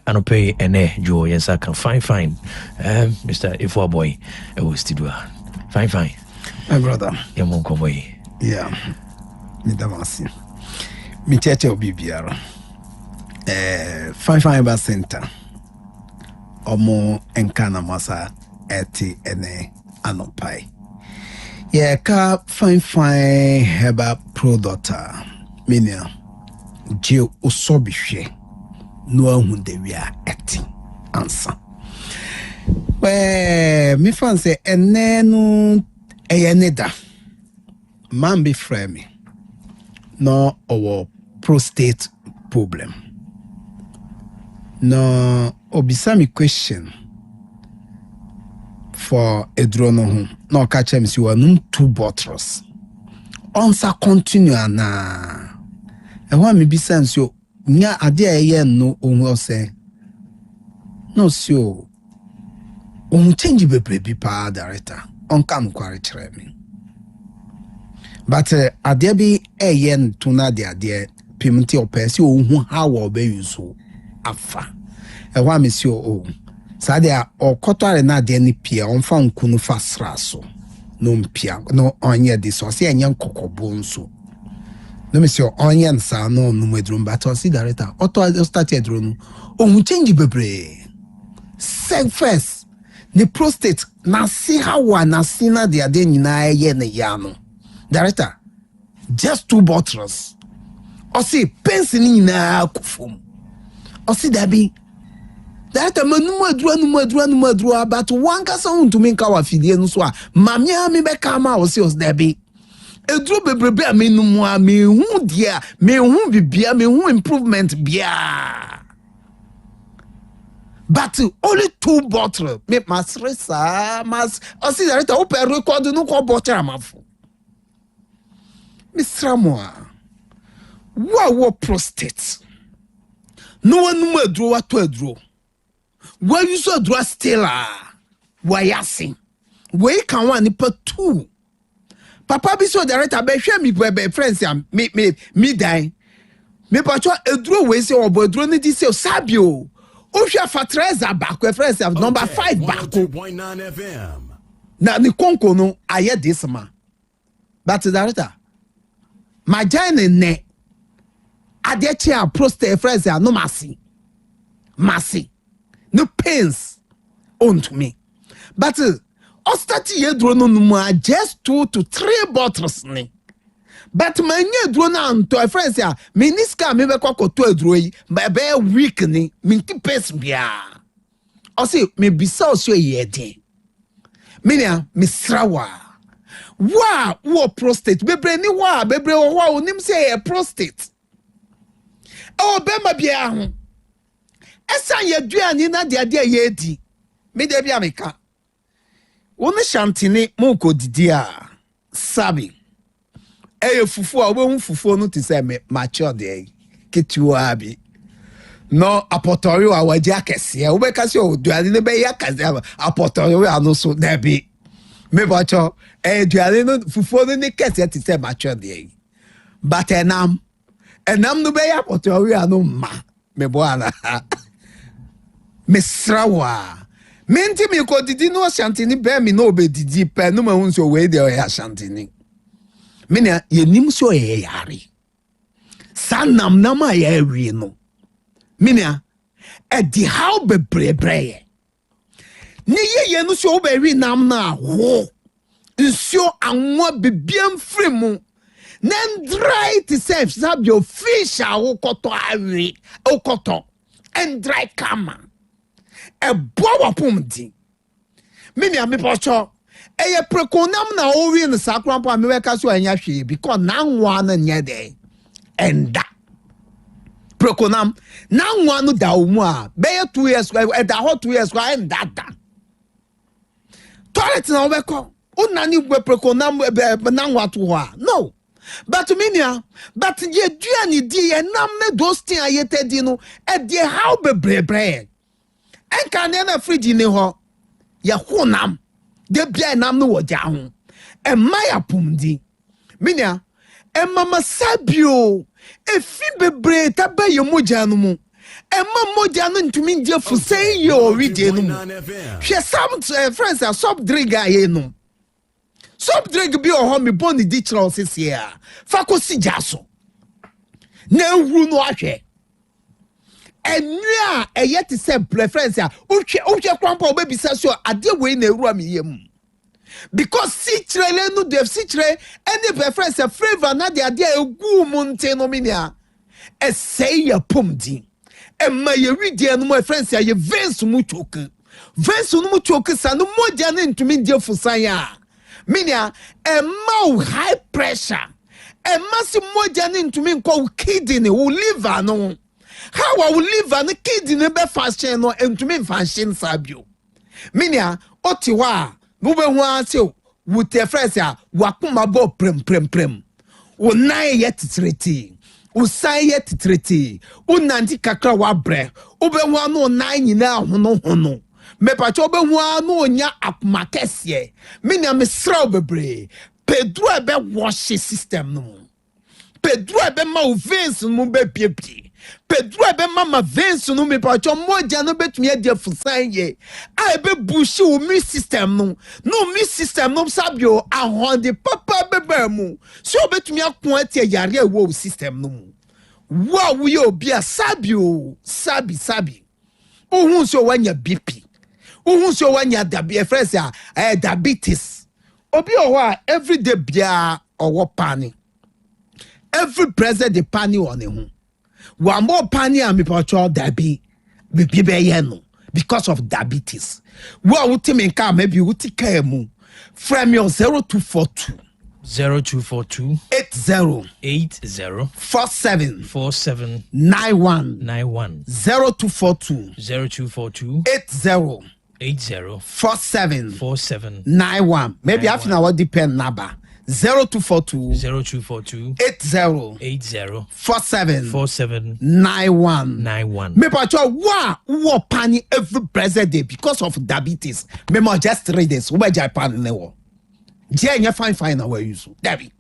I don't pay any Joe. Yes, I can fine. Mr. Ifwa boy, I was still fine. My brother, your monk away. Yeah, me damasi. Me tete obibiara. Fine bar center omo enkana masa eti ene anopai ka fine herbal product minia je osobihwe no ahunde wia eti ansa me fan say ene no eyeneda man be frame no our prostate problem No, obisa question for Edrono. No, catch him. You are 2 bottles. Onsa continue na. And one me be sense you. Nya ade ye no onwo say. No so. Change be pa director. On come kware chere me. But ade bi yen tuna de ade pimenti opesi ohun how we be use afa. E wa me si o. Sade a okotware na de ni pia onfa nkunu fasra so. No mpia no onye de so se enye nkokobo nso. No me si onye nsa no no medrum but o si director. Auto start edro no. Ohun change bebre. Seg first. The prostate na see how na see na de ade nyina ye ne ya no. Director, just 2 bottles. Or see, pensi ni na kufum. Or see, Debbie. Director, madru, but one person to make our fidie no so. Mamia mi be kama or see us Debbie. E dro bebrebe me no mo me hu dia, me hu bibia, me hu improvement bia. But only 2 bottles. Me masresa, or see, director, open record no ko bottle amafo. Mr. Moa, what prostate? No one more draw what to draw. Why you so draw stella? Why asking? Where can one put 2? Papa be so director, be share me by friends, me die. Me patcho a draw way say or boy draw ni this Sabio. Osha Fatreza back with friends of number 5 back. 102.9 FM. Now the conco no, I hear this man. But the director. My giant ne adeche prostate friends no mercy no pains unto me but ostati ye dro no mu just 2 to 3 bottles ne but manye dro na anto friends ya miniska me be kwakoto adro yi be week ni minti pace bia o say me bisa o so ye den menia misrawa wa prostate bebre ni wa bebre wa onim say a prostate o be ma bia ho esa ye duani na de ade ye di me de bia meka woni shantini mu ko didi a sabi fufu a wo hu fufu no ti say me mature de ketua bi no apotorio a waje akese wo be ka se o duani ne be ya kase apotorio a no so de bi me bacho duale no fufu no ne kese ti say mature de but enam no be ya apotorio a no ma me bo ala mesrawa menti mi ko didi no shantini be mi no be didi pe no ma hu so we de o ya shantini mena ye nim so ye yare sanam na ma ya wi no mena e di how be brebre ni ye no so be wi nam na ho nso anwa bebiam free mu nan dry to self sab your fish a wo koto awi o koto and dry kama e bowa pomdi mini ami pocho eye prekonam na o wi no sakrampo me weka so anya hwe because na nwa na nya de enda prekonam na nwa no da omu a be 2 years e da hot 2 years kwa enda da toilet na obeko unani gbe prekonam na nwa to ho no but minia but ye duani di ye nam ne those thing ayete di no e de how be brebre enka na fridge ni ho ye honam de bia nam no woja ho e maya pumdi minia e mama sabio e fi bebre ta ba ye moja no mu e ma moja no ntumi nje fu say yo read no mu hwe some friends are sub drink aye no sub drink bi o ho me boni di chiro sisia fa ko si jaso na ewuru no ahwe enua eyet se preference a ohwe kwampa obebisa so ade we na ewura me yem because si chire no de si chire any preference flavor na de ade egu mu nte no minia e say ya pomdi e ma ye widie no my friends ya ye vens mu choke sa no moja na ntumi die fusan ya minia e ma high pressure e ma si moja na ntumi nko kidney wo liver no how I will live and the kid in a fashion no and to me fashion sabio. Minia, Otiwa, Nuba with a fresa, Wakuma bo prem. Unai yet treaty, Usai yet treaty, Unanti kakra wabre, Ubewa no 9 now, no. Me pachobe no nya akumakesie. Minia me srawbebre. Pedro ebe wash system no. Pedro ebe ma veins no be piepie. Pedro ebe ma veins no me pacho moja no betumi ade fusan ye. A ebe bushi o mi system no. No mi system no sabio ahonde papa bebe mu. So betumi akon atie yare wo system no mu. Wa wo ye obi a sabio, sabi. Ohun so wanya BP. Uhun so wanya diabetes. Obi owa every day bia owo pani. Every present the pani on him. One more pani and me pacho dabi be no because of diabetes. Wa wuti menka maybe wuti kemu. From your 0242 80 47 91 0242 80 47 91. Maybe half an hour depend number 0242 80 47 91. Me pacho wa pani every present day because of diabetes. Me mo just 3 days. We Japan newo. Jenya fine away use. Debbie.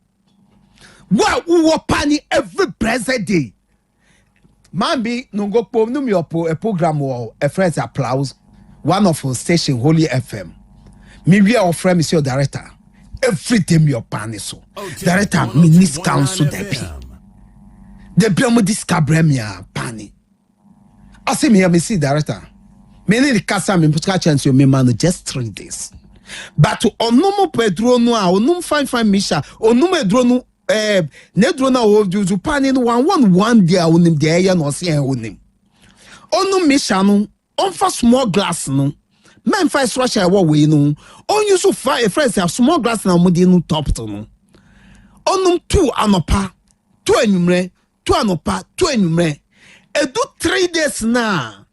Wa pani every present day. Mambi nungo po numi opo a program or a friend's applause. One of our station, Holy FM. Maybe our friend is your director. Every time you're panning so. Director, Minister Council, the Biamo discabremia panning. I say, me see, director. Many the casa me put chance you me man just 3 days. But on no Pedro no, on no fine Misha, on no Medrono, Nedrona of you panning one day on him, the air no see on him. On no Misha no. On for small glass no. Men fight Russia we no. On you so far a friends have small glass na mudi no top to no. On 2 anopa, 2 enumre, 2 anopa, 2 enumre. E do 3 days na.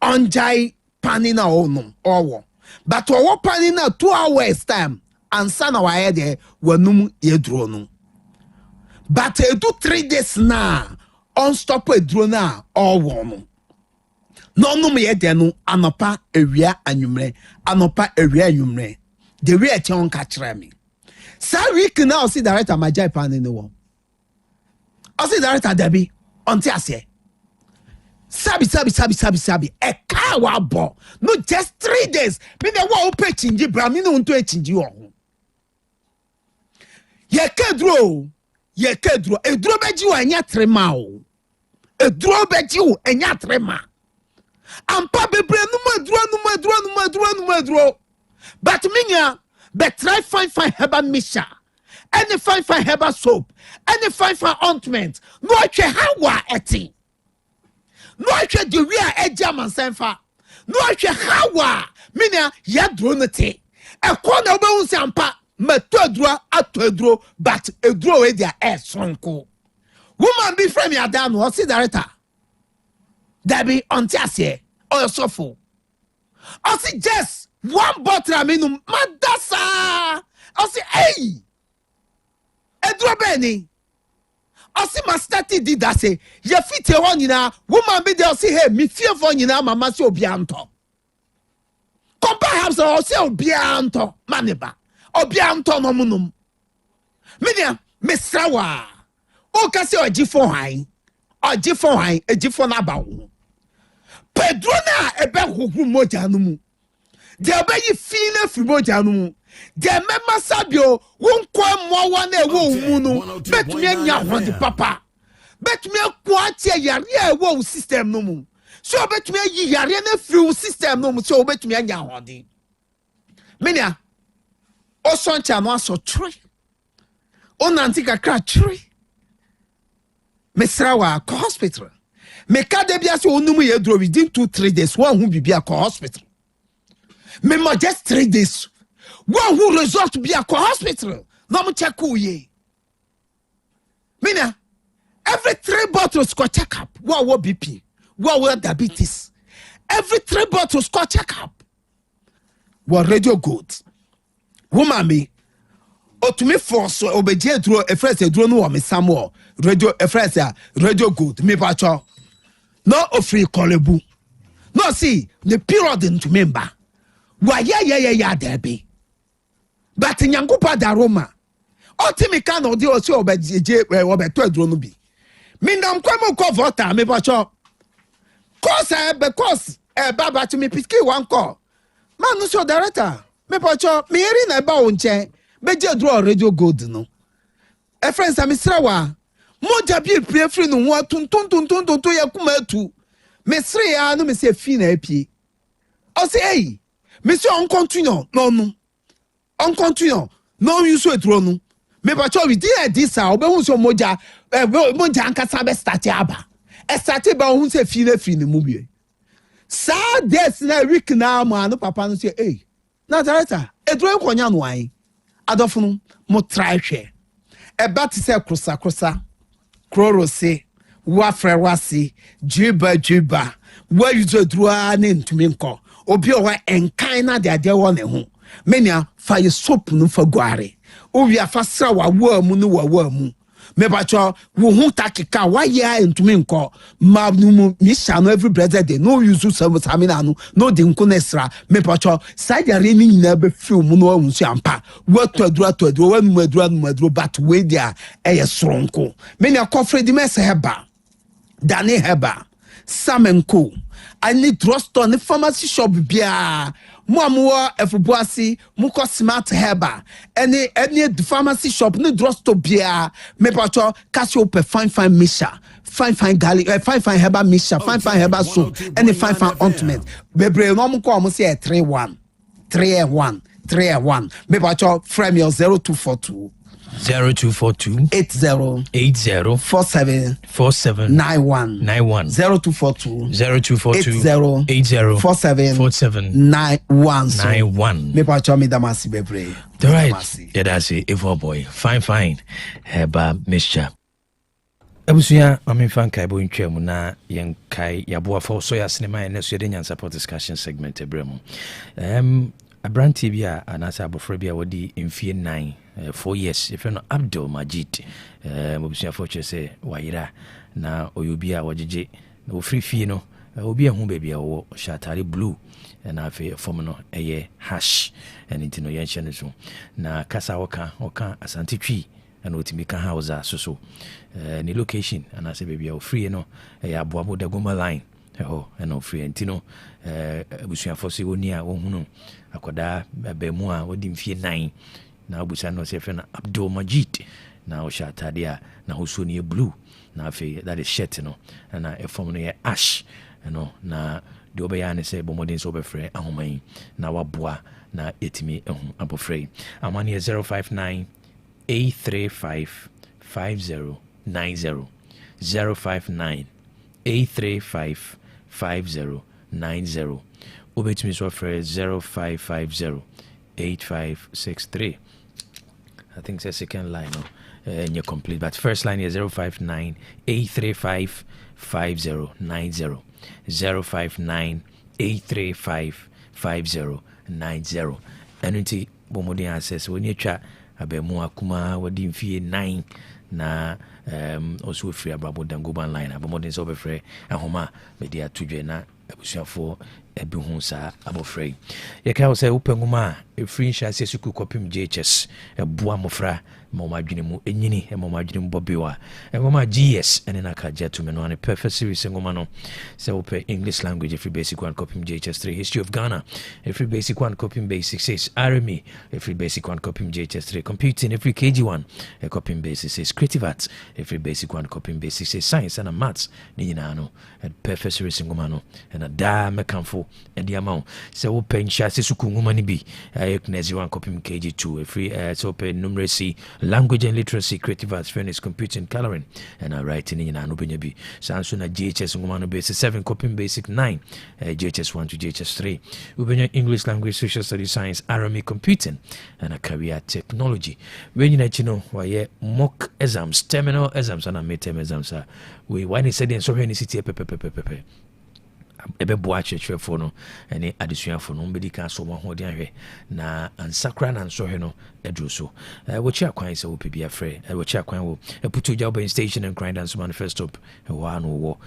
On jai panina onum owo. But owo panina 2 hours time. And sana wa head wanum yedro no. But e do 3 days na. On stop e dro na owo no. No me yedenu anopa ewia anwumre anopa ewia anwumre the way e chon ka kire me sa week now see director majai pan ni wo o see director Debbie onti ase sabi e ka wa bo no just 3 days me dey wo pe chinji bra me no nto e chinji wo ye kedro edro beji wo enya trema o edro beji wo enya trema. Ampa bebre numadro. But minya be try fine heba misha. Any fine heba soap. Any fine ointment. No che hawa eti. No che de wia eja mansenfa. No che hawa minya yadro nete. E kona obe unse ampa metodro atodro but edro we dia sonko. Woman be frame ya down o see director. Debbie ontiasie or sofo. I see just 1 bottle aminum madasa. I see hey. Edro beni. I see my stati did that say ye fit e one na woman be there say hey me fear for na mama say obianto. Compare have so say obianto maneba. Obianto no munum. Media mesrawa. O ka say ogifo han. Ogifo han egifo na bawo. Pedro na ebe huhu moja no mu. De ebe yi fine fi moja no mu. De mema sabio won kwa mwa na ewo mu no. Betumi anya hodi papa. Betumi kwa atie yare ewo system no mu. So betumi yi yare na fi system no mu so betumi anya hodi. Menia o soncha no aso tre. O nanti kakra tre. Mesrawa ko hospital. Me kade bia so onum ye dro within 2-3 days one who bibia ko hospital. Me mo just 3 days. One who result bia ko hospital. No mo check ye. Mina Every 3 bottles go check up. What BP? What diabetes? Every 3 bottles go check up. What radio good? Woman me. O to me force obeje dro e fresh dro no me Samuel radio e fresh radio good me pacho. No ofri kolebu. No see the period into member. Why ya there be. But nyankupa da Roma. Otimi kan odi o se obeje obeto adro no bi. Me nam kwamo ko vota me pacho. Because baba to me piski one call. Man no so director. Me pacho me eri na ba onche. Beje draw radio gold no. E friends amisra wa. Moja bi pie free no ho tuntun ya kuma atu. Me sre ya no me se fi na apie. O se hey. Me se on continue no. On continue. No use so etro no. Me ba cho we dey this a obehun so moja ankasa be start aba. E start ba ohun se fi na mu bie. Sa des na week na ma no papa no say hey. Na director, edro enkonya no an. Adofunu mo try hwe. Eba ti se krosa. Krorose, wafrewasi, juba. Where you do drua ne ntumi nko. Obi o wa enkan na de ade wo ne ho. Menia fa ye soap no fa guare. Owi afasra wa mu no wa mu. Me bacho wo hu takika wa ye ntumi nko. Ma nu mi sha no every blessed day. No use samina no de nko nesra. Me bacho side re ni nyina be film no wa nsu ampa. Wa to adura wa nu adura but we dia eye soronko. Me na kofre di mese heba. Dani heba. Samenko. I need drugstore ne pharmacy shop bia. Muamua efubuasi muko smart heba. Any pharmacy shop ne drugstore bia. Me pacho casio pe fine misha. Fine garlic, fine heba misha, fine heba soup, any fine ointment. Bebre no mu ko mo say 3-1. Me pacho frame your 0242 80 47 91 0242 80 47 91. Me pacho me damasi bebre. All right. Yeah, that's it. Evil boy. Fine. Heba misha. Abusuya amemfa kai bo ntwam na yenkai yaboa for so ya cinema na so de Nyansapo discussion segment ebremu. Abranti bia anasa abofra bia wodi mfie 9 4 years if no Abdul Majid abusuya for say wayira na oyobia wagege na ofri fie no obi ehun bebia wo shatari blue na afi form no eye hash and intino yenche no so na kasa oka asante twi and otimika house so ni location and I say baby free no aboabo da goma line and free antino abusuya fosi woni a wo hunu akoda ba mu a wodi mfie 9 na abusuya no say na Abdul Majid na o shatadia na hoso ni blue na afi that is shirt no na e form no ash no na de obeya ne say bomodin so be free ahoman na waboa na etimi abofrey amani 059 835 5090 059 835 5090 obetumi so frɛ 0550 8563. I think it's a second line and you're complete, but first line is 059 835 5090 059 835 5090 and bomodin access when you chat abemu akuma wadi mfie 9 na also free abrabo dangoban line abomodin so be free ahoma media tudwe na abusuafo ebihu sa abofrey ye ka say upenguma e free sha se suku kopim JHS eboa mofra momadwene mu enyini momadwene bobiwa ngoma GS ene na ka jetu me no an perfect series ngoma no se ope English language free basic one kopim JHS 3 history of Ghana free basic one kopim basic 6 RME free basic one kopim JHS 3 computing free KG1 kopim basic 6 creative arts free basic one kopim basic 6 science and maths ni nyina no perfect series ngoma no and a da mekanfo and the amount. So open shasi sukunumani bi knezi 1 copy KG2 a free so open numeracy, language and literacy, creative arts, fairness, computing, coloring, and writing in an open bi. Sansuna GHS Ngumano basic 7 copy basic 9 GHS 1 to GHS 3. Ubenya English language, social studies, science, Arami, computing, and a career technology. When you know why mock exams, terminal exams, and midterm exams are we when he said in so many city pepe ɛbɛboa akyerɛkyerɛfoɔ no ɛne adesuafoɔ no mbɛdi ka so ɔmahoɔden ahwɛ na ansakra na nsɔhwɛ no ɛduru so wɔkyi akwan sɛ wɔpɛ bi afrɛ wɔkyi akwan wɔ Aputu Jalbɛn Station and Grind and Manifesto ɛwɔ ha no wɔ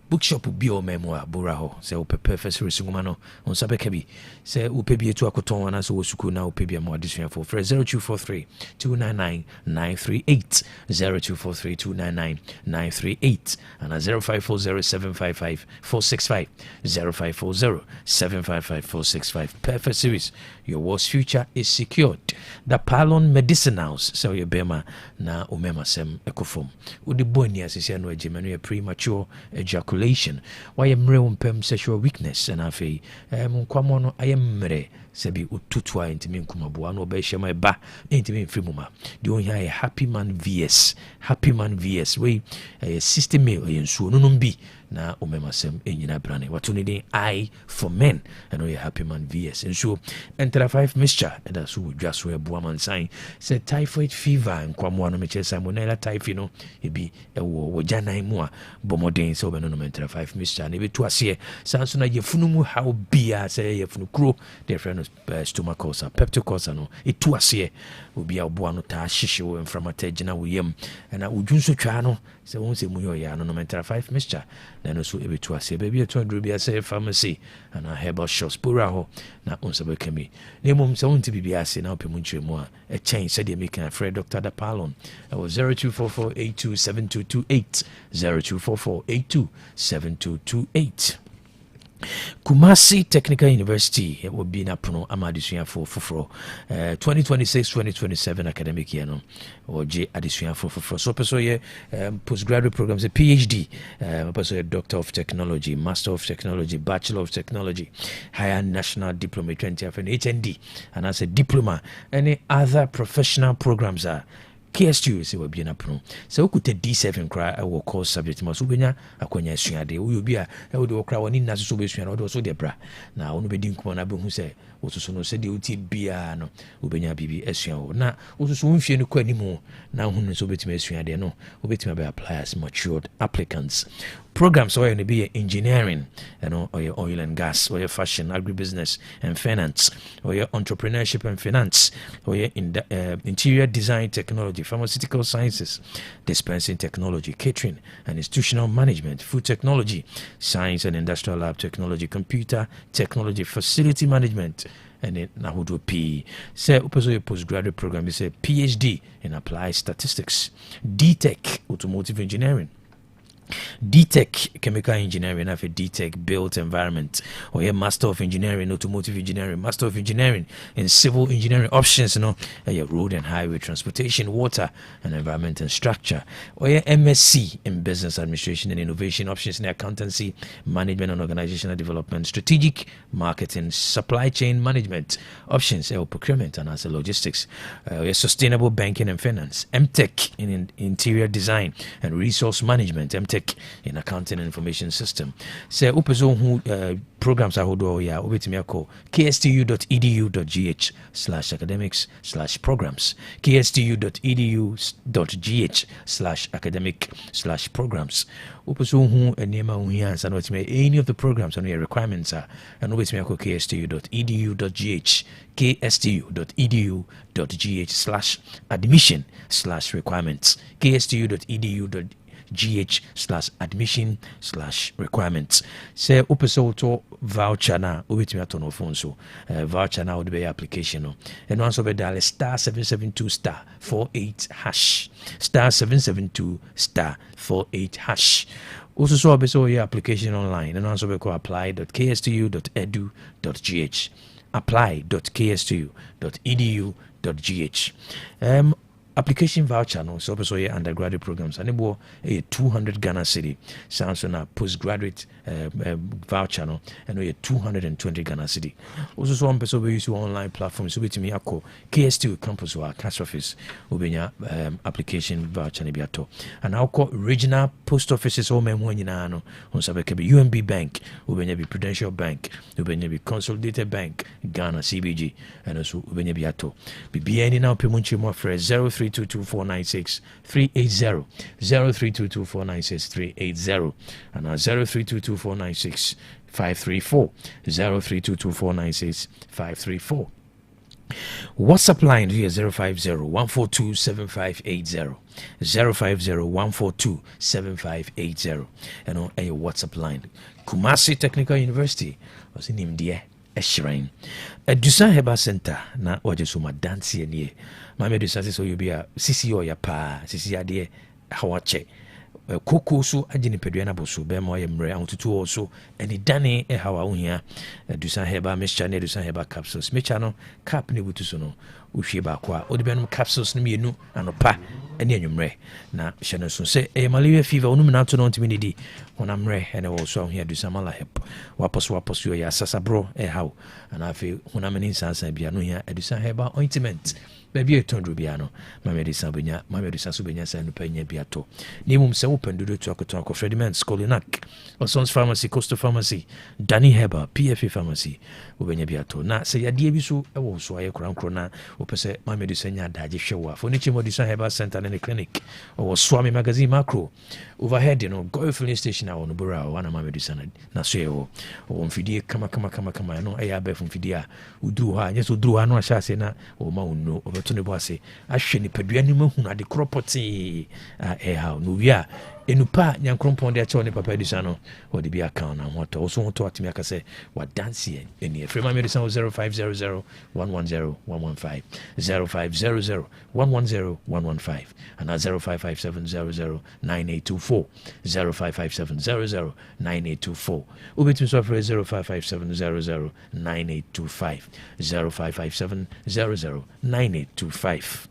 bookshop bi ɔma mu a bora hɔ sɛ wopɛ pɛ series nwoma no ɔnsa bɛka bi sɛ wopɛ bi ɛtu akotɔn anaasɛ wɔ sukuu na wopɛ bi ama adesuafoɔ frɛ 0243 299 938 0243 299 938 ana 0540 755 465 0540 755 465. Perfect series. Your world's future is secured. The Palon Medicinals. So your bema na umema sem ekofom. Udi boni asisi anu ejimenu premature ejaculation. Why mre umpem sexual weakness and afi mkwamono ayemre sebi ututwa intimi nkumabuwa no be shema ba intimi mfrimuma. The only Happy Man VS. Happy Man VS. We system me yensuo nunumbi na umemasem enyina brane watu ni I for men and we Happy Man VS and so enter 5 mixture and that's who just we boa man sign say typhoid fever and kwamwa no meche salmonella typhi no ebi wo jana mu a bomoden so be no enter 5 mixture na be to ase sanso na yefunu mu how bia say yefunu kro the friend stomach ulcer peptic ulcer no etu ase obi a boa no ta hyehye wo inflammatory na wo yam na odwunso twa no se won se mu yo ya no enter 5 mixture na no so ebe to ase baby to do be ase pharmacy and a herbal shops pura ho na onsabe kemi na mum se won ti bibia ase na opemu nchemu a e chen said dey make Fred Dr. Dapalon it was 0244827228 0244827228. Kumasi Technical University will be na prono amadisuya for 2026-2027 academic year no or J adisuya for so person ye postgraduate programs a PhD person a Doctor of Technology, Master of Technology, Bachelor of Technology, Higher National Diploma 20 and HND and as a diploma any other professional programs are KSU se wabi na pro se okute D7 kra e wo course subject ma so benya akwanya suade wo obi a e wo de okra woni na so be wo de so de bra na wo no be di nkomo na be hu se wo so no se de uti bia no wo benya bibi asua wo na wo so mfie no kwa nimu na hu no so betima suade no wo betima be apply as matured applicants. Programs where you be engineering, or your oil and gas, or your fashion, agribusiness and finance, or your entrepreneurship and finance, or your interior design technology, pharmaceutical sciences, dispensing technology, catering and institutional management, food technology, science and industrial lab technology, computer technology, facility management, and then now do P. Say also your postgraduate program is a PhD in applied statistics, DTech, automotive engineering, DTech chemical engineering, have a DTech built environment, or a Master of Engineering automotive engineering, Master of Engineering in civil engineering options, a road and highway transportation, water and environment and structure, or a MSc in business administration and innovation options in accountancy, management and organizational development, strategic marketing, supply chain management options, or procurement and as logistics, a sustainable banking and finance, MTech in interior design and resource management, MTech in accounting and information system. Say upezo who programs are hodo ya ubetimi call kstu.edu.gh/academics/programs kstu.edu.gh/academic/programs upezo who enema uhians and what's any of the programs on your requirements are and ubetimi call kstu.edu.gh kstu.edu.gh/admission/requirements kstu.edu.gh GH/admission/requirements. Say upeso to voucher na ubitimi ato no phone so voucher na would be application no and once over dial *772*48# *772*48#. Also so obeso your application online and also be call apply.kstu.edu.gh apply.kstu.edu.gh. application voucher no so person your undergraduate programs and bo 200 Ghana cedi sounds on a postgraduate voucher no and we 220 Ghana cedi also so one person we use online platforms so betimi akọ KSTU campus or cash office obenya application voucher ne biato and akọ regional post offices o memo nyina no on sabe ke be UMB Bank obenya be Prudential Bank obenya be Consolidated Bank Ghana CBG and also obenya biato bibia ni na opemunchi mo frɛ 0322496380 0322496380 and 0322496534 0322496534 WhatsApp line here 050-142-7580 050-142-7580 and on a WhatsApp line Kumasi Technical University was in India a shrine a Dusan Heba Center na wajesuma dance nie mama Dusan so you be a sisi o ya pa sisi ade hawache koko so agini pedua na boso be mo yemre antutu so eni dane hawa ohia Dusan Heba mixture ne Dusan Heba capsules mixture no cap ne butu so no uhwie ba kwa odi benum capsules no mienu anopa ene anwumre na hyene so se malaria fever onum na to no ntimi di honamre ene wo so ohia Dusan mala hep waposo ya sasabro hawo ana afi honamani nsansan bia no hia Dusan Heba ointment baby etondro bia no mama Dusan so benya san no panya bia to ni mum se wopendudo to akotako Frediment Skolinak Osons Pharmacy Coastal Pharmacy Danny Heba PFA Pharmacy wobenya bia to na se yade bi so wo so aye krankro na wopese mama Dusan nya daje hwewa fo ni chimo Dusan Heba Center and clinic or Swami Magazine Macro overhead no go filling station a no bora wana mama Dusan na so yewo o mfidie kama no aya be mfidie a uduru ha nyeso uduru ha no a sha se na o ma unno to ne boase ahwe ni padua ni mahunu ade kropoti ha no wia enupa nyankrompon de acho ne papa Dusan no o de bi account na hoto so hoto atimi aka se wa dance eni free mama Dusan 0500 110 115 0500 110 115 and 055700 9824 055700 9824 ubetim so for 055700 9825 055700 9825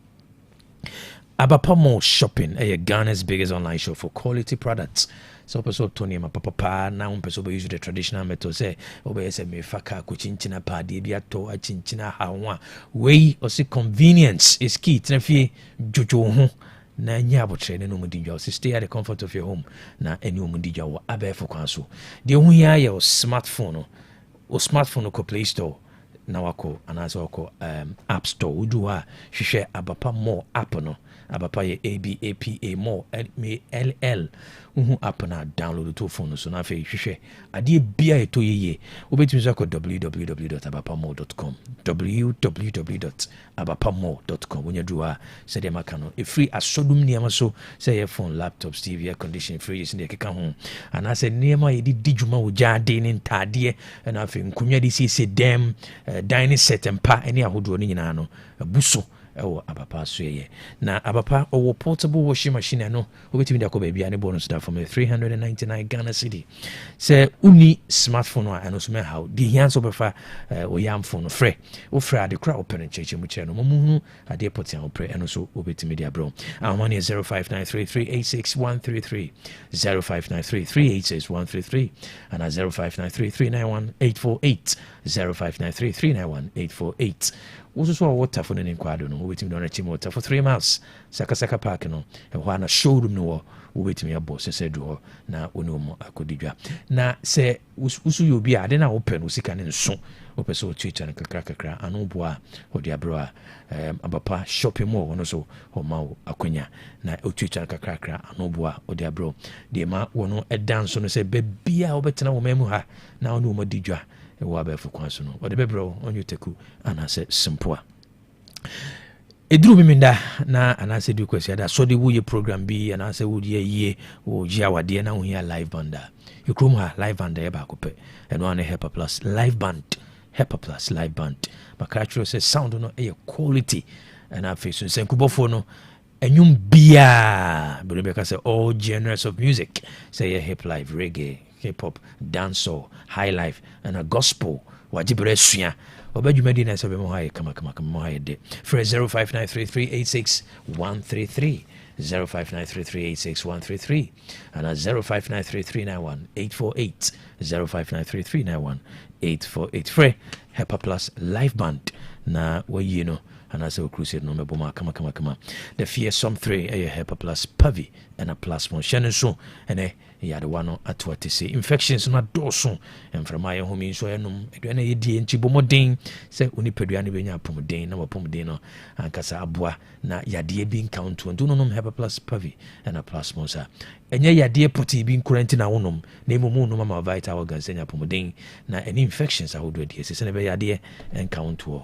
Abapa Mall Shopping, Ghana's biggest online shop for quality products. So person Tony ma papa na person use the traditional method say obey say me faka ko chinchina pa de bia to a chinchina hawa we or see convenience is key trafie jojo ho na nya abotre ne no mudijwa stay at the comfort of your home na any mudijwa wa abefo kwanso de hu ya your smartphone ko Play Store na wako anaso wako App Store udu ha hwehwe Abapa Mall app no Abapa ye ABAPA Mall LL uhu app na download to phone so na fe hwehwe ade bia eto yeye obetumi so ko www.abapamall.com www.abapamall.com wonya duwa se de maka no e free asodum niam so say your phone laptops TV air conditioning fridges ne keka ho ana se niam ye di djuma wo jade ne ntade na fe nkunya di si dem dining set empa ene ahodo ne nyina no buso ewo Abapa so ye na Abapa owo portable washing machine no obetimi da ko ba bia ne bonus da from 399 Ghana cedi se uni smartphone a eno so me how di hian so befa oyam phone frɛ o frɛ ade kra open cheche mu che no mumu ade potia opre eno so obetimi dia bro our money is 0593386133 0593386133 and 0593391848 0593391848 also so water for any kwado no waiting don reach water for 3 miles Saka Park no e ho na showroom no waiting me abo se do na onu mo akodidwa na se usu yobi ade na open usika ne nso opese o twitter na kakra anu bo a odi abro a Abapa shopping mall no so o ma akonya na o twitter kakra anu bo a odi abro de ma wono e dance no se bebia obetena wo mamu ha na onu mo didwa e wo abefu kwanso no odi bebro onyu teku anase simpoa eduru miminda na anase du kwesi ada so de wuye program bi anase wuye ye wo jia wade na wo here live band yekrom ha live band e ba kope eno ane Helper Plus live band makachro say sound no e quality and afi so senkubofo no enyum bia Rebecca say all genres of music say hip life reggae hip hop dancehall high life and a gospel wajibre sua obadwumadi na sɛ bɛmo ha yɛ kama mo ha yɛ de frɛ 0593386133 0593386133 and 0593391848 0593391848 frɛ Hepa Plus live band na wayi no and as a crusade no meboma kama the fearsome 3 Hepa Plus Pavi and a plus mon shannon so and yade wano at what to say infections na doso and from my home so enum aduane yedi enti bomoden se oni peduane benya pomden na wapomden no ankasa aboa na yade bi count to no Hepa Plus Pavi and a plus mon sa enye yade poti bi nkurenti na wonom na emu no mama vital organs enya pomden na any infections a wodo die se ne be yade count to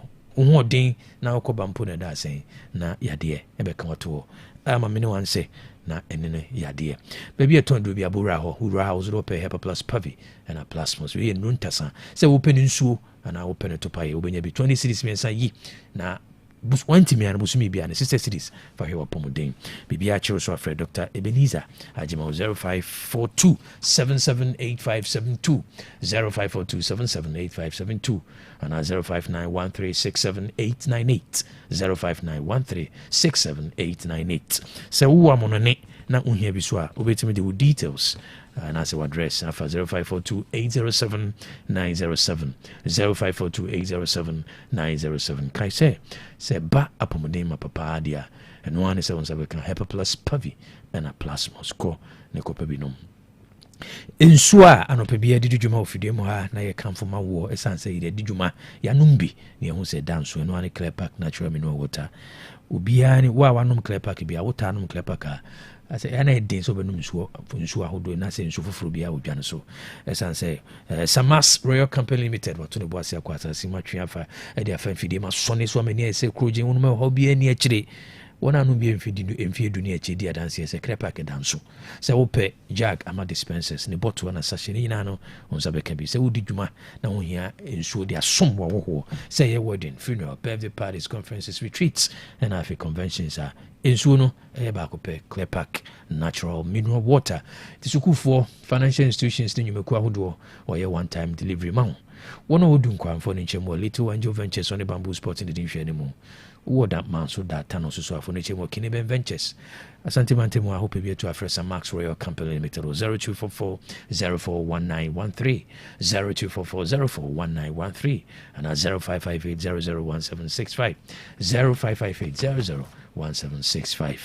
den na okoba mpo na da sen na yade ebe kan to ama me ne wan se na enene yade baby etondo bi abura ho wura house do pay Hepa Plus Pavi and a plasmos we nuntasa se wo peni nsuo ana wo peni to pay obenya bi 20 cities mensa yi na bus wanti me an busumi bia na 60 cities for hewa pomodin bibia chiro so afre Dr. Ebenezer ajima 0542778572 0542778572 and 0591367898 0591367898 so wo amonone na unhia bi so a obetimi de details and as our address afa 0542807907 0542807907 kai say ba apomodin ma papa dia and one is on can Hepa Plus Pavi and a plasmos ko ne ko pabinom ensua anope bia di dwuma ofidie mu ha na ye kamfo ma wo esanse ide di dwuma ya numbi ne ho se danso no ane clear park natural mineral water obia ni wa wanom clear park bia water anom clear park ase yana edin so benum nsuo ahodo na se nsuo foforo bia odwane so esanse Samas Royal Company Limited wato ne boase akwata simatwe afa e dia fa fidie ma sone so amani ese kroje wonu ma ho bia ni akire wona no bi emfiedu ni achi dia dance ese crepack danso se wo pe jag ama dispensers ne bottle na sachet ni na no onza be kan bi se wo di dwuma na wo hia ensuo dia som wo ho se ye wedding funeral birthday parties conferences retreats and afi conventions are ensuo no e ba ko pe crepack natural mineral water tisukufo financial institutions ni nyumeku ahodo or ye one time delivery ma wono wodu nkwanfo ni nchemo little angel ventures on the bamboo sport in the dinhwe anymore wo that man so that tano so afo ne chemo Kineben Ventures asante mantemo a hope be to afresa Max Royal Company Limited 0244041913 0244041913 and 0558001765 0558001765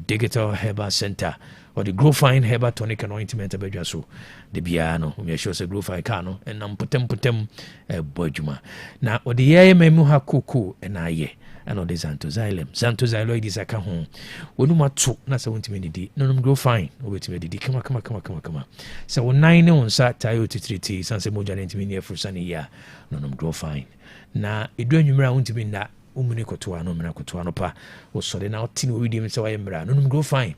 Digital Herbal Center or the Grow Fine Herbal Tonic and Ointment abedwa so de biano me sure say Grow Fine ka no enam potem bojuma na ode ye memu ha koko na ye and the Xanthoxyloid is a kahon. When you to na sa won't me no Grow Fine, or wait me did come. So 9 on sat tayo to 3 sans moja near for sunny ya, no Grow Fine. Na it do you round to be that Umunikotua no Menacotuano pa, or so then out tin with him so I am bra, no Grow Fine.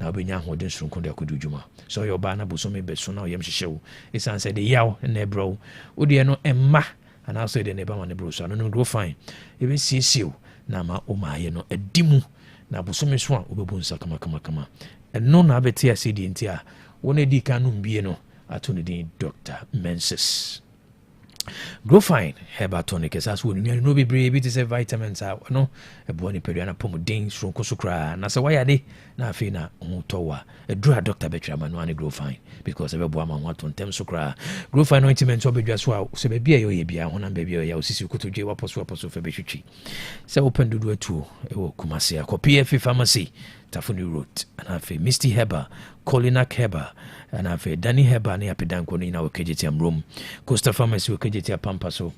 Now be young hodens from Conda could do. So your banner was so maybe so now yam show. It's answered the yaw and nebro. Would you know Emma? And I'll say the neighbor on the bro, so no Grow Fine. Even see you. Na ma omaye no edimu na bosome so a obebunsa kama eno na abeti asedi ntia wona di kanu mbie no ato ne din Dr. Menses Grow Fine Herbal Tonic esas wonu no bebre bi te se vitamins a no ebo ni pedua na pomodin sonko so kra na se wayade na afi na hotowa edura Dr. Betra Manuane Grow Fine because ebebo ama ho atontem so kra Grow Fine ointment obedwa so a se be bia ye bia ho na bia ye osisi kotodwe waposo fe behwetwi se open dudu atu ewo Kumasi akopie fi pharmacy Tafuni Road and afi Misty Herbal Colinac Herbal and afi Danny Herbal ni apidanko ni na okejeti amrom Costa Pharmacy okejeti Pampaso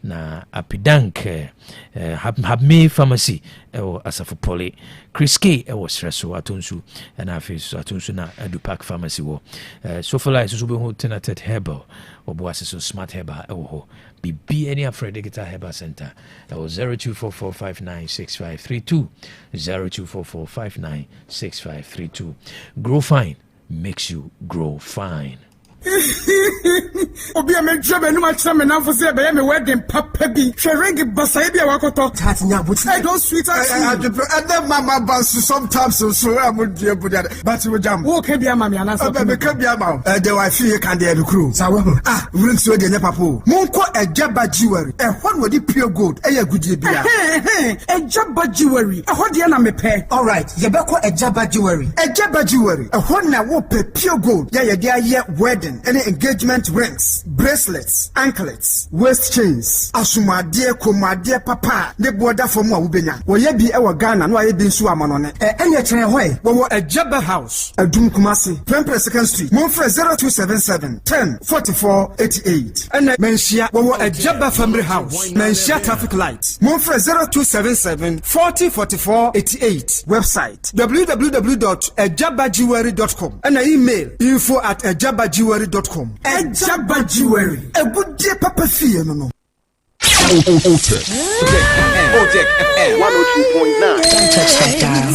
na apidank Habme Pharmacy ewo Asafo Poly Chris K ewo Sreso atonsu and afi atonsu na Edupac Pharmacy wo Sofala so be ho tenated Herbal oboase so Smart Herbal ewo ho BB any afraid Digital Herbal Center that was 0244596532 0244596532 Grow Fine makes you grow fine. Obi a me job enu ma chira me na for say be me wedding papa bi. Hwering basa bi a wakoto. Tatinya but I don't sweet as you. And then mama bounce sometimes so am die budia. But we jam. Wo ka bia mama ana so. Be ka bia ma. The wife here can dey recruit. Sa we ring so dey ne papa. Monko ejaba jewelry. Hon we di pure gold. E ya gudie bia. Ejaba jewelry. Ho de na me pe. All right, ye be ko ejaba jewelry. Ejaba jewelry. Hon na wo pe pure gold. Ya ye dey wedding, any engagement rings, bracelets, anklets, waist chains, asumade, komade, papa, the border for more ubenya. Wo ye bi ewa Ghana, no ye bi nsu amanone. Enye chere hoy, wo a Jabba House, Adum Kumasi, Prempre 2nd Street, Monfre 0277 10 44 88. And Menshia, wo a Jabba Family House, Menshia Traffic Lights, Monfre 0277 40 44 88. Website www.ejabajewelry.com and email info@ejabajewelry.com. Ejaba Jewelry. A good day, Papa Fee, no. Otec 102.9. Don't touch that dial.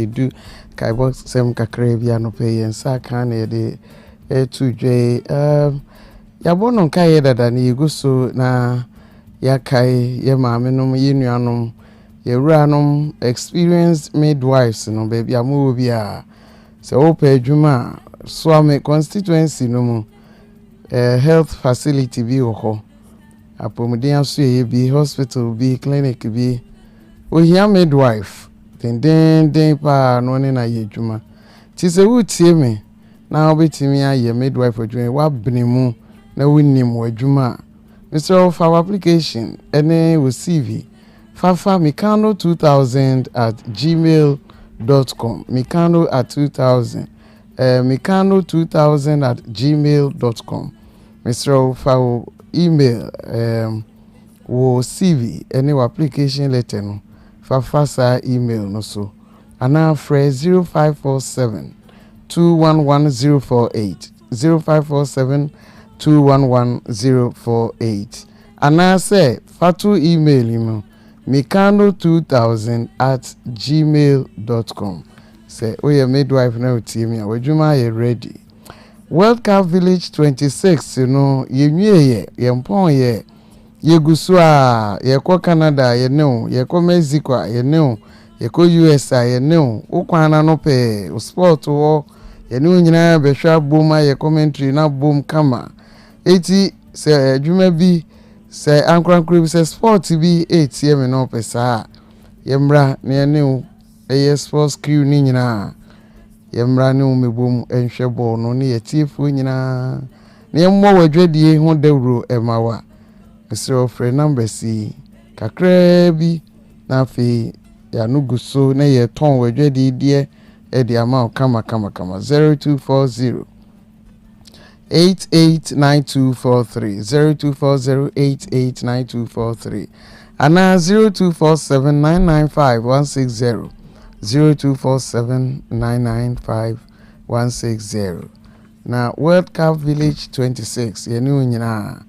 edu kaibo sem kakra bia no pe yensa kan na de to dwe yabono kai dada na yeguso na yakai ye maamenom ye nuanom ye wuranom experienced midwives no baby amu bia se opa adwuma so am constituency no mu health facility bi ho apomuden aso ye bi hospital bi clinic bi ohia midwife den pa no ne na ye adwuma ti se wutie me na obetimi aye midwife adwuma wa bnemu na wonim adwuma Mr. of our application ene wo CV fafa mikano 2000 at gmail.com mikano at 2000 mikano 2000 at gmail.com Mr. of our email wo CV ene wo application letter no fafa sa email no so ana frɛ 0547 211048 0547 211048 ana say fatu email imo mikano2000 at gmail.com say oye midwife na otimi a wadwuma ye ready World Cup Village 26 you know yenwie ye mpon ye yegusu a ye ko Canada ye ne ye ko Mexico ye ne ye ko US ye ne ukwana no pe sport wo ye ne nyina be hwa bom ye commentary na bom kama eti se adwuma bi se ankrankro bi se sport bi etie me no pesa yemra ne ne eye sports crew ni nyina yemra ne umebom enhwe ball no ne yetiefu nyina ne yemmo wadwadie ho dawro emawa Mr. Ofre number C kakra bi na fe ya nuguso na ye ton wadwadie die e di ama kama 0240 889243 0240889243 ana 0247995160 0247995160 na World Cup Village 26 yenu nyina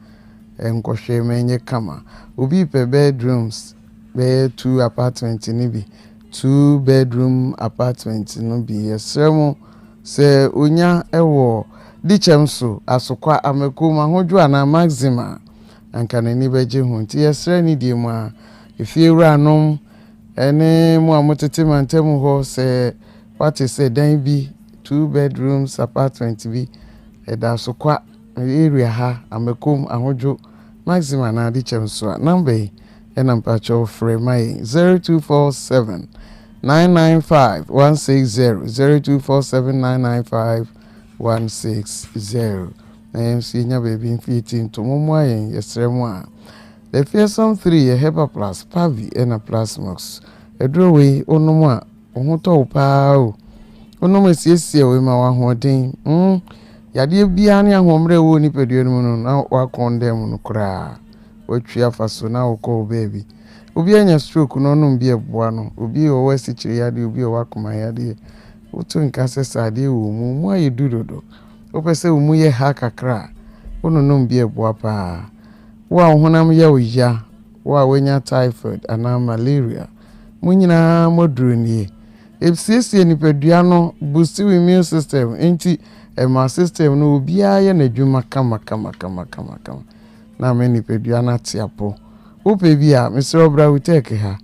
enkohwe menye kama obi pe bedrooms be 2 apartment ni bi 2 bedroom apartment no bi yesremo se onya ewo dichemso asokwa amekuma hoju ana maxima ankana ni beje hu nti yesre ni die mu a efiewura anom ene mu amotete mantem ho se what is say dan bi 2 bedrooms apartment bi eda asokwa area ha amekum ahoju maxima na dichemso number ena mpacho frame 0247 995 160 0247 995 160 nya baby fiti to momo ayen yesremu a the fearsome 3 a hepa plus pavi ena plasmox edrowe onomu a ohoto pa o onomu siesie we ma wa hoden yade bia ne ahomre wo ni pedue no na wa condemn no kra watwa faso na wo baby obi anya stroke no no bi eboa no obi o wasi chiri yade obi o wakoma yade otu nka sesade wo mu aye dudodo opese wo mu ye ha kakra ono no bi eboa pa wa honam ye oya wa wenya typhoid ana malaria munyina moduru ni ebsiesie ni pedua no boost immune system enti ema system no obi aye na dwuma kama na me ni pedua na tiapo upe bia Mr. Obra Otec ha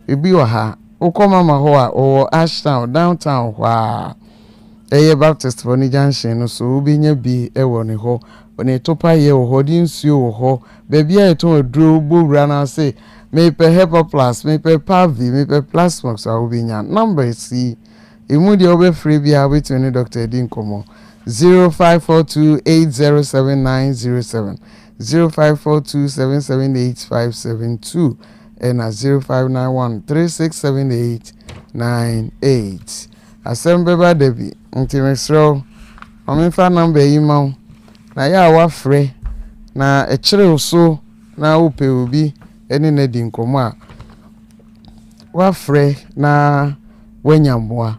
ebi wa ha ukoma ma ho a o Ashtown downtown wa eye Baptist for ni junction no so obi nya bi ewo ne ho oni topa ye wo ho di nsuo wo ho baby a eto aduro bowura na say me pe hepa plus me pe pavi me pe plasmox a obi nya number si emu de obe free bia between Dr. Edin Komo 0542807907 0542778572 and 0591367898 asembeba debi ntimesro omenfa number yima na ya wafre na ekire so na upe obi eni na di nkomo a wafre na wanyamboa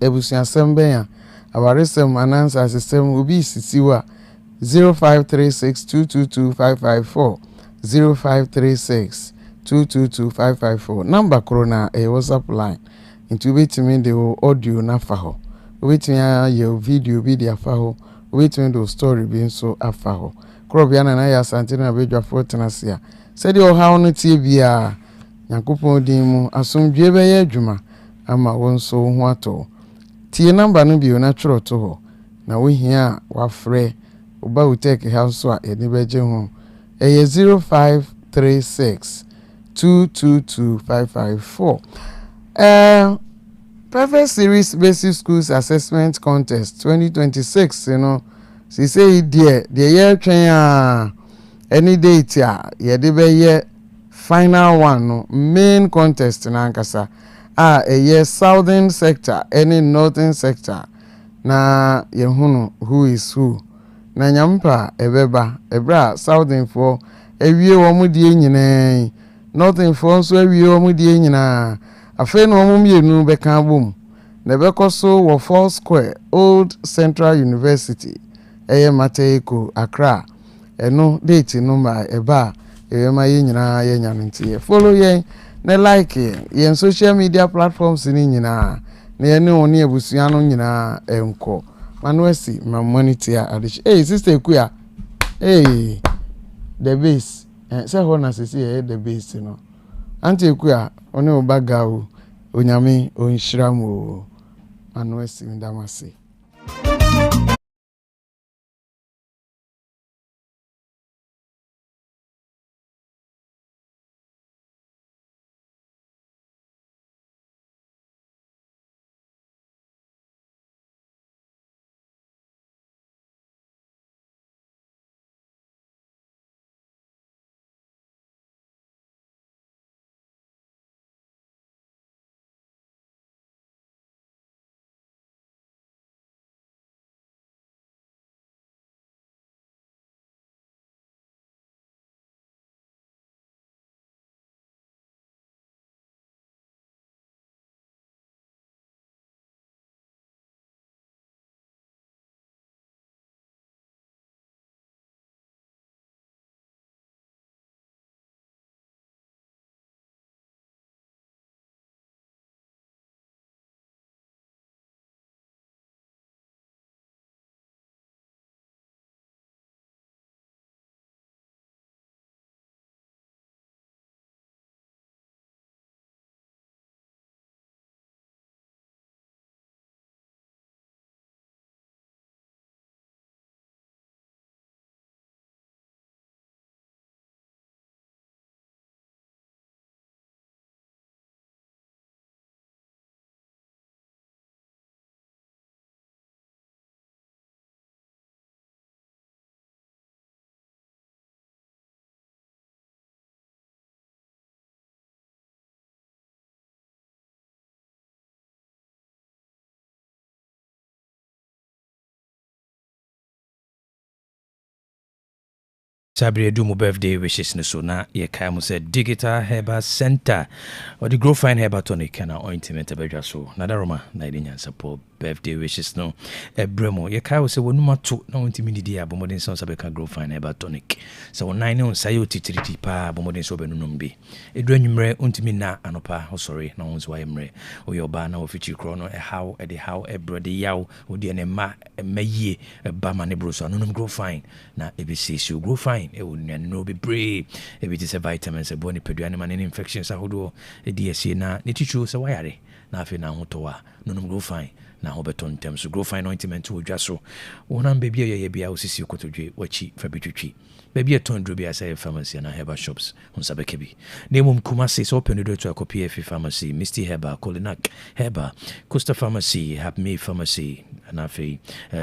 ebusuan sembe ya abaresem anansa system obi sisiwa 0536222554 0536222554 number corona a WhatsApp line into wobɛtumi de wo audio na afa hɔ wobɛtumi ayɛ video bi de afa hɔ wobɛtumi de wo story bi nso afa hɔ korɔbea na yɛ asante na bɛdwafoɔ tena se a sɛdeɛ ɔhaw no tie biara Nyankopɔn din mu asomdwie bɛyɛ adwuma ama wo nso ho atɔ tie number no bio na twerɛ to hɔ na wohia a wafrɛ oba Otec house so a yɛde bɛgye ho ɛyɛ 0536 222554 Perfect Series Basic Schools Assessment Contest 2026 you know si say dear yɛ twɛn a any date a yɛde bɛyɛ final one no main contest na ankasa a ɛyɛ southern sector any northern sector na yɛhunu who is who na nyampa ɛbɛba ɛbra southern for ewie wɔn die nyinaa northern for nso ewie wɔn die nyinaa afei na wɔn mmienu bɛka bom na ɛbɛkɔ so wɔ Four Square Old Central University ɛyɛ Mateko Accra ɛno date no ma ɛba ɛyɛ ma yɛ nyinaa yɛ nyanentie follow yɛn na like yɛn social media platforms ni nyinaa na yɛn ne wɔn abusua no nyinaa ɛnkɔ manuasi ma monitor adish sister Ekuya the base say ho na sisi the base no auntie Ekuya one obaga o onyame onhyira mo manuasi ndamase Sabri do my birthday wishes no so na ye kai mo said digital herbal center or the grow fine herbal tonic and ointment abedwa so na daroma na ide Nyansapo birthday wishes no ebremo ye kai se wonuma to na ontimi didi abomodin so sabeka grow fine herbal tonic so wonai ne onsaye otitiriti pa abomodin so benunum bi edu anwumre ontimi na anopa sorry na onzo ayemre oyoba na ofichi kro no how e de how ebrode yaw odi ene ma mayie ba ma ne bro so anunum grow fine na ebisi so grow fine e wonyan no be brave e bi se vitamins e boni peduane man infections ahodo e DSC na ne tichu se wayare na afi na hotowa nunum grow fine na hobeton tem so grow fine ointment wo dwa so wonam baby ye bia osisi kotodwe wachi fa bitwitwi baby eton dro bia say pharmacy na herbal shops unsabeke bi nemum Kumasi so open do to akopia fi pharmacy Misty Herbal Kolinak Herbal Costa Pharmacy Happy Pharmacy na afi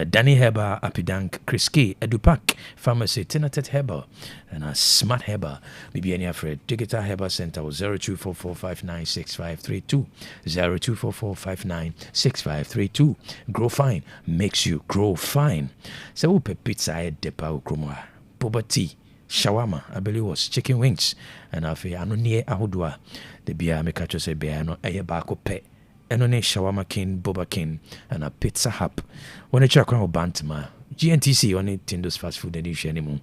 Danny Herbal Apidank Kriski Edupak Pharmacy Tinatet Herbal and Smart Herbal bibi any afraid Digital Herbal Center 0244596532 0244596532 grow fine makes you grow fine so we pizza e depa ukromwa poverty shawarma I believe was chicken wings and afi ano nie ahodoa de bia me catch say bia no eye ba ko pe eno ne shawarma king boba king and a pizza hub when a check on bantama GNTC on it Tindo's fast food edition anymore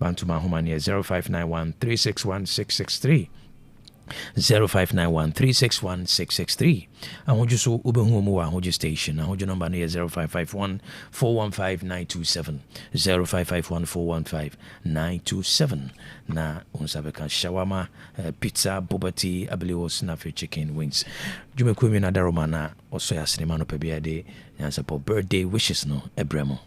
bantuma homa near 0591361663 0591-361-663. And would you so Ubehumu, Hoju Station? And Hoju number near 0551-415-927. 0551-415-927. Na unsabeka shawama, pizza, boba tea, abilio snaffy chicken wings. Jume Kumi na daromana, also ya cinemano pebiade, Nyansapo birthday wishes no, Ebremo.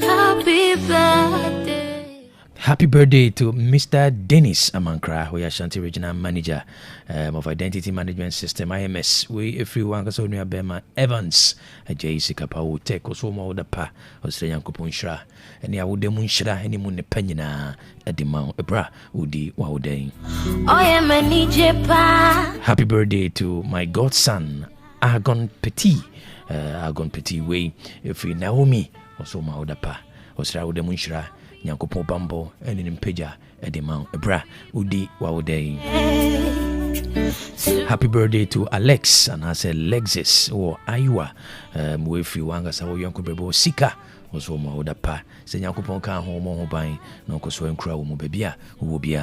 Happy birthday. Happy birthday to Mr. Dennis Amankra, who is Ashanti Regional Manager of Identity Management System, IMS. We everyone so near Bema Evans, a JC Kapawu Tech, or so more the pa, Australian Kupunshra, and ya would demunshra any moon penina at the Mount Ebra, Udi Wauday. Happy birthday to my godson, Argon Petit, way, if we Naomi, or so more the pa, Australia demunshra. Nyankopo Bambo and in Peja Edimau Ebra Udi Wauday. Happy birthday to Alex and I said Lexus or Ayua Mwefi Wanga Sawo Yanko Bebo Sika was home Oda Pa. Say Nyankopo can home by Nonko Swen Crow Mubebia who be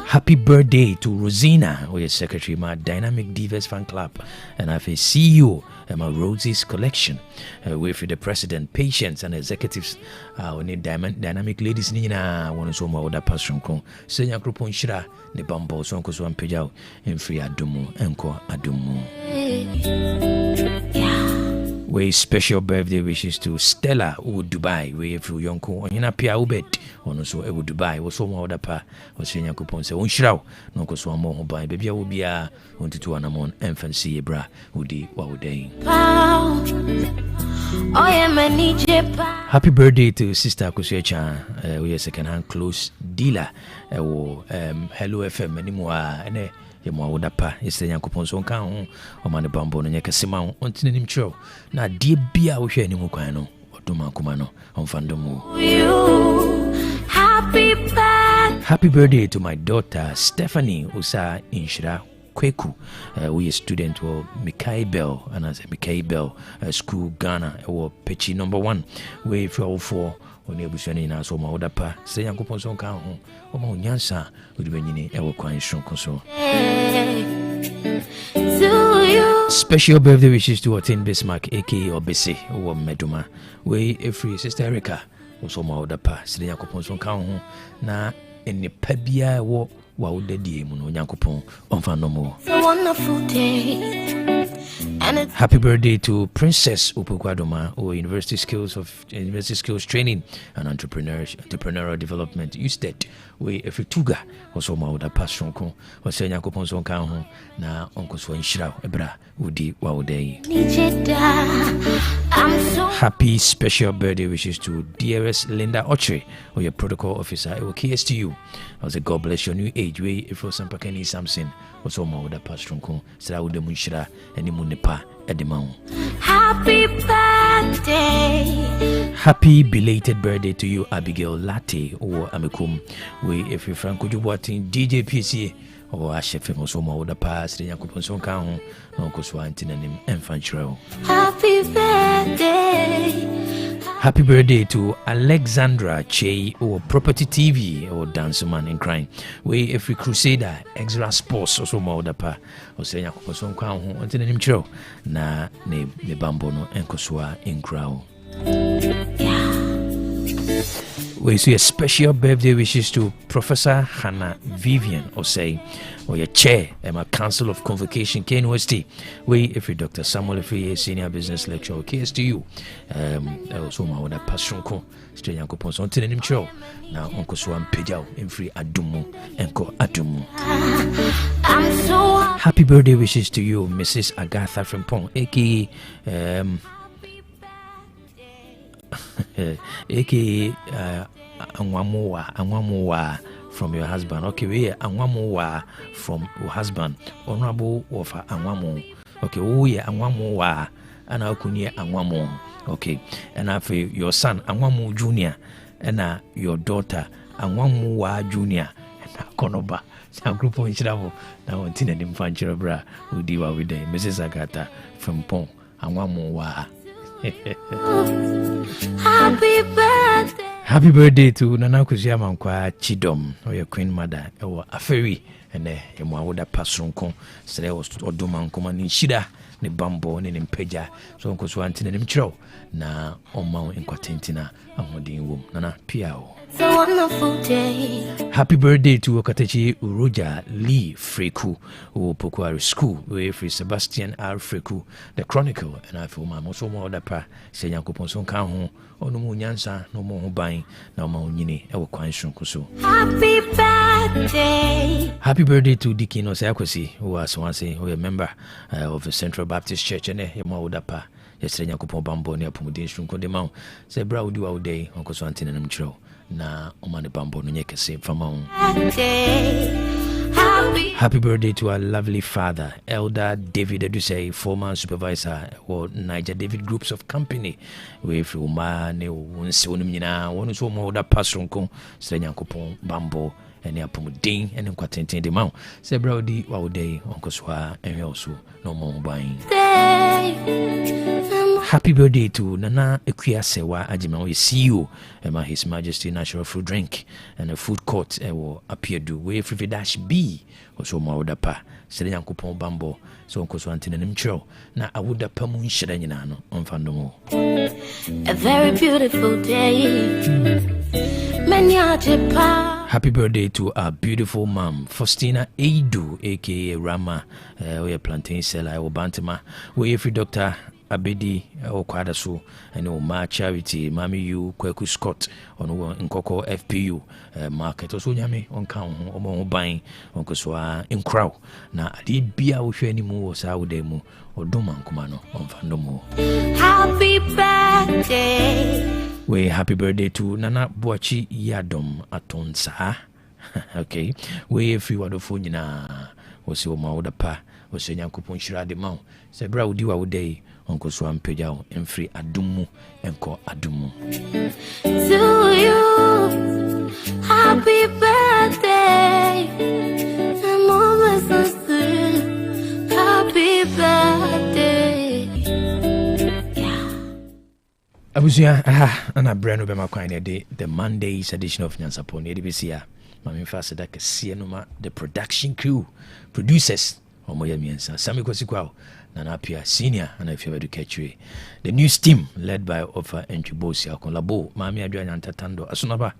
Happy birthday to Rosina, who is secretary of my Dynamic Divas Fan Club, and I've a CEO of my Rosie's collection, with the president, patients, and executives. We need dynamic ladies. Nina, one is my other passion. Senya Grupon Shira, the Bambo, Sonko Swan Pejao, and Free Adumu, Enko Adumu. We special birthday wishes to Stella who Dubai. We through Yonko on Pia Ubet on so Ewu Dubai was so more pa was Senya Kupon se Unshraw no so more by baby will be a 22 anamon infancy bra Udi Wauday. Happy birthday to Sister Kusecha. We are second hand clothes dealer. Hello FM anymore and Yamwa Udapa, is the Yankopon Sonka, or Man Bambo and Yakasima, on Tinim Cho. Now, dear Bia, we share Nimukano, or Duma Kumano, on Fandomo. Happy birthday to my daughter Stephanie Usa Inshira Kwaku. We a student of Mikai Bell, and as a Mikai Bell School Ghana, or Pechi number 1, way for Oni Bushani na so ma odapa se Yankopon so kan ho o ma onyansa odibanyini e wo kwan shonko so. Special birthday wishes to Oteng Bismarck aka Obese wo Meduma we every sister Erica so ma odapa se Yankopon so kan ho na eni pabia wo wa odadie mu no Yankopon onfa no mo. A wonderful day. Happy birthday to Princess Upukwadoma or University Skills Training and Entrepreneurial Development. USTED we Efituga also Mauda Passionko or Senya Coponson Kaho na Uncle Swan Shrow Ebra Udi Wauday. Happy special birthday wishes to dearest Linda Oche or your protocol officer or KSTU. I was a God bless your new age way if for some Pakani Samson also Mauda Passionko Sra de Munshra and Munipa Edimau. Happy birthday. Happy belated birthday to you, Abigail Latte or Amikum. We if you Franco Boateng DJ PC or Ashef also Mauda Pass the Yakupon Sonkan, Uncle Swantin and Infantry. Happy birthday. Happy birthday to Alexandra Che or Property TV or Dancer Man in Crime. We every Crusader, Extra Sports or so more the pa or say Yakupon Kwan until him show na ne Bambono and Kosua in Crow. We see a special birthday wishes to Professor Hannah Vivian or say or your chair and my Council of Convocation KNUST. We if you Dr. Samuel Free Senior Business Lecturer KSTU also my other passion ko straight yanko pons on tin show now Uncle Swan Pejao in free Adumu Enko Adumu. Happy birthday wishes to you Mrs. Agatha Frimpong aka aka Anwamuwa from your husband. Okay, we Anwamuwa from your husband. Honorable of Anwamu. Okay, we Anwamuwa and Akunia Anwamu. Okay, and after your son Anwamu Junior and your daughter Anwamuwa Junior and Konoba. Some group of Inchavo now on Tina Nimfanchira Bra who diwa with Mrs. Agatha from Pong Anwamuwa. Happy birthday. Happy birthday to Nana Kuziama Nkwa Chidom, or your queen mother, or a fairy, and a Mwawoda Pasronko, Sreos or Duman Command in Shida, ne Bambo, and in Peja, so Uncle Swantin and Mcho, na Omau in Quatintina, and Modin Womb, Nana Piao. It's a wonderful day. Happy birthday to Okatechi Uroja Lee Freku, who Pokuari School, where Free Sebastian R. Freku, the Chronicle, and I feel my most more dapa, say Yankoponson Kaho, or no more Nyansa, no more buying, no more Yini, our Quanshun Kusu. Happy birthday. Happy birthday to Dickie Nosakwasi, who was once a member of the Central Baptist Church and a Maudapa. Yesterday, Yankopon Bambo near Pumudin Shunko de Mount, say Brow do our day, Uncle Swantin and Mcho. Na Omani Bambo Nunyeke say from Happy birthday to our lovely father, Elder David Edusei, former supervisor or Niger David Groups of Company. With Umane, Unsonumina, one is more that Pasronko, Stranyankopon Bambo, and Yapumudin, and Quatintin de Mount. Say Brody, our day, Uncle Swa, and also no more buying. Happy birthday to Nana Ekuyasewa Ajima, CEO, His Majesty Natural Food Drink, and a food court will appear to way free dash B, or so more dapa, Selian Coupon Bambo, so Uncle Swantin and Mcho. Now I would a pamun shedanano on Fandomo. A very beautiful day. Happy birthday to our beautiful mom, Faustina Eidu, aka Rama, we are plantain seller, or Bantama, we free doctor. Abedi Okwadasu and Oma Charity, Mami U, Kwaku Scott on Nkoko FPU market also Yami on count or buying Uncle Swa in Crow. Now I did be out with any more Saudemo or Doman Kumano on Fandomo. Happy birthday. We happy birthday to Nana Boachi Yadom Atonsa. Okay, we if you are the phone was your mother pa was your Yankupon Shira de Mount. Say, Brow, do our day. Uncle Swam Pejao and free Adumu and call Adumu. To you, happy birthday. I'm always so sweet. Happy birthday. Abusia, and I brand over my coin day, the Monday's edition of Nyansapo, DBCA. Mammy Fasadaka, Sienoma, the production crew, producers, Omoyamians, Sami Kosikwao. Nanapia Senior, and if you were to catch you, the news team led by Offa Enchibosia Kolabo, Mammy Adrian Tatando, Asunaba,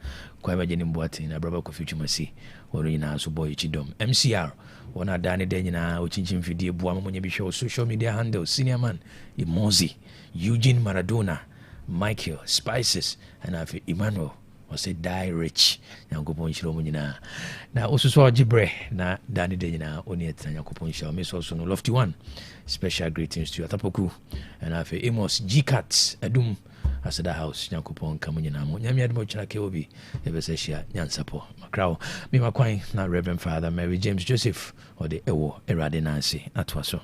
Kwaba Jenim Boateng, a brother of future Mercy, or in our Suboy Chidom, MCR, one are Danny Denina, Uchin Video, Buamonia Show, social media handle, Senior Man, Imozi, Eugene Maradona, Michael, Spices, and I feel Emmanuel. Was a die rich Yankopon Shiromina. Now also saw Jibre na Danny Dena only at Yankopon Show. Miss also no lofty one. Special greetings to Atapoku and I feel Amos G Cats Adum as the house Yankopon Kamunina. Yami Admocha Keobi, Ebesesia Nyansapo. Macrow, me my quine, not Reverend Father Mary James Joseph or the Ewo Erade Nancy at Waso.